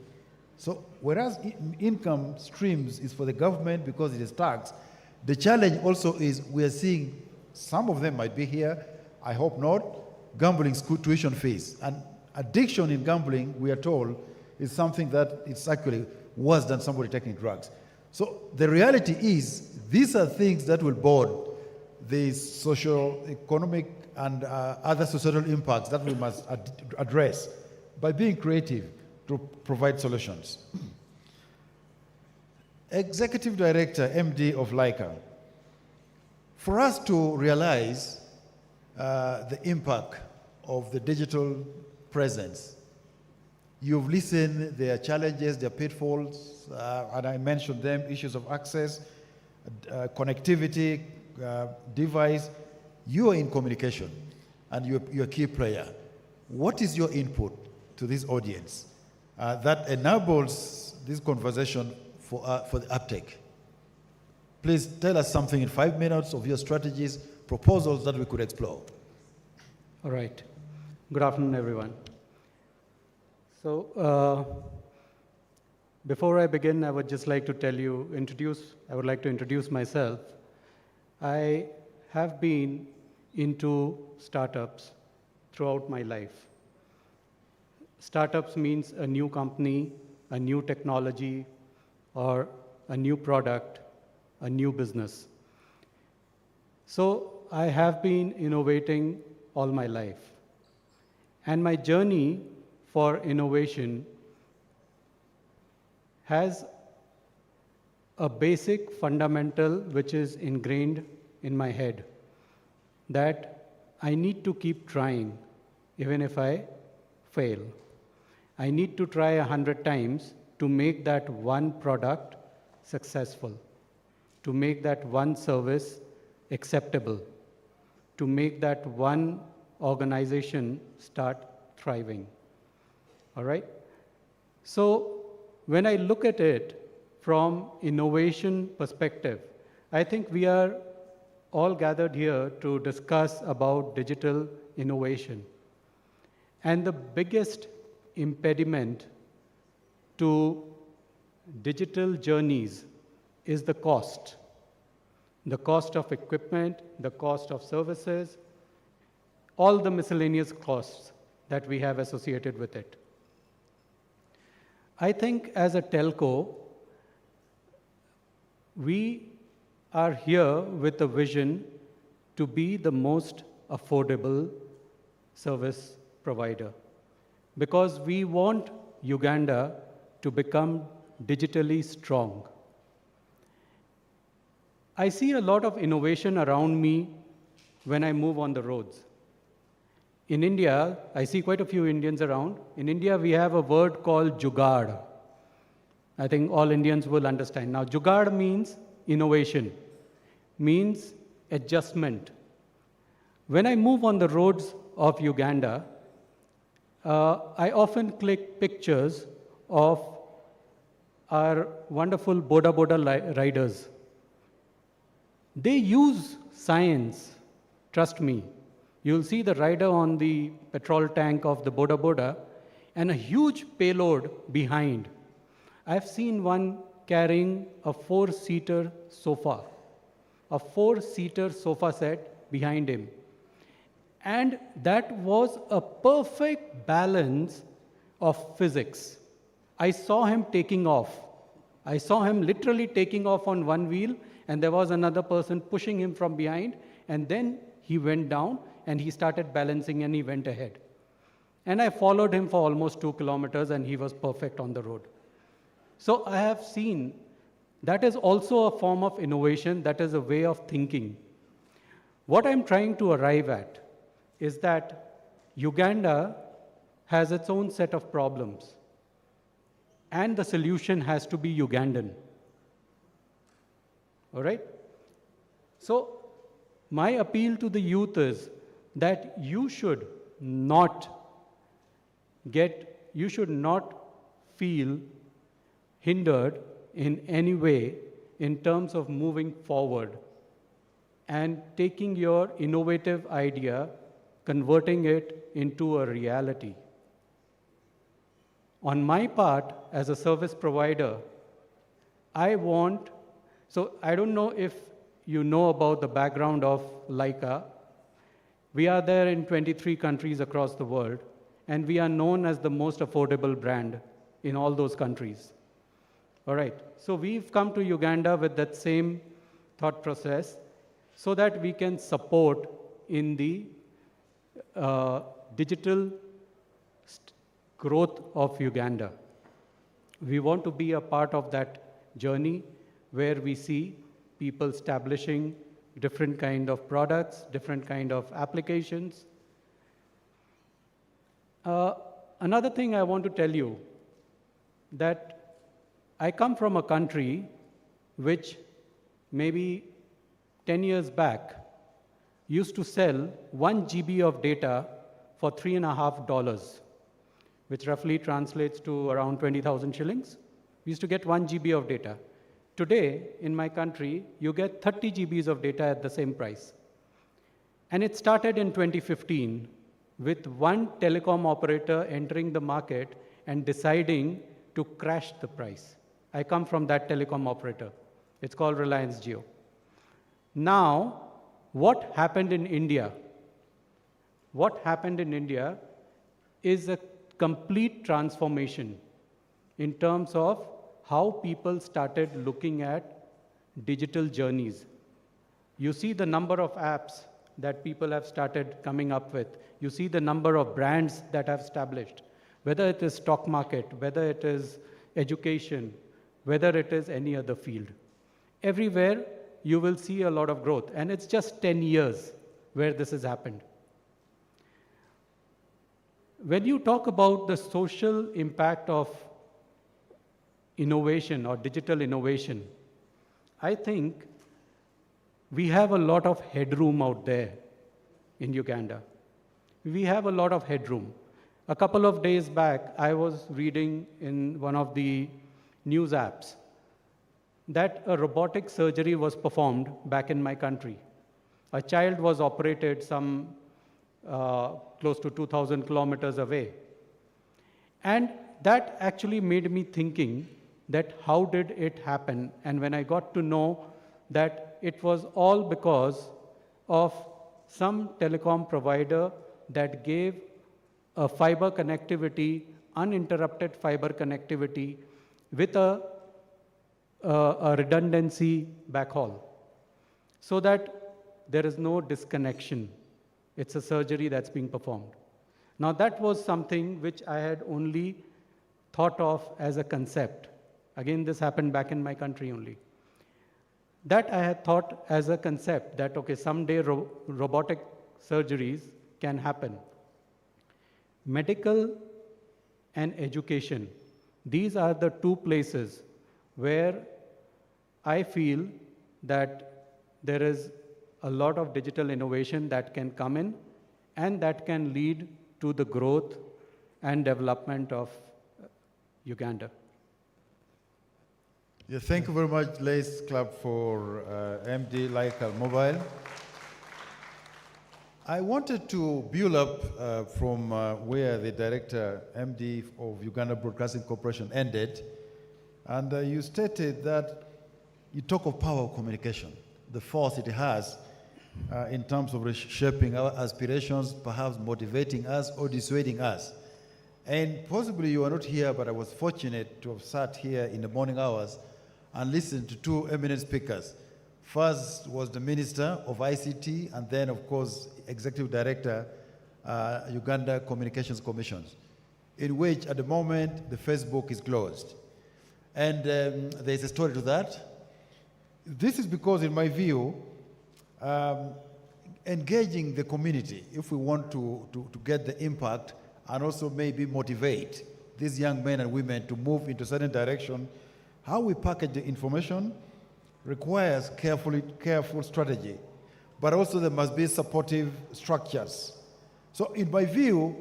So whereas income streams is for the government because it is tax, the challenge also is we are seeing some of them might be here, I hope not, gambling school tuition fees. And addiction in gambling, we are told, is something that it's actually worse than somebody taking drugs. So the reality is these are things that will board the social, economic, and other societal impacts that we must address by being creative to provide solutions. Executive Director, MD of Leica, for us to realize the impact of the digital presence, you've listened, there are challenges, there are pitfalls, and I mentioned them, issues of access, connectivity, device. You are in communication, and you're a key player. What is your input to this audience that enables this conversation for the uptake? Please tell us something in 5 minutes of your strategies, proposals that we could explore. All right. Good afternoon, everyone. So, before I begin, I would just like to I would like to introduce myself. I have been into startups throughout my life. Startups means a new company, a new technology, or a new product, a new business. So I have been innovating all my life. And my journey for innovation has a basic fundamental which is ingrained in my head, that I need to keep trying even if I fail. I need to try 100 times to make that one product successful, to make that one service acceptable, to make that one organization start thriving. All right? So when I look at it from innovation perspective, I think we are all gathered here to discuss about digital innovation. And the biggest impediment to digital journeys is the cost of equipment, the cost of services, all the miscellaneous costs that we have associated with it. I think as a telco, we are here with a vision to be the most affordable service provider, because we want Uganda to become digitally strong. I see a lot of innovation around me when I move on the roads. In India, I see quite a few Indians around. In India, we have a word called jugaad. I think all Indians will understand. Now, jugaad means innovation, means adjustment. When I move on the roads of Uganda, I often click pictures of our wonderful Boda Boda riders. They use science, trust me. You'll see the rider on the petrol tank of the Boda Boda and a huge payload behind. I've seen one carrying a 4-seater sofa. a 4-seater sofa set behind him. And that was a perfect balance of physics. I saw him taking off. I saw him literally taking off on one wheel, and there was another person pushing him from behind, and then he went down and he started balancing and he went ahead. And I followed him for almost 2 kilometers and he was perfect on the road. So I have seen that is also a form of innovation, that is a way of thinking. What I'm trying to arrive at is that Uganda has its own set of problems, and the solution has to be Ugandan. All right? So my appeal to the youth is that you should not feel hindered in any way in terms of moving forward and taking your innovative idea, converting it into a reality. On my part, as a service provider, I don't know if you know about the background of Leica. We are there in 23 countries across the world, and we are known as the most affordable brand in all those countries. All right, so we've come to Uganda with that same thought process so that we can support in the digital growth of Uganda. We want to be a part of that journey where we see people establishing different kind of products, different kind of applications. Another thing I want to tell you, that I come from a country which maybe 10 years back used to sell 1 GB of data for $3.50, which roughly translates to around 20,000 shillings. We used to get 1 GB of data. Today, in my country, you get 30 GBs of data at the same price. And it started in 2015 with one telecom operator entering the market and deciding to crash the price. I come from that telecom operator. It's called Reliance Jio. Now, what happened in India? What happened in India is a complete transformation in terms of how people started looking at digital journeys. You see the number of apps that people have started coming up with. You see the number of brands that have established, whether it is stock market, whether it is education, whether it is any other field. Everywhere you will see a lot of growth, and it's just 10 years where this has happened. When you talk about the social impact of innovation or digital innovation, I think we have a lot of headroom out there in Uganda. We have a lot of headroom. A couple of days back, I was reading in one of the news apps that a robotic surgery was performed back in my country. A child was operated some close to 2,000 kilometers away. And that actually made me thinking that how did it happen? And when I got to know that it was all because of some telecom provider that gave a fiber connectivity, uninterrupted fiber connectivity with a redundancy backhaul, so that there is no disconnection. It's a surgery that's being performed. Now that was something which I had only thought of as a concept. Again, this happened back in my country only. That I had thought as a concept that, okay, someday robotic surgeries can happen. Medical and education, these are the two places where I feel that there is a lot of digital innovation that can come in and that can lead to the growth and development of Uganda. Yeah, thank you very much. Let's clap for MD Leica Mobile. I wanted to build up from where the director, MD of Uganda Broadcasting Corporation ended. And you stated that you talk of power of communication, the force it has in terms of shaping our aspirations, perhaps motivating us or dissuading us. And possibly you are not here, but I was fortunate to have sat here in the morning hours and listened to two eminent speakers. First was the Minister of ICT, and then, of course, Executive Director, Uganda Communications Commissions, in which at the moment the Facebook is closed. And there's a story to that. This is because, in my view, engaging the community, if we want to get the impact and also maybe motivate these young men and women to move into a certain direction, how we package the information requires careful strategy, but also there must be supportive structures. So in my view,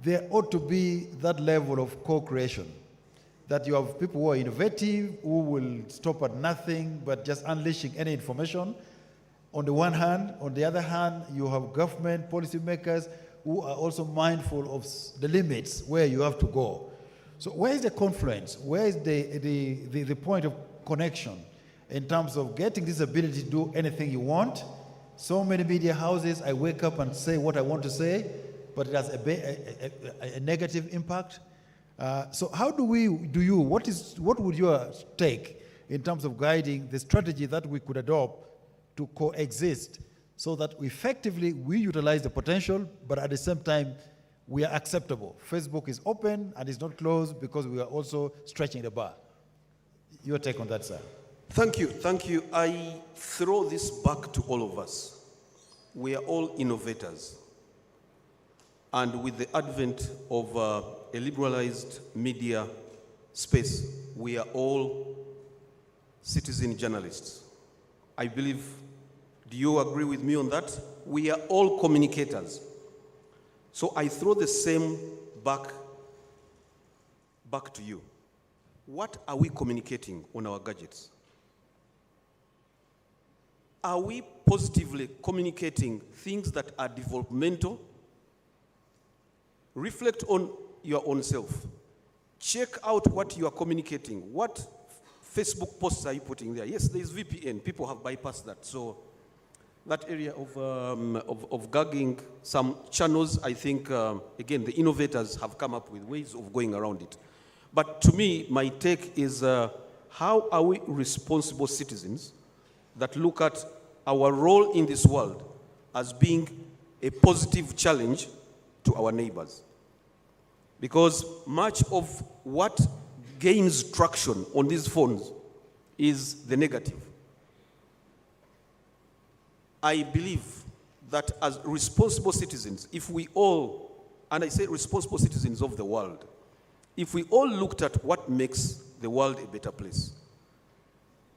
there ought to be that level of co-creation, that you have people who are innovative, who will stop at nothing but just unleashing any information. On the one hand, on the other hand, you have government policymakers who are also mindful of the limits where you have to go. So where is the confluence? Where is the point of connection in terms of getting this ability to do anything you want? So many media houses, I wake up and say what I want to say, but it has a negative impact. So how what would your take in terms of guiding the strategy that we could adopt to coexist so that effectively we utilize the potential, but at the same time, we are acceptable? Facebook is open and it's not closed because we are also stretching the bar. Your take on that, sir? Thank you, thank you. I throw this back to all of us. We are all innovators. And with the advent of a liberalized media space, we are all citizen journalists. I believe, do you agree with me on that? We are all communicators. So I throw the same back to you. What are we communicating on our gadgets? Are we positively communicating things that are developmental? Reflect on your own self. Check out what you are communicating. What Facebook posts are you putting there? Yes, there is VPN. People have bypassed that. So that area of gagging some channels, I think, again, the innovators have come up with ways of going around it. But to me, my take is how are we responsible citizens that look at our role in this world as being a positive challenge to our neighbors? Because much of what gains traction on these phones is the negative. I believe that as responsible citizens, if we all, and I say responsible citizens of the world, if we all looked at what makes the world a better place,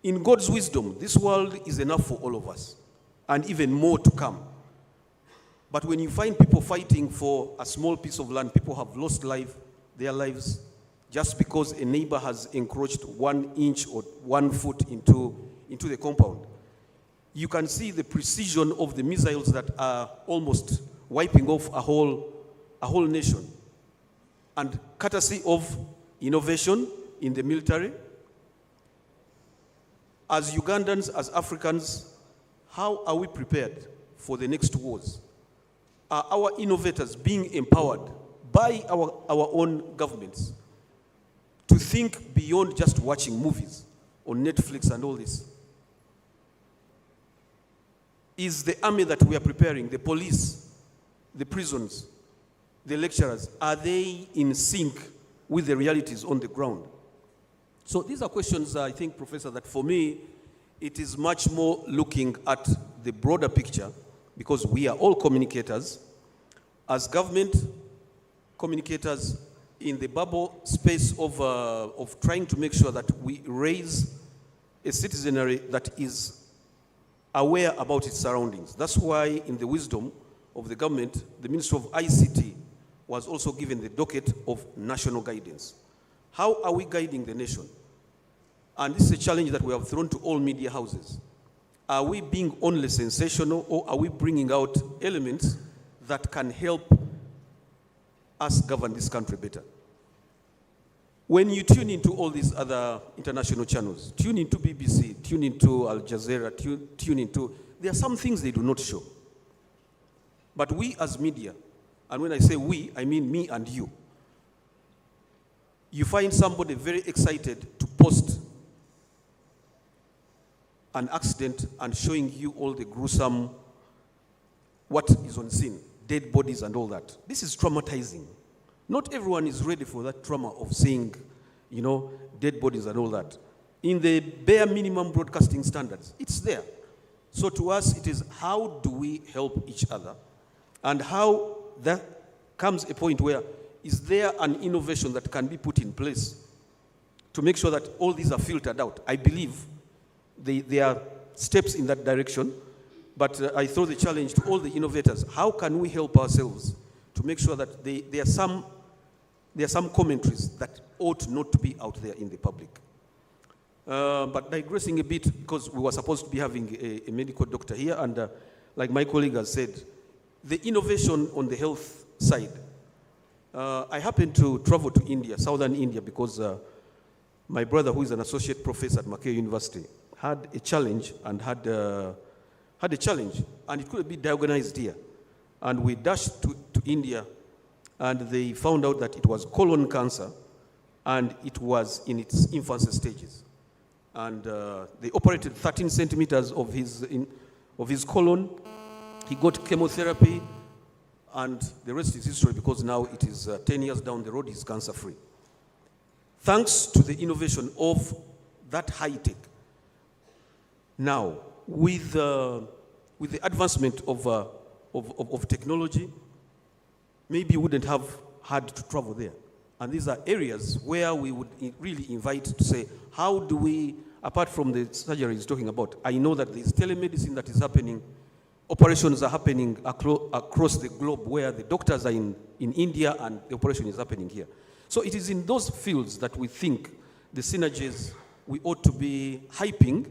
in God's wisdom, this world is enough for all of us, and even more to come. But when you find people fighting for a small piece of land, people have lost their lives just because a neighbor has encroached 1 inch or 1 foot into the compound. You can see the precision of the missiles that are almost wiping off a whole nation. And courtesy of innovation in the military, as Ugandans, as Africans, how are we prepared for the next wars? Are our innovators being empowered by our own governments to think beyond just watching movies on Netflix and all this? Is the army that we are preparing, the police, the prisons, the lecturers, are they in sync with the realities on the ground? So these are questions, I think, Professor, that for me, it is much more looking at the broader picture, because we are all communicators, as government communicators in the bubble space of trying to make sure that we raise a citizenry that is aware about its surroundings. That's why in the wisdom of the government, the Minister of ICT was also given the docket of national guidance. How are we guiding the nation? And this is a challenge that we have thrown to all media houses. Are we being only sensational, or are we bringing out elements that can help us govern this country better? When you tune into all these other international channels, tune into BBC, tune into Al Jazeera, tune into, there are some things they do not show. But we as media, and when I say we, I mean me and you, you find somebody very excited to post an accident and showing you all the gruesome, what is on scene, dead bodies and all that. This is traumatizing. Not everyone is ready for that trauma of seeing, you know, dead bodies and all that. In the bare minimum broadcasting standards, it's there. So to us, it is how do we help each other? And how that comes a point where, is there an innovation that can be put in place to make sure that all these are filtered out? I believe there are steps in that direction, but I throw the challenge to all the innovators. How can we help ourselves to make sure that there are some commentaries that ought not to be out there in the public? But digressing a bit, because we were supposed to be having a medical doctor here, and like my colleague has said, the innovation on the health side. I happened to travel to India, southern India, because my brother, who is an associate professor at Mackay University, had a challenge, and it could be diagnosed here. And we dashed to India, and they found out that it was colon cancer, and it was in its infancy stages. And they operated 13 centimeters of his colon. He got chemotherapy, and the rest is history, because now it is 10 years down the road, he's cancer-free. Thanks to the innovation of that high tech. Now, with the advancement of technology, maybe you wouldn't have had to travel there. And these are areas where we would really invite to say, how do we, apart from the surgery he's talking about, I know that there's telemedicine that is happening. Operations are happening across the globe, where the doctors are in India and the operation is happening here. So it is in those fields that we think the synergies, we ought to be hyping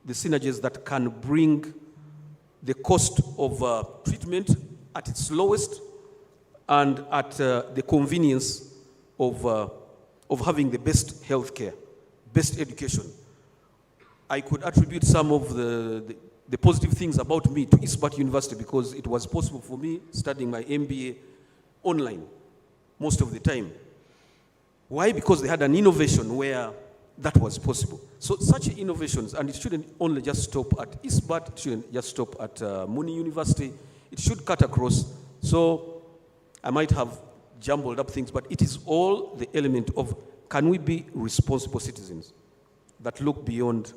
the synergies that can bring the cost of treatment at its lowest, and at the convenience of having the best health care, best education. I could attribute some of the positive things about me to Eastbat University, because it was possible for me studying my MBA online most of the time. Why? Because they had an innovation where that was possible. So such innovations, and it shouldn't only just stop at Eastbat, it shouldn't just stop at Muni University, it should cut across. So I might have jumbled up things, but it is all the element of, can we be responsible citizens that look beyond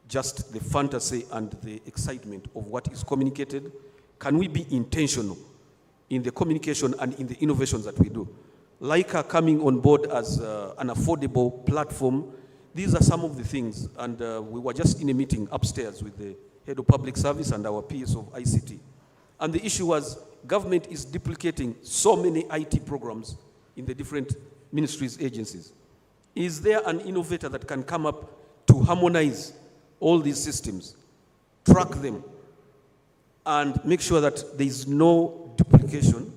just the fantasy and the excitement of what is communicated? Can we be intentional in the communication and in the innovations that we do? Leica coming on board as an affordable platform, these are some of the things. And we were just in a meeting upstairs with the head of public service and our PS of ICT. And the issue was, government is duplicating so many IT programs in the different ministries, agencies. Is there an innovator that can come up to harmonize all these systems, track them, and make sure that there is no duplication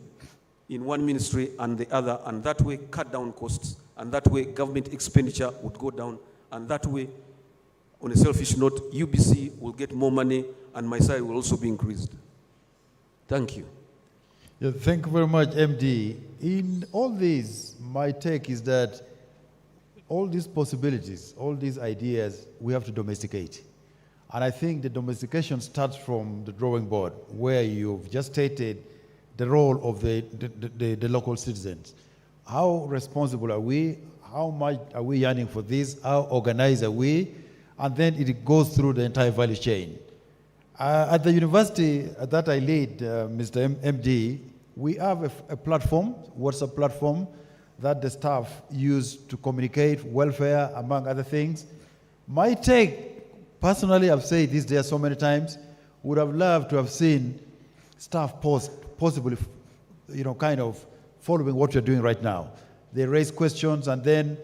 in one ministry and the other, and that way cut down costs, and that way government expenditure would go down, and that way, on a selfish note, UBC will get more money, and my salary will also be increased. Thank you. Yeah, thank you very much, MD. In all this, my take is that all these possibilities, all these ideas, we have to domesticate. And I think the domestication starts from the drawing board, where you've just stated the role of the local citizens. How responsible are we? How much are we yearning for this? How organized are we? And then it goes through the entire value chain. At the university that I lead, Mr. MD, we have a platform, WhatsApp platform, that the staff use to communicate welfare, among other things. My take, personally, I've said this there so many times, would have loved to have seen staff post, possibly, kind of following what you're doing right now. They raise questions, and then,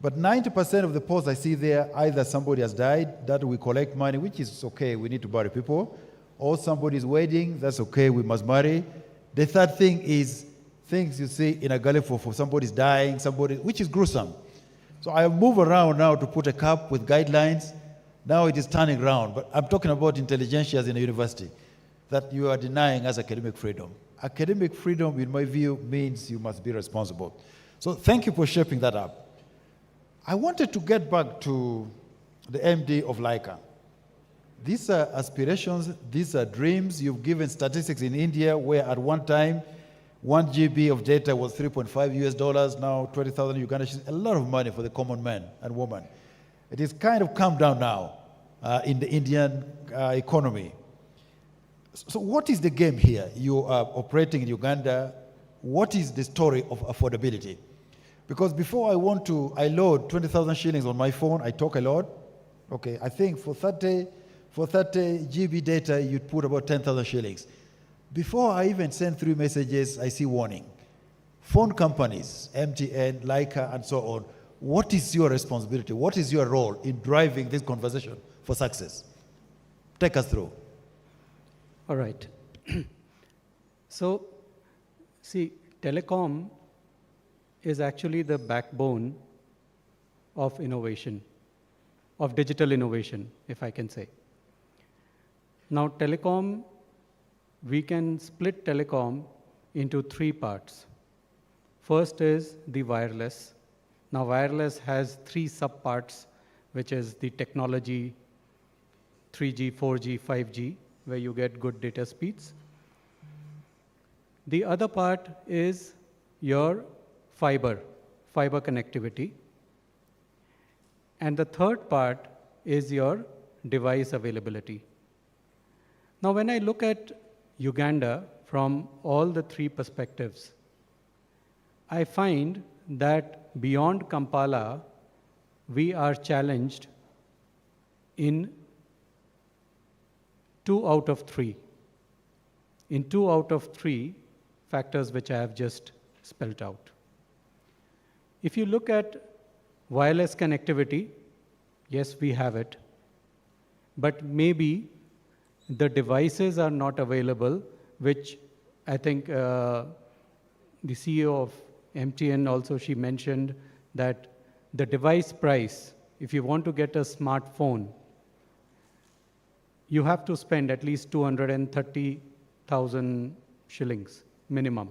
but 90% of the posts I see there, either somebody has died, that we collect money, which is okay, we need to bury people, or somebody's wedding, that's okay, we must marry. The third thing is things you see in a galley for somebody's dying, somebody, which is gruesome. So I move around now to put a cap with guidelines. Now it is turning around. But I'm talking about intelligentsias in a university that you are denying as academic freedom. Academic freedom, in my view, means you must be responsible. So thank you for shaping that up. I wanted to get back to the MD of Laika. These are aspirations, these are dreams. You've given statistics in India where at one time 1 GB of data was $3.5 US, now 20,000 Uganda shillings, a lot of money for the common man and woman. It is kind of calmed down now in the Indian economy. So what is the game here? You are operating in Uganda. What is the story of affordability? Because before I load 20,000 shillings on my phone, I talk a lot. Okay, I think for 30 GB data, you'd put about 10,000 shillings. Before I even send 3 messages, I see warning. Phone companies, MTN, Laika, and so on, what is your responsibility? What is your role in driving this conversation for success? Take us through. All right. So, see, telecom is actually the backbone of innovation, of digital innovation, if I can say. Now, telecom, we can split telecom into 3 parts. First is the wireless. Now, wireless has 3 subparts, which is the technology, 3G, 4G, 5G, where you get good data speeds. The other part is your fiber connectivity. And the third part is your device availability. Now, when I look at Uganda from all the 3 perspectives, I find that beyond Kampala, we are challenged in 2 out of 3. In 2 out of 3 factors which I have just spelled out. If you look at wireless connectivity, yes, we have it. But maybe the devices are not available, which I think the CEO of MTN also, she mentioned that the device price, if you want to get a smartphone, you have to spend at least 230,000 shillings minimum.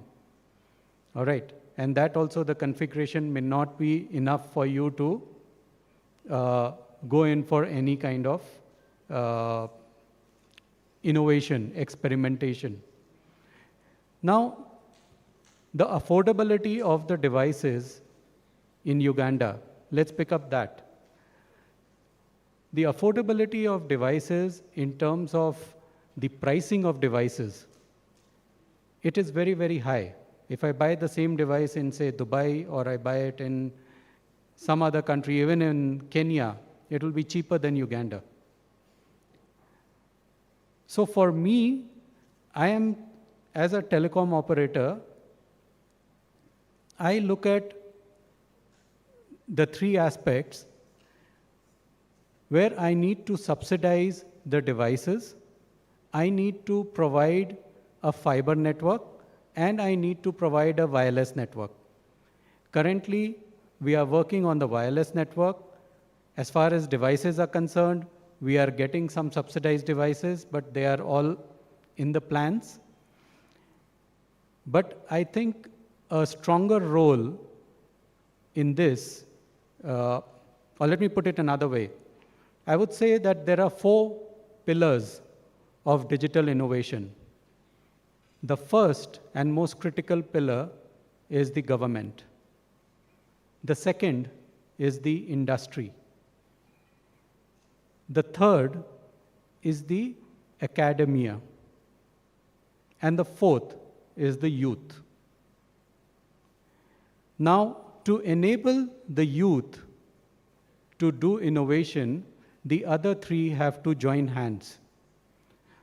All right. And that also, the configuration may not be enough for you to go in for any kind of innovation, experimentation. Now, the affordability of the devices in Uganda, let's pick up that. The affordability of devices in terms of the pricing of devices, it is very, very high. If I buy the same device in, say, Dubai, or I buy it in some other country, even in Kenya, it will be cheaper than Uganda. So for me, I am, as a telecom operator, I look at the 3 aspects where I need to subsidize the devices, I need to provide a fiber network, and I need to provide a wireless network. Currently, we are working on the wireless network. As far as devices are concerned, we are getting some subsidized devices, but they are all in the plans. But I think a stronger role in this, or let me put it another way. I would say that there are 4 pillars of digital innovation. The first and most critical pillar is the government. The second is the industry. The third is the academia. And the fourth is the youth. Now, to enable the youth to do innovation, the other 3 have to join hands.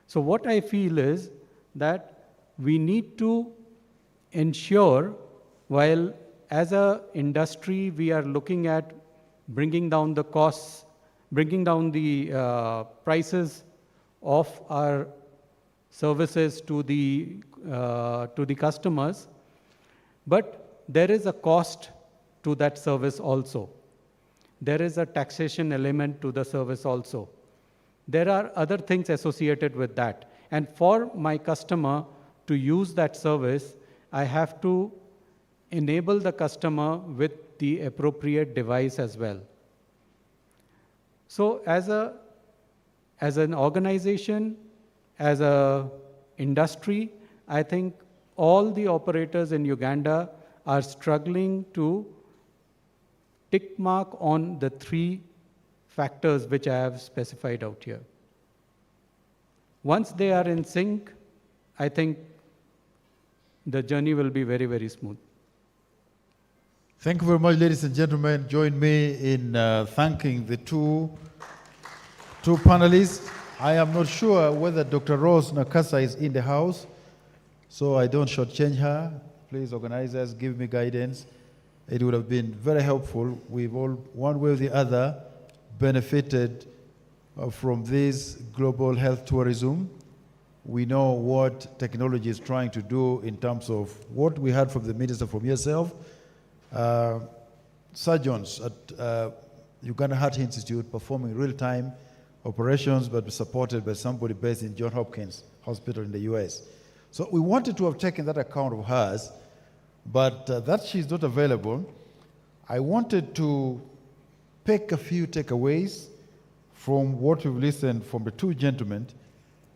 So what I feel is that we need to ensure, while as an industry we are looking at bringing down the costs, bringing down the prices of our services to the customers, but there is a cost to that service also. there is a taxation element to the service also. There are other things associated with that. And for my customer to use that service, I have to enable the customer with the appropriate device as well. So as an organization, as an industry, I think all the operators in Uganda are struggling to tick mark on the 3 factors which I have specified out here. Once they are in sync, I think the journey will be very, very smooth. Thank you very much, ladies and gentlemen. Join me in thanking the two panelists. I am not sure whether Dr. Rose Nakasa is in the house, so I don't shortchange her. Please, organizers, give me guidance. It would have been very helpful. We've all, one way or the other, benefited from this global health tourism. We know what technology is trying to do in terms of what we heard from the minister, from yourself. Surgeons at Uganda Heart Institute performing real-time operations, but supported by somebody based in Johns Hopkins Hospital in the US. So we wanted to have taken that account of hers, but that she's not available. I wanted to pick a few takeaways from what we've listened from the two gentlemen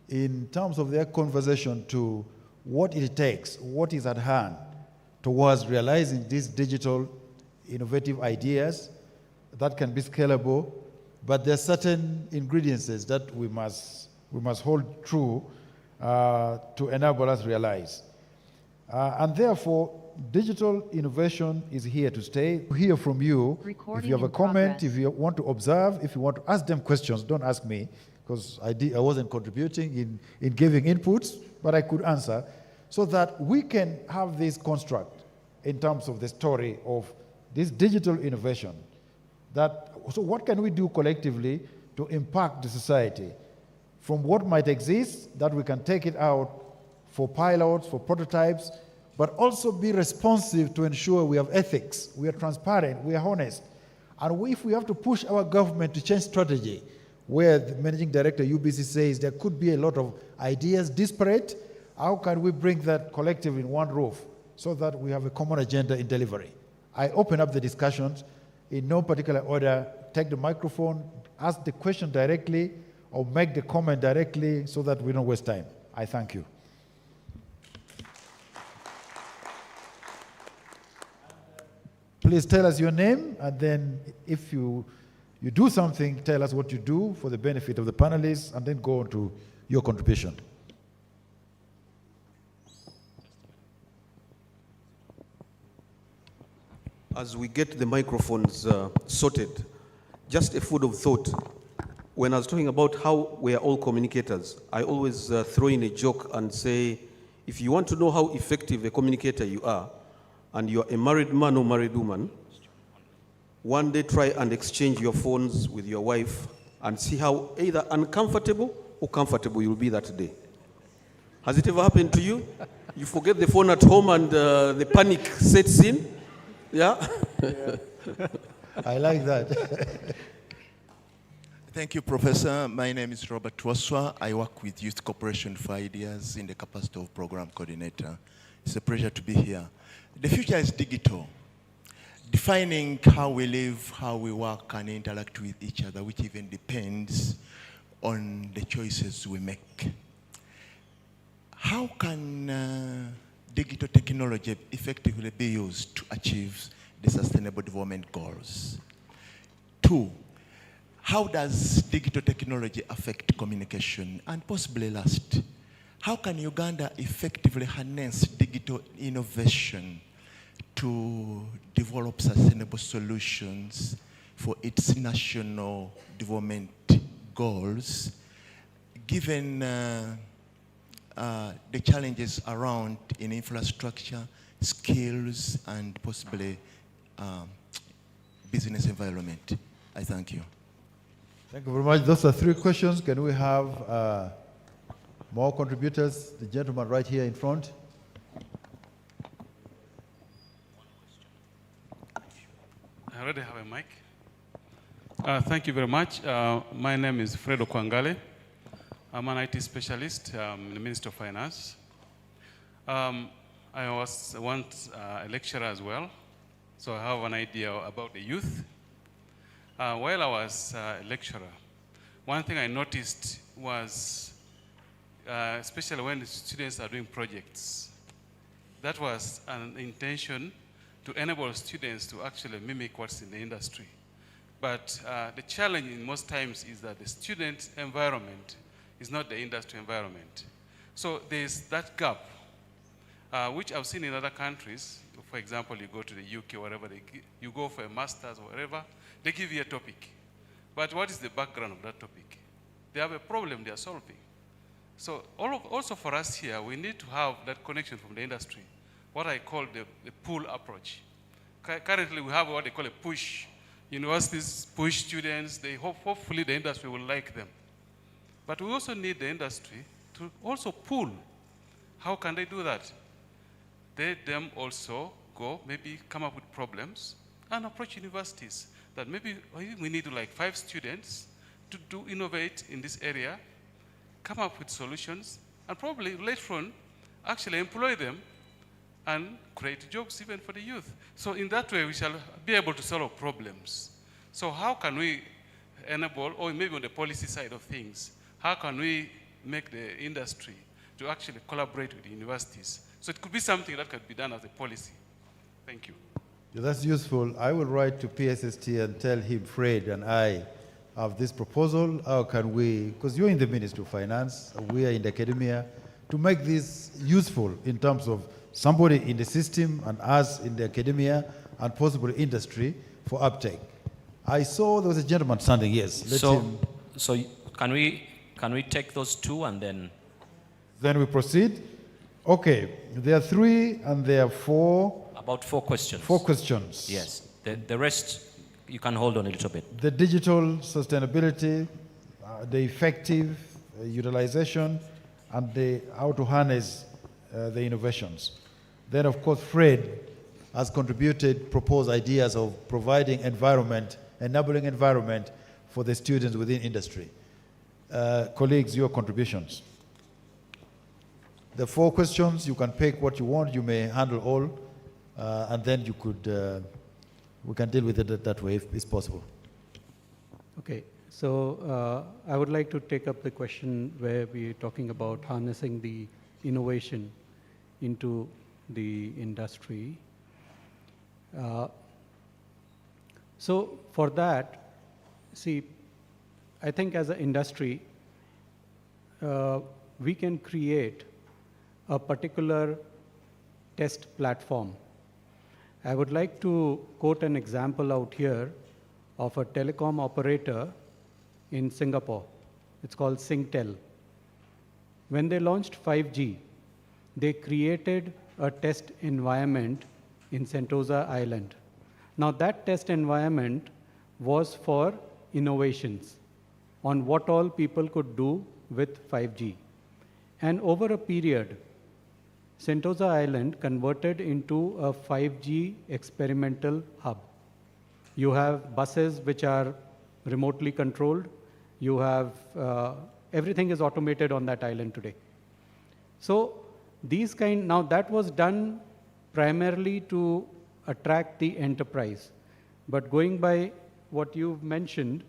in terms of their conversation to what it takes, what is at hand towards realizing these digital innovative ideas that can be scalable, but there are certain ingredients that we must hold true to enable us realize. And therefore, digital innovation is here to stay. We'll hear from you. If you have a comment, if you want to observe, if you want to ask them questions, don't ask me, because I wasn't contributing in giving inputs, but I could answer, so that we can have this construct in terms of the story of this digital innovation. So what can we do collectively to impact the society from what might exist, that we can take it out for pilots, for prototypes, but also be responsive to ensure we have ethics, we are transparent, we are honest. And if we have to push our government to change strategy, where the managing director UBC says there could be a lot of ideas disparate, how can we bring that collectively in one roof so that we have a common agenda in delivery? I open up the discussions in no particular order. Take the microphone, ask the question directly, or make the comment directly so that we don't waste time. I thank you. Please tell us your name, and then if you do something, tell us what you do for the benefit of the panelists, and then go on to your contribution. As we get the microphones sorted, just a food of thought. When I was talking about how we are all communicators, I always throw in a joke and say, if you want to know how effective a communicator you are, and you're a married man or married woman, one day try and exchange your phones with your wife and see how either uncomfortable or comfortable you'll be that day. Has it ever happened to you? You forget the phone at home and the panic sets in? Yeah? Yeah. I like that. Thank you, Professor. My name is Robert Waswa. I work with Youth Corporation for Ideas in the capacity of Program Coordinator. It's a pleasure to be here. The future is digital, defining how we live, how we work and interact with each other, which even depends on the choices we make. How can digital technology effectively be used to achieve the Sustainable Development Goals? 2, how does digital technology affect communication? And possibly last, how can Uganda effectively harness digital innovation to develop sustainable solutions for its national development goals, given the challenges around in infrastructure, skills, and possibly business environment? I thank you. Thank you very much. Those are 3 questions. Can we have more contributors? The gentleman right here in front. I already have a mic. Thank you very much. My name is Fredo Kwangale. I'm an IT specialist in the Ministry of Finance. I was once a lecturer as well, so I have an idea about the youth. While I was a lecturer, one thing I noticed was, especially when the students are doing projects, that was an intention to enable students to actually mimic what's in the industry. But the challenge in most times is that the student environment is not the industry environment. So there's that gap, which I've seen in other countries. For example, you go to the UK, wherever you go for a master's or whatever, they give you a topic. But what is the background of that topic? They have a problem they are solving. So also for us here, we need to have that connection from the industry, what I call the pull approach. Currently, we have what they call a push. Universities push students. Hopefully the industry will like them. But we also need the industry to also pull. How can they do that? Them also go, maybe come up with problems and approach universities that maybe we need like 5 students to innovate in this area, come up with solutions, and probably later on actually employ them and create jobs even for the youth. So in that way, we shall be able to solve problems. So how can we enable, or maybe on the policy side of things, how can we make the industry to actually collaborate with the universities? So it could be something that could be done as a policy. Thank you. Yeah, that's useful. I will write to PSST and tell him, Fred and I have this proposal. How can we, because you're in the Ministry of Finance, we are in the academia, to make this useful in terms of somebody in the system and us in the academia and possibly industry for uptake. I saw there was a gentleman standing, yes. So can we take those 2 and then? Then we proceed. Okay, there are 3 and there are 4. About 4 questions. 4 questions. Yes, the rest you can hold on a little bit. The digital sustainability, the effective utilization, and how to harness the innovations. Then, of course, Fred has contributed, proposed ideas of providing enabling environment for the students within industry. Colleagues, your contributions. The 4 questions, you can pick what you want, you may handle all, and then you could, we can deal with it that way if it's possible. Okay, so I would like to take up the question where we're talking about harnessing the innovation into the industry. So for that, see, I think as an industry, we can create a particular test platform. I would like to quote an example out here of a telecom operator in Singapore. It's called Singtel. When they launched 5G, they created a test environment in Sentosa Island. Now that test environment was for innovations on what all people could do with 5G. And over a period, Sentosa Island converted into a 5G experimental hub. You have buses which are remotely controlled. You have, everything is automated on that island today. So now that was done primarily to attract the enterprise. But going by what you've mentioned,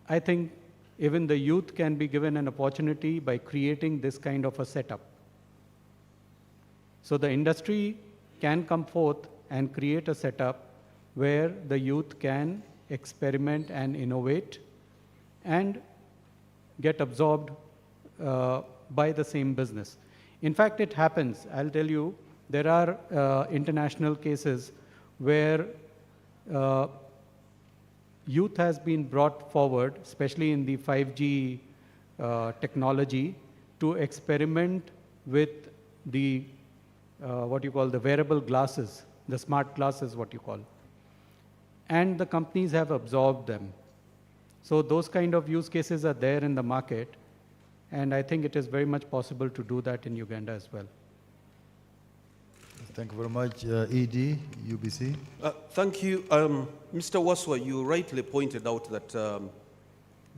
I think even the youth can be given an opportunity by creating this kind of a setup. So the industry can come forth and create a setup where the youth can experiment and innovate and get absorbed by the same business. In fact, it happens. I'll tell you, there are international cases where youth has been brought forward, especially in the 5G technology, to experiment with the what you call the wearable glasses, the smart glasses, what you call. And the companies have absorbed them. So those kind of use cases are there in the market, and I think it is very much possible to do that in Uganda as well. Thank you very much. ED, UBC. Thank you. Mr. Waswa, you rightly pointed out that the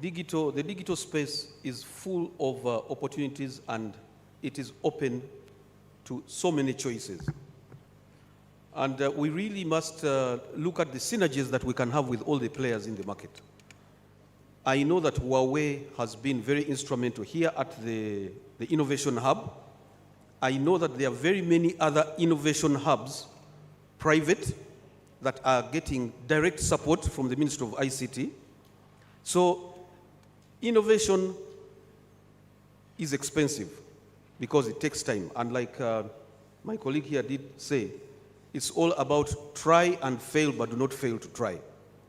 digital space is full of opportunities and it is open to so many choices. And we really must look at the synergies that we can have with all the players in the market. I know that Huawei has been very instrumental here at the Innovation Hub. I know that there are very many other innovation hubs, private, that are getting direct support from the Ministry of ICT. So innovation is expensive because it takes time. And like my colleague here did say, it's all about try and fail, but do not fail to try.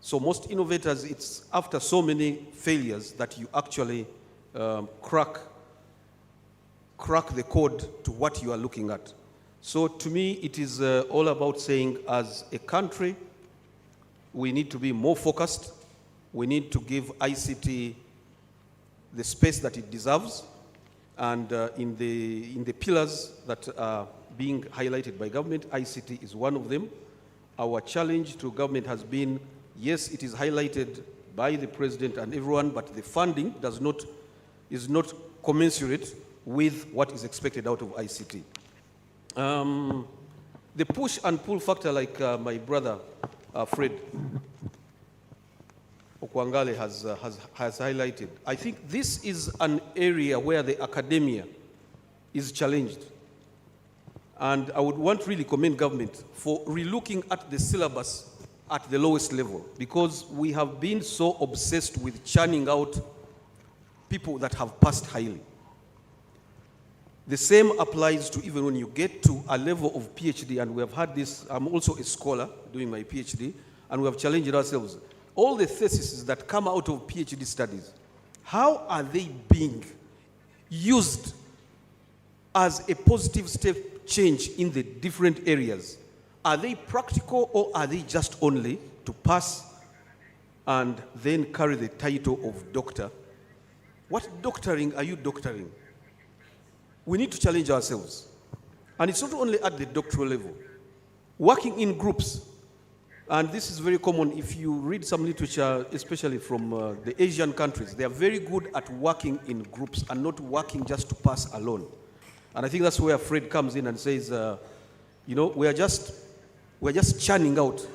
So most innovators, it's after so many failures that you actually crack the code to what you are looking at. So to me, it is all about saying, as a country, we need to be more focused. We need to give ICT the space that it deserves. And in the pillars that are being highlighted by government, ICT is one of them. Our challenge to government has been, yes, it is highlighted by the president and everyone, but the funding is not commensurate with what is expected out of ICT. The push and pull factor, like my brother Fred Okwangale has highlighted, I think this is an area where the academia is challenged. And I would want to really commend government for relooking at the syllabus at the lowest level, because we have been so obsessed with churning out people that have passed highly. The same applies to even when you get to a level of PhD, and we have had this. I'm also a scholar doing my PhD, and we have challenged ourselves. All the theses that come out of PhD studies, how are they being used as a positive step change in the different areas? Are they practical, or are they just only to pass and then carry the title of doctor? What doctoring are you doctoring? We need to challenge ourselves. And it's not only at the doctoral level. Working in groups, and this is very common if you read some literature, especially from the Asian countries, they are very good at working in groups and not working just to pass alone. And I think that's where Fred comes in and says, you know, we're just churning out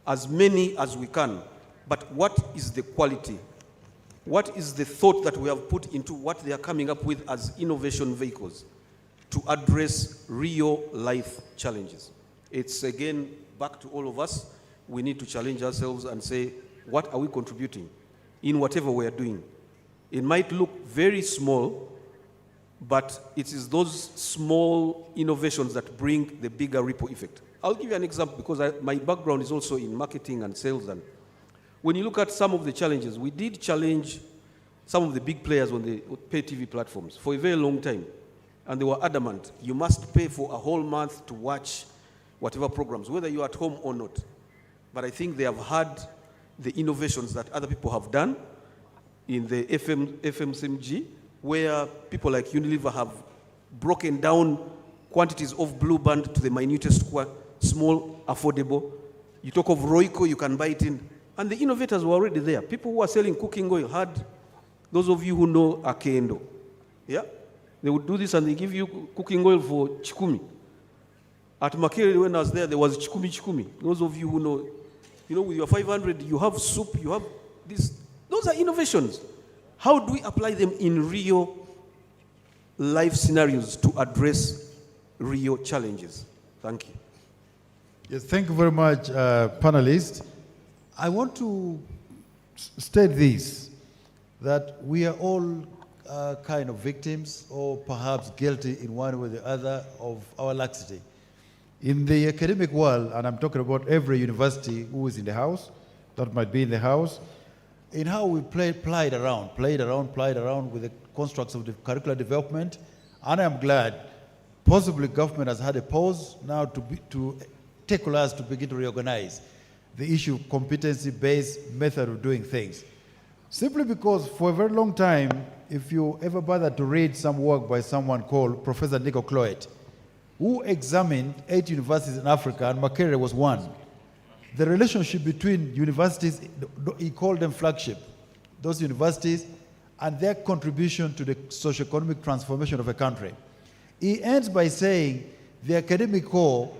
as many as we can. But what is the quality? What is the thought that we have put into what they are coming up with as innovation vehicles to address real life challenges? It's again back to all of us. We need to challenge ourselves and say, what are we contributing in whatever we are doing? It might look very small, but it is those small innovations that bring the bigger ripple effect. I'll give you an example, because my background is also in marketing and sales. And when you look at some of the challenges, we did challenge some of the big players on the pay TV platforms for a very long time. And they were adamant, you must pay for a whole month to watch whatever programs, whether you're at home or not. But I think they have had the innovations that other people have done in the FMCG, where people like Unilever have broken down quantities of Blue Band to the minutest, small, affordable. You talk of Royco, you can buy it in. And the innovators were already there. People who are selling cooking oil had, those of you who know Akendo, yeah? They would do this and they give you cooking oil for chikumi. At Makere, when I was there was chikumi. Those of you who know, you know, with your 500, you have soup, you have this. Those are innovations. How do we apply them in real life scenarios to address real challenges? Thank you. Yes, thank you very much, panelists. I want to state this, that we are all kind of victims, or perhaps guilty in one way or the other, of our laxity. In the academic world, and I'm talking about every university who is in the house, that might be in the house, in how we played around with the constructs of the curricular development. And I'm glad, possibly government has had a pause now to tackle us to begin to reorganize the issue of competency-based method of doing things. Simply because for a very long time, if you ever bother to read some work by someone called Professor Nico Cloet, who examined 8 universities in Africa, and Makerere was one. The relationship between universities, he called them flagship, those universities, and their contribution to the socio-economic transformation of a country. He ends by saying the academic core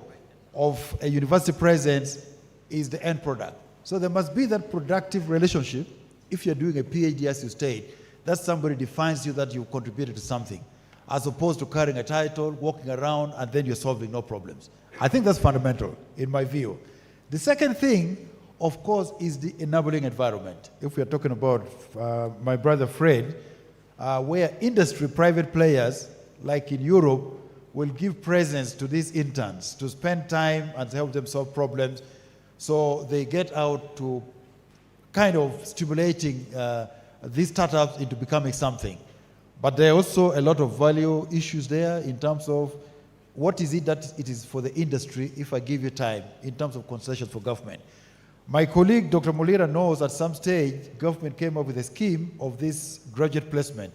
of a university presence is the end product. So there must be that productive relationship. If you're doing a PhD, as you state, that somebody defines you, that you contributed to something, as opposed to carrying a title, walking around, and then you're solving no problems. I think that's fundamental, in my view. The second thing, of course, is the enabling environment. If we are talking about my brother Fred, where industry, private players, like in Europe, will give presence to these interns to spend time and help them solve problems. So they get out to kind of stimulating these startups into becoming something. But there are also a lot of value issues there in terms of what is it that it is for the industry if I give you time in terms of concessions for government. My colleague, Dr. Mulira, knows at some stage, government came up with a scheme of this graduate placement.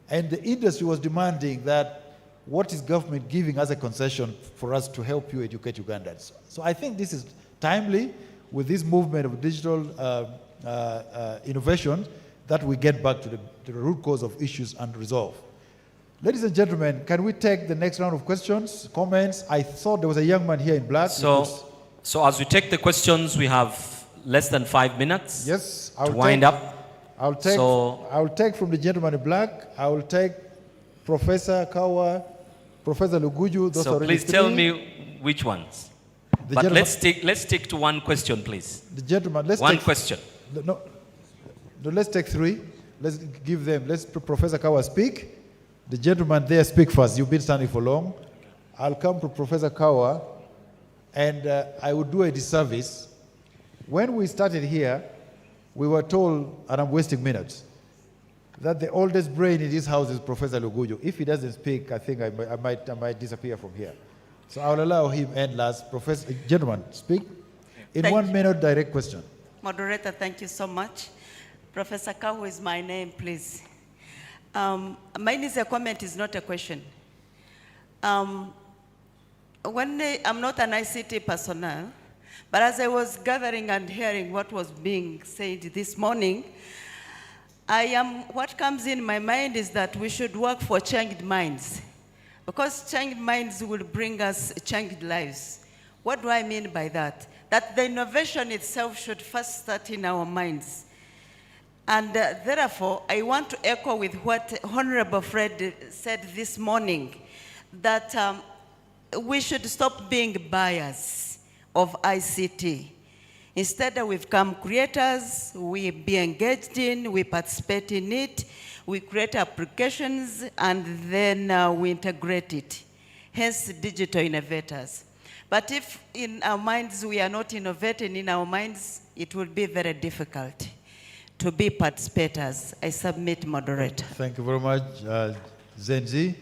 And the industry was demanding that what is government giving as a concession for us to help you educate Ugandans? So I think this is timely with this movement of digital innovation that we get back to the root cause of issues and resolve. Ladies and gentlemen, can we take the next round of questions, comments? I thought there was a young man here in black. So as we take the questions, we have less than 5 minutes to wind up. I'll take from the gentleman in black. I will take Professor Kawa, Professor Luguju. Those so please tell me which ones. But let's stick to one question, please. The gentleman, question. No, let's take 3. Let's give them. Let's Professor Kawa speak. The gentleman there speak first. You've been standing for long. I'll come to Professor Kawa, and I would do a disservice. When we started here, we were told, and I'm wasting minutes, that the oldest brain in this house is Professor Luguju. If he doesn't speak, I think I might disappear from here. So I'll allow him end last. Professor, gentlemen, speak. In 1 minute, direct question. Moderator, thank you so much. Professor Kawu is my name, please. Mine is a comment, is not a question. I'm not an ICT personnel, but as I was gathering and hearing what was being said this morning, what comes in my mind is that we should work for changed minds, because changed minds will bring us changed lives. What do I mean by that? That the innovation itself should first start in our minds. And therefore, I want to echo with what Honorable Fred said this morning, that we should stop being buyers of ICT. Instead, we become creators, we be engaged in, we participate in it, we create applications, and then we integrate it. Hence, digital innovators. But if in our minds we are not innovating in our minds, it will be very difficult to be participators. I submit, moderator. Thank you very much. Zenzi.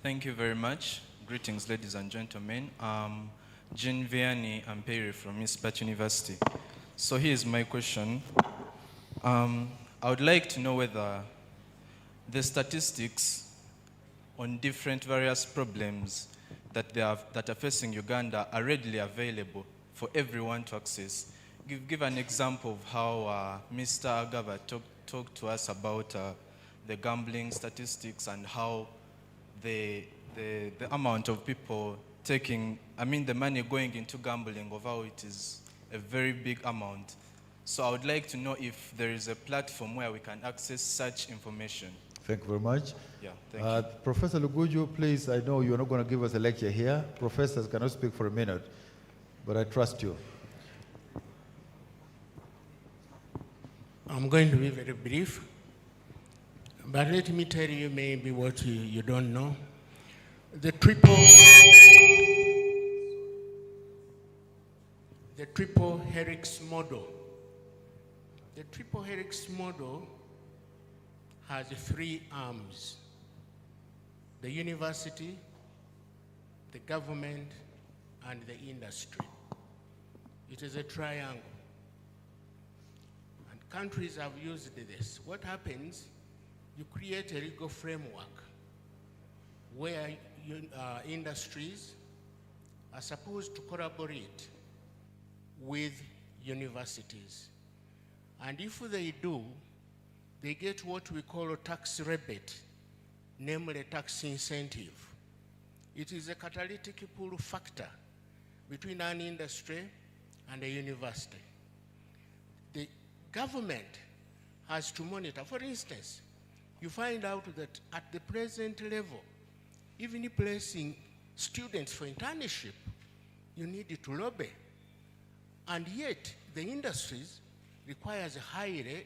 Thank you very much. Greetings, ladies and gentlemen. Jean Vianney Ampere from East Bat University. So here's my question. I would like to know whether the statistics on different various problems that are facing Uganda are readily available for everyone to access. Give an example of how Mr. Agava talked to us about the gambling statistics and how the amount of people taking, the money going into gambling, of how it is a very big amount. So I would like to know if there is a platform where we can access such information. Thank you very much. Yeah, thank you. Professor Luguju, please, I know you're not going to give us a lecture here. Professors cannot speak for a minute, but I trust you. I'm going to be very brief, but let me tell you maybe what you don't know. The triple helix model. The triple helix model has 3 arms: the university, the government, and the industry. It is a triangle. Countries have used this. What happens, you create a legal framework where industries are supposed to collaborate with universities. And if they do, they get what we call a tax rebate, namely tax incentive. It is a catalytic pull factor between an industry and a university. The government has to monitor. For instance, you find out that at the present level, even placing students for internship, you need to lobby. And yet, the industries requires highly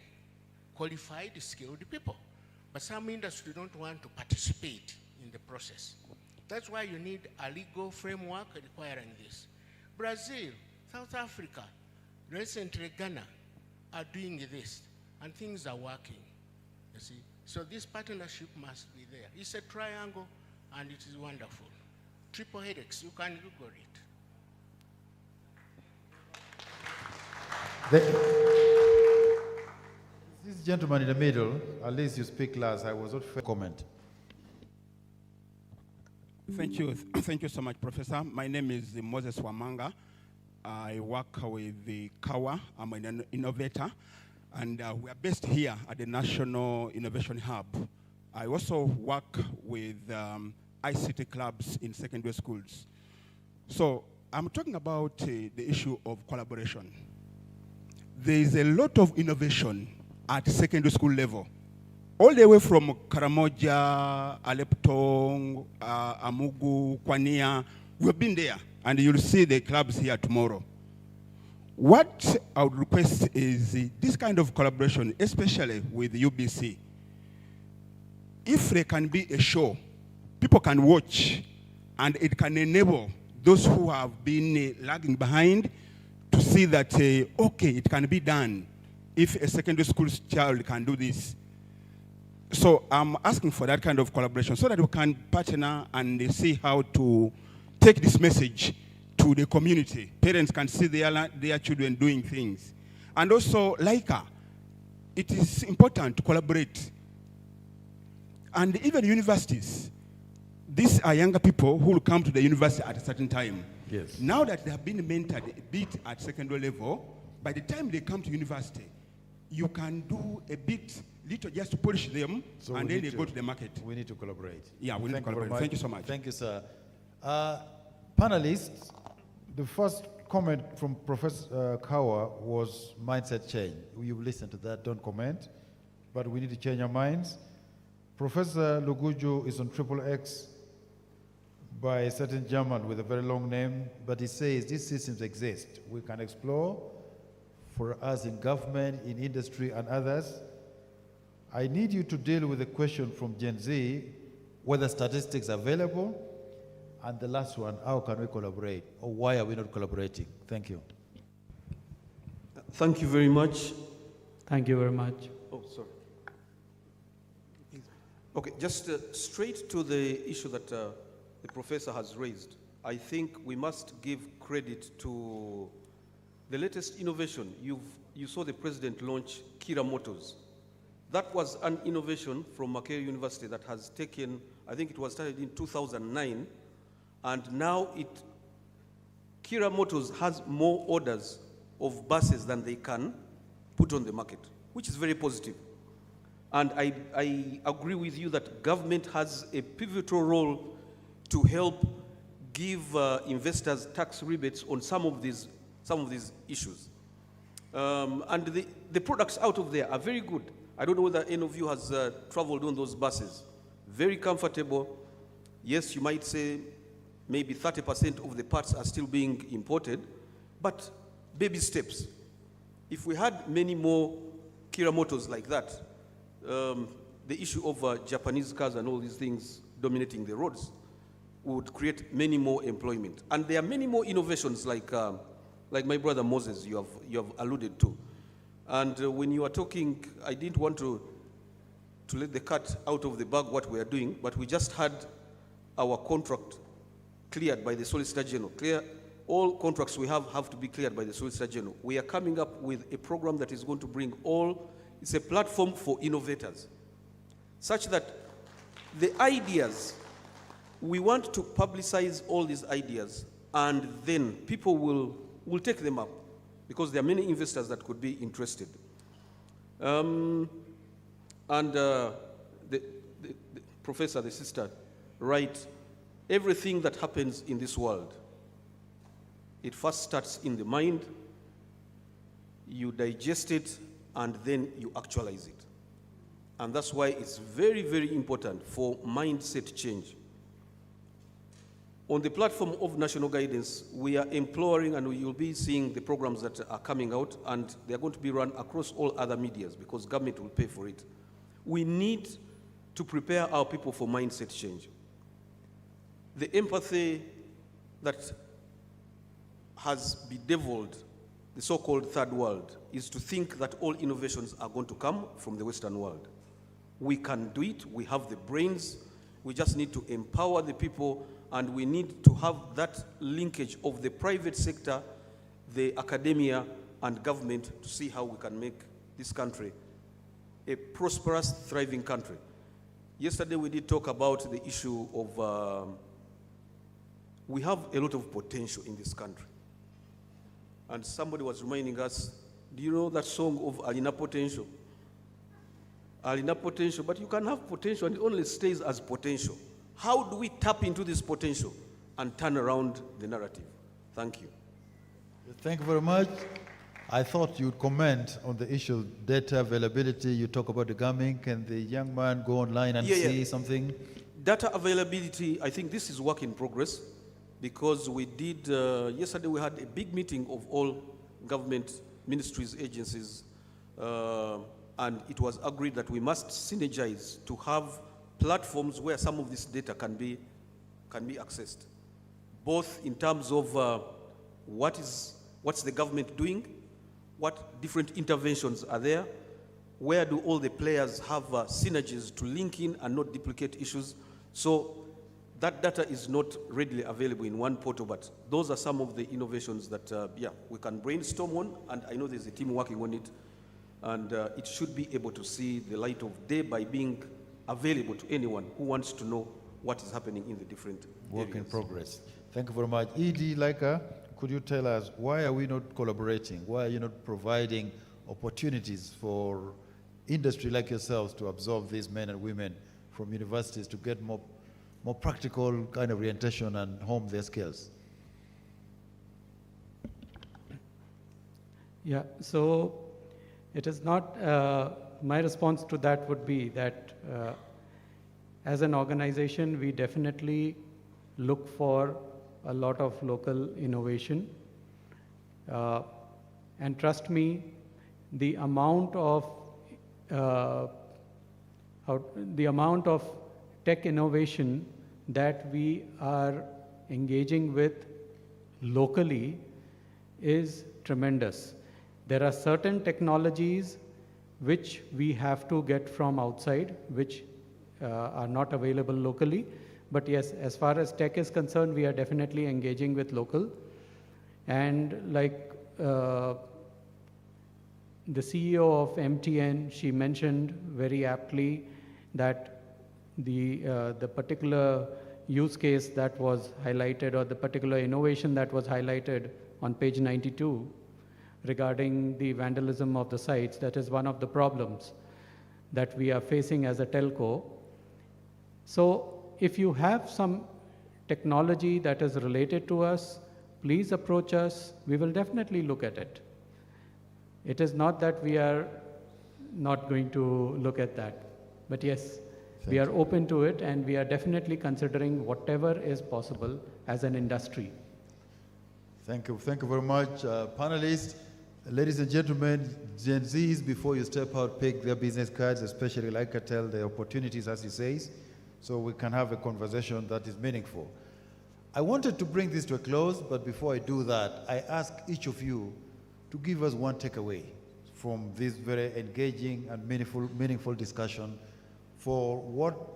qualified, skilled people. But some industries don't want to participate in the process. That's why you need a legal framework requiring this. Brazil, South Africa, recently Ghana are doing this, and things are working, you see. So this partnership must be there. It's a triangle, and it is wonderful. Triple helix, you can Google it. This gentleman in the middle, at least you speak last. I was not fair comment. Thank you. Thank you so much, Professor. My name is Moses Wamanga. I work with the KAWA. I'm an innovator. And we are based here at the National Innovation Hub. I also work with ICT clubs in secondary schools. So I'm talking about the issue of collaboration. There is a lot of innovation at secondary school level, all the way from Karamoja, Aleptong, Amugu, Kwania. We've been there, and you'll see the clubs here tomorrow. What I would request is this kind of collaboration, especially with UBC. If there can be a show, people can watch, and it can enable those who have been lagging behind to see that, okay, it can be done if a secondary school child can do this. So I'm asking for that kind of collaboration so that we can partner and see how to take this message to the community. Parents can see their children doing things. And also, it is important to collaborate. And even universities, these are younger people who will come to the university at a certain time. Yes. Now that they have been mentored a bit at secondary level, by the time they come to university, you can do a bit, little just to polish them, so and then they go to the market. We need to collaborate. Yeah, we need to collaborate. Thank you so much. Thank you, sir. Panelists, the first comment from Professor Kawa was mindset change. You've listened to that, don't comment, but we need to change our minds. Professor Luguju is on XXX by a certain German with a very long name, but he says these systems exist. We can explore for us in government, in industry, and others. I need you to deal with the question from Gen Z, whether statistics are available, and the last one, how can we collaborate, or why are we not collaborating? Thank you. Thank you very much. Thank you very much. Oh, sorry. Okay, just straight to the issue that the professor has raised. I think we must give credit to the latest innovation. You saw the president launch Kira Motors. That was an innovation from Makerere University that has taken, I think it was started in 2009, and now Kira Motors has more orders of buses than they can put on the market, which is very positive. And I agree with you that government has a pivotal role to help give investors tax rebates on some of these issues. And the products out of there are very good. I don't know whether any of you has traveled on those buses. Very comfortable. Yes, you might say maybe 30% of the parts are still being imported, but baby steps. If we had many more Kira Motors like that, the issue of Japanese cars and all these things dominating the roads would create many more employment. And there are many more innovations like my brother Moses you have alluded to. And when you are talking, I didn't want to let the cat out of the bag what we are doing, but we just had our contract cleared by the Solicitor General. All contracts we have to be cleared by the Solicitor General. We are coming up with a program that is going to bring it's a platform for innovators, such that the ideas we want to publicize all these ideas, and then people will take them up, because there are many investors that could be interested. The professor, the sister, right, everything that happens in this world, it first starts in the mind, you digest it, and then you actualize it. And that's why it's very, very important for mindset change. On the platform of national guidance, we are imploring, and you'll be seeing the programs that are coming out, and they're going to be run across all other medias because government will pay for it. We need to prepare our people for mindset change. The empathy that has bedeviled the so-called third world is to think that all innovations are going to come from the Western world. We can do it, we have the brains, we just need to empower the people, and we need to have that linkage of the private sector, the academia, and government to see how we can make this country a prosperous, thriving country. Yesterday we did talk about the issue of, we have a lot of potential in this country. And somebody was reminding us, do you know that song of Alina Potential? Alina Potential, but you can have potential and it only stays as potential. How do we tap into this potential and turn around the narrative? Thank you. Thank you very much. I thought you'd comment on the issue of data availability. You talk about the gaming. Can the young man go online and see something? Data availability, I think this is work in progress, because we did, yesterday we had a big meeting of all government ministries, agencies, and it was agreed that we must synergize to have platforms where some of this data can be accessed, both in terms of what's the government doing, what different interventions are there, where do all the players have synergies to link in and not duplicate issues. So that data is not readily available in one portal, but those are some of the innovations that we can brainstorm on, and I know there's a team working on it, and it should be able to see the light of day by being available to anyone who wants to know what is happening in the different Work areas. in progress. Thank you very much. E.D. Laika, could you tell us, why are we not collaborating? Why are you not providing opportunities for industry like yourselves to absorb these men and women from universities to get more practical kind of orientation and hone their skills? Yeah, so it is not, my response to that would be that as an organization, we definitely look for a lot of local innovation. And trust me, the amount of tech innovation that we are engaging with locally is tremendous. There are certain technologies which we have to get from outside, which are not available locally. But yes, as far as tech is concerned, we are definitely engaging with local. And like the CEO of MTN, she mentioned very aptly that the particular use case that was highlighted, or the particular innovation that was highlighted on page 92 regarding the vandalism of the sites, that is one of the problems that we are facing as a telco. So if you have some technology that is related to us, please approach us. We will definitely look at it. It is not that we are not going to look at that. But yes, we are open to it, and we are definitely considering whatever is possible as an industry. Thank you. Thank you very much, panelists. Ladies and gentlemen, Gen Zs, before you step out, pick their business cards, especially like I tell the opportunities, as he says, so we can have a conversation that is meaningful. I wanted to bring this to a close, but before I do that, I ask each of you to give us one takeaway from this very engaging and meaningful discussion for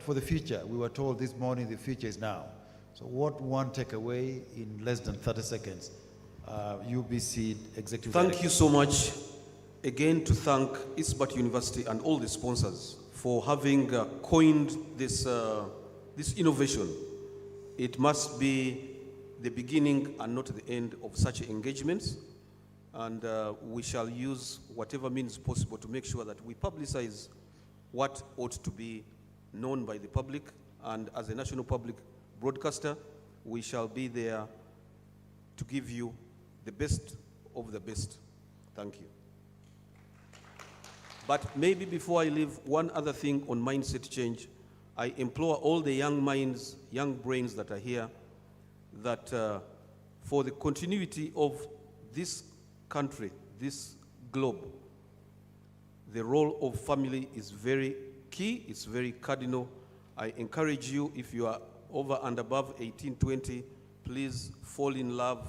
the future. We were told this morning the future is now. So what one takeaway in less than 30 seconds? UBC Executive Director. Thank you so much. Again, to thank Eastbert University and all the sponsors for having coined this innovation it must be the beginning and not the end of such engagements. And we shall use whatever means possible to make sure that we publicize what ought to be known by the public. And as a national public broadcaster, we shall be there to give you the best of the best. Thank you. But maybe before I leave, one other thing on mindset change. I implore all the young minds, young brains that are here, that for the continuity of this country, this globe, the role of family is very key, it's very cardinal. I encourage you, if you are over and above 18, 20, please fall in love,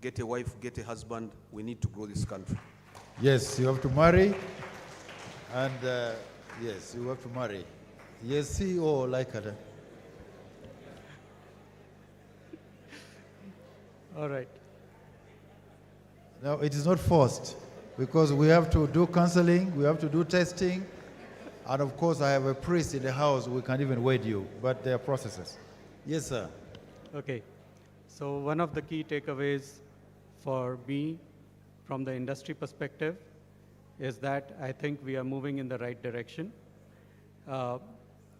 get a wife, get a husband. We need to grow this country. Yes, you have to marry. And yes, you have to marry. Yes, CEO like her. All right. No, it is not forced, because we have to do counseling, we have to do testing, and of course I have a priest in the house, we can't even wed you, but there are processes. Yes, sir. Okay. So one of the key takeaways for me from the industry perspective is that I think we are moving in the right direction.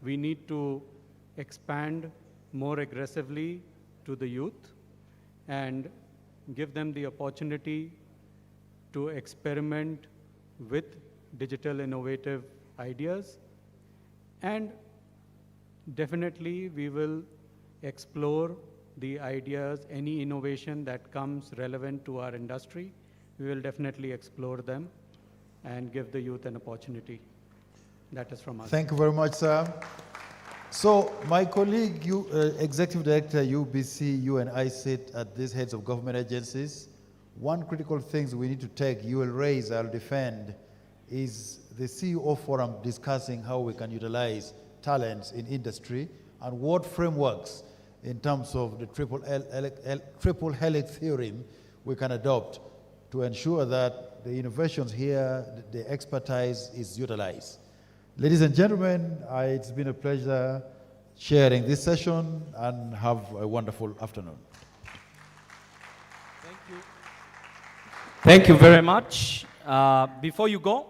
We need to expand more aggressively to the youth and give them the opportunity to experiment with digital innovative ideas. And definitely we will explore the ideas, any innovation that comes relevant to our industry. We will definitely explore them and give the youth an opportunity. That is from us. Thank you very much, sir. So my colleague, Executive Director, UBC, you and I sit at these heads of government agencies. One critical thing we need to take, you will raise, I'll defend, is the CEO forum discussing how we can utilize talents in industry and what frameworks in terms of the triple helix theorem we can adopt to ensure that the innovations here, the expertise is utilized. Ladies and gentlemen, it's been a pleasure sharing this session, and have a wonderful afternoon. Thank you. Thank you very much. Before you go,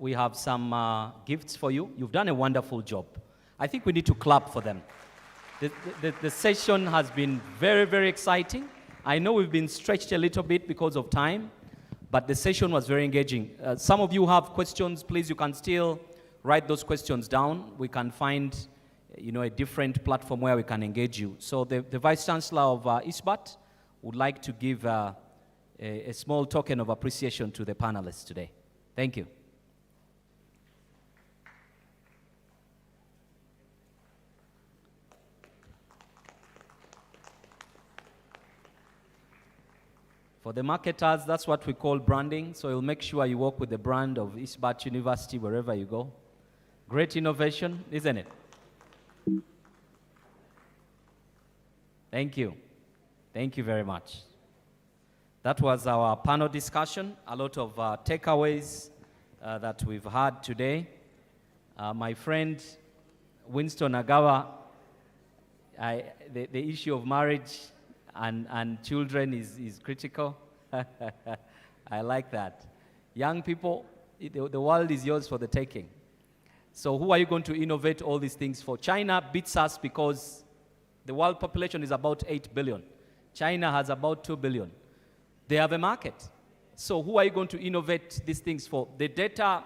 we have some gifts for you. You've done a wonderful job. I think we need to clap for them. The session has been very, very exciting. I know we've been stretched a little bit because of time, but the session was very engaging. Some of you have questions. Please, you can still write those questions down. We can find, a different platform where we can engage you. So the Vice Chancellor of ISBAT would like to give a small token of appreciation to the panelists today. Thank you. For the marketers, that's what we call branding. So you'll make sure you work with the brand of ISBAT University wherever you go. Great innovation, isn't it? Thank you. Thank you very much. That was our panel discussion. A lot of takeaways that we've had today. My friend Winston Agawa, the issue of marriage and children is critical. I like that. Young people, the world is yours for the taking. So who are you going to innovate all these things for? China beats us because the world population is about 8 billion. China has about 2 billion. They have a market. So who are you going to innovate these things for? The data,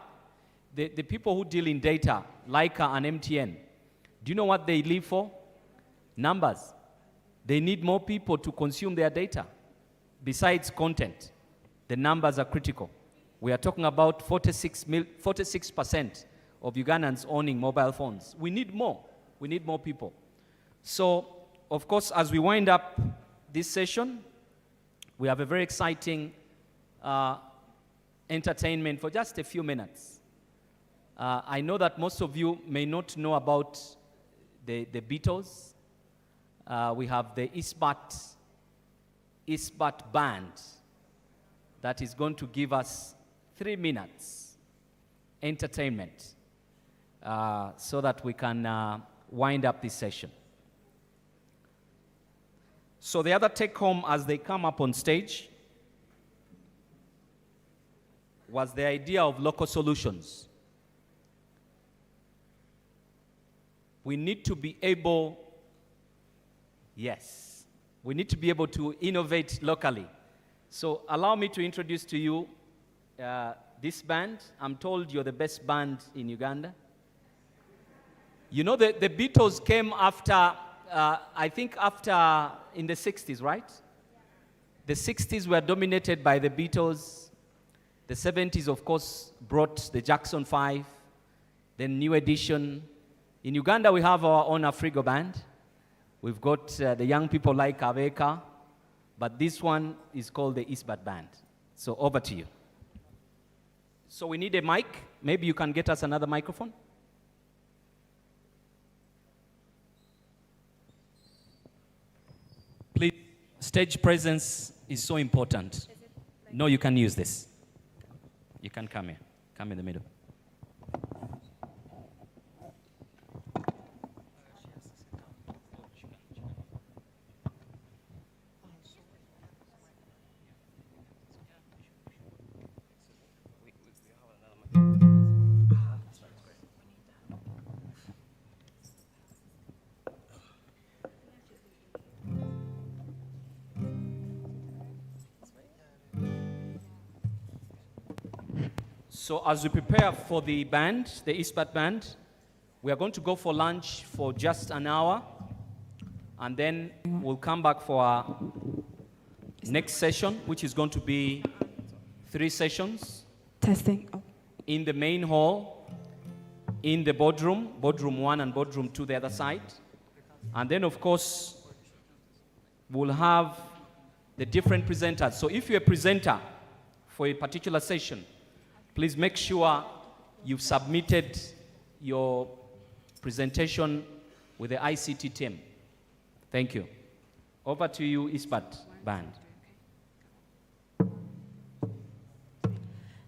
the people who deal in data, Leica and MTN, do you know what they live for? Numbers. They need more people to consume their data. Besides content, the numbers are critical. We are talking about 46% of Ugandans owning mobile phones. We need more. We need more people. So, of course, as we wind up this session, we have a very exciting entertainment for just a few minutes. I know that most of you may not know about the Beatles. We have the ISBAT band that is going to give us 3 minutes entertainment so that we can wind up this session. So the other take home as they come up on stage was the idea of local solutions. We need to be able, yes, we need to be able to innovate locally. So allow me to introduce to you this band. I'm told you're the best band in Uganda. You know, the Beatles came after, I think after, in the 60s, right? The 60s were dominated by the Beatles. The 70s, of course, brought the Jackson 5, then New Edition. In Uganda, we have our own Afrigo band. We've got the young people like Aveka, but this one is called the Eastbat Band. So over to you. So we need a mic. Maybe you can get us another microphone. Please, stage presence is so important. No, you can use this. You can come here. Come in the middle. So as we prepare for the band, the Eastbat Band, we are going to go for lunch for just an hour, and then we'll come back for our next session, which is going to be 3 sessions. Testing. Oh. In the main hall, in the boardroom 1 and boardroom 2 the other side. And then, of course, we'll have the different presenters. So if you're a presenter for a particular session, please make sure you've submitted your presentation with the ICT team. Thank you. Over to you, Eastbat Band.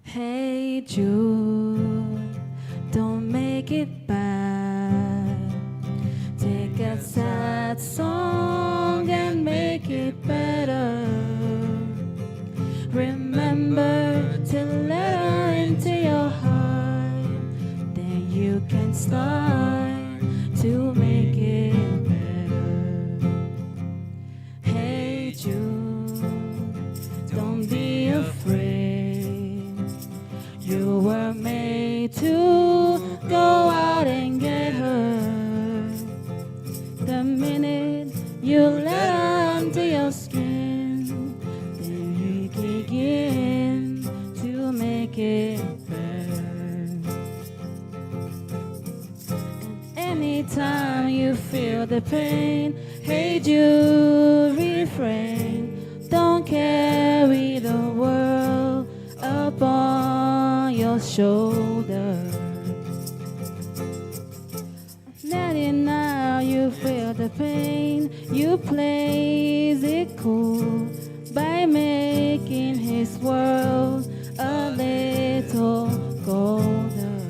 Hey Jude, don't make it bad. Take a sad song and make it better. Remember to let her into your heart, then you can start to make it better. Hey Jude, don't be afraid. You were made to go out and get her. The minute you let her under your skin, then you begin to make it better. And anytime you feel the pain, hey Jude, refrain. Don't carry the world upon your shoulder. Let it now you feel the pain. You plays it cool by making his world a little colder.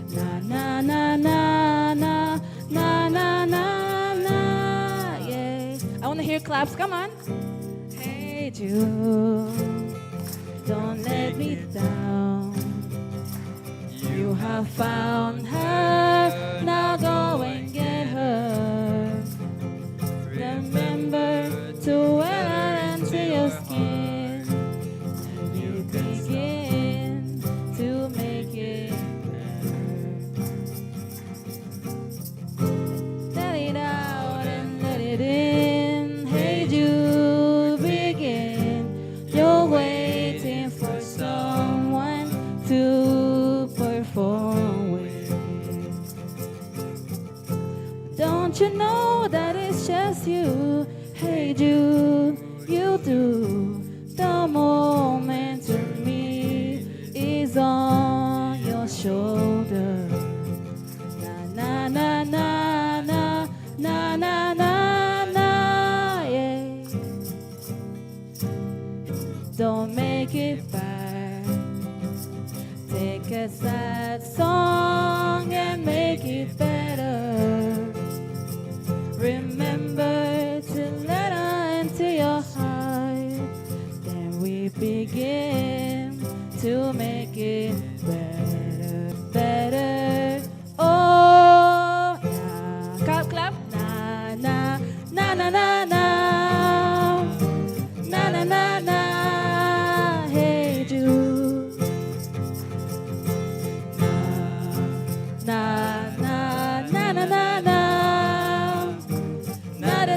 Na na na na na na na na na. Yeah. I want to hear claps. Come on. Hey Jude, don't let me down. You have found her, now go and get her. Remember to wear her into your skin, and you begin to make it better. Let it out and let it in. Hey Jude, begin. You're waiting for someone to perform with. Don't you know that it's just you? Hey Jude, you do. The moment to me is on your shoulder. Na na na na na na na na, yeah. Don't make it bad. Take a sad song and make it better. Remember to let her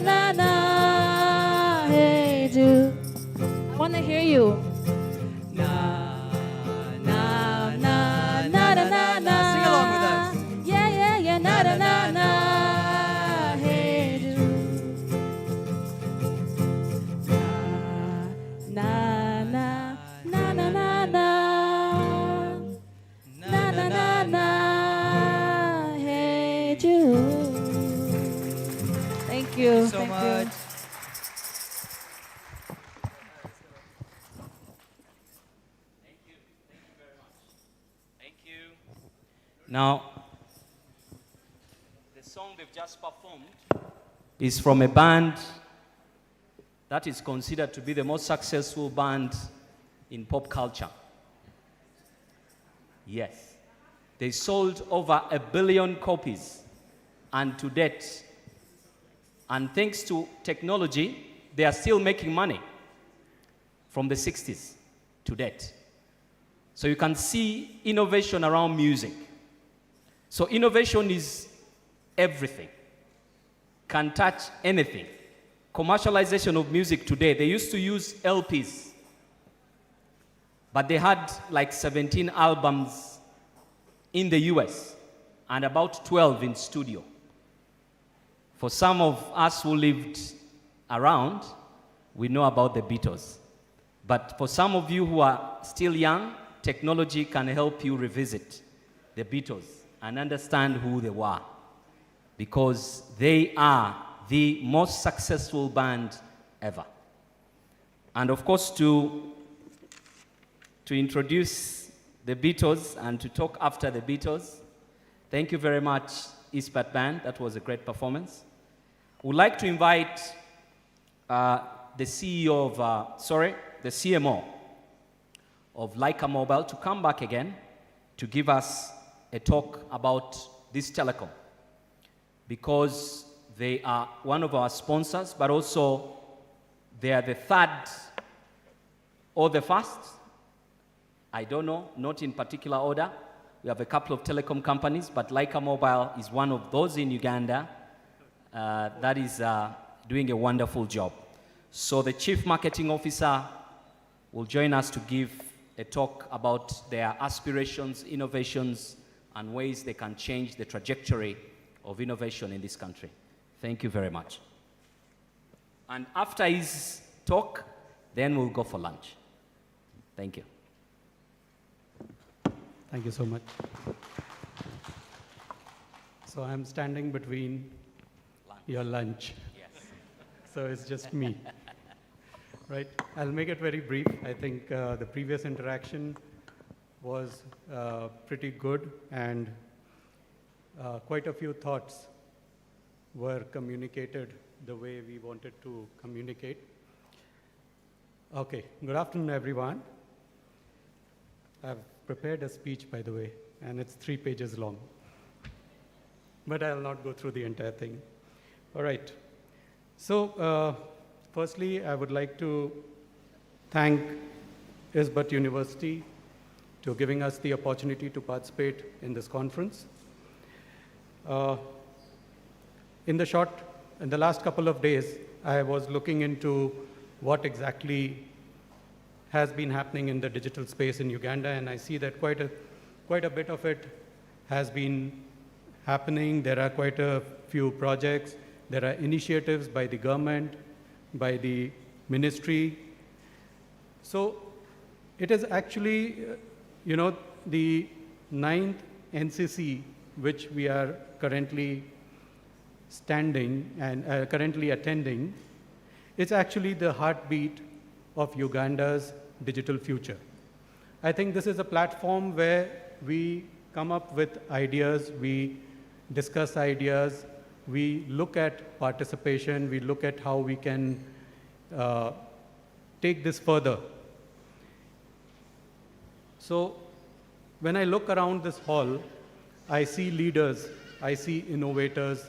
na na. Hey Jude. I want to hear you. Na na na na na na. Sing along with us. Yeah, yeah, yeah. Na na na na. Hey Jude. Na na na na na na. Na na na na. Hey Jude. Thank you. So Thank much. you. Now, the song they've just performed is from a band that is considered to be the most successful band in pop culture. Yes. They sold over 1 billion copies, and to date, and thanks to technology, they are still making money from the 60s to date. So you can see innovation around music. So innovation is everything, can touch anything. Commercialization of music today, they used to use LPs, but they had like 17 albums in the US and about 12 in studio. For some of us who lived around, we know about the Beatles. But for some of you who are still young, technology can help you revisit the Beatles and understand who they were, because they are the most successful band ever. And of course, to introduce the Beatles and to talk after the Beatles, thank you very much, Eastpat Band. That was a great performance. We'd like to invite the CMO of Leica Mobile to come back again to give us a talk about this telecom, because they are one of our sponsors, but also they are the third or the first, I don't know, not in particular order. We have a couple of telecom companies, but Leica Mobile is one of those in Uganda that is doing a wonderful job. So the Chief Marketing Officer will join us to give a talk about their aspirations, innovations, and ways they can change the trajectory of innovation in this country. Thank you very much. And after his talk, then we'll go for lunch. Thank you. Thank you so much. So I'm standing between your lunch. Yes. So it's just me. Right? I'll make it very brief. I think the previous interaction was pretty good, and quite a few thoughts were communicated the way we wanted to communicate. Okay, good afternoon, everyone. I've prepared a speech, by the way, and it's 3 pages long. But I'll not go through the entire thing. All right. So, firstly, I would like to thank Isbat University to giving us the opportunity to participate in this conference. In the last couple of days, I was looking into what exactly has been happening in the digital space in Uganda, and I see that quite a bit of it has been happening. There are quite a few projects. There are initiatives by the government, by the ministry. So it is actually, the 9th NCC, which we are currently standing and currently attending. It's actually the heartbeat of Uganda's digital future. I think this is a platform where we come up with ideas, we discuss ideas, we look at participation, we look at how we can take this further. So when I look around this hall, I see leaders, I see innovators,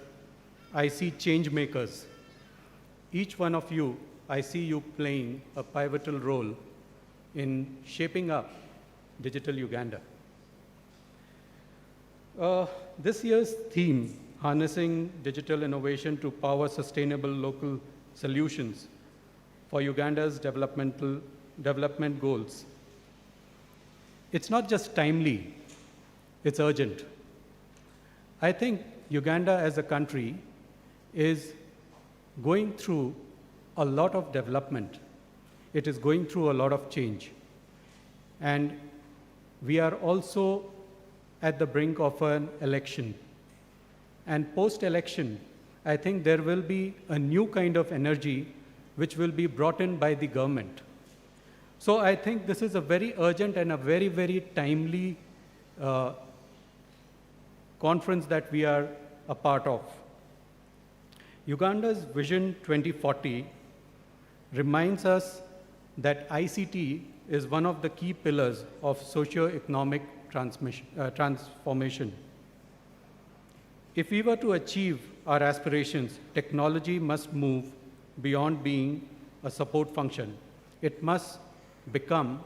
I see change makers. Each one of you, I see you playing a pivotal role in shaping up digital Uganda. This year's theme, harnessing digital innovation to power sustainable local solutions for Uganda's development goals. It's not just timely, it's urgent. I think Uganda as a country is going through a lot of development. It is going through a lot of change. And we are also at the brink of an election. And post-election, I think there will be a new kind of energy which will be brought in by the government. So I think this is a very urgent and a very, very timely conference that we are a part of. Uganda's Vision 2040 reminds us that ICT is one of the key pillars of socio-economic transformation. If we were to achieve our aspirations, technology must move beyond being a support function. It must become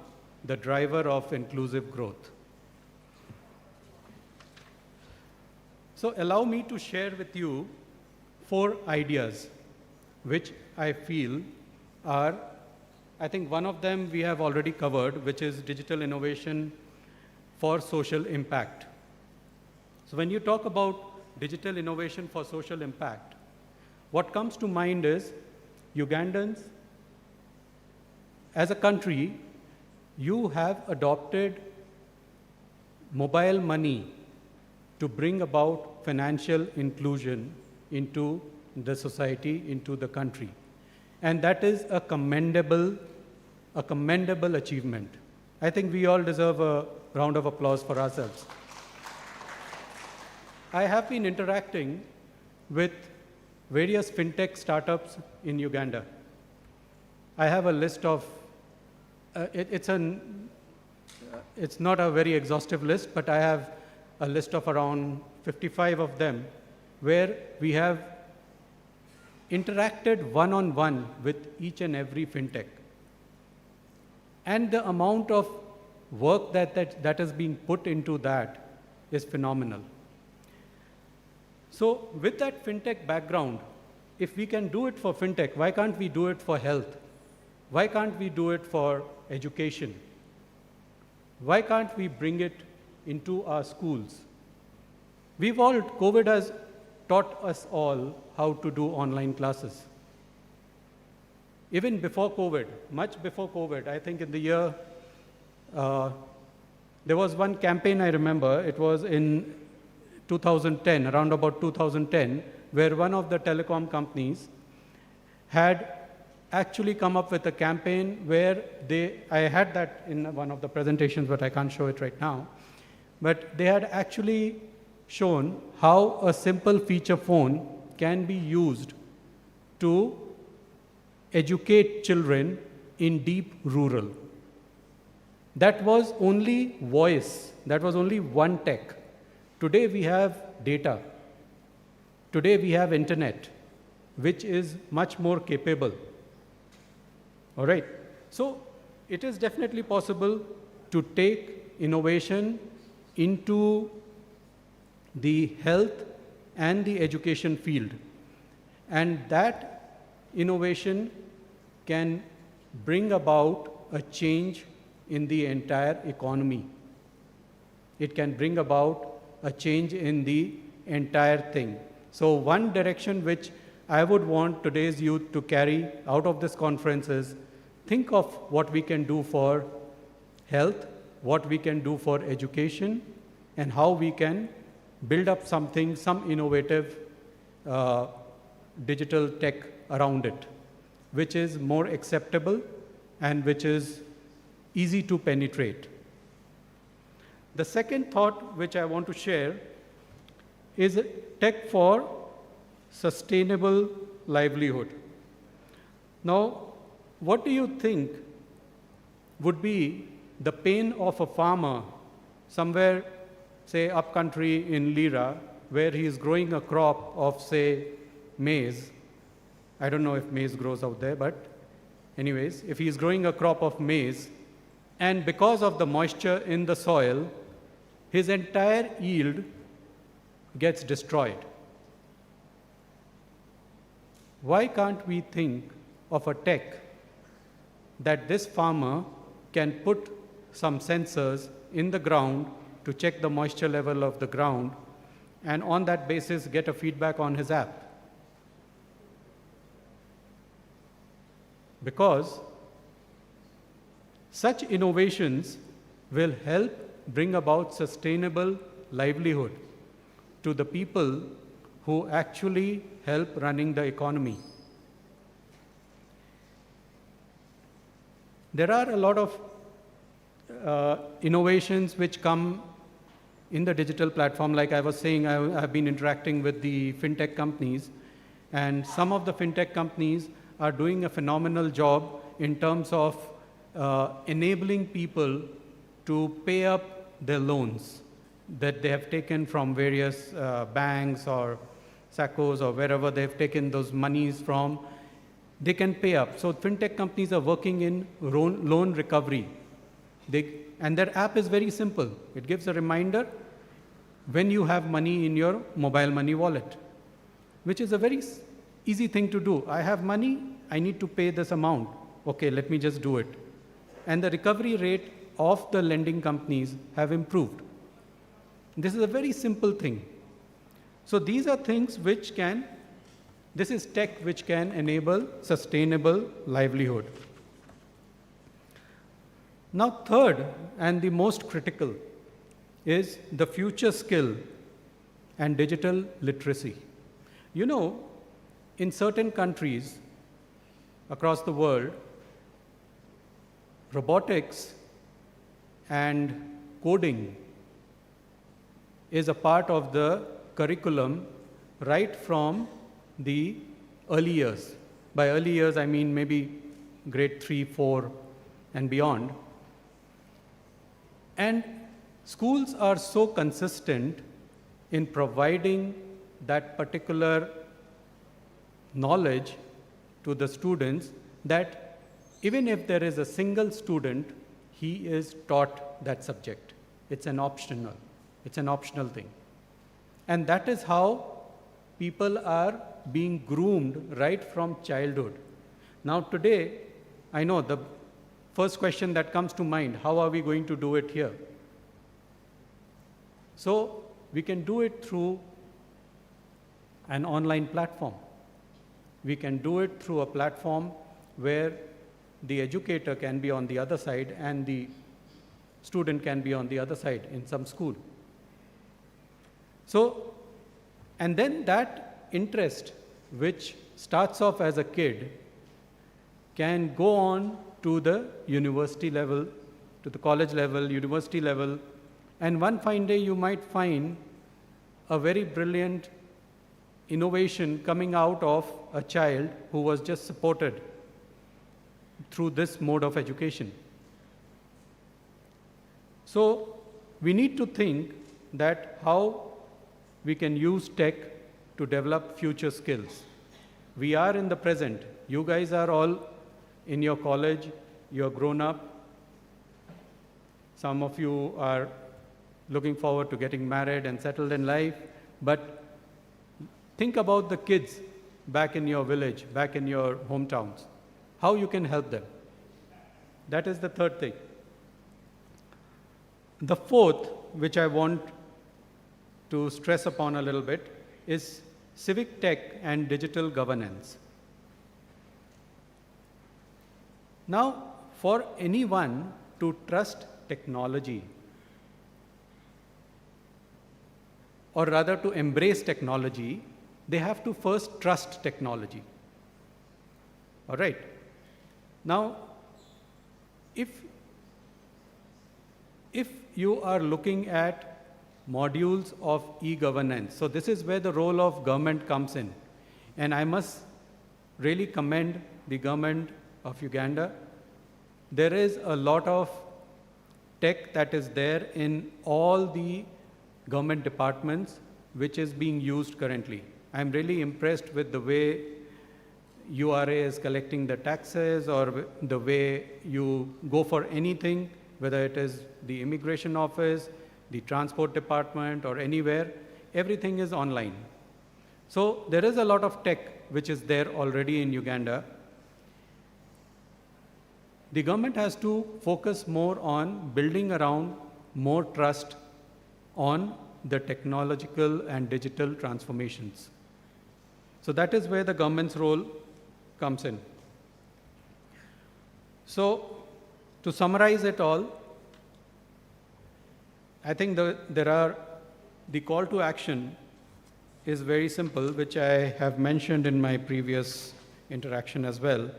the driver of inclusive growth. So allow me to share with you 4 ideas which I feel are, I think one of them we have already covered, which is digital innovation for social impact. So when you talk about digital innovation for social impact, what comes to mind is Ugandans, as a country, you have adopted mobile money to bring about financial inclusion into the society, into the country. And that is a commendable achievement. I think we all deserve a round of applause for ourselves. I have been interacting with various fintech startups in Uganda. I have a list of, it's not a very exhaustive list, but I have a list of around 55 of them where we have interacted one-on-one with each and every fintech. And the amount of work that has been put into that is phenomenal. So with that fintech background, if we can do it for fintech, why can't we do it for health? Why can't we do it for education? Why can't we bring it into our schools? COVID has taught us all how to do online classes. Even before COVID, much before COVID, I think in the year, there was one campaign I remember, it was in 2010, around about 2010, where one of the telecom companies had actually come up with a campaign where I had that in one of the presentations, but I can't show it right now. But they had actually shown how a simple feature phone can be used to educate children in deep rural. That was only voice. That was only one tech. Today we have data. Today we have internet, which is much more capable. All right. So it is definitely possible to take innovation into the health and the education field. And that innovation can bring about a change in the entire economy. It can bring about a change in the entire thing. So one direction which I would want today's youth to carry out of this conference is think of what we can do for health, what we can do for education, and how we can build up something, some innovative digital tech around it, which is more acceptable and which is easy to penetrate. The second thought which I want to share is tech for sustainable livelihood. Now, what do you think would be the pain of a farmer somewhere, say, upcountry in Lira, where he is growing a crop of, say, maize? I don't know if maize grows out there, but anyways, if he is growing a crop of maize, and because of the moisture in the soil, his entire yield gets destroyed. why can't we think of a tech that this farmer can put some sensors in the ground to check the moisture level of the ground, and on that basis get a feedback on his app? Because such innovations will help bring about sustainable livelihood to the people who actually help running the economy. There are a lot of innovations which come in the digital platform. Like I was saying, I have been interacting with the fintech companies, and some of the fintech companies are doing a phenomenal job in terms of enabling people to pay up their loans that they have taken from various banks or SACCOs or wherever they've taken those monies from. They can pay up. So fintech companies are working in loan recovery. And their app is very simple. It gives a reminder when you have money in your mobile money wallet, which is a very easy thing to do. I have money, I need to pay this amount. Okay, let me just do it. And the recovery rate of the lending companies have improved. This is a very simple thing. So these are things which this is tech which can enable sustainable livelihood. Now, third, and the most critical, is the future skill and digital literacy. You know, in certain countries across the world, robotics and coding is a part of the curriculum right from the early years. By early years, I mean maybe grade 3, 4, and beyond. And schools are so consistent in providing that particular knowledge to the students that even if there is a single student, he is taught that subject. It's an optional thing. And that is how people are being groomed right from childhood. Now today, I know the first question that comes to mind, how are we going to do it here? So we can do it through an online platform. We can do it through a platform where the educator can be on the other side and the student can be on the other side in some school. So, and then that interest, which starts off as a kid, can go on to the university level, to the college level, university level, and one fine day you might find a very brilliant innovation coming out of a child who was just supported through this mode of education. So we need to think that how we can use tech to develop future skills. We are in the present. You guys are all in your college, you're grown up. Some of you are looking forward to getting married and settled in life, but think about the kids back in your village, back in your hometowns, how you can help them. That is the third thing. The fourth, which I want to stress upon a little bit, is civic tech and digital governance. Now, for anyone to trust technology, or rather to embrace technology, they have to first trust technology. All right. Now, if you are looking at modules of e-governance, so this is where the role of government comes in. And I must really commend the government of Uganda. There is a lot of tech that is there in all the government departments which is being used currently. I'm really impressed with the way URA is collecting the taxes, or the way you go for anything, whether it is the immigration office, the transport department, or anywhere, everything is online. So there is a lot of tech which is there already in Uganda, the government has to focus more on building around more trust on the technological and digital transformations. So that is where the government's role comes in. So to summarize it all, I think the call to action is very simple, which I have mentioned in my previous interaction as well.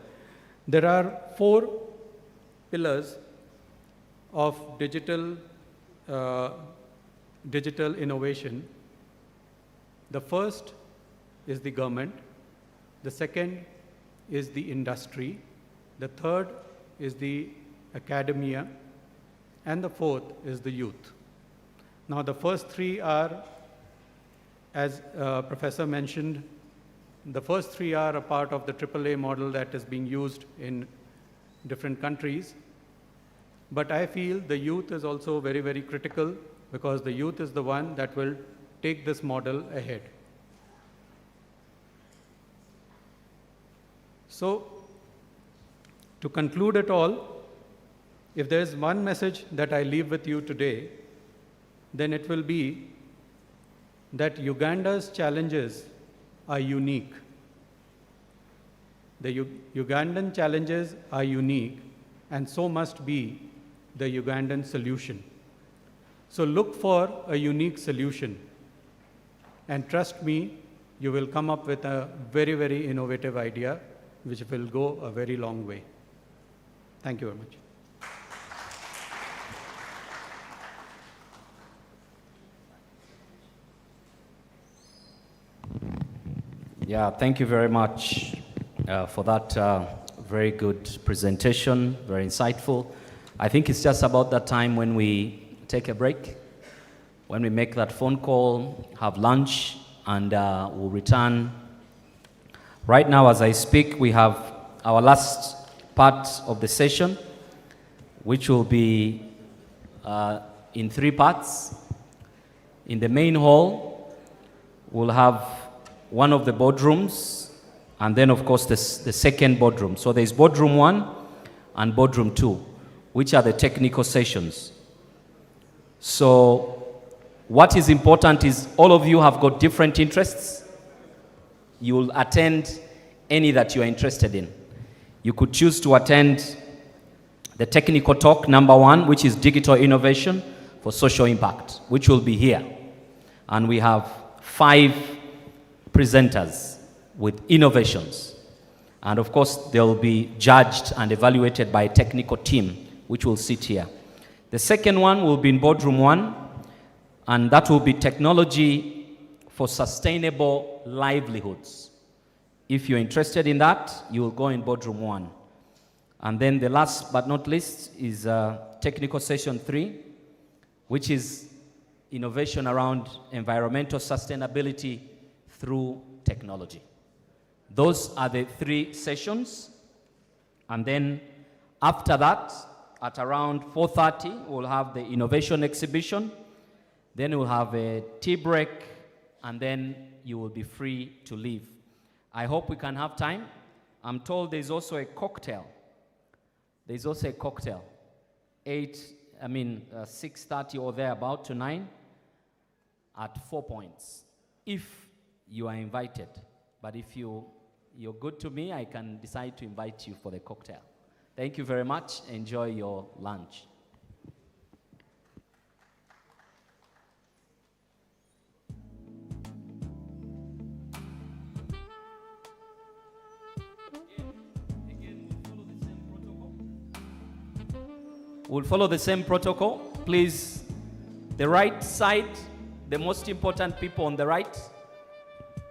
There are 4 pillars of digital innovation. The first is the government, the second is the industry, the third is the academia, and the fourth is the youth. Now the first 3 are, as Professor mentioned, the first 3 are a part of the AAA model that is being used in different countries. But I feel the youth is also very, very critical, because the youth is the one that will take this model ahead. So, to conclude it all, if there is one message that I leave with you today, then it will be that Uganda's challenges are unique. The Ugandan challenges are unique, and so must be the Ugandan solution. So look for a unique solution, and trust me, you will come up with a very, very innovative idea which will go a very long way. Thank you very much. Yeah, thank you very much for that very good presentation, very insightful. I think it's just about that time when we take a break, when we make that phone call, have lunch, and we'll return. Right now, as I speak, we have our last part of the session, which will be in 3 parts. In the main hall, we'll have one of the boardrooms, and then, of course, the second boardroom. So there's boardroom 1 and boardroom 2, which are the technical sessions. So what is important is all of you have got different interests. You will attend any that you are interested in. You could choose to attend the technical talk number 1, which is digital innovation for social impact, which will be here. And we have 5 presenters with innovations. And of course, they'll be judged and evaluated by a technical team, which will sit here. The second one will be in boardroom 1, and that will be technology for sustainable livelihoods. If you're interested in that, you will go in boardroom 1. And then the last but not least is technical session 3, which is innovation around environmental sustainability through technology. Those are the 3 sessions. And then after that, at around 4:30, we'll have the innovation exhibition. Then we'll have a tea break, and then you will be free to leave. I hope we can have time. I'm told there's also a cocktail. There's also a cocktail. 6:30 or thereabout to 9 at 4 points, if you are invited. But if you're good to me, I can decide to invite you for the cocktail. Thank you very much. Enjoy your lunch. We'll follow the same protocol. Please, the right side, the most important people on the right,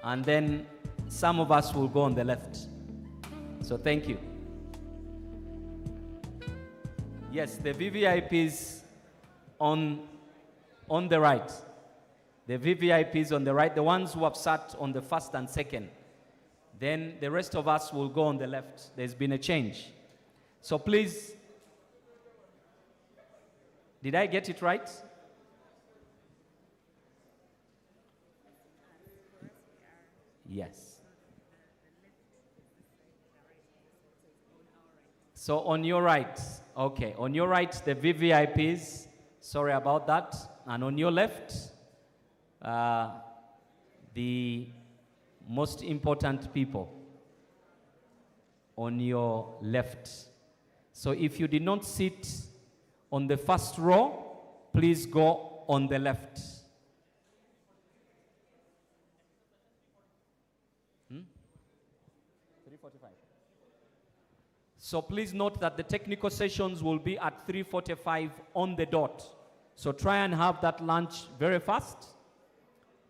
and then some of us will go on the left. So thank you. Yes, the VVIPs on the right. The VVIPs on the right, the ones who have sat on the first and second. Then the rest of us will go on the left. There's been a change. So please, did I get it right? Yes. So on your right, okay, on your right, the VVIPs, sorry about that. And on your left, the most important people on your left. So if you did not sit on the first row, please go on the left. Hmm? 3:45. So please note that the technical sessions will be at 3:45 on the dot. So try and have that lunch very fast.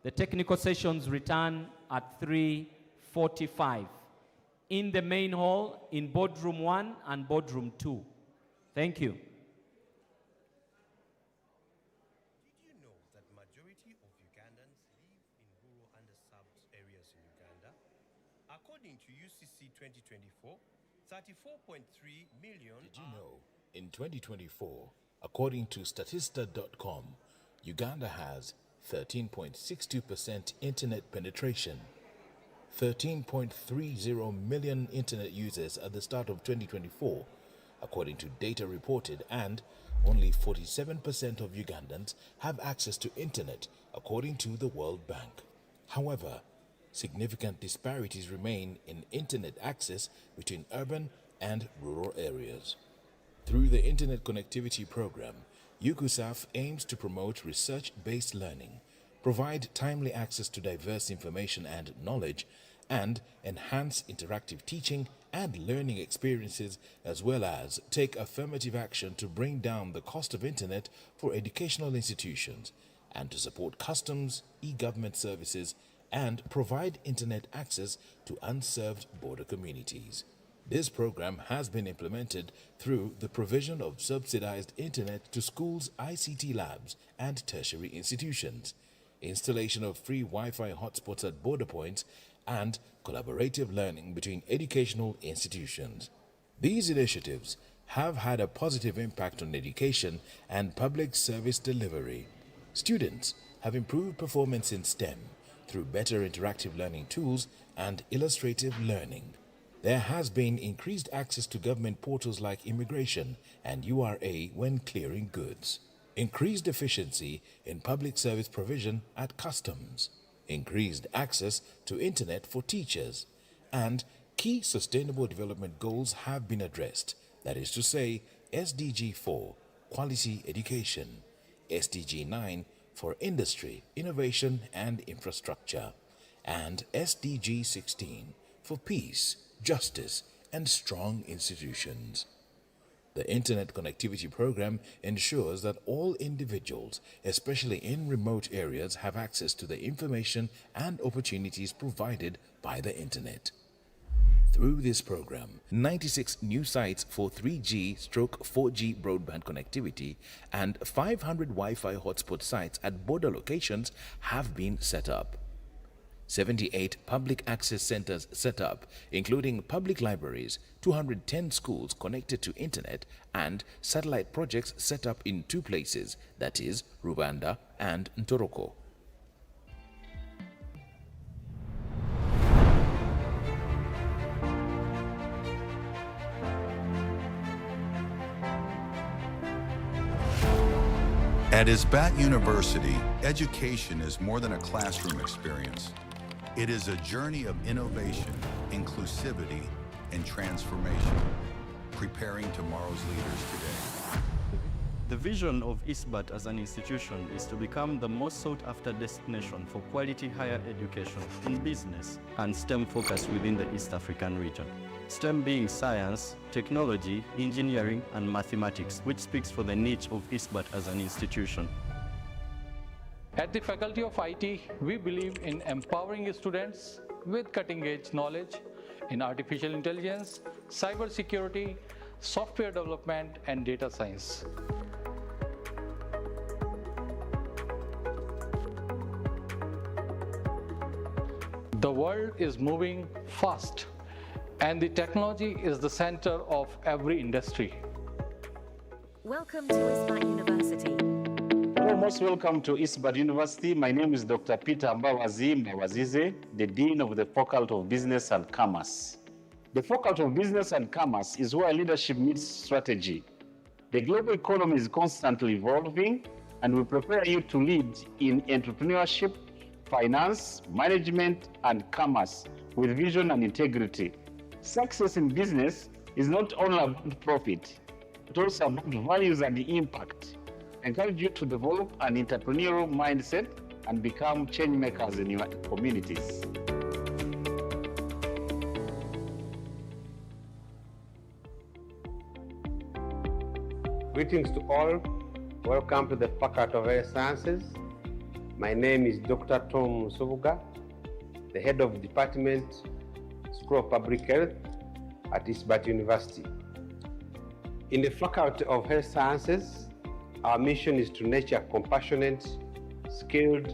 The technical sessions return at 3:45 in the main hall in boardroom 1 and boardroom 2. Thank you. Did you know that majority of Ugandans live in rural underserved areas in Uganda? According to UCC 2024, 34.3 million. Did you know in 2024, according to Statista.com, Uganda has 13.62% internet penetration, 13.30 million internet users at the start of 2024, according to data reported, and only 47% of Ugandans have access to internet, according to the World Bank. However, significant disparities remain in internet access between urban and rural areas. Through the Internet Connectivity Program, UCUSAF aims to promote research-based learning, provide timely access to diverse information and knowledge, and enhance interactive teaching and learning experiences, as well as take affirmative action to bring down the cost of internet for educational institutions, and to support customs, e-government services, and provide internet access to unserved border communities. This program has been implemented through the provision of subsidized internet to schools, ICT labs, and tertiary institutions, installation of free Wi-Fi hotspots at border points, and collaborative learning between educational institutions. These initiatives have had a positive impact on education and public service delivery. Students have improved performance in STEM through better interactive learning tools and illustrative learning. There has been increased access to government portals like immigration and URA when clearing goods. Increased efficiency in public service provision at customs. Increased access to internet for teachers. And key sustainable development goals have been addressed. That is to say, SDG 4, quality education. SDG 9, for industry, innovation and infrastructure. And SDG 16, for peace, justice, and strong institutions. The Internet Connectivity Program ensures that all individuals, especially in remote areas, have access to the information and opportunities provided by the Internet. Through this program, 96 new sites for 3G/4G broadband connectivity and 500 Wi-Fi hotspot sites at border locations have been set up. 78 public access centers set up, including public libraries, 210 schools connected to internet, and satellite projects set up in 2 places, that is, Rwanda and Ntoroko. At Isbat University, education is more than a classroom experience. It is a journey of innovation, inclusivity, and transformation, preparing tomorrow's leaders today. The vision of ISBAT as an institution is to become the most sought-after destination for quality higher education in business and STEM focus within the East African region. STEM being science, technology, engineering, and mathematics, which speaks for the niche of ISBAT as an institution. At the Faculty of IT, we believe in empowering students with cutting-edge knowledge in artificial intelligence, cybersecurity, software development, and data science. The world is moving fast, and the technology is the center of every industry. Welcome to ISBAT University. Hello, most welcome to ISBAT University. My name is Dr. Peter Mbawazi Mbawazize, the Dean of the Faculty of Business and Commerce. The Faculty of Business and Commerce is where leadership meets strategy. The global economy is constantly evolving, and we prepare you to lead in entrepreneurship, finance, management, and commerce with vision and integrity. Success in business is not only about profit, but also about values and impact. I encourage you to develop an entrepreneurial mindset and become change makers in your communities. Greetings to all. Welcome to the Faculty of Health Sciences. My name is Dr. Tom Musubuga, the head of the Department, School of Public Health at Isbat University. In the Faculty of Health Sciences, our mission is to nurture compassionate, skilled,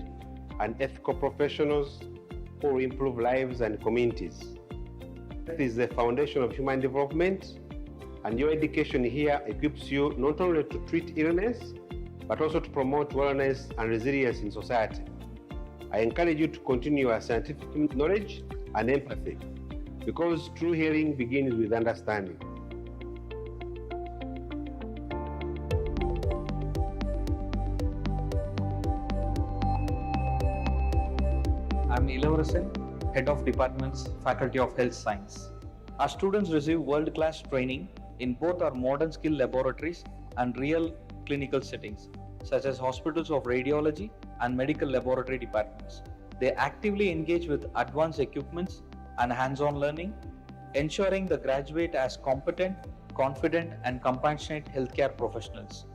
and ethical professionals who will improve lives and communities. Health is the foundation of human development, and your education here equips you not only to treat illness, but also to promote wellness and resilience in society. I encourage you to continue your scientific knowledge and empathy, because true healing begins with understanding. I'm Ilavarsan, Head of Department's Faculty of Health Science. Our students receive world-class training in both our modern skill laboratories and real clinical settings, such as hospitals of radiology and medical laboratory departments. They actively engage with advanced equipments and hands-on learning, ensuring the graduate as competent, confident, and compassionate healthcare professionals.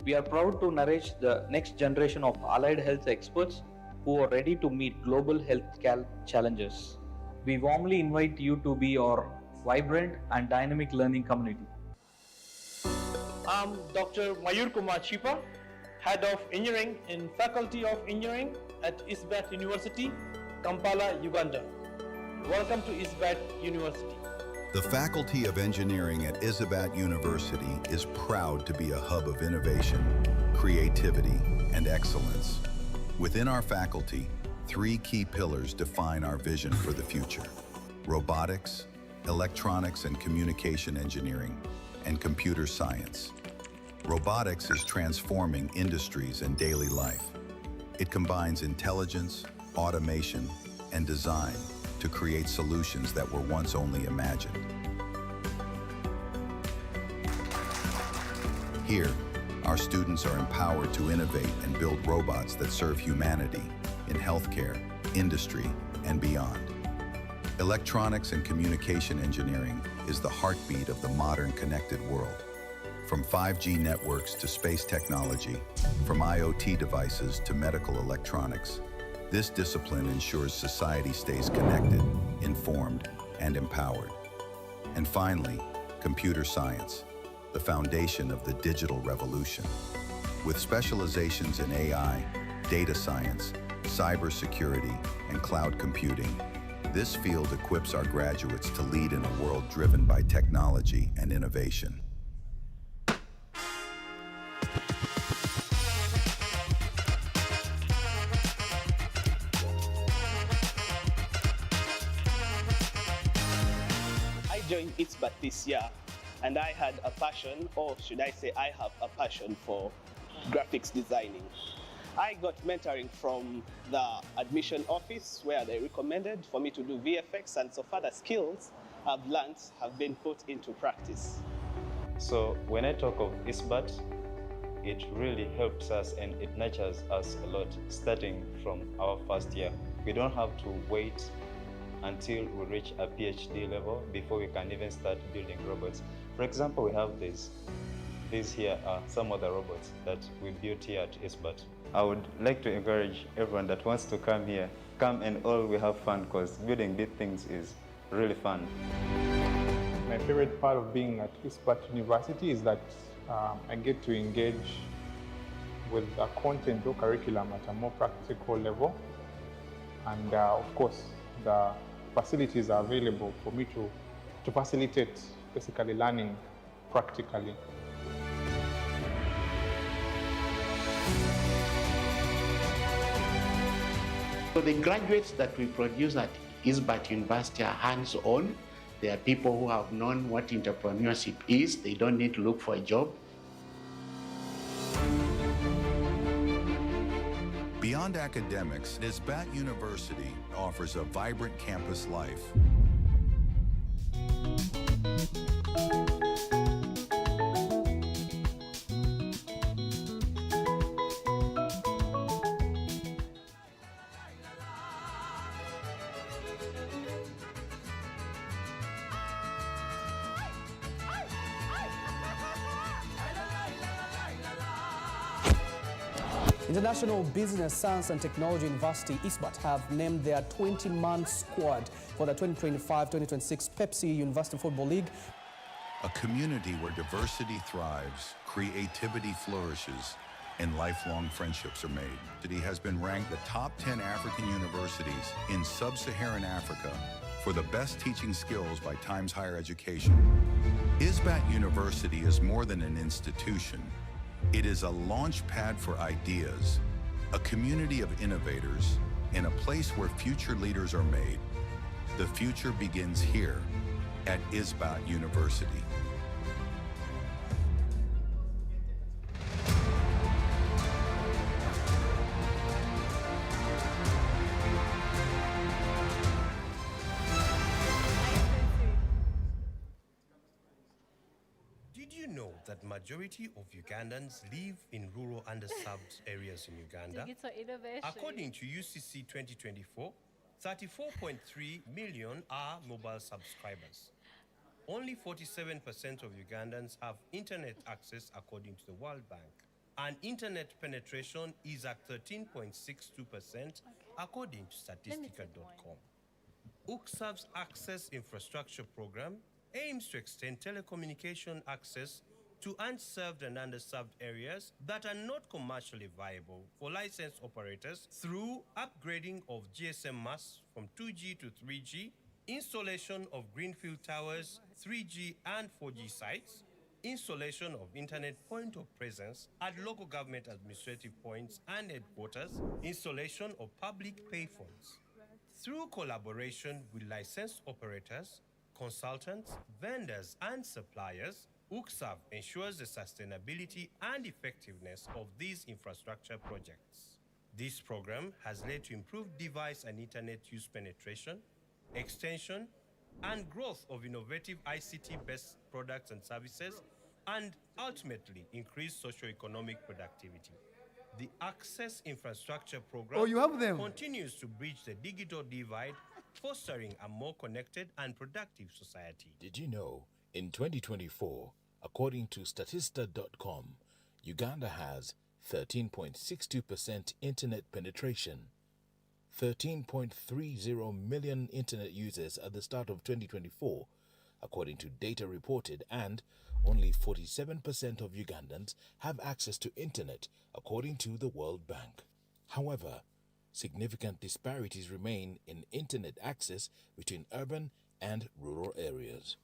We are proud to nourish the next generation of allied health experts who are ready to meet global healthcare challenges. We warmly invite you to be our vibrant and dynamic learning community. I'm Dr. Mayur Kumar Chipa, Head of Engineering in Faculty of Engineering at Isbat University, Kampala, Uganda. Welcome to Isbat University. The Faculty of Engineering at Isbat University is proud to be a hub of innovation, creativity, and excellence. Within our faculty, 3 key pillars define our vision for the future: robotics, electronics and communication engineering, and computer science. Robotics is transforming industries and daily life. It combines intelligence, automation, and design to create solutions that were once only imagined. Here, our students are empowered to innovate and build robots that serve humanity in healthcare, industry, and beyond. Electronics and communication engineering is the heartbeat of the modern connected world. From 5G networks to space technology, from IoT devices to medical electronics, this discipline ensures society stays connected, informed, and empowered. And finally, computer science, the foundation of the digital revolution. With specializations in AI, data science, cybersecurity, and cloud computing, this field equips our graduates to lead in a world driven by technology and innovation. I joined Isbat this year, and I had a passion, or should I say I have a passion for graphics designing. I got mentoring from the admission office where they recommended for me to do VFX, and so far the skills I've learned have been put into practice. So when I talk of Isbat, it really helps us and it nurtures us a lot starting from our first year. We don't have to wait until we reach a PhD level before we can even start building robots. For example, we have these here are some of the robots that we built here at Isbat. I would like to encourage everyone that wants to come here, come and all we have fun, because building big things is really fun. My favorite part of being at Isbat University is that I get to engage with the content or curriculum at a more practical level. And of course, the facilities are available for me to facilitate basically learning practically. So the graduates that we produce at Isbat University are hands-on, There are people who have known what entrepreneurship is. They don't need to look for a job. Beyond academics, ISBAT University offers a vibrant campus life. International Business, Science and Technology University, ISBAT, have named their 20-man squad for the 2025-2026 Pepsi University Football League. A community where diversity thrives, creativity flourishes, and lifelong friendships are made. The university has been ranked the top 10 African universities in sub-Saharan Africa for the best teaching skills by Times Higher Education. ISBAT University is more than an institution. It is a launch pad for ideas, a community of innovators, and a place where future leaders are made. The future begins here at ISBAT University. Did you know that majority of Ugandans live in rural underserved areas in Uganda? Digital innovation. According to UCC-2025, 34.3 million are mobile subscribers. Only 47% of Ugandans have internet access according to the World Bank. And internet penetration is at 13.62% according to statistica.com. UCSAV's Access Infrastructure Program aims to extend telecommunication access to unserved and underserved areas that are not commercially viable for licensed operators through upgrading of GSM masts from 2G to 3G, installation of greenfield towers, 3G and 4G sites, installation of internet point of presence at local government administrative points and headquarters, installation of public payphones. Through collaboration with licensed operators, consultants, vendors, and suppliers, UCSAV ensures the sustainability and effectiveness of these infrastructure projects. This program has led to improved device and internet use penetration, extension, and growth of innovative ICT-based products and services, and ultimately increased socio-economic productivity. The Access Infrastructure Program continues to bridge the digital divide, fostering a more connected and productive society. Did you know, in 2024, according to Statista.com, Uganda has 13.62% internet penetration, 13.30 million internet users at the start of 2024, according to data reported, and only 47% of Ugandans have access to internet, according to the World Bank. However, significant disparities remain in internet access between urban and rural areas.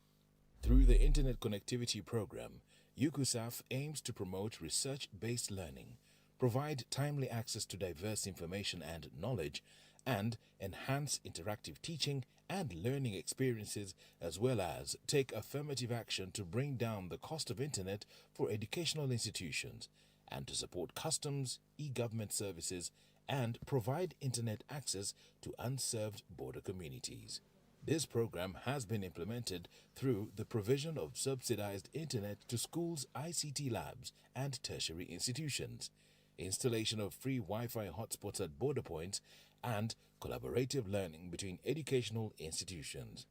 Through the Internet Connectivity Program, UCUSAF aims to promote research-based learning, provide timely access to diverse information and knowledge, and enhance interactive teaching and learning experiences, as well as take affirmative action to bring down the cost of internet for educational institutions and to support customs, e-government services, and provide internet access to unserved border communities. This program has been implemented through the provision of subsidized internet to schools, ICT labs, and tertiary institutions, installation of free Wi-Fi hotspots at border points, and collaborative learning between educational institutions.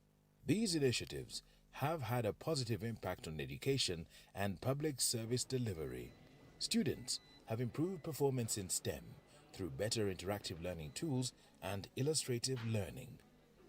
These initiatives have had a positive impact on education and public service delivery. Students have improved performance in STEM through better interactive learning tools and illustrative learning.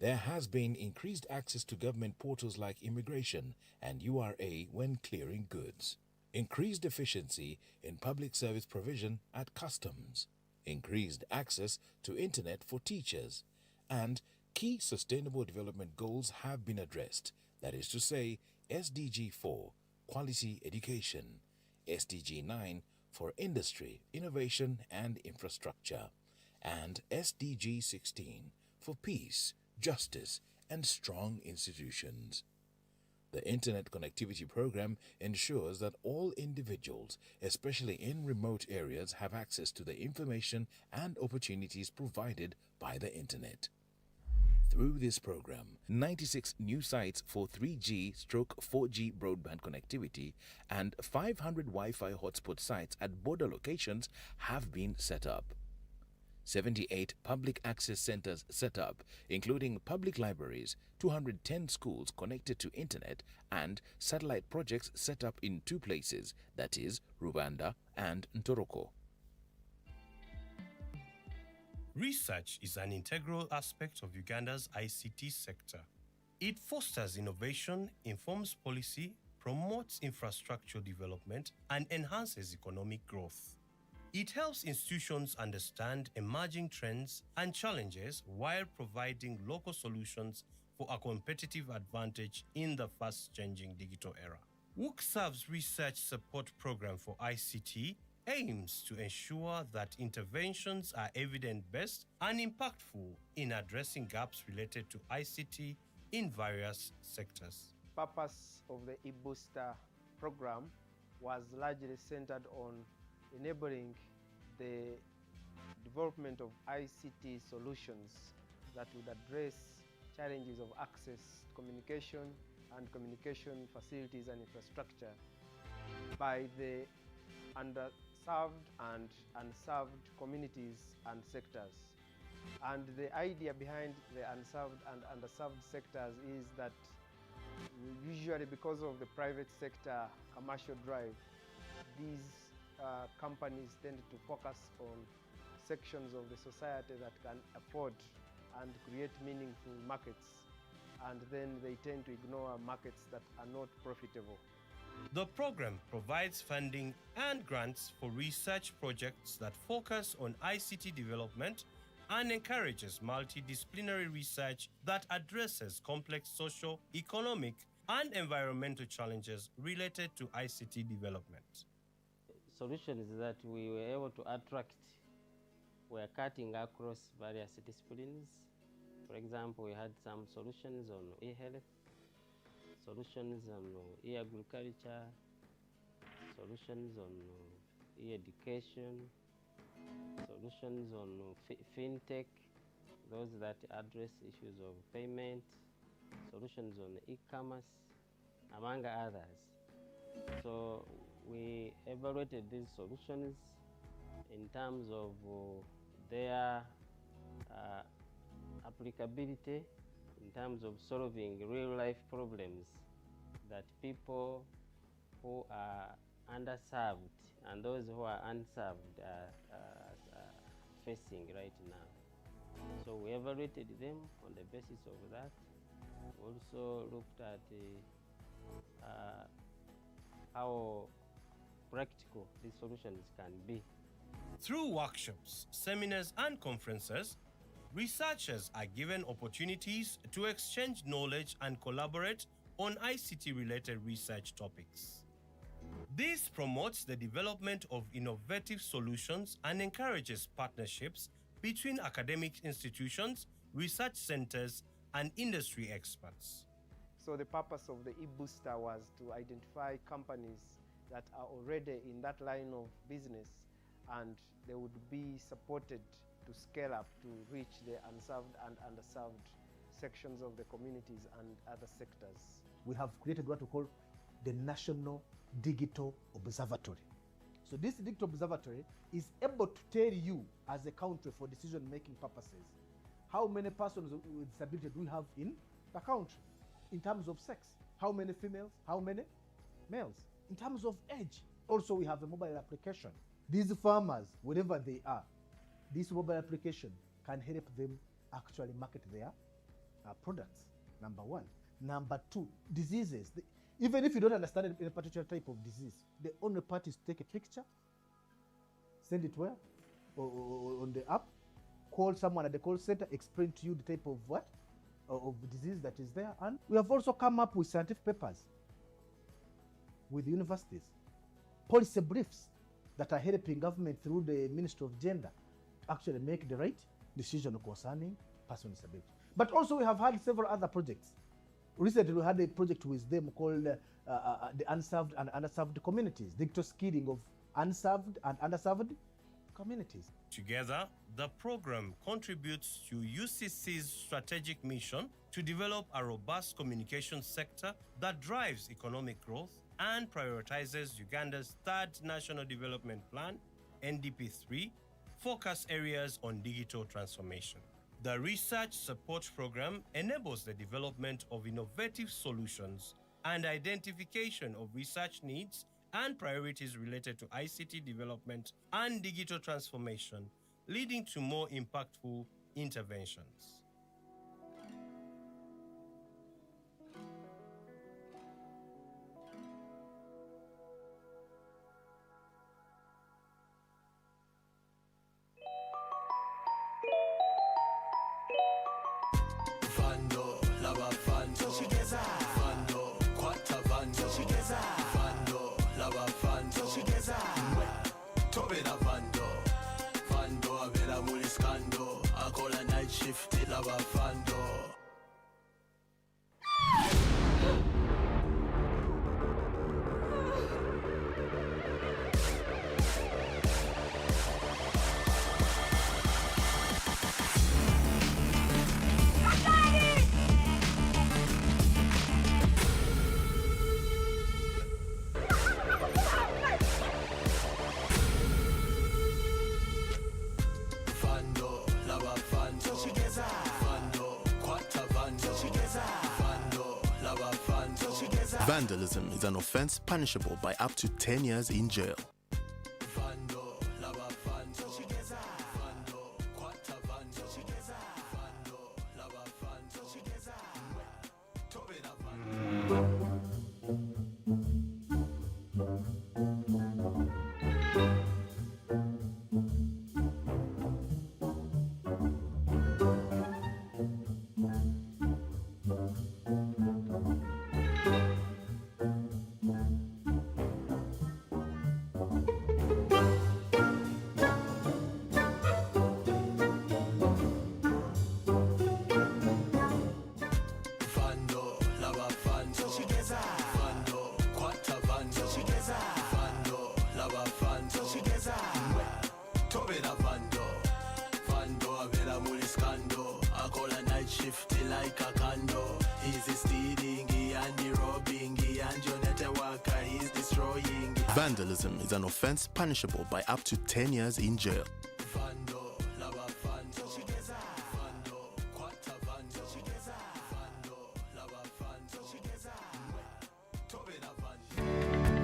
There has been increased access to government portals like immigration and URA when clearing goods. Increased efficiency in public service provision at customs. Increased access to internet for teachers. And key sustainable development goals have been addressed. That is to say, SDG 4, quality education. SDG 9, for industry, innovation and infrastructure. And SDG 16, for peace, justice and strong institutions. The Internet Connectivity Program ensures that all individuals, especially in remote areas, have access to the information and opportunities provided by the Internet. Through this program, 96 new sites for 3G/4G broadband connectivity and 500 Wi-Fi hotspot sites at border locations have been set up. 78 public access centers set up, including public libraries, 210 schools connected to internet, and satellite projects set up in 2 places, that is, Rwanda and Ntoroko. Research is an integral aspect of Uganda's ICT sector. It fosters innovation, informs policy, promotes infrastructure development, and enhances economic growth. It helps institutions understand emerging trends and challenges while providing local solutions for a competitive advantage in the fast-changing digital era. WUKSAV's Research Support Program for ICT aims to ensure that interventions are evidence-based and impactful in addressing gaps related to ICT in various sectors. The purpose of the eBooster program was largely centered on enabling the development of ICT solutions that would address challenges of access, communication, and communication facilities and infrastructure by the underserved and unserved communities and sectors. And the idea behind the unserved and underserved sectors is that usually because of the private sector commercial drive, these companies tend to focus on sections of the society that can afford and create meaningful markets, and then they tend to ignore markets that are not profitable. The program provides funding and grants for research projects that focus on ICT development and encourages multidisciplinary research that addresses complex social, economic, and environmental challenges related to ICT development. Solutions that we were able to attract were cutting across various disciplines. For example, we had some solutions on e-health, solutions on e-agriculture, solutions on e-education, solutions on fintech, those that address issues of payment, solutions on e-commerce, among others. So we evaluated these solutions in terms of their applicability, in terms of solving real-life problems that people who are underserved and those who are unserved are facing right now. So we evaluated them on the basis of that. We also looked at how practical these solutions can be. Through workshops, seminars, and conferences, researchers are given opportunities to exchange knowledge and collaborate on ICT-related research topics. This promotes the development of innovative solutions and encourages partnerships between academic institutions, research centers, and industry experts. So the purpose of the eBooster was to identify companies that are already in that line of business, and they would be supported to scale up to reach the unserved and underserved sections of the communities and other sectors. We have created what we call the National Digital Observatory. So this digital observatory is able to tell you as a country for decision-making purposes how many persons with disability do we have in the country in terms of sex, how many females, how many males. In terms of age, also we have a mobile application. These farmers, wherever they are, this mobile application can help them actually market their products, number one. Number two, diseases. Even if you don't understand a particular type of disease, the only part is to take a picture, send it where? On the app, call someone at the call center, explain to you the type of what? Of disease that is there. And we have also come up with scientific papers with universities, policy briefs that are helping government through the Ministry of Gender actually make the right decision concerning person with disability. But also we have had several other projects. Recently we had a project with them called the unserved and underserved communities, digital skilling of unserved and underserved communities. Together, the program contributes to UCC's strategic mission to develop a robust communication sector that drives economic growth and prioritizes Uganda's third National Development Plan, NDP3, focus areas on digital transformation. The research support program enables the development of innovative solutions and identification of research needs and priorities related to ICT development and digital transformation, leading to more impactful interventions. Vandalism is an offense punishable by up to 10 years in jail. Vandalism is an offense punishable by up to 10 years in jail.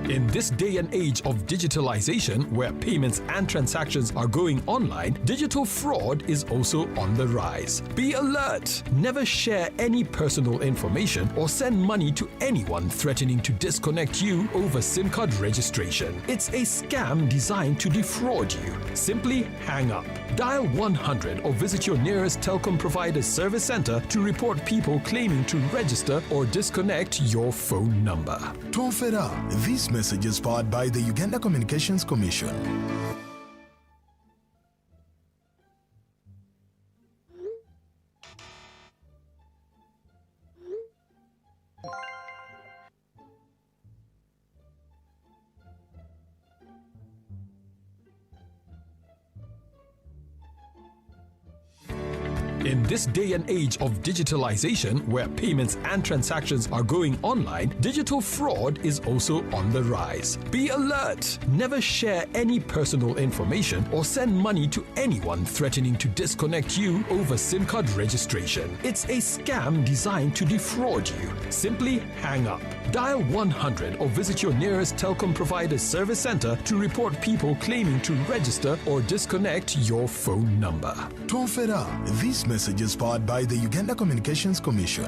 In this day and age of digitalization, where payments and transactions are going online, digital fraud is also on the rise. Be alert! Never share any personal information or send money to anyone threatening to disconnect you over SIM card registration. It's a scam designed to defraud you. Simply hang up. Dial 100 or visit your nearest telecom provider's service center to report people claiming to register or disconnect your phone number. Tonfera, this message is powered by the Uganda Communications Commission. In this day and age of digitalization, where payments and transactions are going online, digital fraud is also on the rise. Be alert! Never share any personal information or send money to anyone threatening to disconnect you over SIM card registration. It's a scam designed to defraud you. Simply hang up. Dial 100 or visit your nearest telecom provider's service center to report people claiming to register or disconnect your phone number. Tonfera, this message is powered by the Uganda Communications Commission.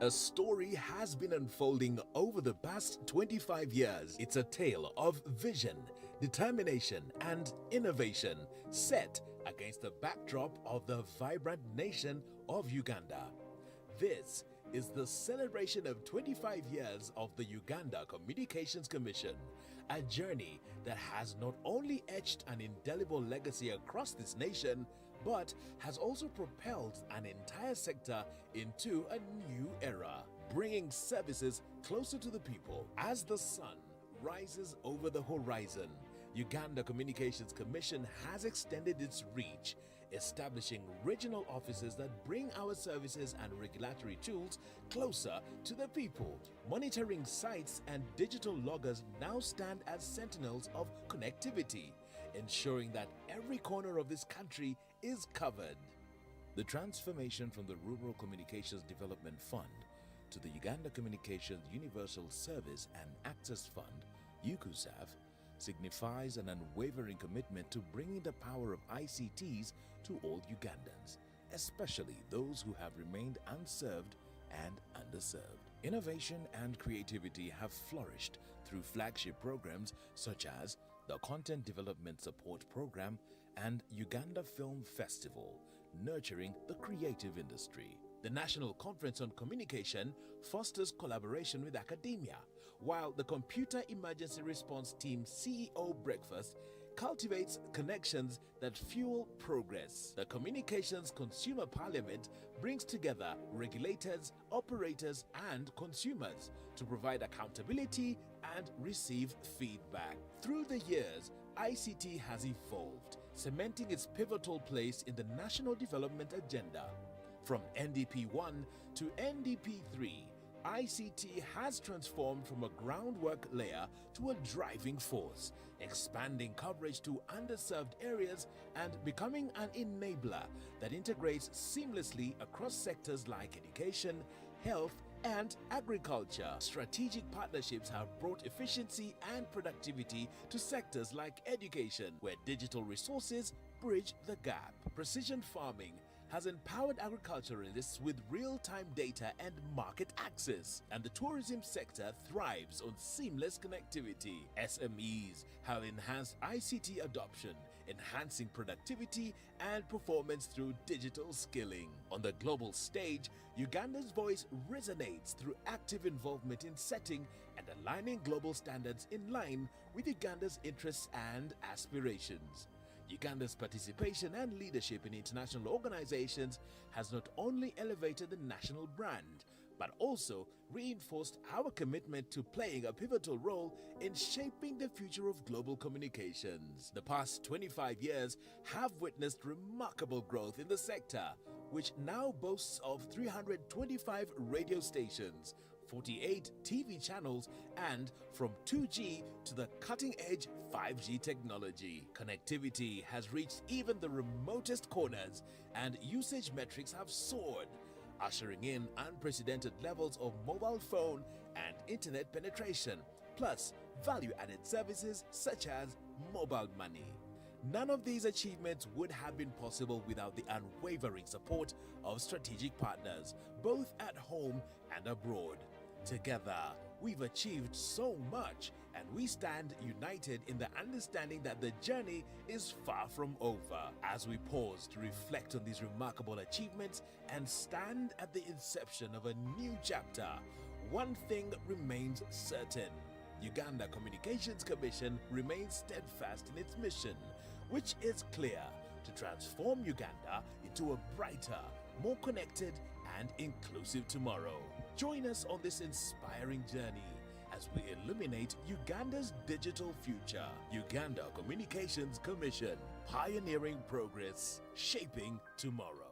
A story has been unfolding over the past 25 years. It's a tale of vision, determination, and innovation set against the backdrop of the vibrant nation of Uganda. This is the celebration of 25 years of the Uganda Communications Commission, A journey that has not only etched an indelible legacy across this nation, but has also propelled an entire sector into a new era, bringing services closer to the people. As the sun rises over the horizon, Uganda Communications Commission has extended its reach, establishing regional offices that bring our services and regulatory tools closer to the people. Monitoring sites and digital loggers now stand as sentinels of connectivity, ensuring that every corner of this country is covered. The transformation from the Rural Communications Development Fund to the Uganda Communications Universal Service and Access Fund, UCUSAF, signifies an unwavering commitment to bringing the power of ICTs to all Ugandans, especially those who have remained unserved and underserved. Innovation and creativity have flourished through flagship programs such as the Content Development Support Program and Uganda Film Festival, nurturing the creative industry. The National Conference on Communication fosters collaboration with academia, while the Computer Emergency Response Team CEO Breakfast cultivates connections that fuel progress. The Communications Consumer Parliament brings together regulators, operators, and consumers to provide accountability and receive feedback. Through the years, ICT has evolved, cementing its pivotal place in the national development agenda. From NDP 1 to NDP 3, ICT has transformed from a groundwork layer to a driving force, expanding coverage to underserved areas and becoming an enabler that integrates seamlessly across sectors like education, health, and agriculture. Strategic partnerships have brought efficiency and productivity to sectors like education, where digital resources bridge the gap. Precision farming has empowered agriculturalists with real-time data and market access, and the tourism sector thrives on seamless connectivity. SMEs have enhanced ICT adoption, enhancing productivity and performance through digital skilling. On the global stage, Uganda's voice resonates through active involvement in setting and aligning global standards in line with Uganda's interests and aspirations. Uganda's participation and leadership in international organizations has not only elevated the national brand, but also reinforced our commitment to playing a pivotal role in shaping the future of global communications. The past 25 years have witnessed remarkable growth in the sector, which now boasts of 325 radio stations, 48 TV channels, and from 2G to the cutting-edge 5G technology. Connectivity has reached even the remotest corners, and usage metrics have soared, ushering in unprecedented levels of mobile phone and internet penetration, plus value-added services such as mobile money. None of these achievements would have been possible without the unwavering support of strategic partners, both at home and abroad. Together, we've achieved so much, and we stand united in the understanding that the journey is far from over. As we pause to reflect on these remarkable achievements and stand at the inception of a new chapter, one thing remains certain. Uganda Communications Commission remains steadfast in its mission, which is clear: to transform Uganda into a brighter, more connected, and inclusive tomorrow. Join us on this inspiring journey as we illuminate Uganda's digital future. Uganda Communications Commission, pioneering progress, shaping tomorrow.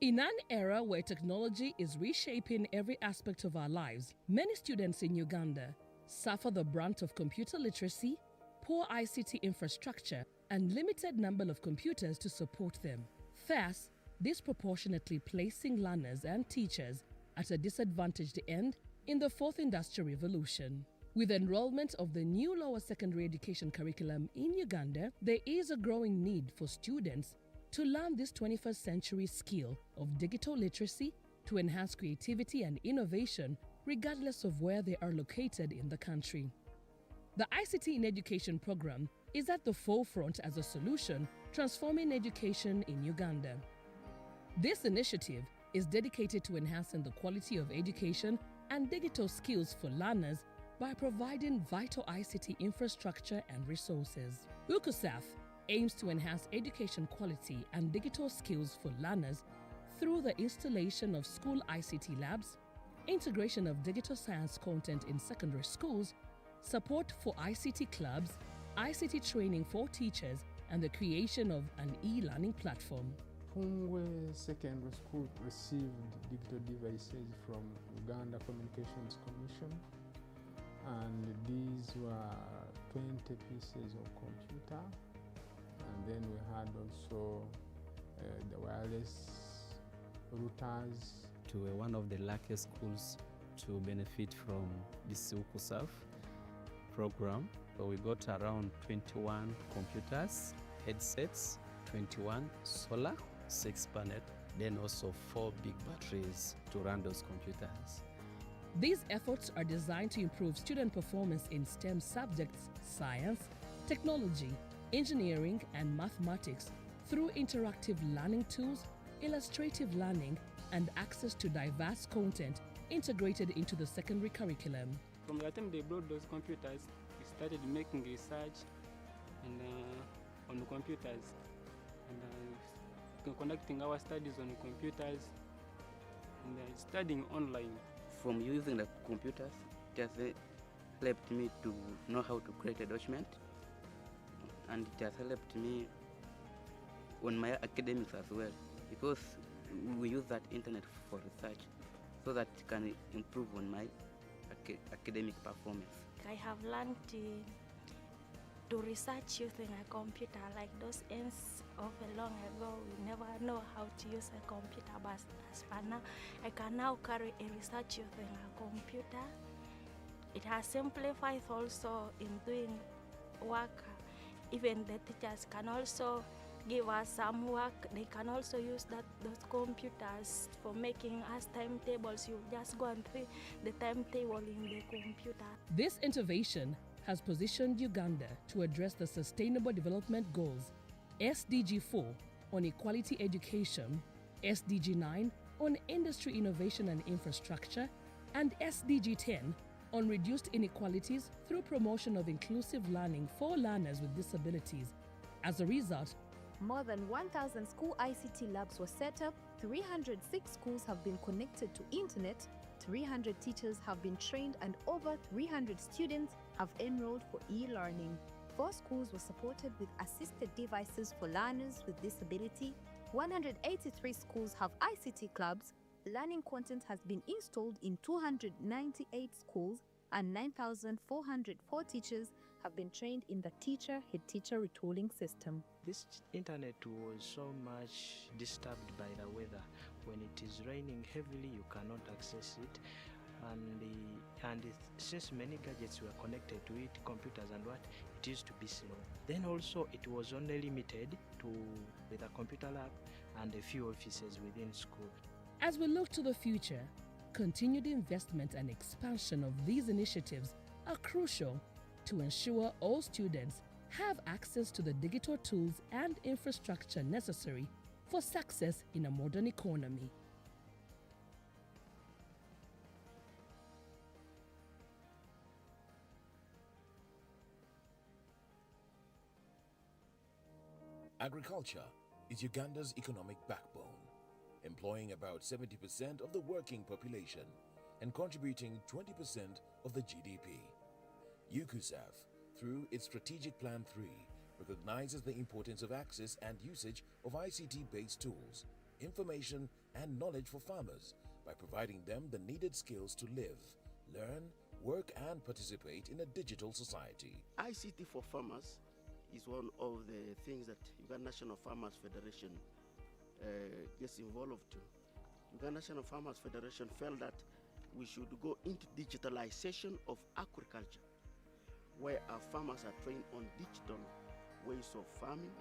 In an era where technology is reshaping every aspect of our lives, many students in Uganda suffer the brunt of computer literacy, poor ICT infrastructure, and limited number of computers to support them, thus disproportionately placing learners and teachers at a disadvantaged end in the fourth industrial revolution. With enrollment of the new lower secondary education curriculum in Uganda, there is a growing need for students to learn this 21st century skill of digital literacy to enhance creativity and innovation regardless of where they are located in the country. The ICT in Education program is at the forefront as a solution transforming education in Uganda. This initiative is dedicated to enhancing the quality of education and digital skills for learners by providing vital ICT infrastructure and resources. UCUSAF aims to enhance education quality and digital skills for learners through the installation of school ICT labs, integration of digital science content in secondary schools, support for ICT clubs, ICT training for teachers, and the creation of an e-learning platform. Pungwe Secondary School received digital devices from Uganda Communications Commission, and these were 20 pieces of computer, and then we had also the wireless routers. To one of the luckiest schools to benefit from this UCUSAF program. So we got around 21 computers, headsets, 21 solar, 6 panel, then also 4 big batteries to run those computers. These efforts are designed to improve student performance in STEM subjects, science, technology, engineering, and mathematics through interactive learning tools, illustrative learning, and access to diverse content integrated into the secondary curriculum. From the time they brought those computers, we started making research and, on the computers and conducting our studies on the computers and studying online. From using the computers, it has helped me to know how to create a document, and it has helped me on my academics as well, because we use that internet for research so that it can improve on my academic performance. I have learned to research using a computer, like those ends of a long ago. We never know how to use a computer, but as for now, I can now carry a research using a computer. It has simplified also in doing work. Even the teachers can also give us some work. They can also use those computers for making us timetables. You just go and see the timetable in the computer. This innovation has positioned Uganda to address the Sustainable Development Goals, SDG 4 on equality education, SDG 9 on industry innovation and infrastructure, and SDG 10 on reduced inequalities through promotion of inclusive learning for learners with disabilities. As a result, more than 1,000 school ICT labs were set up, 306 schools have been connected to internet, 300 teachers have been trained, and over 300 students have enrolled for e-learning. 4 schools were supported with assisted devices for learners with disability. 183 schools have ICT clubs. Learning content has been installed in 298 schools, and 9,404 teachers have been trained in the teacher-head teacher retooling system. This internet was so much disturbed by the weather. When it is raining heavily, you cannot access it. And since many gadgets were connected to it, computers and what, it used to be slow. Then also it was only limited to with a computer lab and a few offices within school. As we look to the future, continued investment and expansion of these initiatives are crucial to ensure all students have access to the digital tools and infrastructure necessary for success in a modern economy. Agriculture is Uganda's economic backbone, employing about 70% of the working population and contributing 20% of the GDP. UCUSAF, through its Strategic Plan 3, recognizes the importance of access and usage of ICT-based tools, information and knowledge for farmers by providing them the needed skills to live, learn, work and participate in a digital society. ICT for farmers is one of the things that Uganda National Farmers Federation gets involved to. Uganda National Farmers Federation felt that we should go into digitalization of agriculture, where our farmers are trained on digital ways of farming.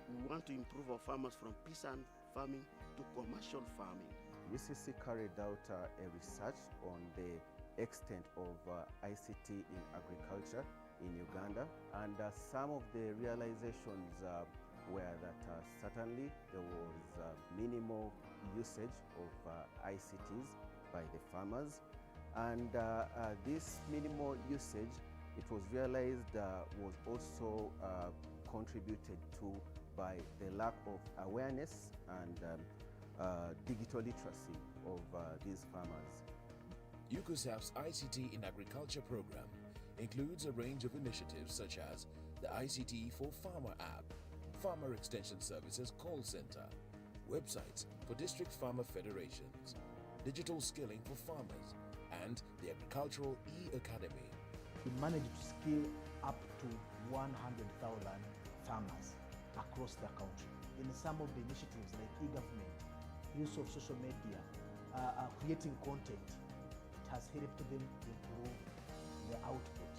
We want to improve our farmers from peasant farming to commercial farming. UCC carried out a research on the extent of ICT in agriculture in Uganda, and some of the realizations were that certainly there was minimal usage of ICTs by the farmers. And this minimal usage, it was realized, was also contributed to by the lack of awareness and digital literacy of these farmers. UCOSAF's ICT in Agriculture program includes a range of initiatives such as the ICT for Farmer app, Farmer Extension Services call center, websites for district farmer federations, digital skilling for farmers, and the Agricultural E-Academy. We managed to skill up to 100,000 farmers across the country. In some of the initiatives like e-government, use of social media, creating content, it has helped them improve their output.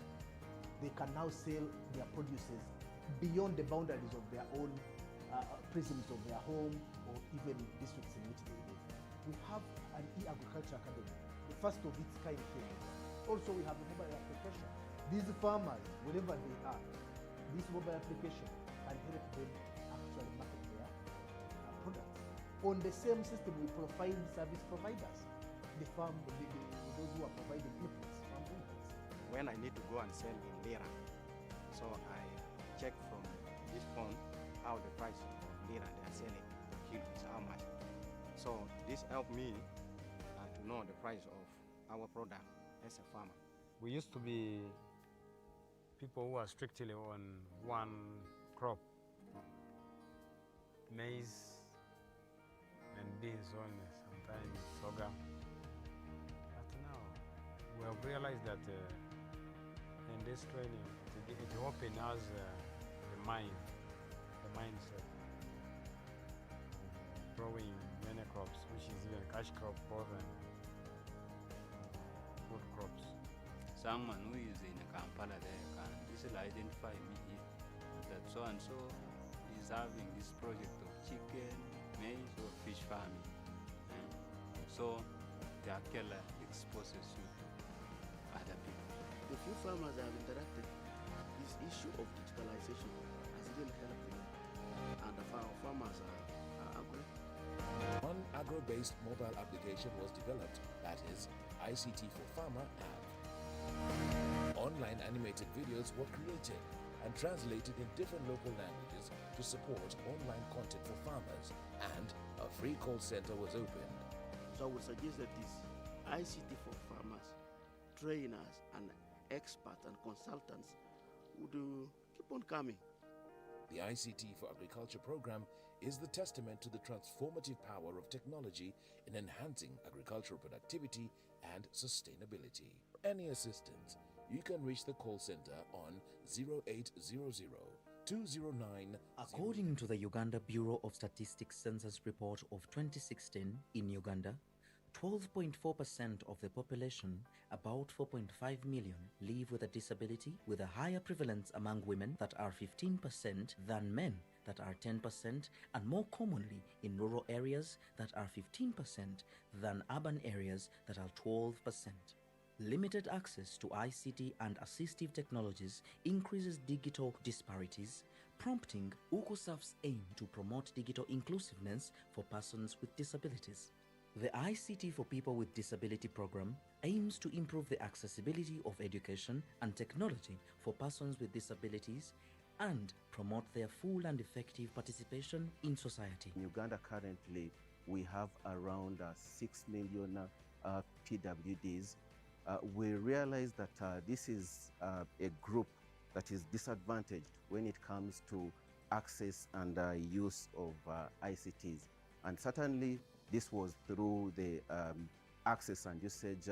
They can now sell their produces beyond the boundaries of their own prisons of their home or even districts in which they live. We have an e-agriculture academy, the first of its kind here. Also, we have a mobile application. These farmers, wherever they are, this mobile application can help them actually market their products. On the same system, we provide service providers, those who are providing inputs, farm inputs. When I need to go and sell in lira, so I check from this phone how the price of lira they are selling per kilo is how much. So this helped me to know the price of our product as a farmer. We used to be people who are strictly on one crop, maize and beans only, sometimes sorghum. But now we have realized that in this training, it opens us the mindset, growing many crops, which is even cash crop more than food crops. Someone who is in Kampala there can easily identify me here, that so and so is having this project of chicken, maize or fish farming. So they actually exposes you to other people. The few farmers I have interacted, this issue of digitalization has really helped them, and our farmers are agro. One agro-based mobile application was developed, that is ICT for Farmer app. Online animated videos were created and translated in different local languages to support online content for farmers, and a free call center was opened. So I would suggest that this ICT for farmers, trainers and experts and consultants would keep on coming. The ICT for Agriculture program is the testament to the transformative power of technology in enhancing agricultural productivity and sustainability. For any assistance, you can reach the call center on 0800 209. According to the Uganda Bureau of Statistics Census Report of 2016, in Uganda, 12.4% of the population, about 4.5 million, live with a disability, with a higher prevalence among women that are 15% than men that are 10%, and more commonly in rural areas that are 15% than urban areas that are 12%. Limited access to ICT and assistive technologies increases digital disparities, prompting UCOSAF's aim to promote digital inclusiveness for persons with disabilities. The ICT for People with Disability program aims to improve the accessibility of education and technology for persons with disabilities and promote their full and effective participation in society. In Uganda currently, we have around 6 million PWDs. We realize that this is a group that is disadvantaged when it comes to access and use of ICTs. And certainly this was through the access and usage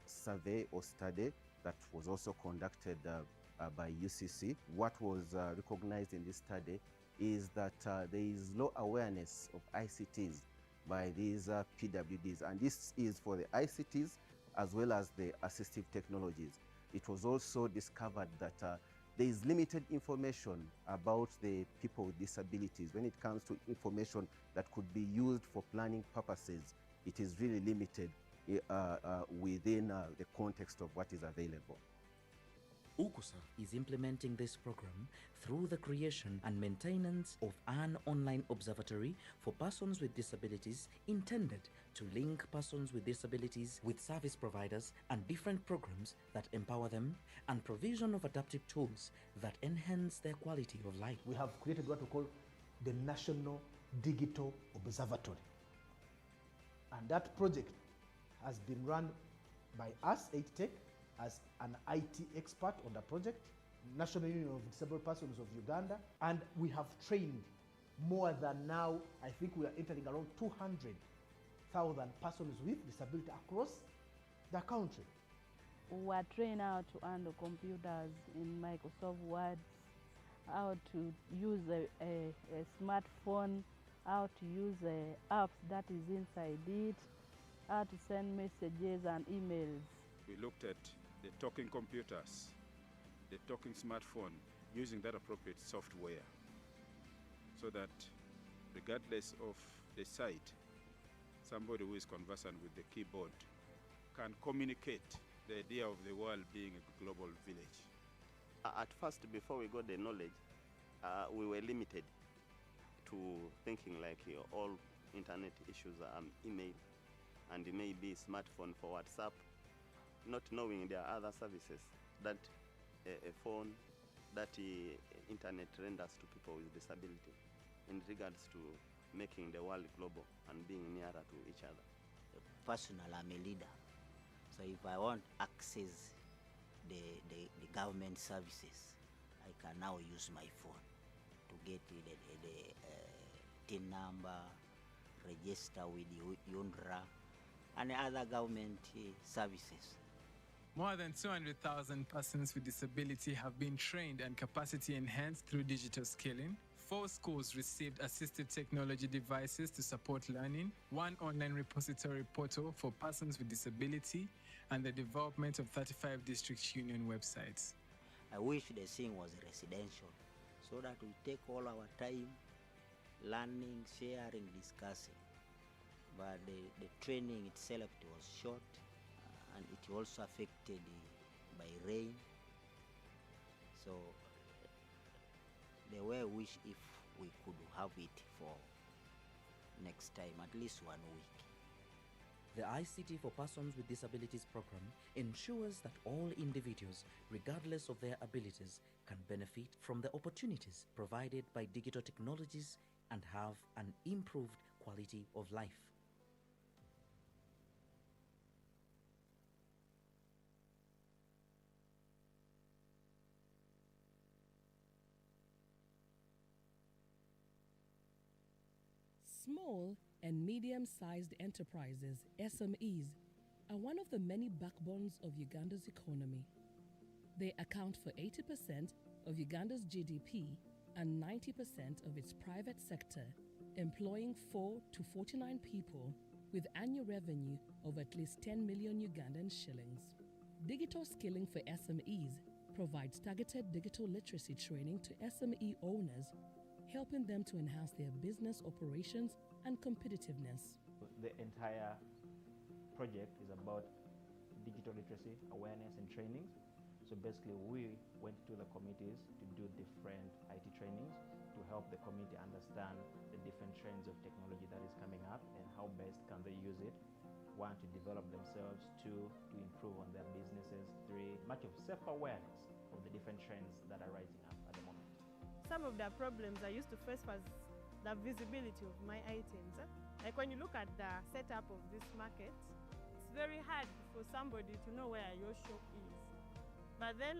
survey or study that was also conducted by UCC. What was recognized in this study is that there is low awareness of ICTs by these PWDs, and this is for the ICTs as well as the assistive technologies. It was also discovered that there is limited information about the people with disabilities. When it comes to information that could be used for planning purposes, it is really limited within the context of what is available. is implementing this program through the creation and maintenance of an online observatory for persons with disabilities intended to link persons with disabilities with service providers and different programs that empower them, and provision of adaptive tools that enhance their quality of life. We have created what we call the National Digital Observatory. And that project has been run by us, 8Tech, as an IT expert on the project, National Union of Disabled Persons of Uganda, and we have trained more than now, I think we are entering around 200,000 persons with disability across the country. We are trained how to handle computers in Microsoft Word, how to use a smartphone, how to use apps that is inside it, how to send messages and emails. We looked at the talking computers, the talking smartphone, using that appropriate software so that regardless of the site, somebody who is conversant with the keyboard can communicate the idea of the world being a global village. At first, before we got the knowledge, we were limited to thinking like all internet issues are email and maybe smartphone for WhatsApp, not knowing there are other services that a phone, that internet renders to people with disability in regards to making the world global and being nearer to each other. Personally, I'm a leader. So if I want access the government services, I can now use my phone to get the TIN number, register with UNRWA, and other government services. More than 200,000 persons with disability have been trained and capacity enhanced through digital skilling. 4 schools received assistive technology devices to support learning, 1 online repository portal for persons with disability, and the development of 35 district union websites. I wish the thing was residential, so that we take all our time learning, sharing, discussing. But the training itself was short, and it also affected by rain. So the way I wish if we could have it for next time, at least 1 week. The ICT for Persons with Disabilities program ensures that all individuals, regardless of their abilities, can benefit from the opportunities provided by digital technologies and have an improved quality of life. Small and medium-sized enterprises, SMEs, are one of the many backbones of Uganda's economy. They account for 80% of Uganda's GDP and 90% of its private sector, employing 4 to 49 people with annual revenue of at least 10 million Ugandan shillings. Digital skilling for SMEs provides targeted digital literacy training to SME owners, helping them to enhance their business operations and competitiveness. The entire project is about digital literacy, awareness and trainings. So basically we went to the committees to do different IT trainings to help the committee understand the different trends of technology that is coming up and how best can they use it. 1, to develop themselves, 2, to improve on their businesses, 3, much of self-awareness of the different trends that are rising up at the moment. Some of the problems I used to face was the visibility of my items. Like when you look at the setup of this market, it's very hard for somebody to know where your shop is. But then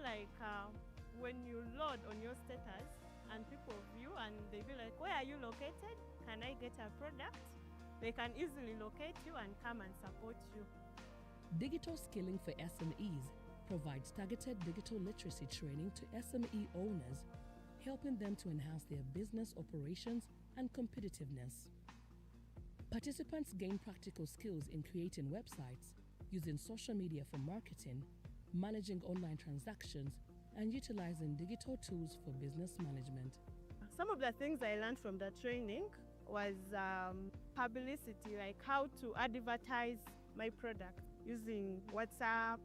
when you load on your status and people view and they be like, where are you located? Can I get a product? They can easily locate you and come and support you. Digital skilling for SMEs provides targeted digital literacy training to SME owners, helping them to enhance their business operations and competitiveness. Participants gain practical skills in creating websites, using social media for marketing, managing online transactions, and utilizing digital tools for business management. Some of the things I learned from the training was publicity, like how to advertise my product using WhatsApp,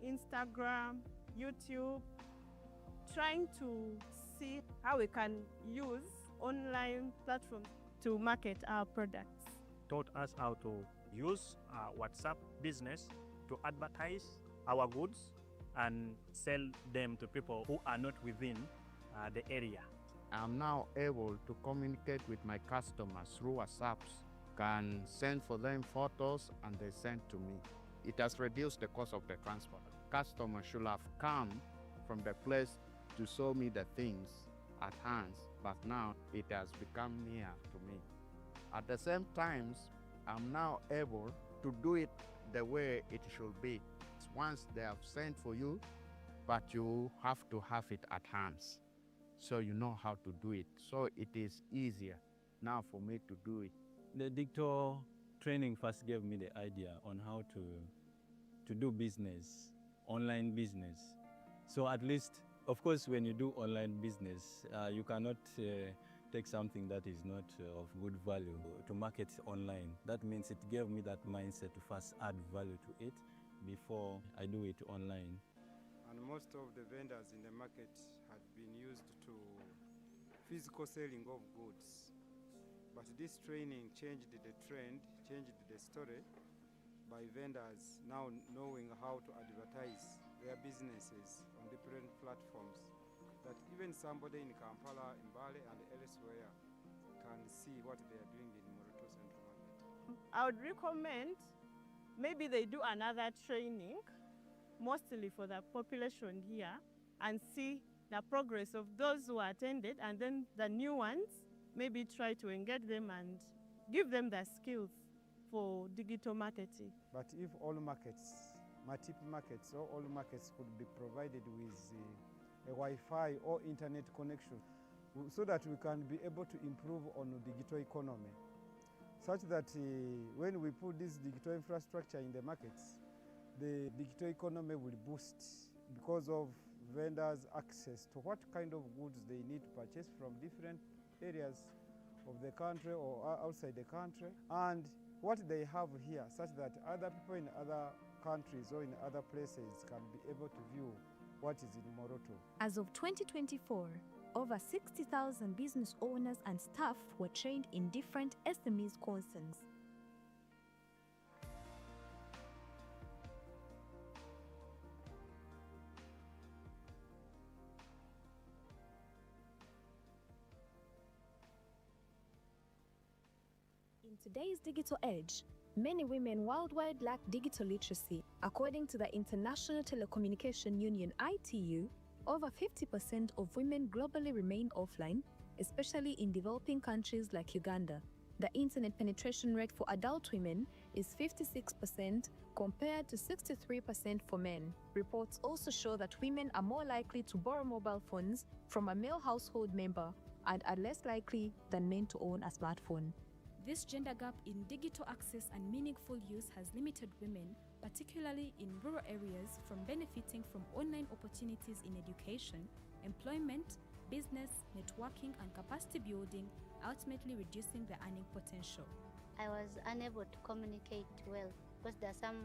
Instagram, YouTube, trying to see how we can use online platforms to market our products. Taught us how to use WhatsApp business to advertise our goods and sell them to people who are not within the area. I'm now able to communicate with my customers through WhatsApp, can send for them photos and they send to me. It has reduced the cost of the transport. Customers should have come from the place to show me the things at hand, but now it has become near to me. At the same time, I'm now able to do it the way it should be. Once they have sent for you, but you have to have it at hands, so you know how to do it. So it is easier now for me to do it. The digital training first gave me the idea on how to do business, online business. So at least, of course, when you do online business, you cannot take something that is not of good value to market online. That means it gave me that mindset to first add value to it before I do it online. And most of the vendors in the market had been used to physical selling of goods. But this training changed the trend, changed the story by vendors now knowing how to advertise their businesses on different platforms, that even somebody in Kampala, in Mbale and elsewhere can see what they are doing in Moroto Central Market. I would recommend maybe they do another training, mostly for the population here, and see the progress of those who attended, and then the new ones, maybe try to engage them and give them the skills for digital marketing. But if all markets, multiple markets, or all markets could be provided with a Wi-Fi or internet connection, so that we can be able to improve on the digital economy, such that when we put this digital infrastructure in the markets, the digital economy will boost because of vendors' access to what kind of goods they need to purchase from different areas of the country or outside the country, and what they have here, such that other people in other countries or in other places can be able to view what is in Moroto. As of 2024, over 60,000 business owners and staff were trained in different SMEs concerns. In today's digital age, many women worldwide lack digital literacy. According to the International Telecommunication Union (ITU), over 50% of women globally remain offline, especially in developing countries like Uganda. The internet penetration rate for adult women is 56% compared to 63% for men. Reports also show that women are more likely to borrow mobile phones from a male household member and are less likely than men to own a smartphone. This gender gap in digital access and meaningful use has limited women, particularly in rural areas, from benefiting from online opportunities in education, employment, business, networking, and capacity building, ultimately reducing their earning potential. I was unable to communicate well because there are some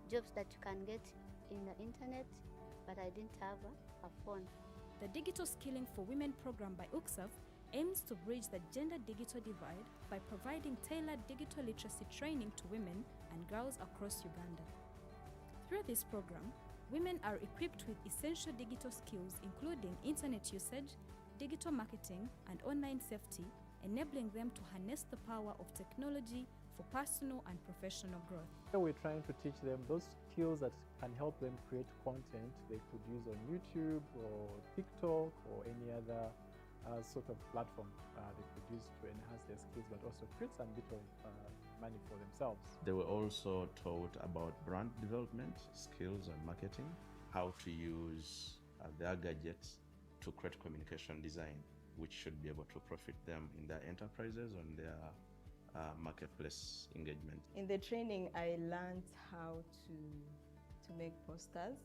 jobs that you can get in the internet, but I didn't have a phone. The Digital Skilling for Women program by UCSAF aims to bridge the gender-digital divide by providing tailored digital literacy training to women and girls across Uganda. Through this program, women are equipped with essential digital skills including internet usage, digital marketing, and online safety, enabling them to harness the power of technology for personal and professional growth. We're trying to teach them those skills that can help them create content they could use on YouTube or TikTok or any other sort of platform they could use to enhance their skills, but also create some bit of money for themselves. They were also taught about brand development, skills and marketing, how to use their gadgets to create communication design, which should be able to profit them in their enterprises and their marketplace engagement. In the training, I learned how to make posters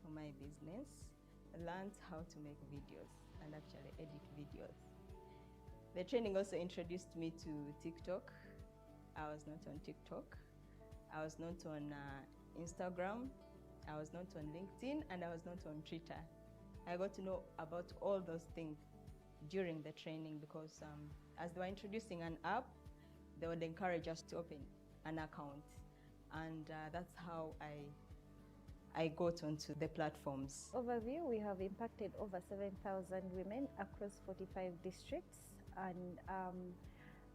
for my business. I learned how to make videos and actually edit videos. The training also introduced me to TikTok. I was not on TikTok. I was not on Instagram. I was not on LinkedIn, and I was not on Twitter. I got to know about all those things during the training because as they were introducing an app, they would encourage us to open an account. And that's how I got onto the platforms. Overview, we have impacted over 7,000 women across 45 districts, and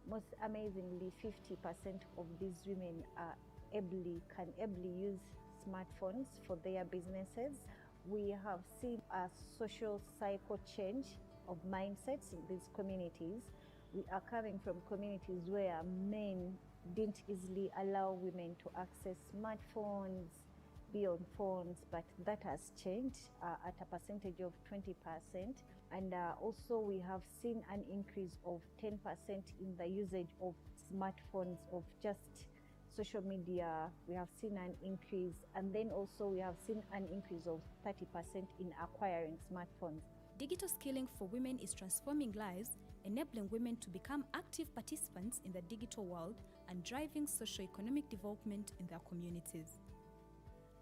most amazingly, 50% of these women can ably use smartphones for their businesses. We have seen a social cycle change of mindsets in these communities. We are coming from communities where men didn't easily allow women to access smartphones, be on phones, but that has changed at a percentage of 20%. And also we have seen an increase of 10% in the usage of smartphones, of just social media. We have seen an increase, and then also we have seen an increase of 30% in acquiring smartphones. Digital skilling for women is transforming lives, enabling women to become active participants in the digital world and driving socio-economic development in their communities.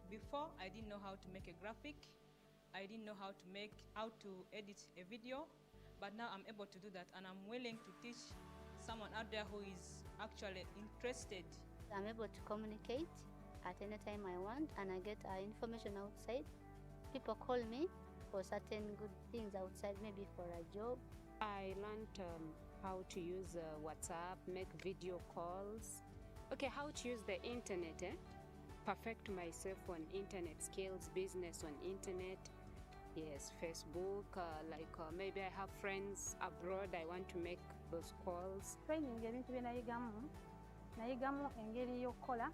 Before, I didn't know how to make a graphic. I didn't know how to edit a video, but now I'm able to do that, and I'm willing to teach someone out there who is actually interested. I'm able to communicate at any time I want, and I get information outside. People call me for certain good things outside, maybe for a job. I learned how to use WhatsApp, make video calls. Okay, how to use the internet, perfect myself on internet skills, business on internet. Yes, Facebook, maybe I have friends abroad, I want to make those calls. Training ebintu bye nayigamu engeri y'okukola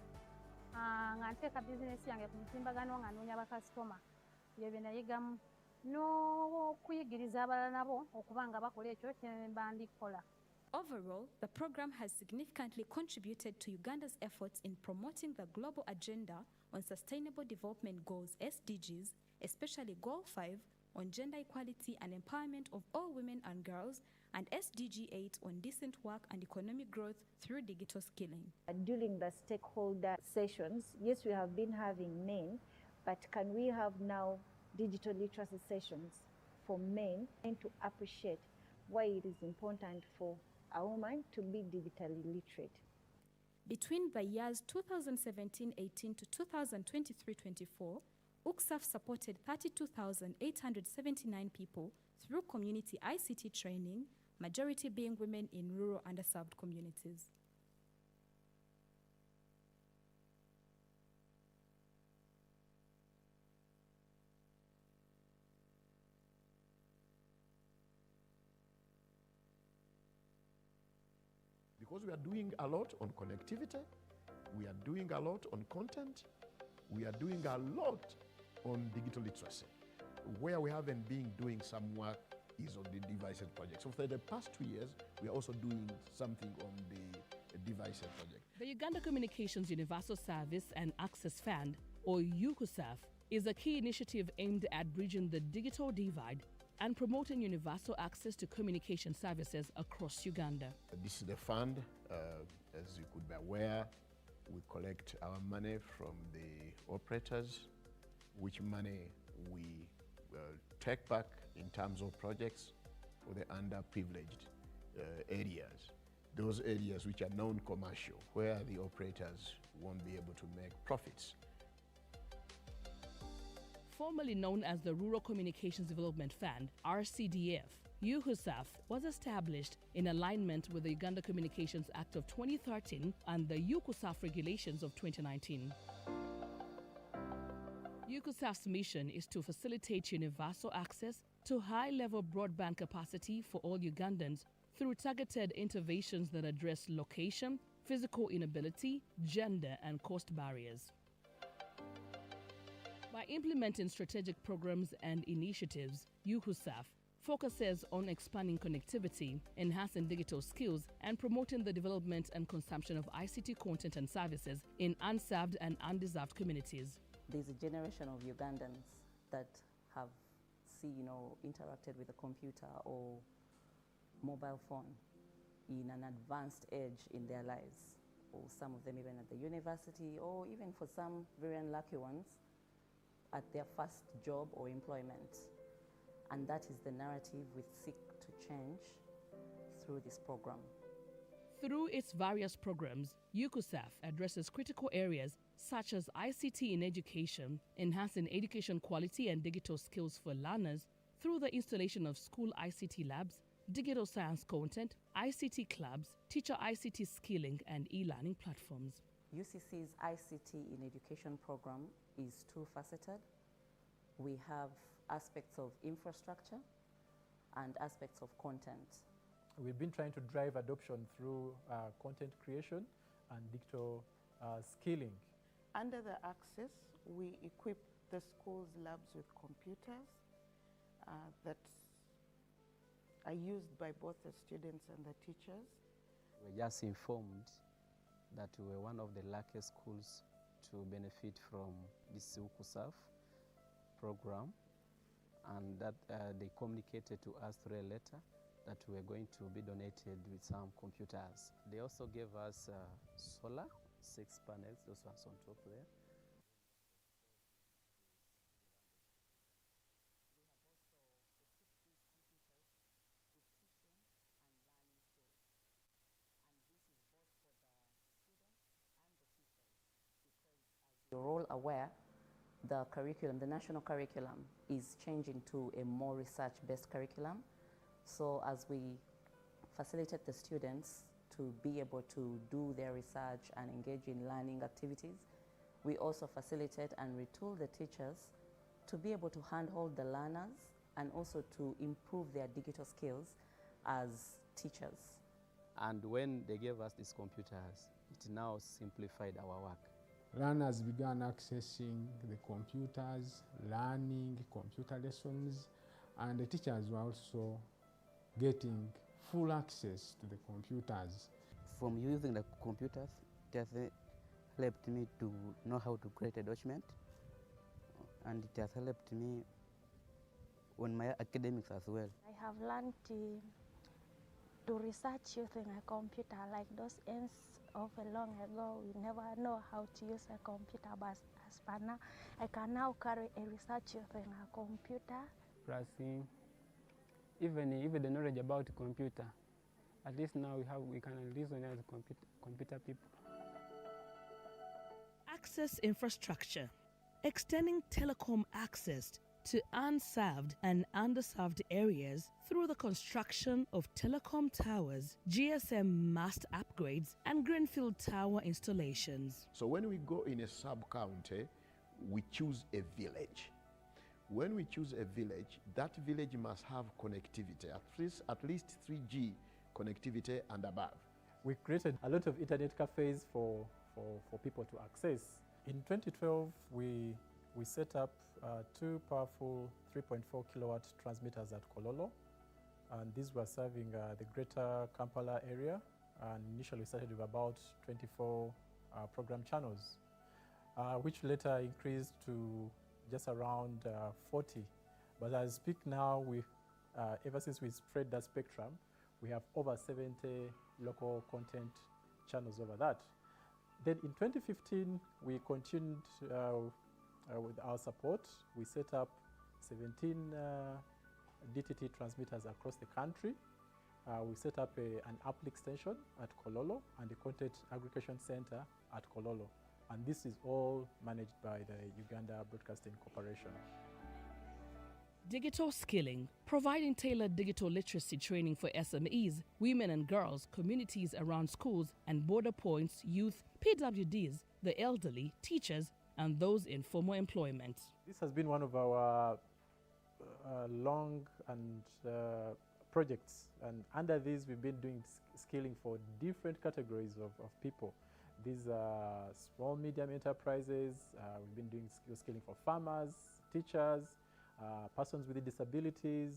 nga nteeka bizinesi yange ku mutimbagano nga noonya bakasitoma. Ebyo bye nayigamu n'okuyigiriza abalala nabo okuba nga bakola ekyo kye mba ndikola. Overall, the program has significantly contributed to Uganda's efforts in promoting the global agenda on Sustainable Development Goals (SDGs), especially Goal 5 on gender equality and empowerment of all women and girls, and SDG 8 on decent work and economic growth through digital skilling. During the stakeholder sessions, yes, we have been having men, but can we have now digital literacy sessions for men and to appreciate why it is important for a woman to be digitally literate? Between the years 2017-18 to 2023-24, UCSAF supported 32,879 people through community ICT training, majority being women in rural underserved communities. Because we are doing a lot on connectivity, we are doing a lot on content, we are doing a lot on digital literacy. Where we haven't been doing some work is on the devices project. So for the past 2 years, we are also doing something on the devices project. The Uganda Communications Universal Service and Access Fund, or UCUSAF, is a key initiative aimed at bridging the digital divide and promoting universal access to communication services across Uganda. This is the fund. As you could be aware, we collect our money from the operators, which money we take back in terms of projects for the underprivileged areas. Those areas which are non-commercial, where the operators won't be able to make profits. Formerly known as the Rural Communications Development Fund, RCDF, UCUSAF was established in alignment with the Uganda Communications Act of 2013 and the UCUSAF regulations of 2019. UCUSAF's mission is to facilitate universal access to high-level broadband capacity for all Ugandans through targeted interventions that address location, physical inability, gender, and cost barriers. By implementing strategic programs and initiatives, UCUSAF focuses on expanding connectivity, enhancing digital skills, and promoting the development and consumption of ICT content and services in unserved and undeserved communities. There's a generation of Ugandans that have interacted with a computer or mobile phone in an advanced age in their lives, or some of them even at the university, or even for some very unlucky ones, at their first job or employment. And that is the narrative we seek to change through this program. Through its various programs, UCUSAF addresses critical areas such as ICT in education, enhancing education quality and digital skills for learners through the installation of school ICT labs, digital science content, ICT clubs, teacher ICT skilling, and e-learning platforms. UCC's ICT in education program is two-faceted. We have aspects of infrastructure and aspects of content. We've been trying to drive adoption through content creation and digital skilling. Under the access, we equip the school's labs with computers that are used by both the students and the teachers. We're just informed that we were one of the luckiest schools to benefit from this UCUSAF program, and that they communicated to us through a letter that we were going to be donated with some computers. They also gave us solar, 6 panels, those ones on top there. You're all aware, the curriculum, the national curriculum, is changing to a more research-based curriculum. So as we facilitate the students to be able to do their research and engage in learning activities, we also facilitate and retool the teachers to be able to handhold the learners and also to improve their digital skills as teachers. And when they gave us these computers, it now simplified our work. Learners began accessing the computers, learning computer lessons, and the teachers were also getting full access to the computers. From using the computers, it has helped me to know how to create a document, and it has helped me on my academics as well. I have learned to research using a computer, like those ends of a long ago. We never know how to use a computer, but as per now, I can now carry a research using a computer. Plus, even the knowledge about computer, at least now we can reason as computer people. Access infrastructure, extending telecom access to unserved and underserved areas through the construction of telecom towers, GSM mast upgrades, and greenfield tower installations. So when we go in a sub-county, we choose a village. When we choose a village, that village must have connectivity, at least 3G connectivity and above. We created a lot of internet cafes for people to access. In 2012, we set up 2 powerful 3.4 kilowatt transmitters at Kololo, and these were serving the greater Kampala area, and initially we started with about 24 program channels, which later increased to just around 40. But as I speak now, ever since we spread that spectrum, we have over 70 local content channels over that. Then in 2015, we continued with our support. We set up 17 DTT transmitters across the country. We set up an uplink station at Kololo and a content aggregation center at Kololo. And this is all managed by the Uganda Broadcasting Corporation. Digital skilling, providing tailored digital literacy training for SMEs, women and girls, communities around schools and border points, youth, PWDs, the elderly, teachers, and those in formal employment. This has been one of our long and projects, and under these we've been doing skilling for different categories of people. These are small, medium enterprises. We've been doing skilling for farmers, teachers, persons with disabilities.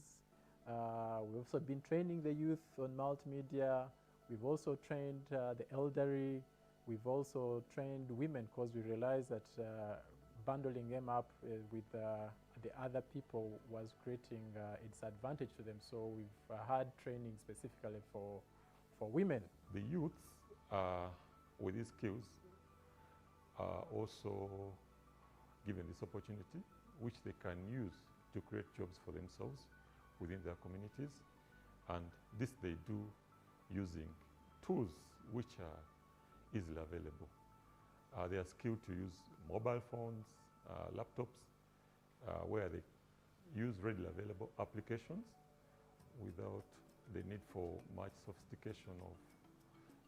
We've also been training the youth on multimedia. We've also trained the elderly. We've also trained women, because we realized that bundling them up with the other people was creating a disadvantage to them. So we've had training specifically for women. The youth with these skills are also given this opportunity which they can use to create jobs for themselves within their communities. And this they do using tools which are easily available. They are skilled to use mobile phones, laptops, where they use readily available applications without the need for much sophistication of,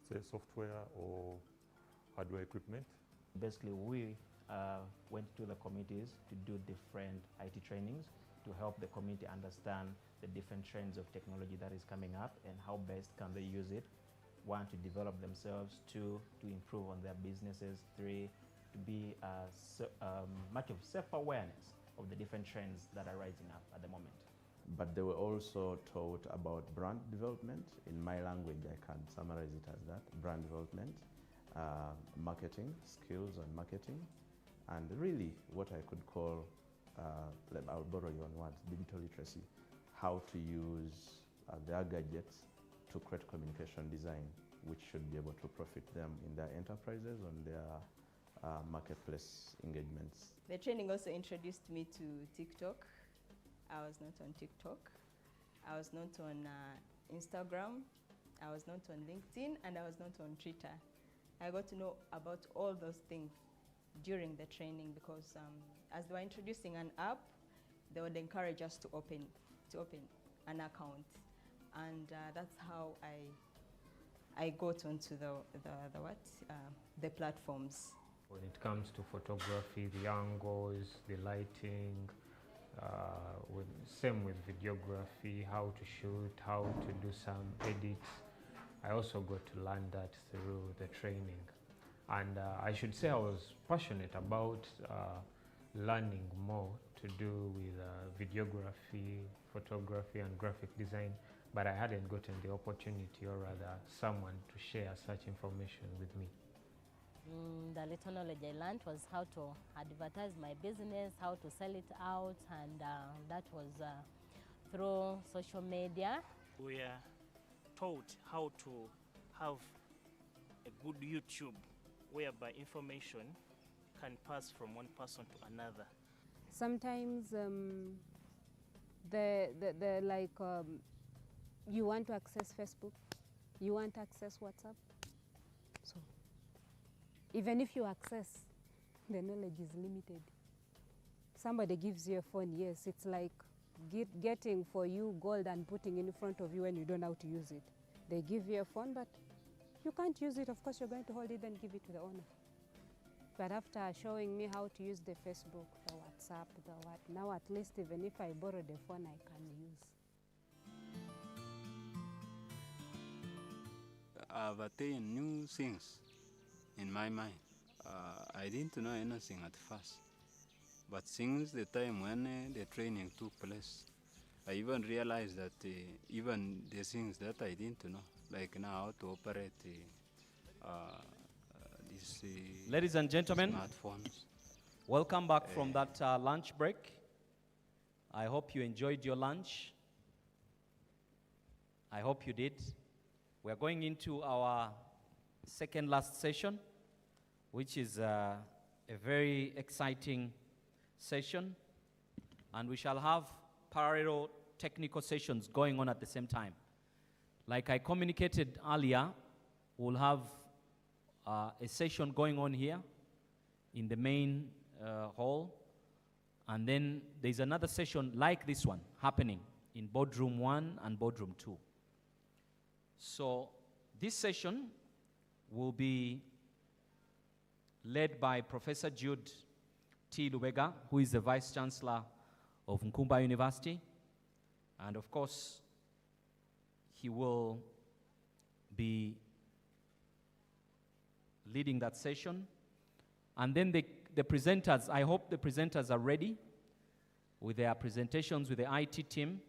say, software or hardware equipment. Basically, we went to the communities to do different IT trainings to help the community understand the different trends of technology that is coming up and how best can they use it. One, to develop themselves. Two, to improve on their businesses. Three, to be much of self-awareness of the different trends that are rising up at the moment. But they were also taught about brand development. In my language, I can summarize it as that: brand development, marketing, skills on marketing, and really what I could call, I'll borrow your words, digital literacy, how to use their gadgets to create communication design, which should be able to profit them in their enterprises and their marketplace engagements. The training also introduced me to TikTok. I was not on TikTok. I was not on Instagram. I was not on LinkedIn, and I was not on Twitter. I got to know about all those things during the training because as they were introducing an app, they would encourage us to open an account, and that's how I got onto the platforms. When it comes to photography, the angles, the lighting, same with videography, how to shoot, how to do some edits. I also got to learn that through the training. And I should say I was passionate about learning more to do with videography, photography, and graphic design, but I hadn't gotten the opportunity, or rather someone to share such information with me. The little knowledge I learned was how to advertise my business, how to sell it out, and that was through social media. We are taught how to have a good YouTube whereby information can pass from one person to another. Sometimes you want to access Facebook, you want to access WhatsApp. So even if you access, the knowledge is limited. Somebody gives you a phone, yes, it's like getting for you gold and putting in front of you when you don't know how to use it. They give you a phone, but you can't use it. Of course, you're going to hold it and give it to the owner. But after showing me how to use the Facebook, the WhatsApp, now at least even if I borrow the phone, I can use. I've attained new things in my mind. I didn't know anything at first, but since the time when the training took place, I even realized that even the things that I didn't know, like now how to operate these Ladies and gentlemen, smartphones. Welcome back from that lunch break. I hope you enjoyed your lunch. I hope you did. We're going into our second last session, which is a very exciting session, and we shall have parallel technical sessions going on at the same time. Like I communicated earlier, we'll have a session going on here in the main hall, and then there's another session like this one happening in boardroom 1 and boardroom 2. So this session will be led by Professor Jude T. Lubega, who is the Vice Chancellor of Nkumba University. And of course, he will be leading that session. And then the presenters, I hope the presenters are ready with their presentations with the IT team.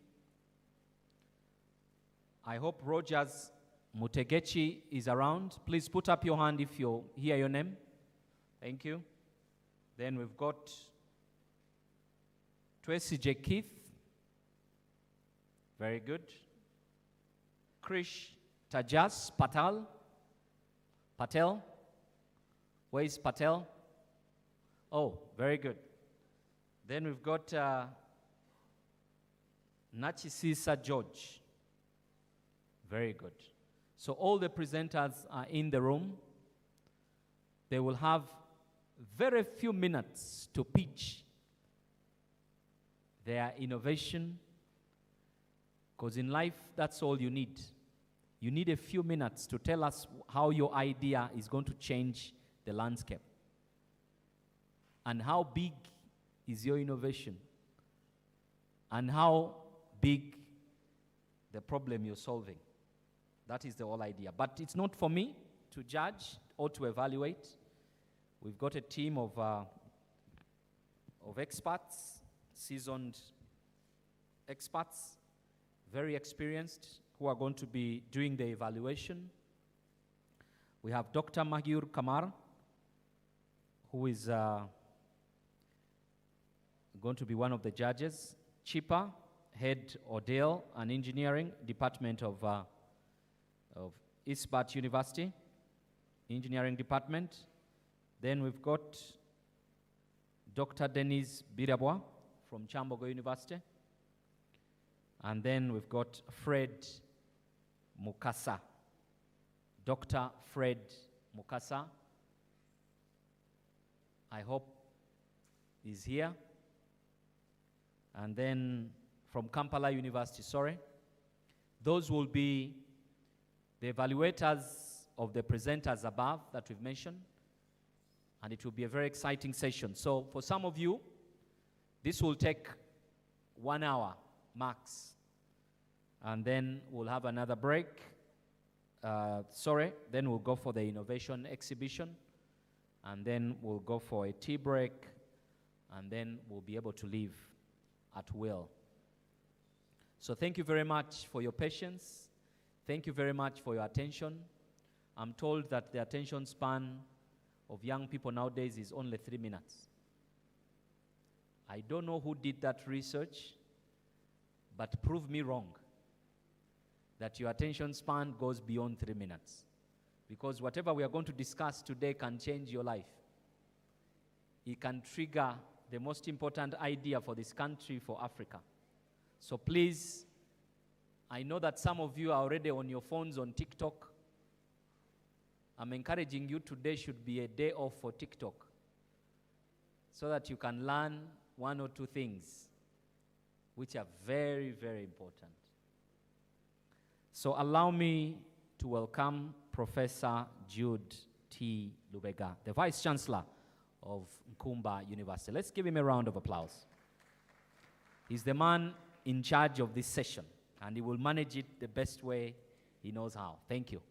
I hope Rogers Mutegechi is around. Please put up your hand if you hear your name. Thank you. Then we've got Tracy J. Keith. Very good. Krish Tajas Patel. Where is Patel? Oh, very good. Then we've got Nachisisa George. Very good. So all the presenters are in the room. They will have very few minutes to pitch their innovation, because in life, that's all you need. You need a few minutes to tell us how your idea is going to change the landscape. And how big is your innovation? And how big the problem you're solving. That is the whole idea. But it's not for me to judge or to evaluate. We've got a team of experts, seasoned experts, very experienced, who are going to be doing the evaluation. We have Dr. Magyur Kamar, who is going to be one of the judges. Chipa, Head Odell and Engineering, Department of Isbat University, Engineering Department. Then we've got Dr. Denise Birabwa from Chambogo University. And then we've got Fred Mukasa, Dr. Fred Mukasa. I hope he's here. And then from Kampala University, those will be the evaluators of the presenters above that we've mentioned. And it will be a very exciting session. So for some of you, this will take 1 hour max. And then we'll have another break. Then we'll go for the innovation exhibition. And then we'll go for a tea break. And then we'll be able to leave at will. So thank you very much for your patience. Thank you very much for your attention. I'm told that the attention span of young people nowadays is only 3 minutes. I don't know who did that research, but prove me wrong that your attention span goes beyond 3 minutes. Because whatever we are going to discuss today can change your life. It can trigger the most important idea for this country, for Africa. So please, I know that some of you are already on your phones on TikTok. I'm encouraging you, today should be a day off for TikTok, so that you can learn 1 or 2 things which are very, very important. So allow me to welcome Professor Jude T. Lubega, the Vice Chancellor of Nkumba University. Let's give him a round of applause. He's the man in charge of this session, and he will manage it the best way he knows how. Thank you.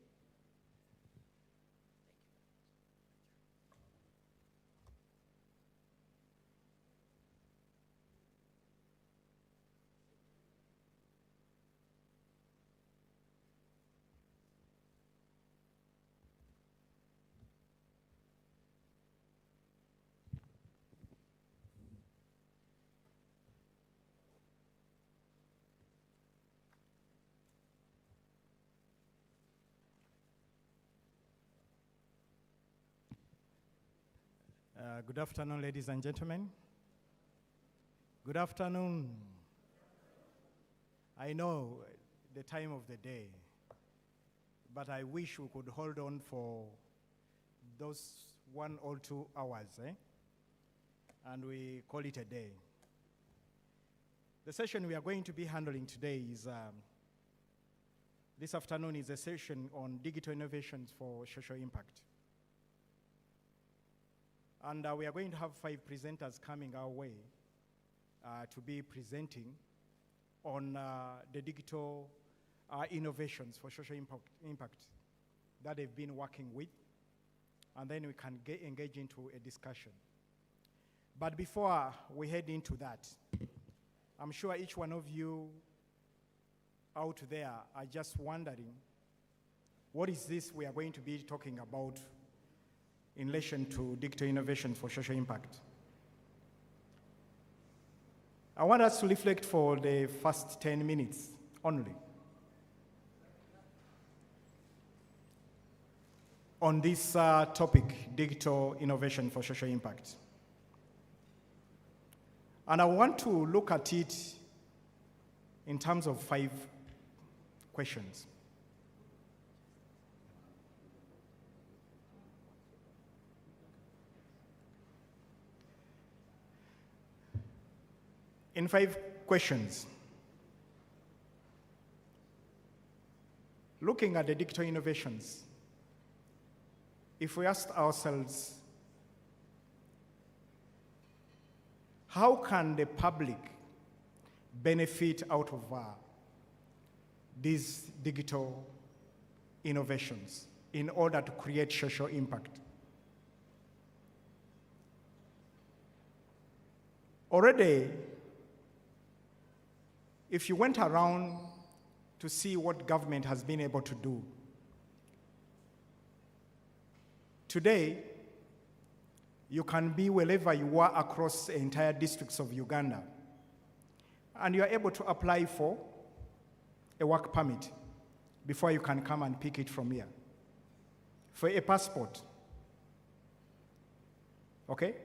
Good afternoon, ladies and gentlemen. Good afternoon. I know the time of the day, but I wish we could hold on for those 1 or 2 hours, and we call it a day. The session we are going to be handling today is, this afternoon is a session on digital innovations for social impact. And we are going to have 5 presenters coming our way to be presenting on the digital innovations for social impact that they've been working with. And then we can engage into a discussion. But before we head into that, I'm sure each one of you out there are just wondering, what is this we are going to be talking about in relation to digital innovation for social impact? I want us to reflect for the first 10 minutes only on this topic, digital innovation for social impact. And I want to look at it in terms of 5 questions. In 5 questions, looking at the digital innovations, if we ask ourselves, how can the public benefit out of these digital innovations in order to create social impact? Already, if you went around to see what government has been able to do, today, you can be wherever you are across the entire districts of Uganda, and you are able to apply for a work permit before you can come and pick it from here, for a passport. Okay?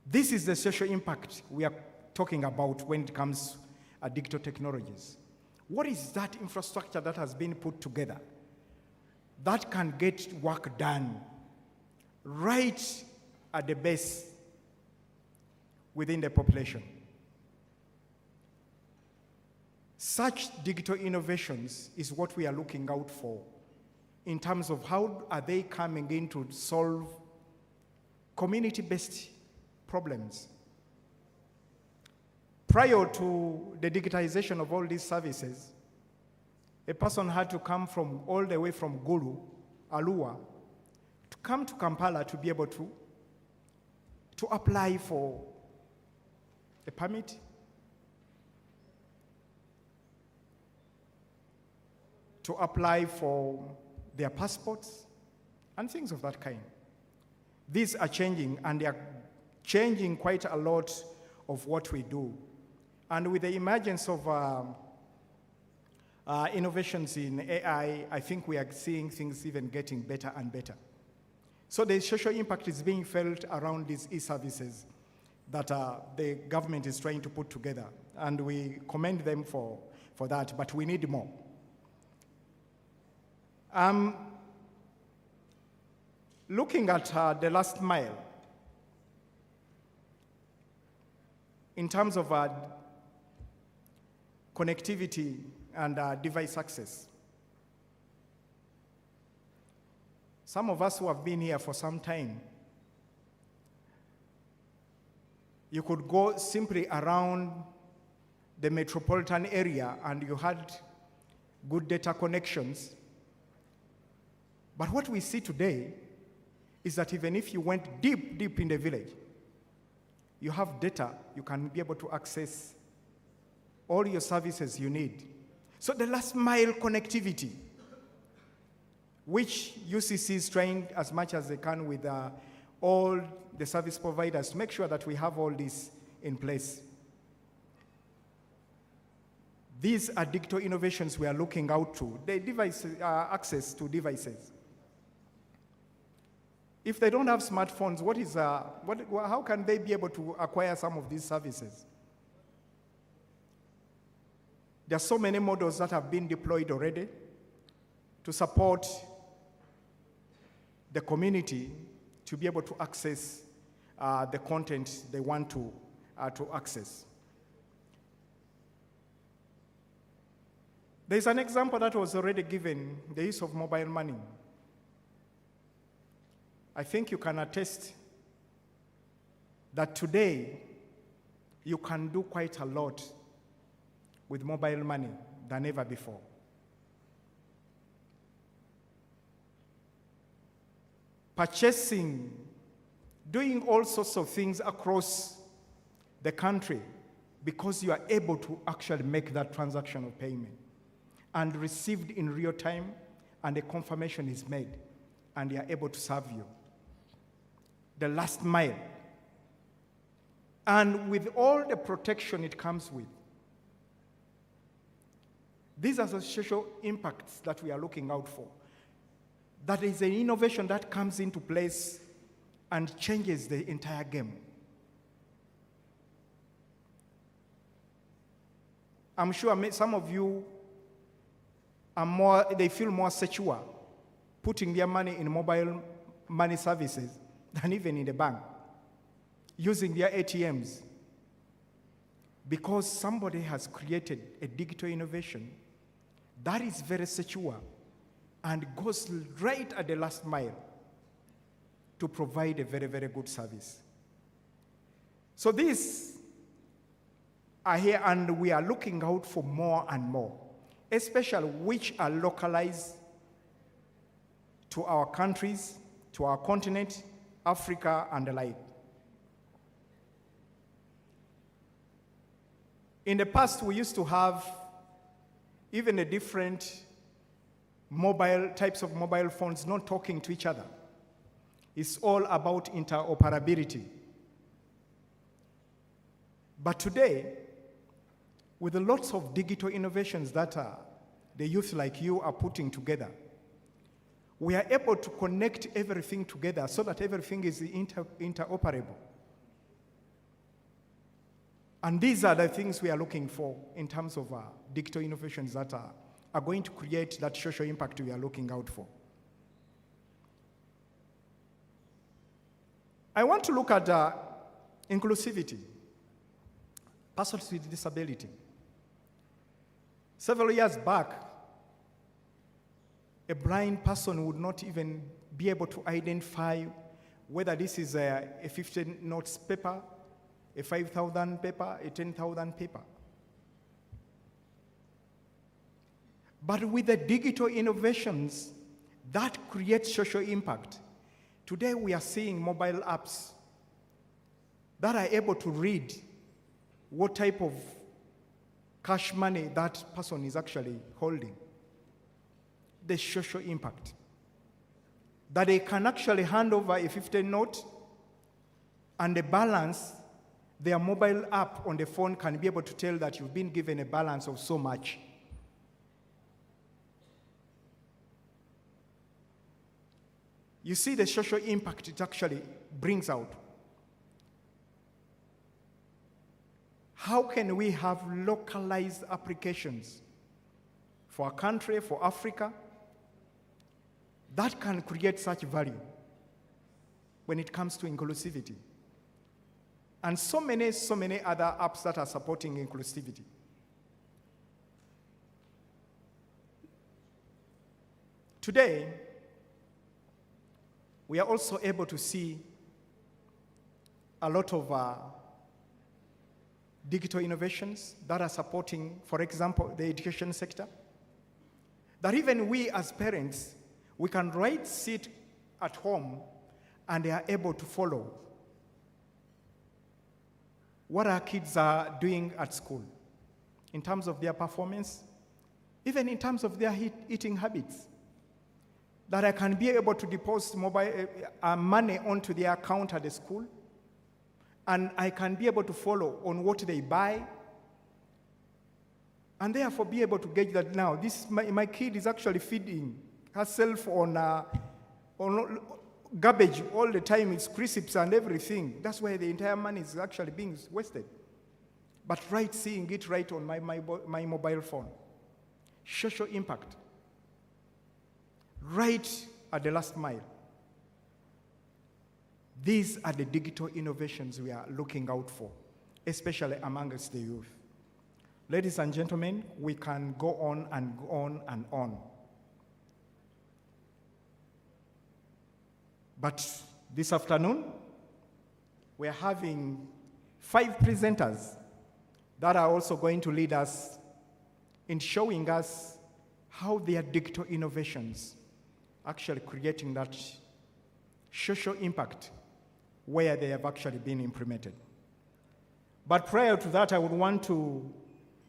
This is the social impact we are talking about when it comes to digital technologies. What is that infrastructure that has been put together that can get work done right at the base within the population? Such digital innovations is what we are looking out for in terms of how are they coming in to solve community-based problems. Prior to the digitization of all these services, a person had to come from all the way from Gulu, Arua, to come to Kampala to be able to apply for a permit, to apply for their passports, and things of that kind. These are changing, and they are changing quite a lot of what we do. And with the emergence of innovations in AI, I think we are seeing things even getting better and better. So the social impact is being felt around these e-services that the government is trying to put together. And we commend them for that, but we need more. Looking at the last mile, in terms of connectivity and device access. Some of us who have been here for some time, you could go simply around the metropolitan area and you had good data connections. But what we see today is that even if you went deep, deep in the village, you have data, you can be able to access all your services you need. So the last mile connectivity, which UCC is trying as much as they can with all the service providers to make sure that we have all this in place. These are digital innovations we are looking out to. The device access to devices. If they don't have smartphones, how can they be able to acquire some of these services? There are so many models that have been deployed already to support the community to be able to access the content they want to access. There's an example that was already given, the use of mobile money. I think you can attest that today you can do quite a lot with mobile money than ever before. Purchasing, doing all sorts of things across the country because you are able to actually make that transaction of payment and received in real time, and a confirmation is made and they are able to serve you. The last mile. And with all the protection it comes with. These are the social impacts that we are looking out for. That is an innovation that comes into place and changes the entire game. I'm sure some of you they feel more secure putting their money in mobile money services than even in the bank, using their ATMs, because somebody has created a digital innovation that is very secure and goes right at the last mile to provide a very, very good service. So these are here, and we are looking out for more and more, especially which are localized to our countries, to our continent, Africa, and the like. In the past, we used to have even a different types of mobile phones not talking to each other. It's all about interoperability. But today, with lots of digital innovations that the youth like you are putting together, we are able to connect everything together so that everything is interoperable. And these are the things we are looking for in terms of digital innovations that are going to create that social impact we are looking out for. I want to look at inclusivity, persons with disability. Several years back, a blind person would not even be able to identify whether this is a 15 notes paper, a 5,000 paper, a 10,000 paper. But with the digital innovations that create social impact, today we are seeing mobile apps that are able to read what type of cash money that person is actually holding. The social impact. That they can actually hand over a 15 note and the balance, their mobile app on the phone can be able to tell that you've been given a balance of so much. You see the social impact it actually brings out. How can we have localized applications for a country, for Africa, that can create such value when it comes to inclusivity? And so many other apps that are supporting inclusivity. Today, we are also able to see a lot of digital innovations that are supporting, for example, the education sector. That even we as parents, we can sit at home and they are able to follow what our kids are doing at school in terms of their performance, even in terms of their eating habits. That I can be able to deposit money onto their account at the school, and I can be able to follow on what they buy, and therefore be able to gauge that now my kid is actually feeding herself on garbage all the time. It's crisps and everything. That's why the entire money is actually being wasted. But seeing it right on my mobile phone. Social impact. Right at the last mile. These are the digital innovations we are looking out for, especially amongst the youth. Ladies and gentlemen, we can go on and on and on. But this afternoon, we are having 5 presenters that are also going to lead us in showing us how their digital innovations actually creating that social impact where they have actually been implemented. But prior to that, I would want to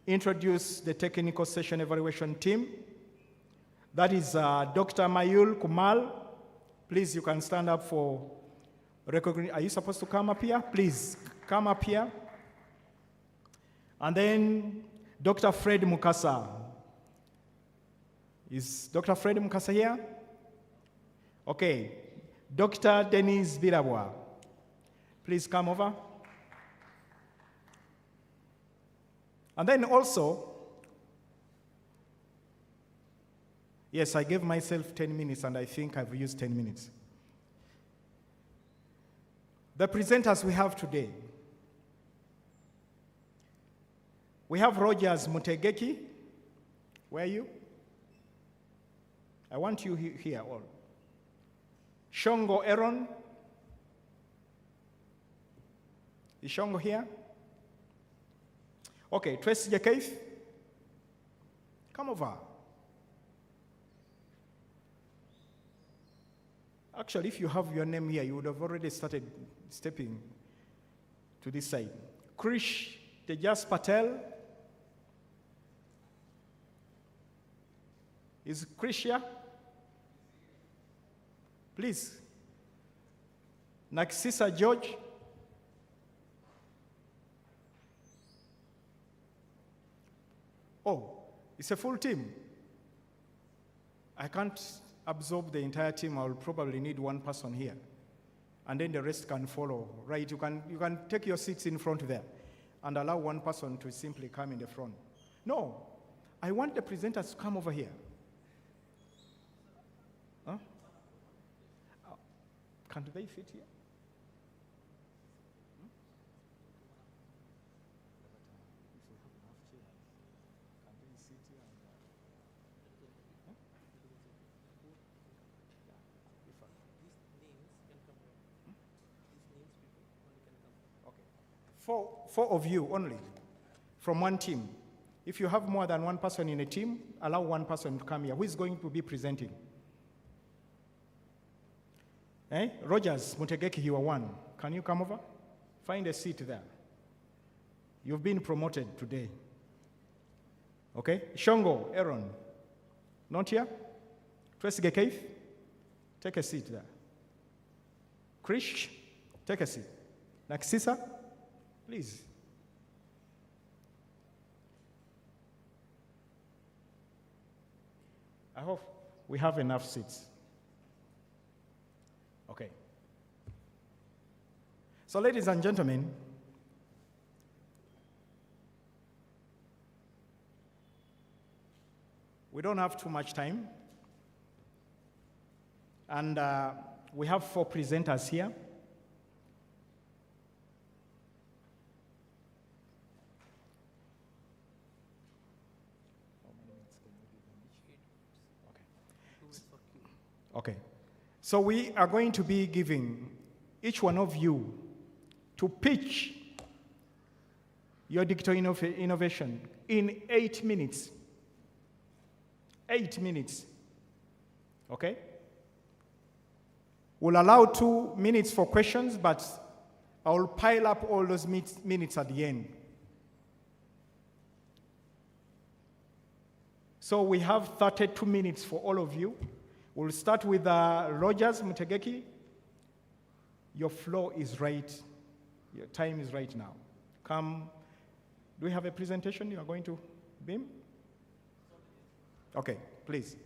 introduce the technical session evaluation team. That is Dr. Mayul Kumal. Please, you can stand up for recognition. Are you supposed to come up here? Please, come up here. And then Dr. Fred Mukasa. Is Dr. Fred Mukasa here? Okay. Dr. Denise Birabwa. Please come over. And then also, Yes, I gave myself 10 minutes and I think I've used 10 minutes. The presenters we have today. We have Rogers Mutegeki. Where are you? I want you here all. Shongo Aaron. Is Shongo here? Okay, Tracy Keith. Come over. Actually, if you have your name here, you would have already started stepping to this side. Krish Tejas Patel. Is Krish here? Please. Naxisa George. Oh, it's a full team. I can't absorb the entire team. I will probably need one person here. And then the rest can follow, right? You can take your seats in front there and allow one person to simply come in the front. No, I want the presenters to come over here. Huh? Can't they fit here? Four of you only from one team. If you have more than one person in a team, allow one person to come here. Who is going to be presenting? Rogers Mutegeki, you are one. Can you come over? Find a seat there. You've been promoted today. Okay? Shongo, Aaron, not here? Tracy Keith, take a seat there. Krish, take a seat. Naxisa, please. I hope we have enough seats. Okay. So, ladies and gentlemen, we don't have too much time. And we have 4 presenters here. Okay. So we are going to be giving each one of you to pitch your digital innovation in 8 minutes. 8 minutes. Okay? We'll allow 2 minutes for questions, but I'll pile up all those minutes at the end. So we have 32 minutes for all of you. We'll start with Rogers Mutegeki. Your flow is right. Your time is right now. Come. Do we have a presentation you are going to beam? Okay, please.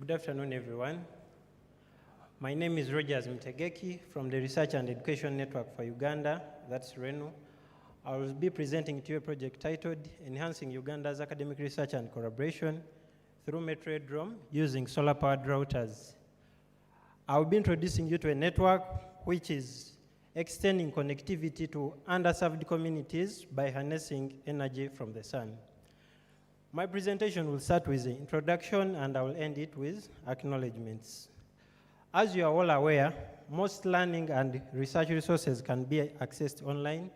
Good afternoon, everyone. My name is Rogers Mutegeki from the Research and Education Network for Uganda, that's RENU. I will be presenting to you a project titled Enhancing Uganda's Academic Research and Collaboration through Metro-Drone using solar-powered routers. I will be introducing you to a network which is extending connectivity to underserved communities by harnessing energy from the sun. My presentation will start with the introduction and I will end it with acknowledgements. As you are all aware, most learning and research resources can be accessed online,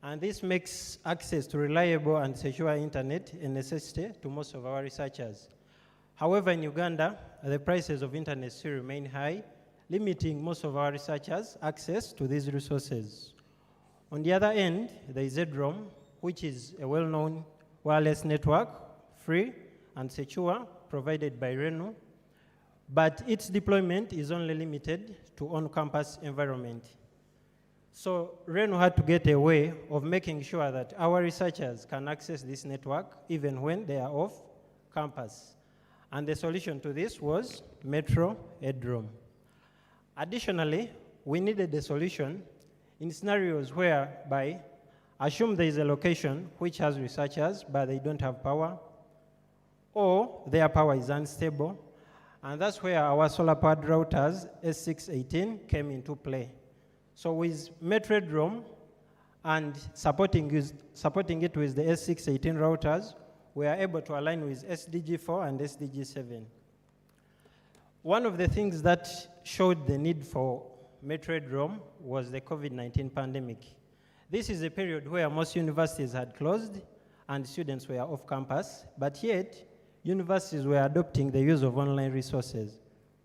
and this makes access to reliable and secure internet a necessity to most of our researchers. However, in Uganda, the prices of internet still remain high, limiting most of our researchers' access to these resources. On the other end, there is ZROM, which is a well-known wireless network, free and secure, provided by RENU, but its deployment is only limited to on-campus environment. So RENU had to get a way of making sure that our researchers can access this network even when they are off campus. And the solution to this was Metro Headroom. Additionally, we needed a solution in scenarios whereby, assume there is a location which has researchers, but they don't have power, or their power is unstable, and that's where our solar-powered routers, S618, came into play. So with Metro Headroom and supporting it with the S618 routers, we are able to align with SDG4 and SDG7. One of the things that showed the need for Metro Headroom was the COVID-19 pandemic. This is a period where most universities had closed and students were off campus, but yet universities were adopting the use of online resources.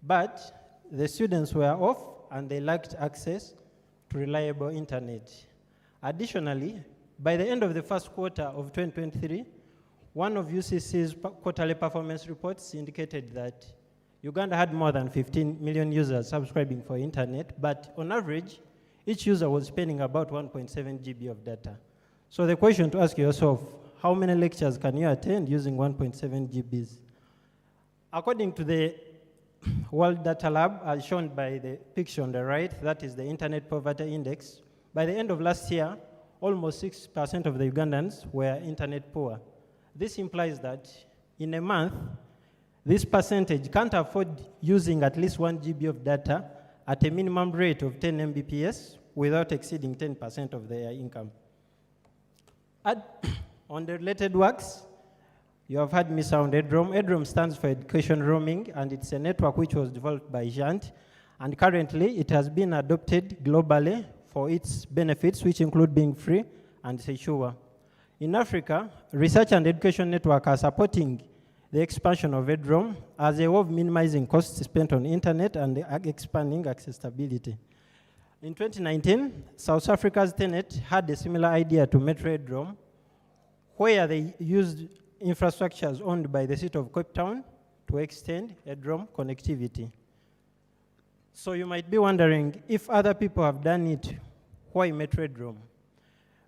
But the students were off and they lacked access to reliable internet. Additionally, by the end of the first quarter of 2023, one of UCC's quarterly performance reports indicated that Uganda had more than 15 million users subscribing for internet, but on average, each user was spending about 1.7 GB of data. So the question to ask yourself, how many lectures can you attend using 1.7 GBs? According to the World Data Lab, as shown by the picture on the right, that is the Internet Poverty Index, by the end of last year, almost 6% of the Ugandans were internet poor. This implies that in a month, this percentage can't afford using at least 1 GB of data at a minimum rate of 10 Mbps without exceeding 10% of their income. On the related works, you have heard me sound Headroom. Headroom stands for Education Roaming, and it's a network which was developed by JANT, and currently it has been adopted globally for its benefits, which include being free and secure. In Africa, Research and Education Network are supporting the expansion of Headroom as a way of minimizing costs spent on internet and expanding accessibility. In 2019, South Africa's Tenet had a similar idea to Metro Headroom, where they used infrastructures owned by the city of Cape Town to extend Headroom connectivity. So you might be wondering, if other people have done it, why Metro Headroom?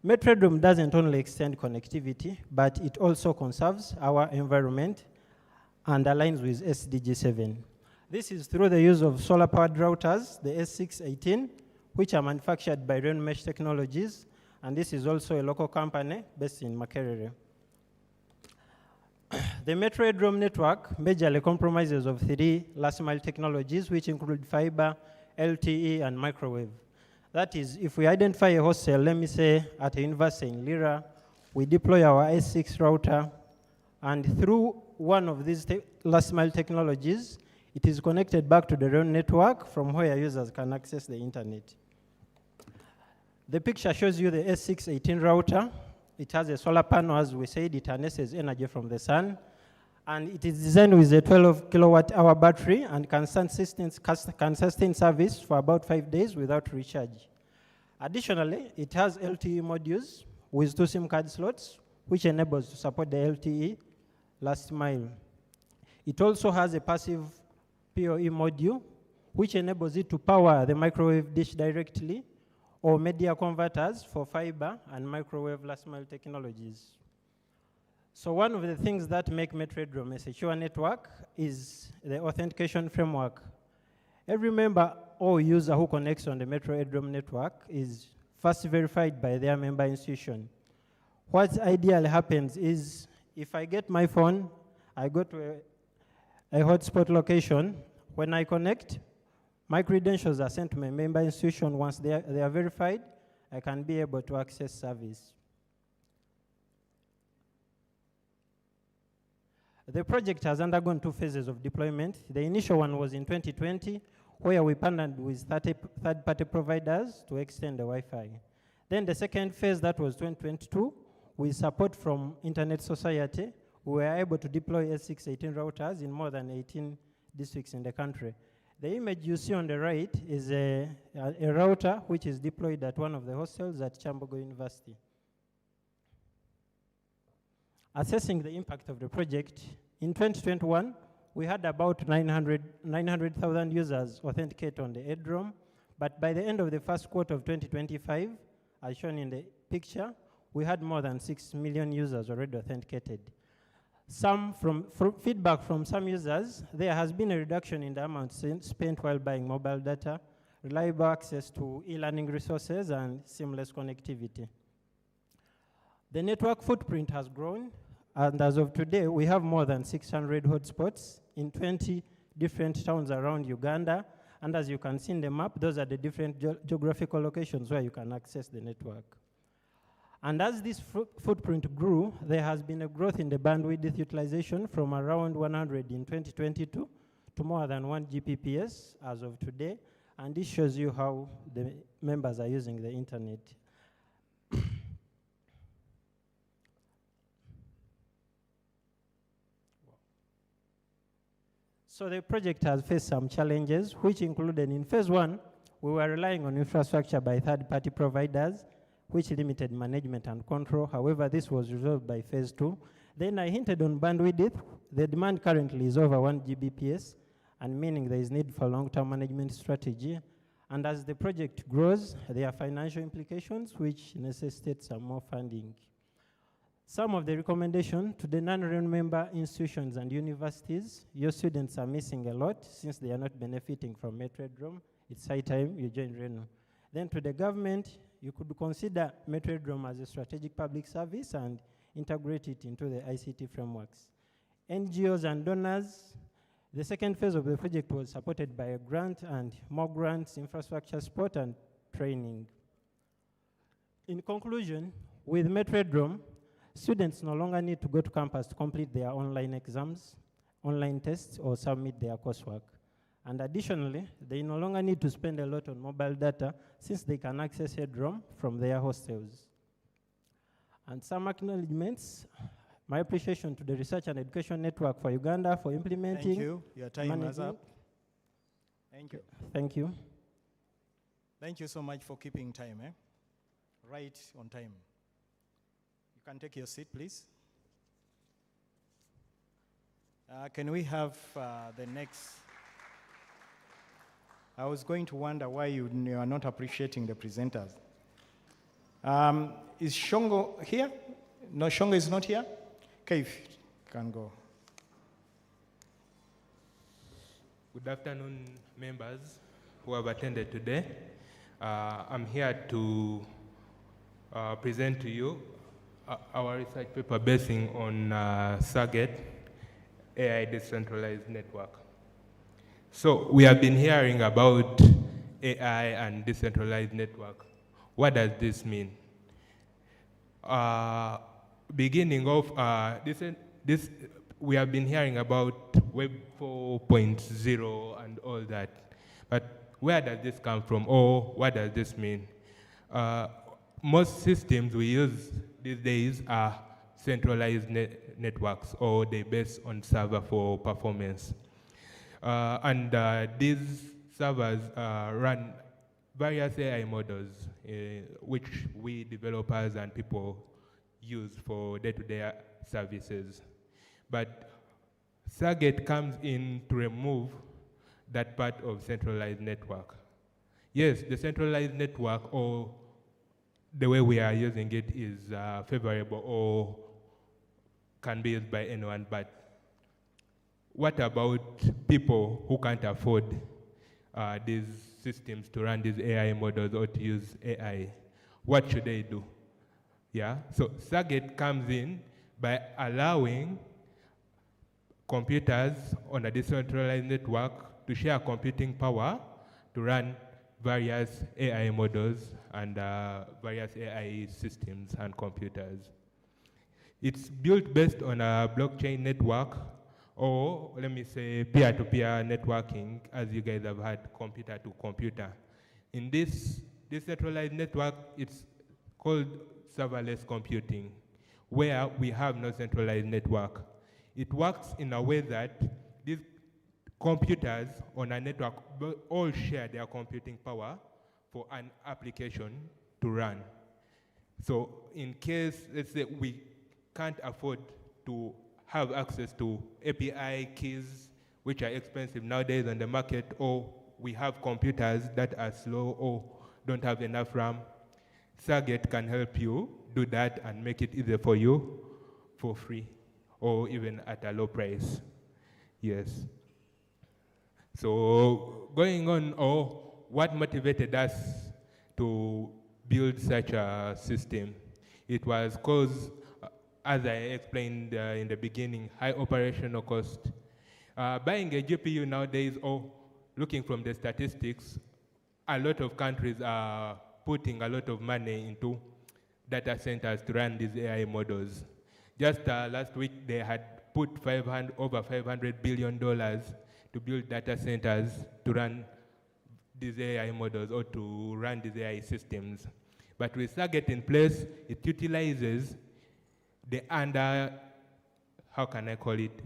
Metro Headroom doesn't only extend connectivity, but it also conserves our environment and aligns with SDG7. This is through the use of solar-powered routers, the S618, which are manufactured by RENU Mesh Technologies, and this is also a local company based in Makerere. The Metro Headroom network majorly comprises of 3 last-mile technologies, which include fiber, LTE, and microwave. That is, if we identify a hostel, let me say at a university in Lira, we deploy our S6 router, and through one of these last-mile technologies, it is connected back to the RENU network from where users can access the internet. The picture shows you the S618 router. It has a solar panel, as we said. It harnesses energy from the sun. And it is designed with a 12 kilowatt-hour battery and can sustain service for about 5 days without recharge. Additionally, it has LTE modules with 2 SIM card slots, which enables to support the LTE last mile. It also has a passive PoE module, which enables it to power the microwave dish directly or media converters for fiber and microwave last mile technologies. So one of the things that make Metro Headroom a secure network is the authentication framework. Every member or user who connects on the Metro Headroom network is first verified by their member institution. What ideally happens is, if I get my phone, I go to a hotspot location. When I connect, my credentials are sent to my member institution. Once they are verified, I can be able to access service. The project has undergone 2 phases of deployment. The initial one was in 2020, where we partnered with third-party providers to extend the Wi-Fi. Then the second phase, that was 2022, with support from Internet Society, we were able to deploy S618 routers in more than 18 districts in the country. The image you see on the right is a router which is deployed at one of the hostels at Chambogo University. assessing the impact of the project, in 2021, we had about 900,000 users authenticate on the AIDROM, but by the end of the first quarter of 2025, as shown in the picture, we had more than 6 million users already authenticated. From feedback from some users, there has been a reduction in the amount spent while buying mobile data, reliable access to e-learning resources, and seamless connectivity. The network footprint has grown, and as of today, we have more than 600 hotspots in 20 different towns around Uganda. And as you can see in the map, those are the different geographical locations where you can access the network. And as this footprint grew, there has been a growth in the bandwidth utilization from around 100 in 2022 to more than 1 Gbps as of today. And this shows you how the members are using the internet. So the project has faced some challenges, which included in phase 1, we were relying on infrastructure by third-party providers, which limited management and control. However, this was resolved by phase 2. Then I hinted on bandwidth. The demand currently is over 1 Gbps, and meaning there is need for long-term management strategy. And as the project grows, there are financial implications, which necessitate some more funding. Some of the recommendations to the non-member institutions and universities: your students are missing a lot since they are not benefiting from Metrodrome. It's high time you join RENU. Then to the government, you could consider Metrodrome as a strategic public service and integrate it into the ICT frameworks. NGOs and donors, the second phase of the project was supported by a grant and more grants, infrastructure support, and training. In conclusion, with Metrodrome, students no longer need to go to campus to complete their online exams, online tests, or submit their coursework. And additionally, they no longer need to spend a lot on mobile data since they can access AIDROM from their hostels. And some acknowledgements: my appreciation to the Research and Education Network for Uganda for implementing. Thank you. Your time is up. Thank you. Thank you. Thank you so much for keeping time, right on time. You can take your seat, please. Can we have the next? I was going to wonder why you are not appreciating the presenters. Is Shongo here? No, Shongo is not here? Okay, if you can go. Good afternoon, members who have attended today. I'm here to present to you our research paper basing on SAGET, AI Decentralized Network. So we have been hearing about AI and decentralized network. What does this mean? Beginning off, we have been hearing about Web 4.0 and all that. But where does this come from, or what does this mean? Most systems we use these days are centralized networks, or they base on server for performance. These servers run various AI models, which we developers and people use for day-to-day services. But SAGET comes in to remove that part of centralized network. Yes, the centralized network, or the way we are using it, is favorable or can be used by anyone, but what about people who can't afford these systems to run these AI models or to use AI? What should they do? Yeah, so SAGET comes in by allowing computers on a decentralized network to share computing power to run various AI models and various AI systems and computers. It's built based on a blockchain network, or let me say peer-to-peer networking, as you guys have had, computer to computer. In this decentralized network, it's called serverless computing, where we have no centralized network. It works in a way that these computers on a network all share their computing power for an application to run. So in case, let's say, we can't afford to have access to API keys, which are expensive nowadays on the market, or we have computers that are slow or don't have enough RAM. Sargate can help you do that and make it easier for you for free or even at a low price. Yes. So going on, what motivated us to build such a system? It was because, as I explained in the beginning, high operational cost. Buying a GPU nowadays, or looking from the statistics, a lot of countries are putting a lot of money into data centers to run these AI models. Just last week, they had put over $500 billion to build data centers to run these AI models or to run these AI systems. But with Sargate in place, it utilizes the how can I call it,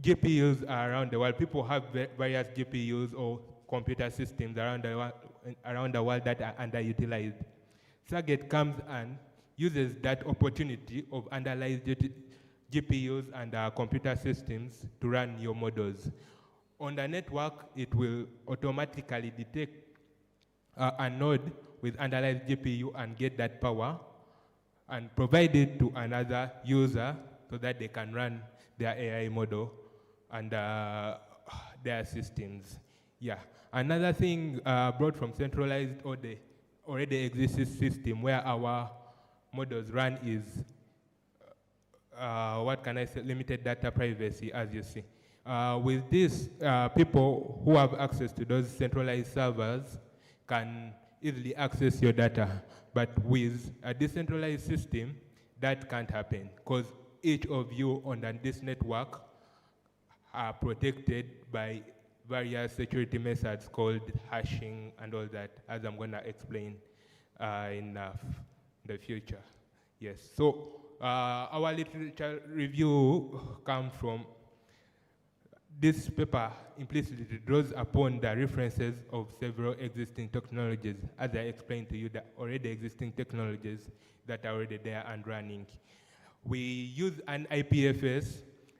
GPUs around the world. People have various GPUs or computer systems around the world that are underutilized. Sargate comes and uses that opportunity of underutilized GPUs and computer systems to run your models. On the network, it will automatically detect a node with underutilized GPU and get that power and provide it to another user so that they can run their AI model and their systems. Yeah. Another thing brought from centralized or the already existing system where our models run is, what can I say, limited data privacy, as you see. With this, people who have access to those centralized servers can easily access your data. But with a decentralized system, that can't happen because each of you on this network are protected by various security methods called hashing and all that, as I'm going to explain in the future. Yes, so our literature review comes from this paper implicitly draws upon the references of several existing technologies, as I explained to you, the already existing technologies that are already there and running. We use an IPFS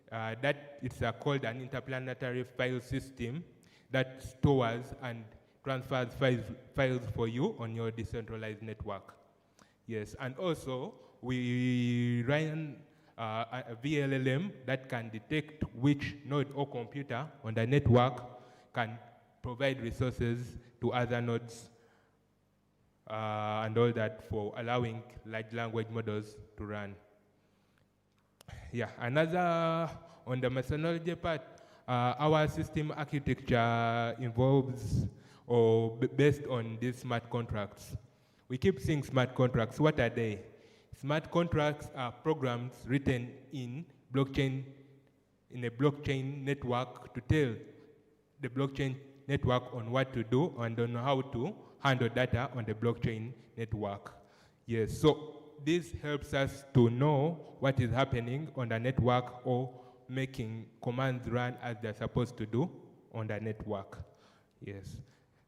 that it's called an interplanetary file system that stores and transfers files for you on your decentralized network. Yes, and also we run a VLLM that can detect which node or computer on the network can provide resources to other nodes and all that for allowing large language models to run. Yeah, another on the methodology part, our system architecture involves or based on these smart contracts. We keep saying smart contracts. What are they? Smart contracts are programs written in a blockchain network to tell the blockchain network on what to do and on how to handle data on the blockchain network. Yes, so this helps us to know what is happening on the network or making commands run as they're supposed to do on the network. Yes.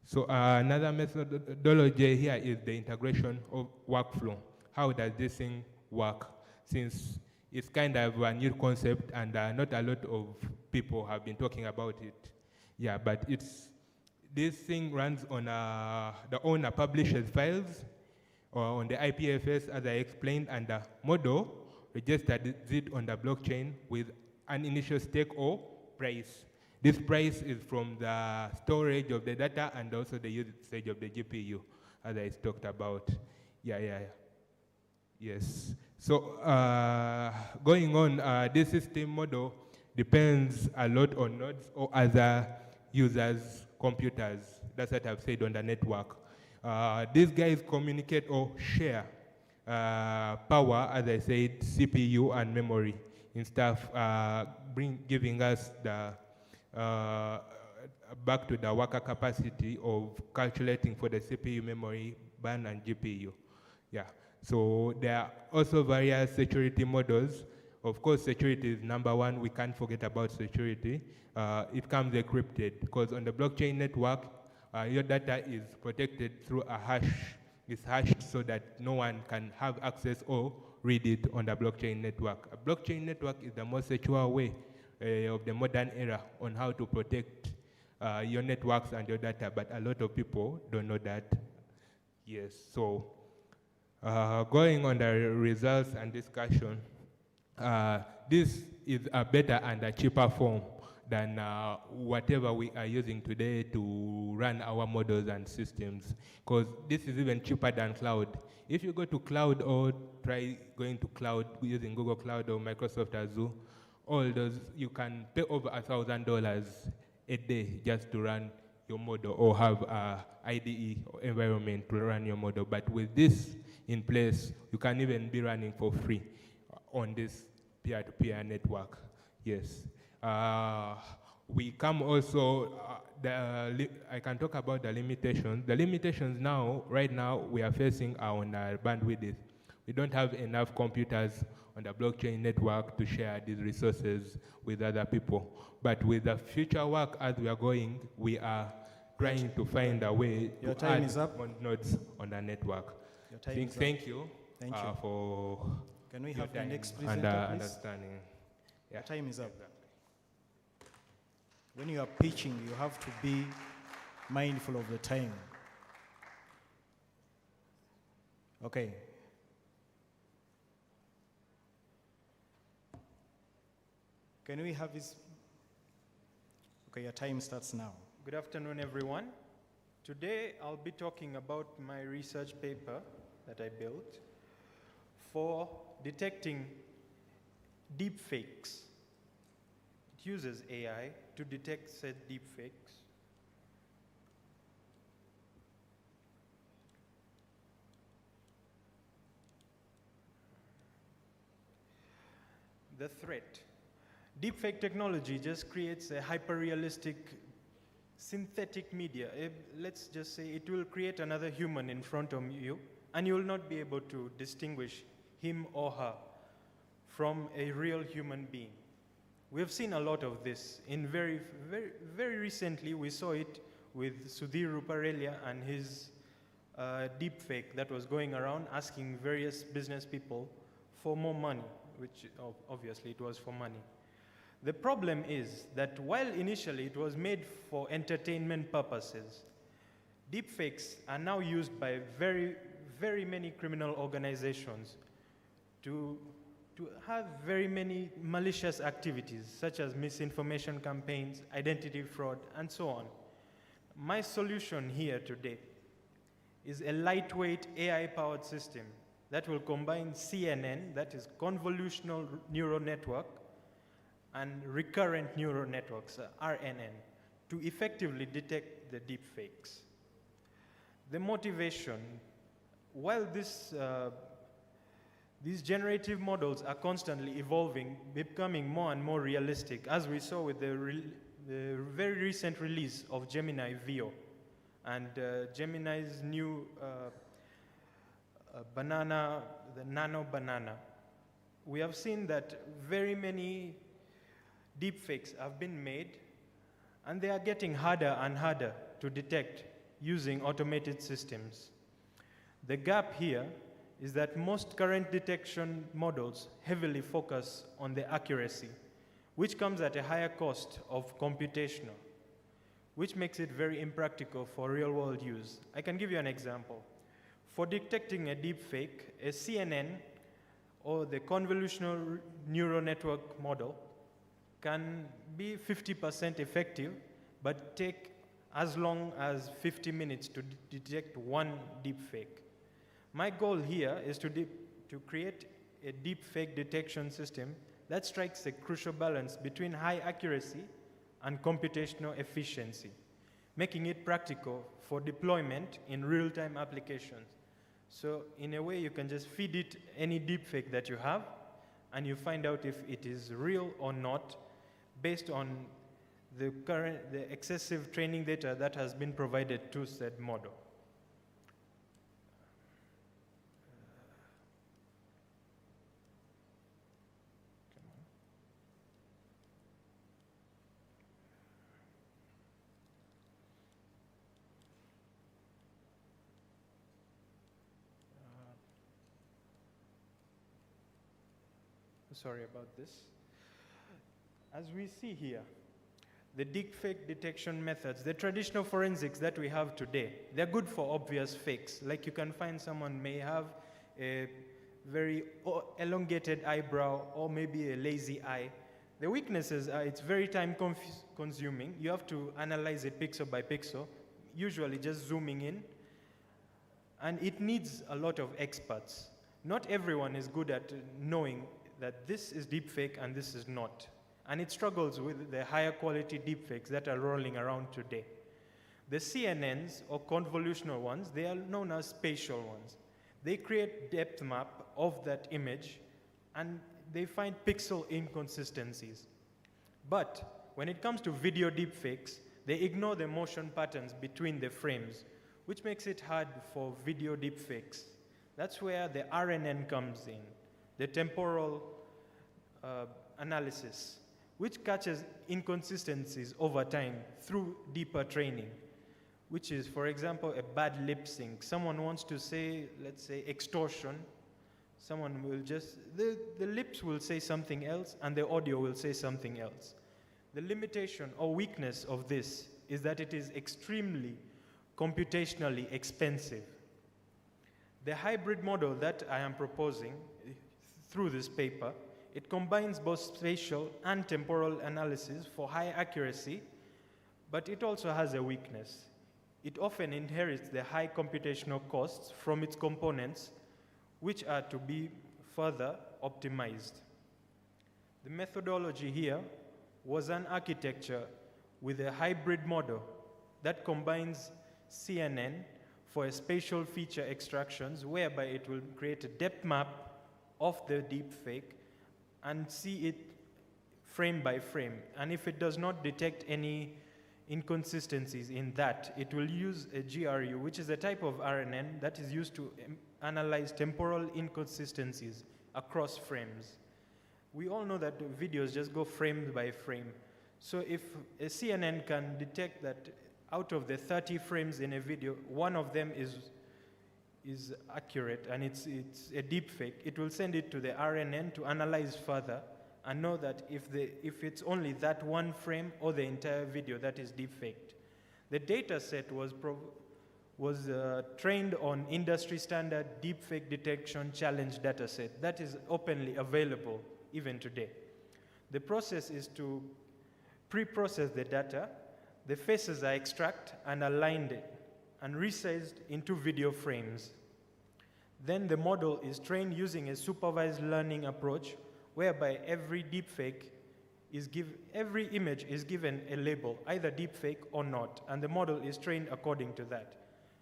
So another methodology here is the integration of workflow. How does this thing work? Since it's kind of a new concept and not a lot of people have been talking about it. Yeah, but this thing runs on the owner publishes files or on the IPFS, as I explained, and the model registers it on the blockchain with an initial stake or price. This price is from the storage of the data and also the usage of the GPU, as I talked about. Yeah. Yes. So going on, this system model depends a lot on nodes or other users' computers. That's what I've said on the network. These guys communicate or share power, as I said, CPU and memory and stuff, giving us the back to the worker capacity of calculating for the CPU, memory, RAM, and GPU. Yeah. So there are also various security models. Of course, security is number one. We can't forget about security. It comes encrypted because on the blockchain network, your data is protected through a hash. It's hashed so that no one can have access or read it on the blockchain network. A blockchain network is the most secure way of the modern era on how to protect your networks and your data, but a lot of people don't know that. Yes, so going on the results and discussion, this is a better and a cheaper form than whatever we are using today to run our models and systems, because this is even cheaper than cloud. If you go to cloud or try going to cloud using Google Cloud or Microsoft Azure, all those, you can pay over $1,000 a day just to run your model or have a IDE or environment to run your model. But with this in place, you can even be running for free on this peer-to-peer network. Yes. We come also, I can talk about the limitations. The limitations now, right now, we are facing are on our bandwidth. We don't have enough computers on the blockchain network to share these resources with other people. But with the future work as we are going, we are trying to find a way Your to time add is up. more nodes on the network. Your time is up. Thank you, Thank you. for Can we your have the time next and presenter, please? understanding. Your time is up. When you are pitching, you have to be mindful of the time. Okay. Can we have his... Okay, your time starts now. Good afternoon, everyone. Today, I'll be talking about my research paper that I built for detecting deepfakes. It uses AI to detect said deepfakes. The threat. Deepfake technology just creates a hyper-realistic synthetic media. Let's just say it will create another human in front of you, and you will not be able to distinguish him or her from a real human being. We've seen a lot of this. Very recently, we saw it with Sudhir Ruparelia and his deepfake that was going around asking various business people for more money, which obviously it was for money. The problem is that while initially it was made for entertainment purposes, deepfakes are now used by very many criminal organizations to have very many malicious activities, such as misinformation campaigns, identity fraud, and so on. My solution here today is a lightweight AI-powered system that will combine CNN, that is convolutional neural network, and recurrent neural networks, RNN, to effectively detect the deepfakes. The motivation, while these generative models are constantly evolving, becoming more and more realistic, as we saw with the very recent release of Gemini Veo and Gemini's new banana, the nano banana. We have seen that very many deepfakes have been made, and they are getting harder and harder to detect using automated systems. The gap here is that most current detection models heavily focus on the accuracy, which comes at a higher cost of computational, which makes it very impractical for real-world use. I can give you an example. For detecting a deepfake, a CNN or the convolutional neural network model can be 50% effective, but take as long as 50 minutes to detect one deepfake. My goal here is to create a deepfake detection system that strikes a crucial balance between high accuracy and computational efficiency, making it practical for deployment in real-time applications. So in a way, you can just feed it any deepfake that you have, and you find out if it is real or not, based on the excessive training data that has been provided to said model. sorry about this. As we see here, the deepfake detection methods, the traditional forensics that we have today, they're good for obvious fakes. Like you can find someone may have a very elongated eyebrow or maybe a lazy eye. The weaknesses are it's very time consuming. You have to analyze it pixel by pixel, usually just zooming in. And it needs a lot of experts. Not everyone is good at knowing that this is deepfake and this is not. And it struggles with the higher quality deepfakes that are rolling around today. The CNNs, or convolutional ones, they are known as spatial ones. They create depth map of that image, and they find pixel inconsistencies. But when it comes to video deepfakes, they ignore the motion patterns between the frames, which makes it hard for video deepfakes. That's where the RNN comes in, the temporal analysis, which catches inconsistencies over time through deeper training, which is, for example, a bad lip sync. Someone wants to say, let's say, extortion. Someone will just, the lips will say something else and the audio will say something else. The limitation or weakness of this is that it is extremely computationally expensive. The hybrid model that I am proposing through this paper, it combines both spatial and temporal analysis for high accuracy, but it also has a weakness. It often inherits the high computational costs from its components, which are to be further optimized. The methodology here was an architecture with a hybrid model that combines CNN for a spatial feature extractions, whereby it will create a depth map of the deepfake and see it frame by frame. And if it does not detect any inconsistencies in that, it will use a GRU, which is a type of RNN that is used to analyze temporal inconsistencies across frames. We all know that videos just go frame by frame. So if a CNN can detect that out of the 30 frames in a video, one of them is accurate and it's a deepfake, it will send it to the RNN to analyze further and know that if it's only that one frame or the entire video that is deepfaked. The data set was trained on industry standard deepfake detection challenge data set that is openly available even today. The process is to pre-process the data. The faces are extracted and aligned and resized into video frames. Then the model is trained using a supervised learning approach whereby every image is given a label, either deepfake or not, and the model is trained according to that.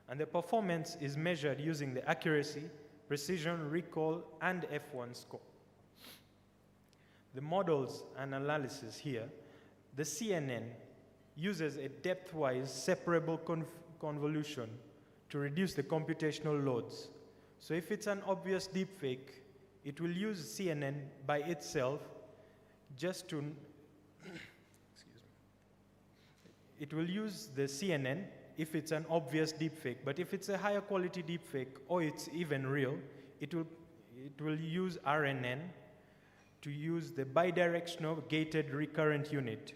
And the performance is measured using the accuracy, precision, recall, and F1 score. The model's analysis here, the CNN uses a depth-wise separable convolution to reduce the computational loads. So if it's an obvious deepfake, it will use CNN by itself just to, it will use the CNN if it's an obvious deepfake, but if it's a higher quality deepfake or it's even real, it will use RNN to use the bidirectional gated recurrent unit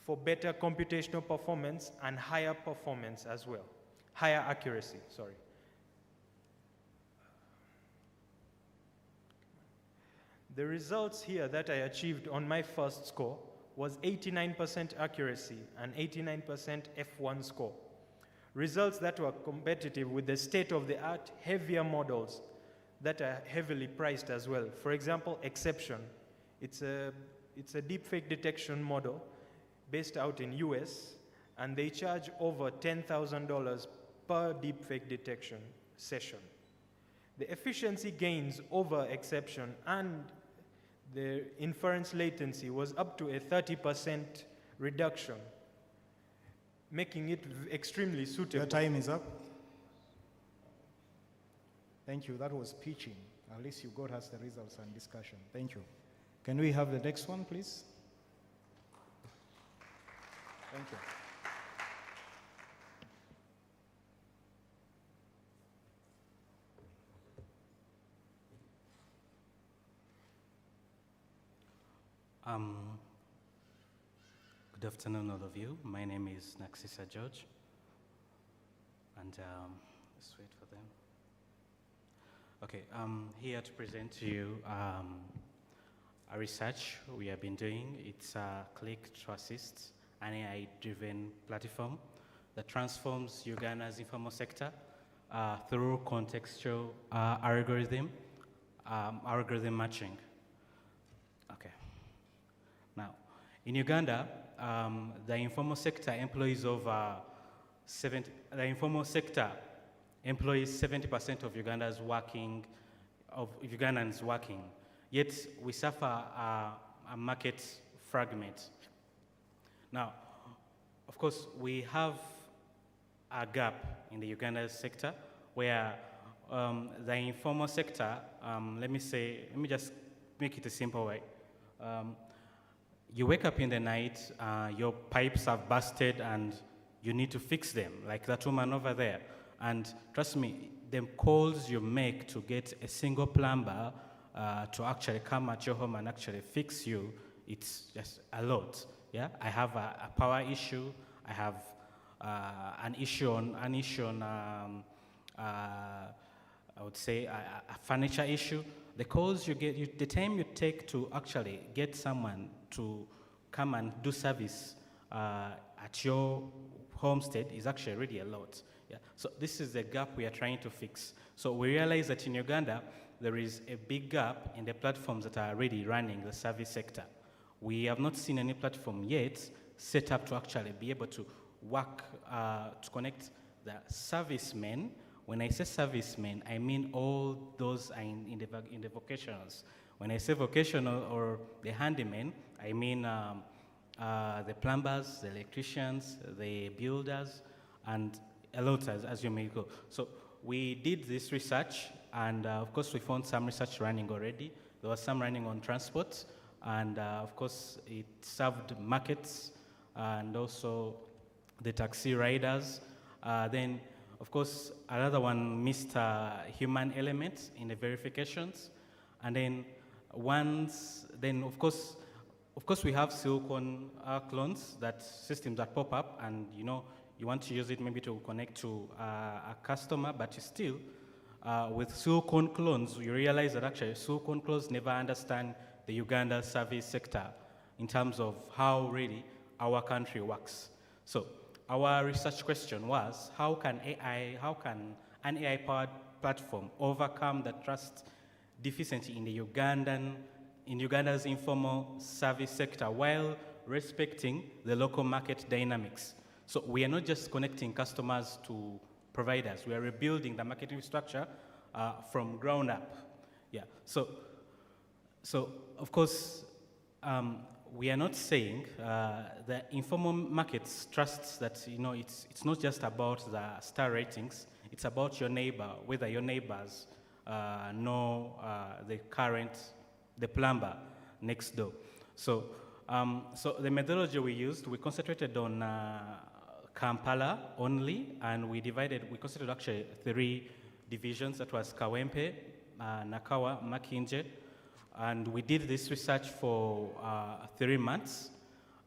for better computational performance and higher performance as well. Higher accuracy, sorry. The results here that I achieved on my first score was 89% accuracy and 89% F1 score. Results that were competitive with the state-of-the-art heavier models that are heavily priced as well. For example, Exception. It's a deepfake detection model based out in US, and they charge over $10,000 per deepfake detection session. The efficiency gains over Exception and the inference latency was up to a 30% reduction, making it extremely suitable. Your time is up. Thank you. That was pitching. At least you got us the results and discussion. Thank you. Can we have the next one, please? Thank you. Good afternoon, all of you. My name is Naxisa George, and let's wait for them. Okay, I'm here to present to you a research we have been doing. It's a Click to Assist, an AI-driven platform that transforms Uganda's informal sector through contextual algorithm matching. Okay. Now, in Uganda, the informal sector employs over 70. The informal sector employs 70% of Ugandans working. Yet we suffer a market fragment. Now, of course, we have a gap in the Uganda sector where the informal sector, let me just make it a simple way. You wake up in the night, your pipes have busted and you need to fix them, like that woman over there. And trust me, the calls you make to get a single plumber to actually come at your home and actually fix you, it's just a lot. Yeah, I have a power issue. I have an issue on I would say a furniture issue. The calls you get, the time you take to actually get someone to come and do service at your homestead is actually really a lot. Yeah. So this is the gap we are trying to fix. So we realize that in Uganda, there is a big gap in the platforms that are already running the service sector. We have not seen any platform yet set up to actually be able to work, to connect the servicemen. When I say servicemen, I mean all those are in the vocationals. When I say vocational or the handymen, I mean the plumbers, the electricians, the builders, and a lot as you may go. So we did this research, and of course we found some research running already. There was some running on transport, and of course it served markets and also the taxi riders. Then of course another one missed human elements in the verifications, and then of course we have silicon clones, that systems that pop up, and you want to use it maybe to connect to a customer, but you still, with silicon clones, you realize that actually silicon clones never understand the Uganda service sector in terms of how really our country works. So our research question was, how can an AI-powered platform overcome the trust deficiency in Uganda's informal service sector while respecting the local market dynamics? So we are not just connecting customers to providers, we are rebuilding the marketing structure from ground up. Yeah. So of course, we are not saying the informal markets trusts that it's not just about the star ratings, it's about your neighbor, whether your neighbors know the plumber next door. So the methodology we used, we concentrated on Kampala only, and we considered actually 3 divisions. That was Kawempe, Nakawa, Makinje, and we did this research for 3 months.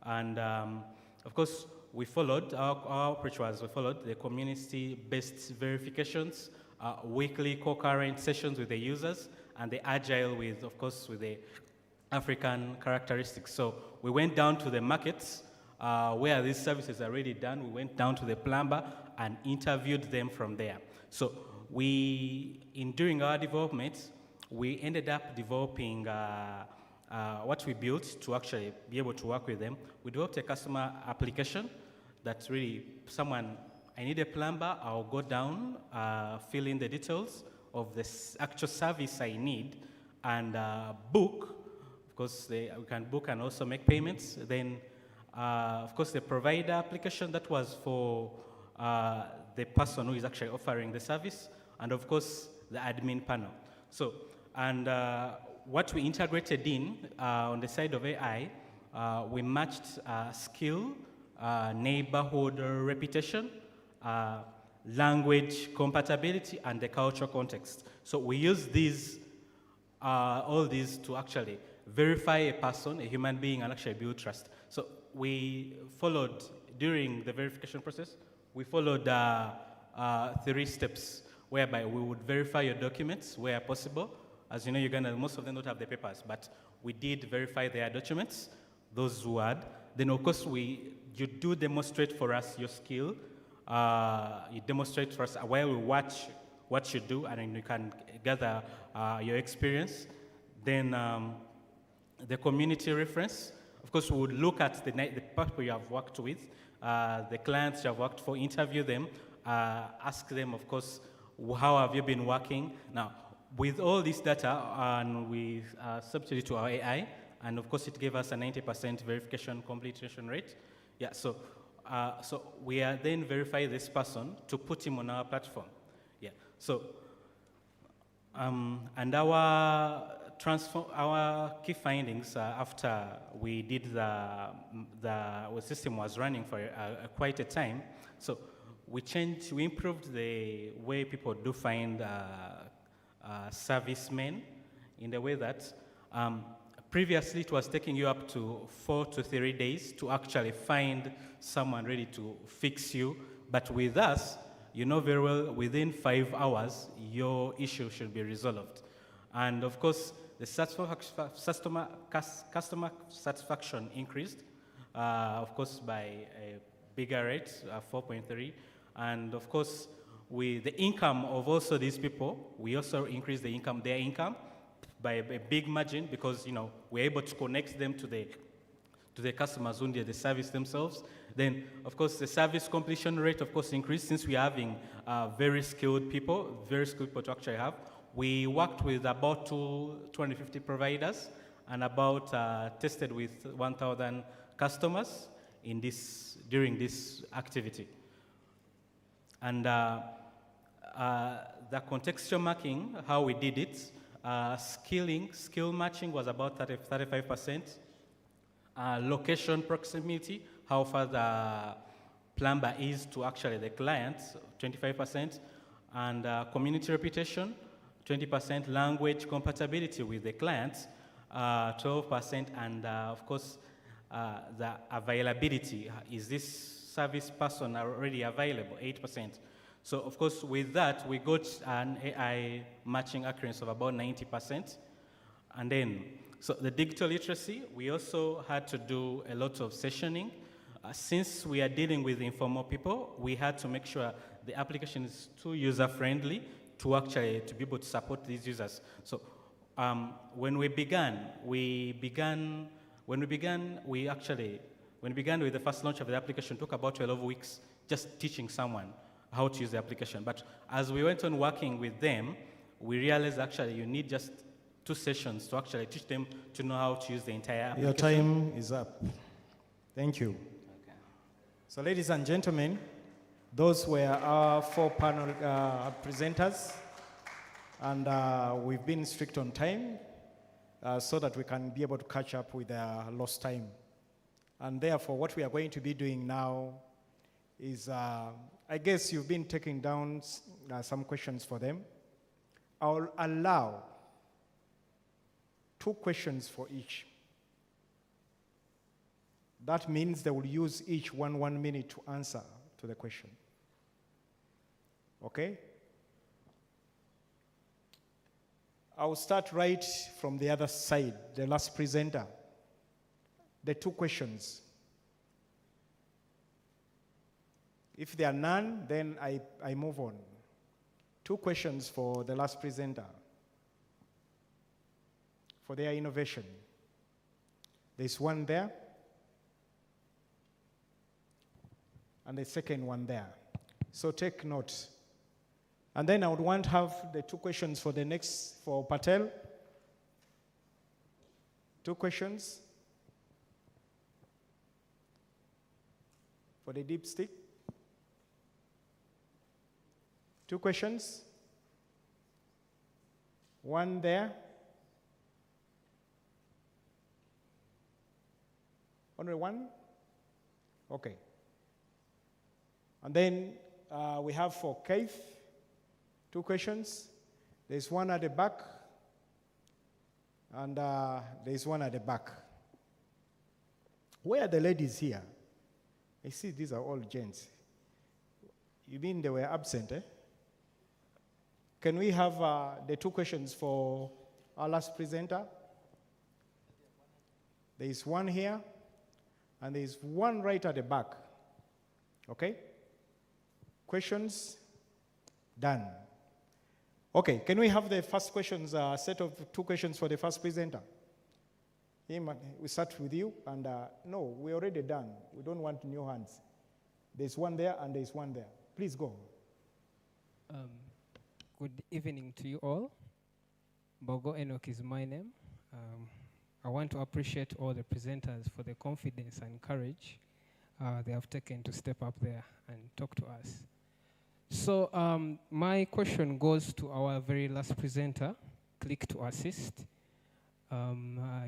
And of course, we followed, our approach was we followed the community-based verifications, weekly concurrent sessions with the users, and the agile with the African characteristics. So we went down to the markets where these services are already done. We went down to the plumber and interviewed them from there. So during our development, we ended up developing what we built to actually be able to work with them. We developed a customer application that's really I need a plumber, I'll go down, fill in the details of the actual service I need, and book. Of course, we can book and also make payments. Then, of course, the provider application, that was for the person who is actually offering the service, and of course, the admin panel. So, and what we integrated in on the side of AI, we matched skill, neighborhood reputation, language compatibility, and the cultural context. So we use all these to actually verify a person, a human being, and actually build trust. So we followed, during the verification process, we followed 3 steps, whereby we would verify your documents where possible. As you know, Uganda, most of them don't have the papers, but we did verify their documents, those who had. Then, of course, you do demonstrate for us your skill. You demonstrate for us while we watch what you do, and then you can gather your experience. Then the community reference. Of course, we would look at the people you have worked with, the clients you have worked for, interview them, ask them, of course, how have you been working? Now, with all this data, and we submitted it to our AI, and of course, it gave us a 90% verification completion rate. Yeah, so we are then verify this person to put him on our platform. Yeah, so and our key findings after we did the system was running for quite a time. So we improved the way people do find servicemen, in the way that previously it was taking you up to 4 to 3 days to actually find someone ready to fix you. But with us, you know very well, within 5 hours, your issue should be resolved. And of course, the customer satisfaction increased, of course, by a bigger rate, 4.3. And of course, with the income of also these people, we also increased their income by a big margin, because we're able to connect them to the customers who need the service themselves. Then, of course, the service completion rate, of course, increased, since we're having very skilled people to actually have. We worked with about 250 providers and about tested with 1,000 customers during this activity. And the contextual marking, how we did it, skill matching was about 35%. Location proximity, how far the plumber is to actually the client, 25%. And community reputation, 20%. Language compatibility with the clients, 12%. And of course, the availability, is this service person already available, 8%. So of course, with that, we got an AI matching accuracy of about 90%. And then, so the digital literacy, we also had to do a lot of sessioning. Since we are dealing with informal people, we had to make sure the application is too user-friendly to be able to support these users. So when we began with the first launch of the application, it took about 12 weeks just teaching someone how to use the application. But as we went on working with them, we realized actually you need just 2 sessions to actually teach them to know how to use the entire application. Your time is up. Thank you. Okay. So ladies and gentlemen, those were our 4 panel presenters. And we've been strict on time so that we can be able to catch up with lost time. And therefore, what we are going to be doing now is, I guess you've been taking down some questions for them. I'll allow 2 questions for each. That means they will use each 1 minute to answer to the question. Okay? I'll start right from the other side, the last presenter. The 2 questions. If there are none, then I move on. 2 questions for the last presenter, for their innovation. There's one there, and the second one there. So take note. And then I would want to have the 2 questions for the next, for Patel. 2 questions for the deep stick. 2 questions. One there. Only one? Okay. And then we have for Keith, 2 questions. There's one at the back. And there's one at the back. Where are the ladies here? I see these are all gents. You mean they were absent, eh? Can we have the 2 questions for our last presenter? There is one here, and there is one right at the back. Okay? Questions? Done. Okay, can we have the first questions, set of 2 questions for the first presenter? We start with you, and no, we're already done. We don't want new hands. There's one there, and there's one there. Please go. Good evening to you all. Bogo Enoch is my name. I want to appreciate all the presenters for the confidence and courage they have taken to step up there and talk to us. So my question goes to our very last presenter, Click to Assist.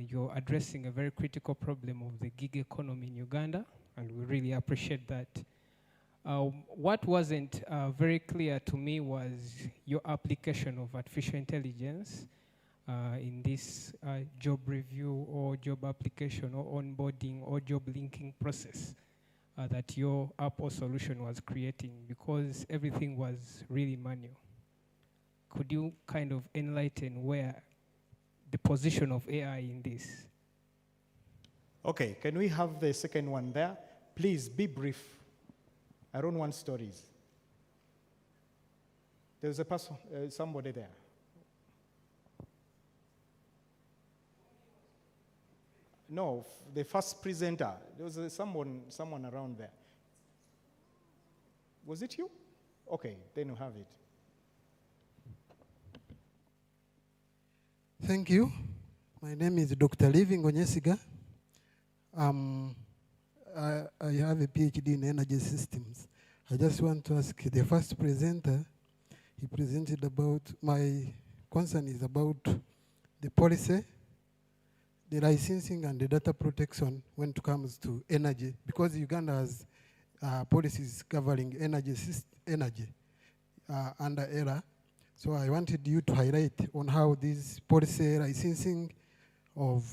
You're addressing a very critical problem of the gig economy in Uganda, and we really appreciate that. What wasn't very clear to me was your application of artificial intelligence in this job review or job application or onboarding or job linking process that your app or solution was creating, because everything was really manual. Could you kind of enlighten where the position of AI in this? Okay, can we have the second one there? Please be brief. I don't want stories. There's a person, somebody there. No, the first presenter. There was someone around there. Was it you? Okay, then you have it. Thank you. My name is Dr. Living Onyesiga. I have a PhD in energy systems. I just want to ask the first presenter, he presented about, my concern is about the policy, the licensing and the data protection when it comes to energy, because Uganda has policies covering energy under ERA. So I wanted you to highlight on how this policy licensing of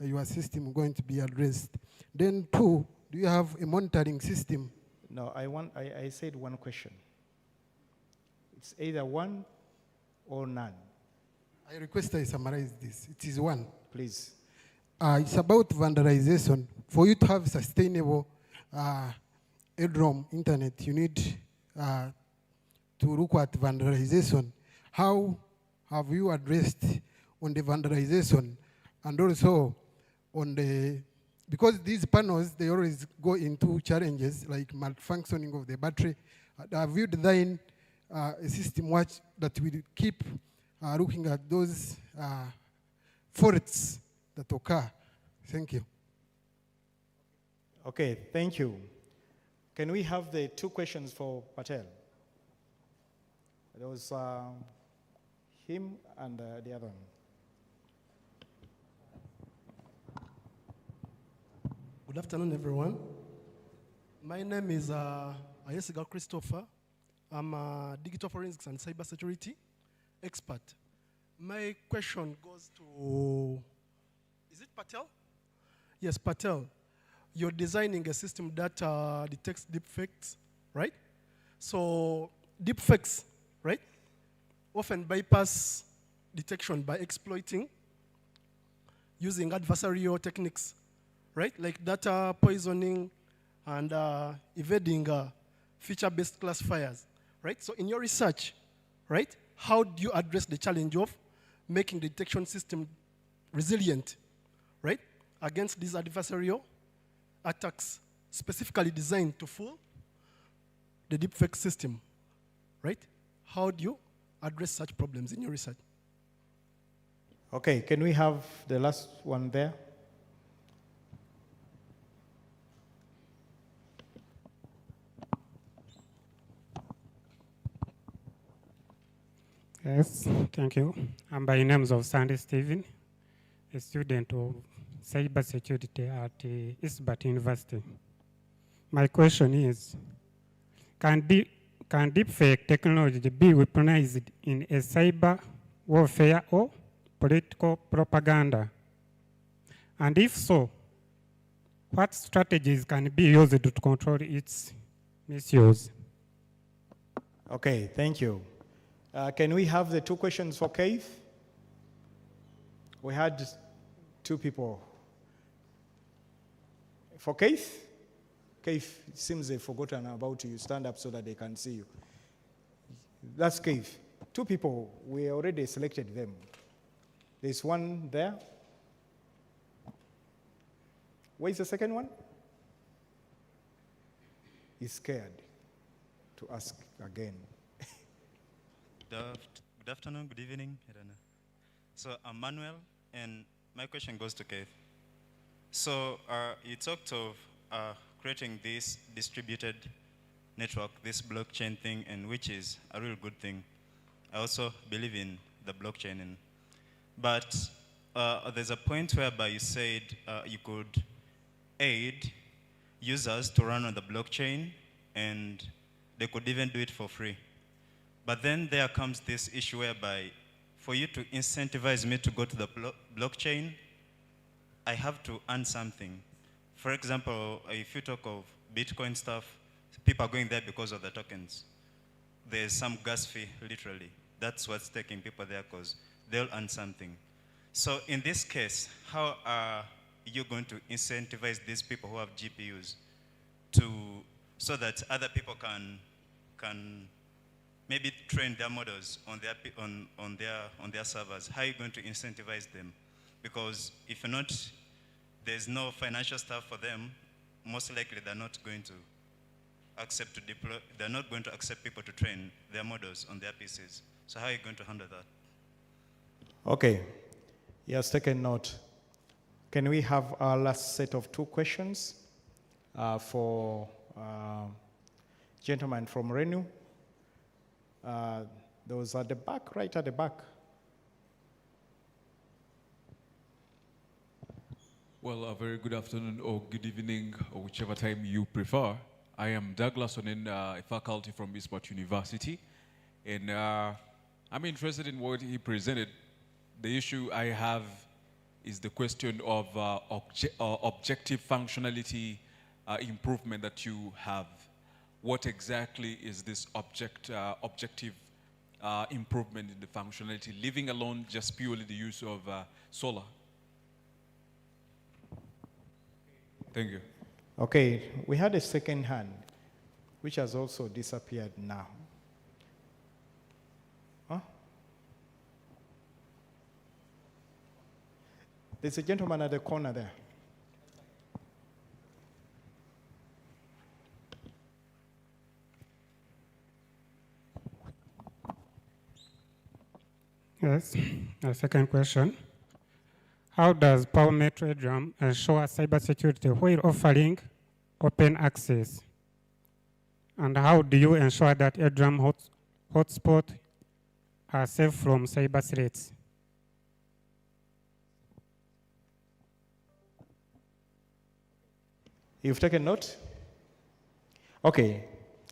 your system is going to be addressed. Then 2, do you have a monitoring system? No, I said one question. It's either one or none. I request I summarize this. It is one. Please. It's about vandalization. For you to have sustainable headroom internet, you need to look at vandalization. How have you addressed on the vandalization and also on the, because these panels, they always go into challenges like malfunctioning of the battery. Have you designed a system that will keep looking at those faults that occur? Thank you. Okay, thank you. Can we have the 2 questions for Patel? There was him and the other one. Good afternoon, everyone. My name is Ayesiga Christopher. I'm a digital forensics and cybersecurity expert. My question goes to, is it Patel? Yes, Patel. You're designing a system that detects deepfakes, right? So deepfakes, right, often bypass detection by exploiting using adversarial techniques, right, like data poisoning and evading feature-based classifiers, right? So in your research, right, how do you address the challenge of making the detection system resilient, right, against these adversarial attacks specifically designed to fool the deepfake system, right? How do you address such problems in your research? Okay, can we have the last one there? Yes, thank you. I'm by names of Sandy Stephen, a student of cybersecurity at Eastbert University. My question is, can deepfake technology be weaponized in a cyber warfare or political propaganda? And if so, what strategies can be used to control its misuse? Okay, thank you. Can we have the two questions for Keith? We had two people. For Keith? Keith, it seems they've forgotten about you. Stand up so that they can see you. That's Keith. Two people, we already selected them. There's one there. Where's the second one? He's scared to ask again. Good afternoon, good evening. I don't know. So I'm Manuel, and my question goes to Keith. So you talked of creating this distributed network, this blockchain thing, and which is a real good thing. I also believe in the blockchain. But there's a point whereby you said you could aid users to run on the blockchain, and they could even do it for free. But then there comes this issue whereby for you to incentivize me to go to the blockchain, I have to earn something. For example, if you talk of Bitcoin stuff, people are going there because of the tokens. There's some gas fee, literally. That's what's taking people there because they'll earn something. So in this case, how are you going to incentivize these people who have GPUs so that other people can maybe train their models on their servers? How are you going to incentivize them? Because if you're not, there's no financial stuff for them, most likely they're not going to accept to deploy, they're not going to accept people to train their models on their PCs. So how are you going to handle that? Okay, he has taken note. Can we have our last set of two questions for gentleman from Renu? Those at the back, right at the back. Well, a very good afternoon or good evening, or whichever time you prefer. I am Douglas Onen, a faculty from Eastport University, and I'm interested in what he presented. The issue I have is the question of objective functionality improvement that you have. What exactly is this objective improvement in the functionality, leaving alone just purely the use of solar? Thank you. Okay, we had a second hand, which has also disappeared now. Huh? There's a gentleman at the corner there. Yes, a second question. How does PowerMet Redrum ensure cybersecurity while offering open access? And how do you ensure that Redrum hotspots are safe from cyber threats? You've taken note? Okay,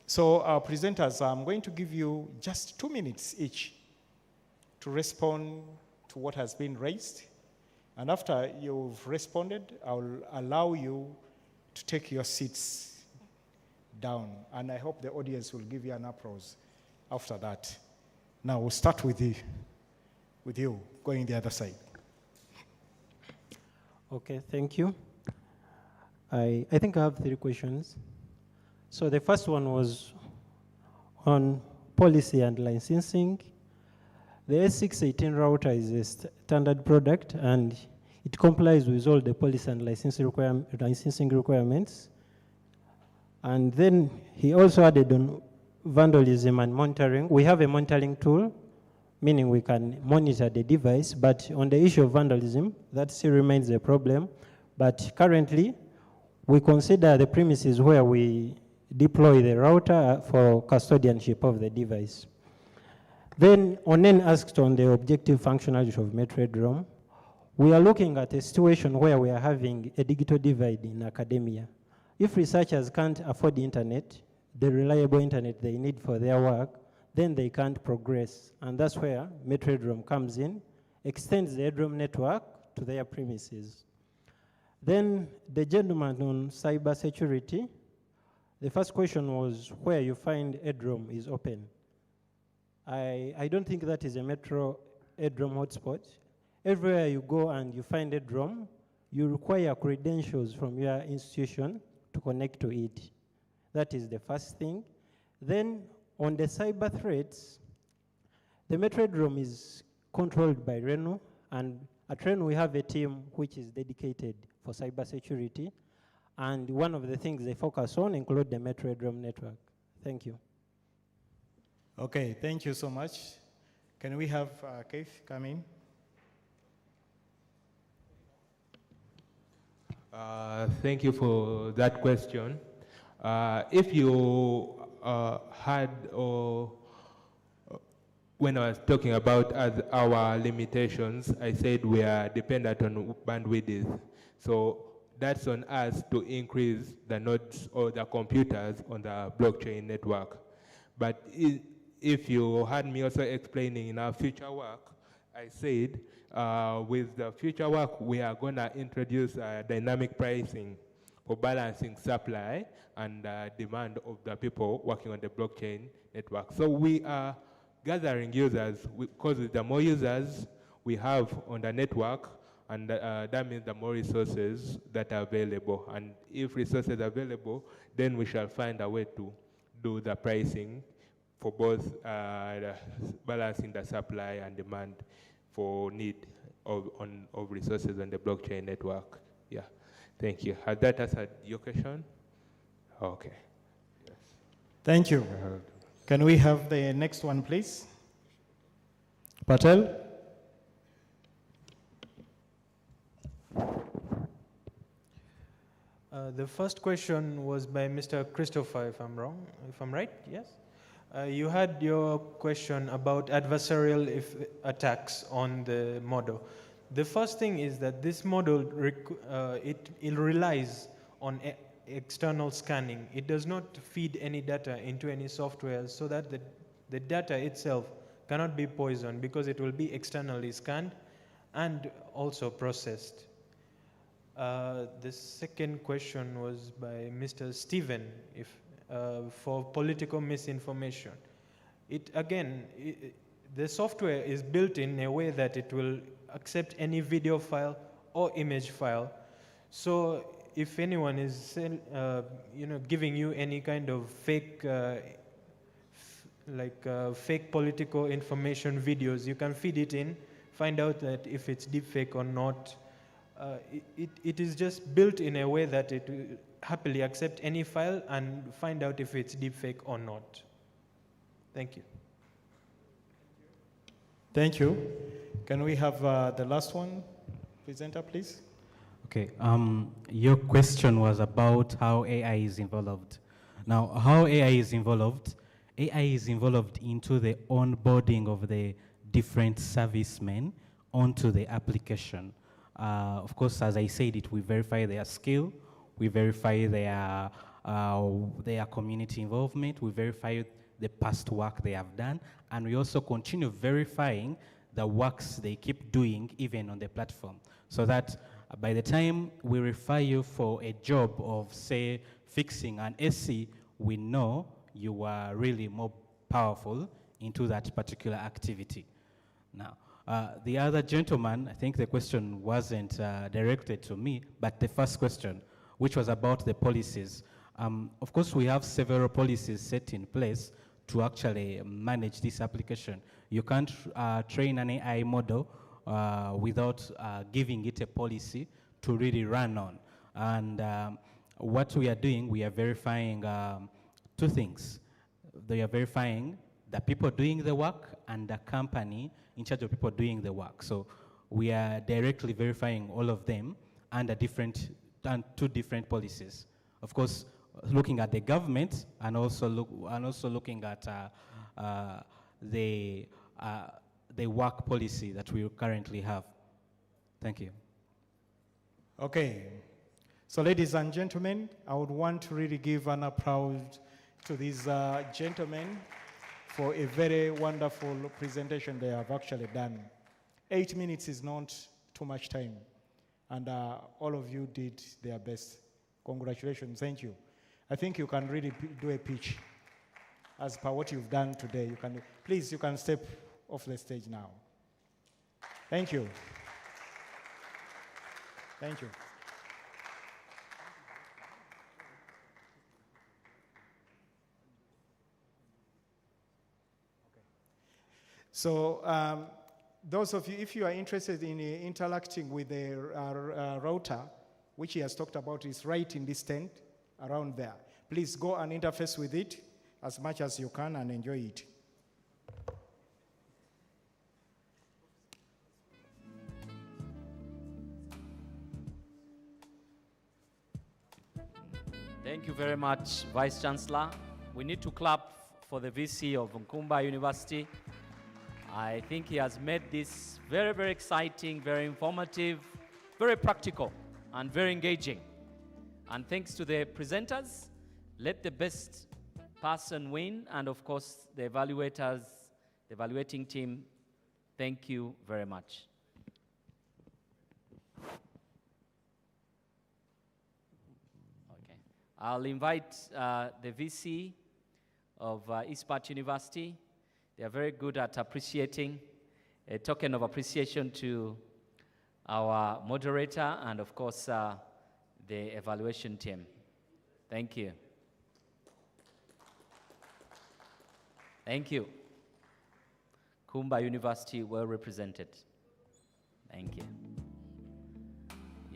so our presenters, I'm going to give you just 2 minutes each to respond to what has been raised. And after you've responded, I'll allow you to take your seats down. And I hope the audience will give you an applause after that. Now we'll start with you going the other side. Okay, thank you. I think I have 3 questions. So the first one was on policy and licensing. The S618 router is a standard product and it complies with all the policy and licensing requirements. And then he also added on vandalism and monitoring. We have a monitoring tool, meaning we can monitor the device, but on the issue of vandalism, that still remains a problem. But currently, we consider the premises where we deploy the router for custodianship of the device. Then Onen asked on the objective functionality of MetRedROM. We are looking at a situation where we are having a digital divide in academia. If researchers can't afford the internet, the reliable internet they need for their work, then they can't progress. And that's where MetRedROM comes in. extends the headroom network to their premises. Then the gentleman on cyber security, the first question was where you find headroom is open. I don't think that is a metro headroom hotspot. Everywhere you go and you find headroom, you require credentials from your institution to connect to it. That is the first thing. Then on the cyber threats, the metro headroom is controlled by RENU, and at RENU we have a team which is dedicated for cyber security, and one of the things they focus on include the metro headroom network. Thank you. Okay, thank you so much. Can we have Keith come in? Thank you for that question. If you had, or when I was talking about our limitations, I said we are dependent on bandwidth. So that's on us to increase the nodes or the computers on the blockchain network. But if you had me also explaining in our future work, I said with the future work, we are going to introduce dynamic pricing for balancing supply and demand of the people working on the blockchain network. So we are gathering users, because the more users we have on the network, and that means the more resources that are available. And if resources are available, then we shall find a way to do the pricing for both balancing the supply and demand for need of resources on the blockchain network. Yeah, thank you. Has that answered your question? Okay. Yes. Thank you. Can we have the next one, please? Patel? The first question was by Mr. Christopher, if I'm right, yes? You had your question about adversarial attacks on the model. The first thing is that this model, it relies on external scanning. It does not feed any data into any software, so that the data itself cannot be poisoned, because it will be externally scanned and also processed. The second question was by Mr. Stephen, for political misinformation. The software is built in a way that it will accept any video file or image file. So if anyone is giving you any kind of fake fake political information videos, you can feed it in, find out that if it's deepfake or not. It is just built in a way that it will happily accept any file and find out if it's deepfake or not. Thank you. Thank you. Can we have the last one, presenter, please? Okay, your question was about how AI is involved. Now, how AI is involved into the onboarding of the different servicemen onto the application. Of course, as I said, we verify their skill, we verify their community involvement, we verify the past work they have done, and we also continue verifying the works they keep doing even on the platform, so that by the time we refer you for a job of, say, fixing an AC, we know you are really more powerful into that particular activity. Now, the other gentleman, I think the question wasn't directed to me, but the first question, which was about the policies. Of course, we have several policies set in place to actually manage this application. You can't train an AI model without giving it a policy to really run on. And what we are doing, we are verifying two things. They are verifying the people doing the work and the company in charge of people doing the work. So we are directly verifying all of them under two different policies. Of course, looking at the government and also looking at the work policy that we currently have. Thank you. Okay. So ladies and gentlemen, I would want to really give an applause to these gentlemen for a very wonderful presentation they have actually done. 8 minutes is not too much time. And all of you did their best. Congratulations, thank you. I think you can really do a pitch as per what you've done today. Please, you can step off the stage now. Thank you. Thank you. So those of you, if you are interested in interacting with the router, which he has talked about, is right in this tent around there. Please go and interface with it as much as you can and enjoy it. Thank you very much, Vice Chancellor. We need to clap for the VC of Nkumba University. I think he has made this very, very exciting, very informative, very practical, and very engaging. And thanks to the presenters, let the best person win, and of course, the evaluators, the evaluating team, thank you very much. Okay. I'll invite the VC of Eastpart University. They are very good at appreciating, a token of appreciation to our moderator and, of course, the evaluation team. Thank you. Thank you. Kumba University, well represented. Thank you.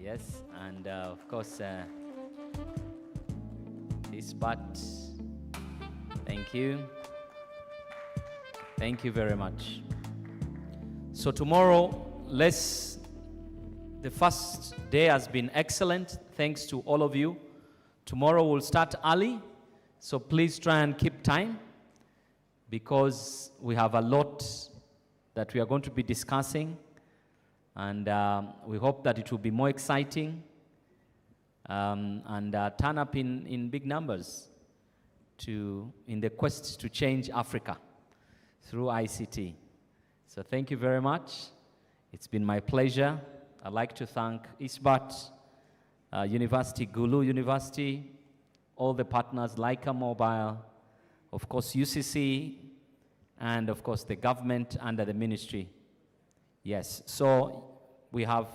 Yes, and of course, Eastpart, thank you. Thank you very much. So tomorrow, the first day has been excellent, thanks to all of you. Tomorrow we'll start early, so please try and keep time, because we have a lot that we are going to be discussing, and we hope that it will be more exciting, and turn up in big numbers in the quest to change Africa through ICT. So thank you very much. It's been my pleasure. I'd like to thank Eastpart University, Gulu University, all the partners, Leica Mobile, of course UCC, and of course the government under the ministry. Yes, so we have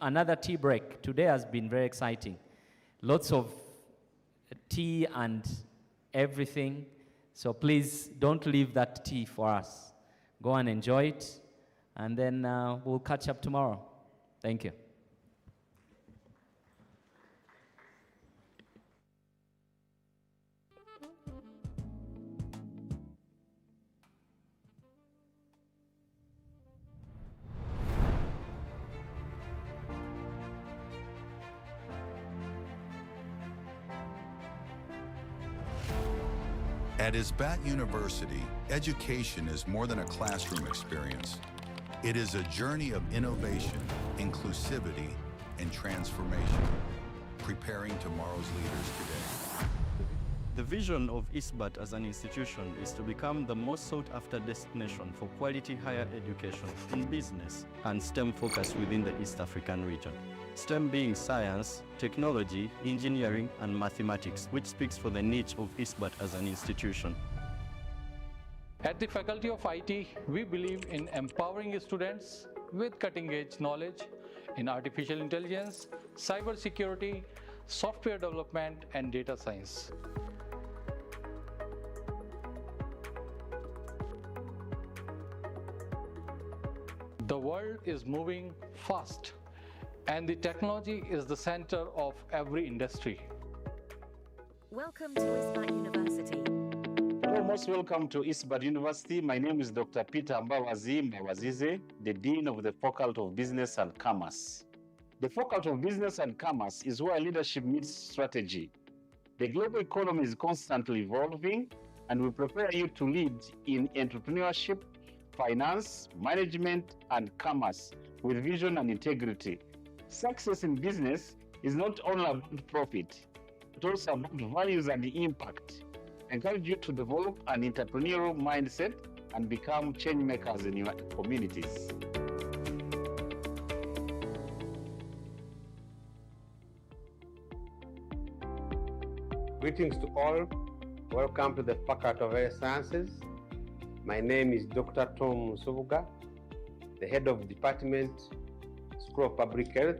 another tea break. Today has been very exciting. Lots of tea and everything. So please don't leave that tea for us. Go and enjoy it, and then we'll catch up tomorrow. Thank you. At Isbat University, education is more than a classroom experience. It is a journey of innovation, inclusivity, and transformation, preparing tomorrow's leaders today. The vision of Isbat as an institution is to become the most sought-after destination for quality higher education in business and STEM focus within the East African region. STEM being science, technology, engineering, and mathematics, which speaks for the niche of Isbat as an institution. At the Faculty of IT, we believe in empowering students with cutting-edge knowledge in artificial intelligence, cybersecurity, software development, and data science. The world is moving fast, and the technology is the center of every industry. Welcome to Isbat University. Hello, most welcome to Isbat University. My name is Dr. Peter Mbawazi Mbawazize, the Dean of the Faculty of Business and Commerce. The Faculty of Business and Commerce is where leadership meets strategy. The global economy is constantly evolving, and we prepare you to lead in entrepreneurship, finance, management, and commerce with vision and integrity. Success in business is not only about profit, but also about values and impact. I encourage you to develop an entrepreneurial mindset and become change makers in your communities. Greetings to all. Welcome to the Faculty of Health Sciences. My name is Dr. Tom Musubuga, the head of Department, School of Public Health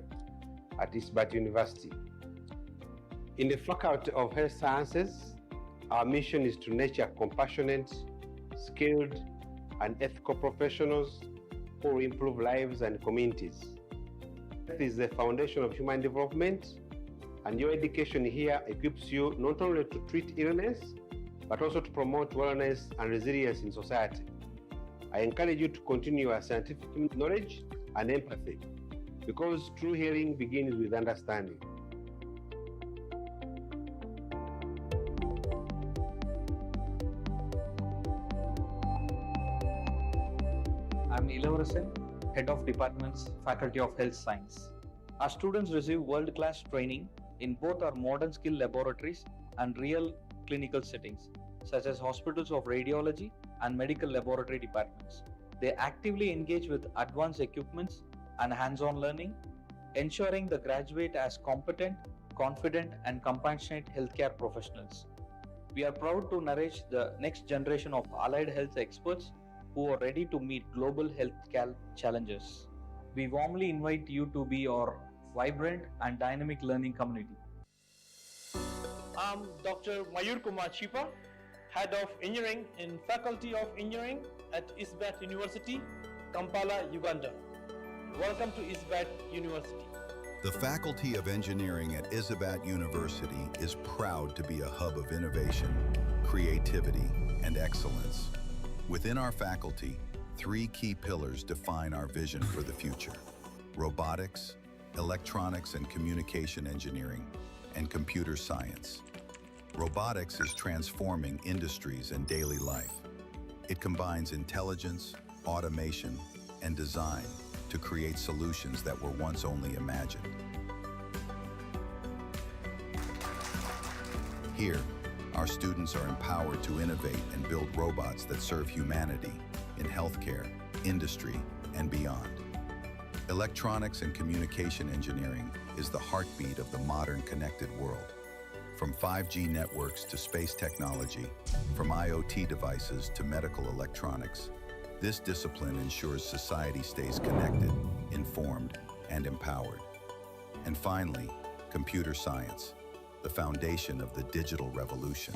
at Isbat University. In the Faculty of Health Sciences, our mission is to nurture compassionate, skilled, and ethical professionals who will improve lives and communities. Health is the foundation of human development, and your education here equips you not only to treat illness, but also to promote wellness and resilience in society. I encourage you to continue your scientific knowledge and empathy, because true healing begins with understanding. I'm Ilavasan, Head of Department's Faculty of Health Science. Our students receive world-class training in both our modern skill laboratories and real clinical settings, such as hospitals of radiology and medical laboratory departments. They actively engage with advanced equipments and hands-on learning, ensuring the graduate as competent, confident, and compassionate healthcare professionals. We are proud to nourish the next generation of allied health experts who are ready to meet global healthcare challenges. We warmly invite you to be our vibrant and dynamic learning community. I'm Dr. Mayur Kumar Chipa, Head of Engineering in Faculty of Engineering at Isbat University, Kampala, Uganda. Welcome to Isbat University. The Faculty of Engineering at Isbat University is proud to be a hub of innovation, creativity, and excellence. Within our faculty, 3 key pillars define our vision for the future: robotics, electronics and communication engineering, and computer science. Robotics is transforming industries and daily life. It combines intelligence, automation, and design to create solutions that were once only imagined. Here, our students are empowered to innovate and build robots that serve humanity in healthcare, industry, and beyond. Electronics and communication engineering is the heartbeat of the modern connected world. From 5G networks to space technology, from IoT devices to medical electronics, this discipline ensures society stays connected, informed, and empowered. And finally, computer science, the foundation of the digital revolution.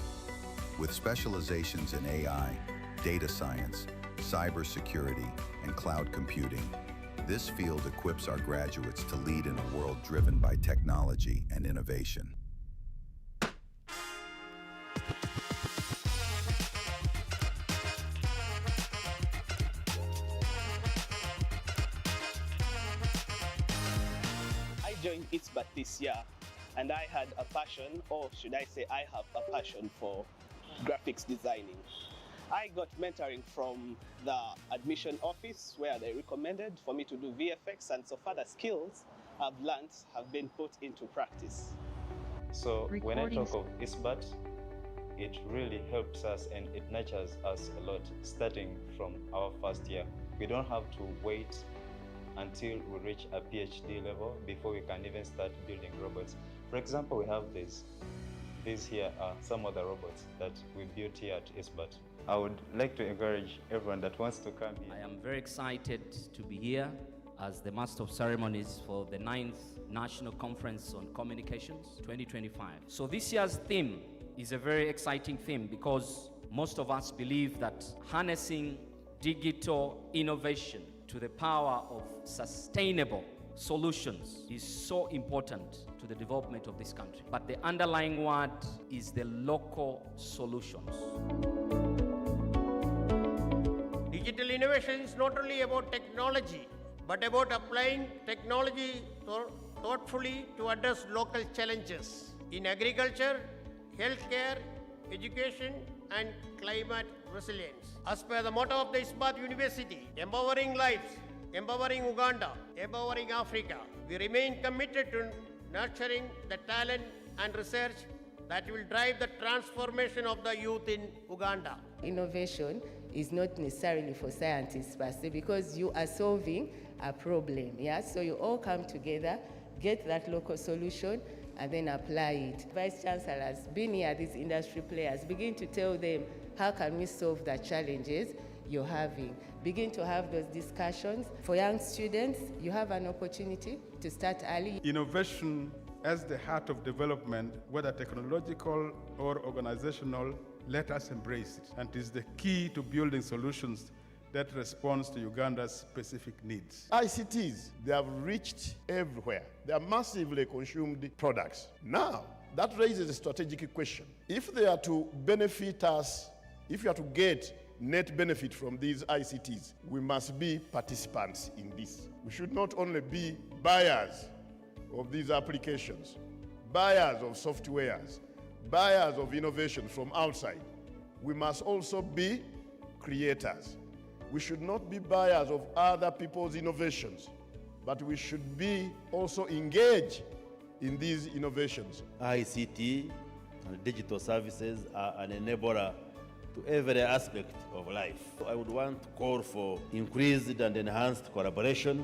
With specializations in AI, data science, cybersecurity, and cloud computing, this field equips our graduates to lead in a world driven by technology and innovation. I joined Isbat this year, and I had a passion, or should I say I have a passion for graphics designing. I got mentoring from the admission office where they recommended for me to do VFX, and so further skills I've learned have been put into practice. So when I talk of Isbat, it really helps us and it nurtures us a lot starting from our first year. We don't have to wait until we reach a PhD level before we can even start building robots. For example, we have these. These here are some of the robots that we built here at Isbat. I would like to encourage everyone that wants to come here. I am very excited to be here as the Master of Ceremonies for the 9th National Conference on Communications 2025. So this year's theme is a very exciting theme because most of us believe that harnessing digital innovation to the power of sustainable solutions is so important to the development of this country. But the underlying word is the local solutions. Digital innovation is not only about technology, but about applying technology thoughtfully to address local challenges in agriculture, healthcare, education, and climate resilience. As per the motto of the Isbat University, empowering lives, empowering Uganda, empowering Africa, we remain committed to nurturing the talent and research that will drive the transformation of the youth in Uganda. Innovation is not necessarily for scientists per se, because you are solving a problem, yeah? So you all come together, get that local solution, and then apply it. Vice Chancellors, being here, these industry players, begin to tell them, how can we solve the challenges you're having? Begin to have those discussions. For young students, you have an opportunity to start early. Innovation as the heart of development, whether technological or organizational, let us embrace it. And it is the key to building solutions that responds to Uganda's specific needs. ICTs, they have reached everywhere. They are massively consumed products. Now, that raises a strategic question. If they are to benefit us, if you are to get net benefit from these ICTs, we must be participants in this. We should not only be buyers of these applications, buyers of softwares, buyers of innovation from outside. We must also be creators. We should not be buyers of other people's innovations, but we should be also engaged in these innovations. ICT and digital services are an enabler to every aspect of life. I would want to call for increased and enhanced collaboration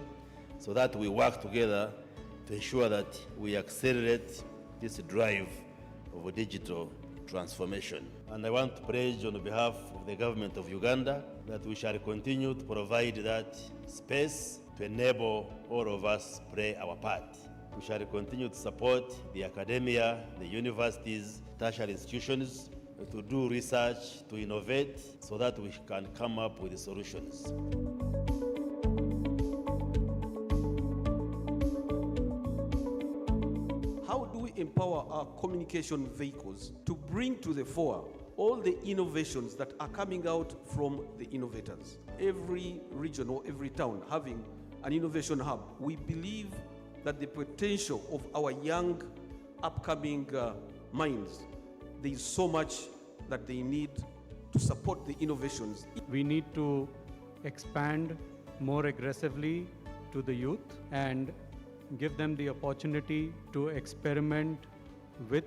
so that we work together to ensure that we accelerate this drive of digital transformation. And I want to pledge on behalf of the government of Uganda that we shall continue to provide that space to enable all of us play our part. We shall continue to support the academia, the universities, tertiary institutions, to do research, to innovate, so that we can come up with solutions. How do we empower our communication vehicles to bring to the fore all the innovations that are coming out from the innovators? Every region or every town having an innovation hub. We believe that the potential of our young, upcoming minds, there is so much that they need to support the innovations. We need to expand more aggressively to the youth and give them the opportunity to experiment with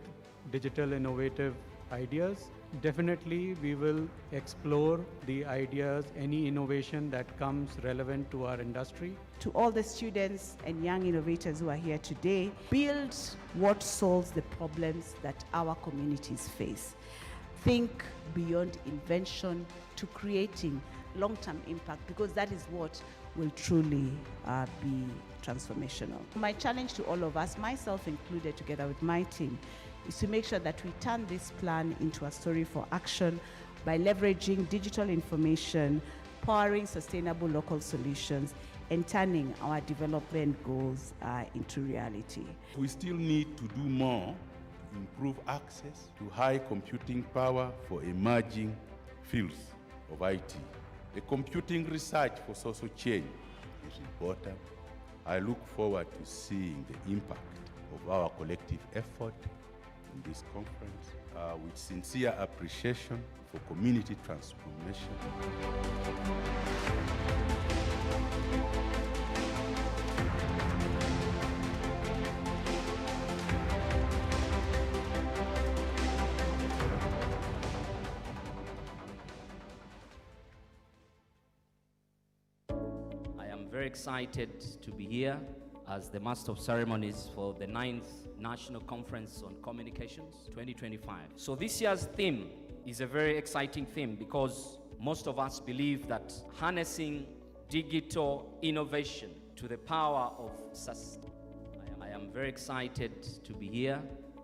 digital innovative ideas. Definitely, we will explore the ideas, any innovation that comes relevant to our industry. To all the students and young innovators who are here today, build what solves the problems that our communities face. Think beyond invention to creating long-term impact, because that is what will truly be transformational. My challenge to all of us, myself included, together with my team, is to make sure that we turn this plan into a story for action by leveraging digital information, powering sustainable local solutions, and turning our development goals into reality. We still need to do more to improve access to high computing power for emerging fields of IT. The computing research for social change is important. I look forward to seeing the impact of our collective effort in this conference with sincere appreciation for community transformation. I am very excited to be here as the Master of Ceremonies for the 9th National Conference on Communications 2025. So this year's theme is a very exciting theme because most of us believe that harnessing digital innovation to the power of sustainability. I am very excited to be here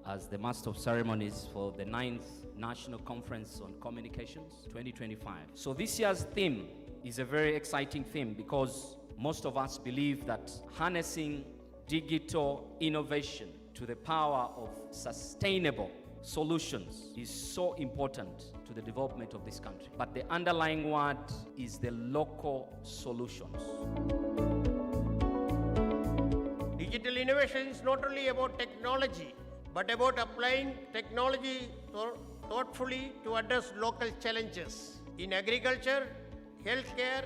as the Master of Ceremonies for the 9th National Conference on Communications 2025. So this year's theme is a very exciting theme because most of us believe that harnessing digital innovation to the power of sustainable solutions is so important to the development of this country. But the underlying word is the local solutions. Digital innovation is not only about technology, but about applying technology thoughtfully to address local challenges in agriculture, healthcare,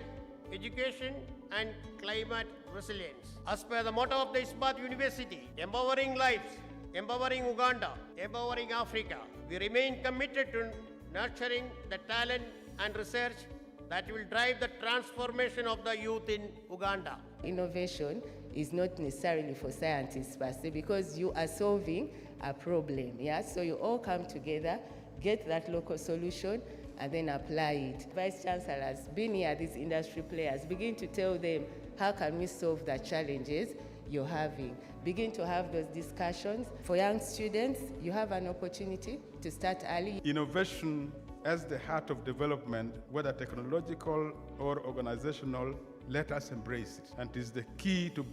education, and climate resilience. As per the motto of the ISBAT University, empowering lives, empowering Uganda, empowering Africa, we remain committed to nurturing the talent and research that will drive the transformation of the youth in Uganda. Innovation is not necessarily for scientists per se, because you are solving a problem, yeah? So you all come together, get that local solution, and then apply it. Vice Chancellors, being here, these industry players, begin to tell them, how can we solve the challenges you're having? Begin to have those discussions. For young students, you have an opportunity to start early. Innovation as the heart of development, whether technological or organizational, let us embrace it. And it is the key to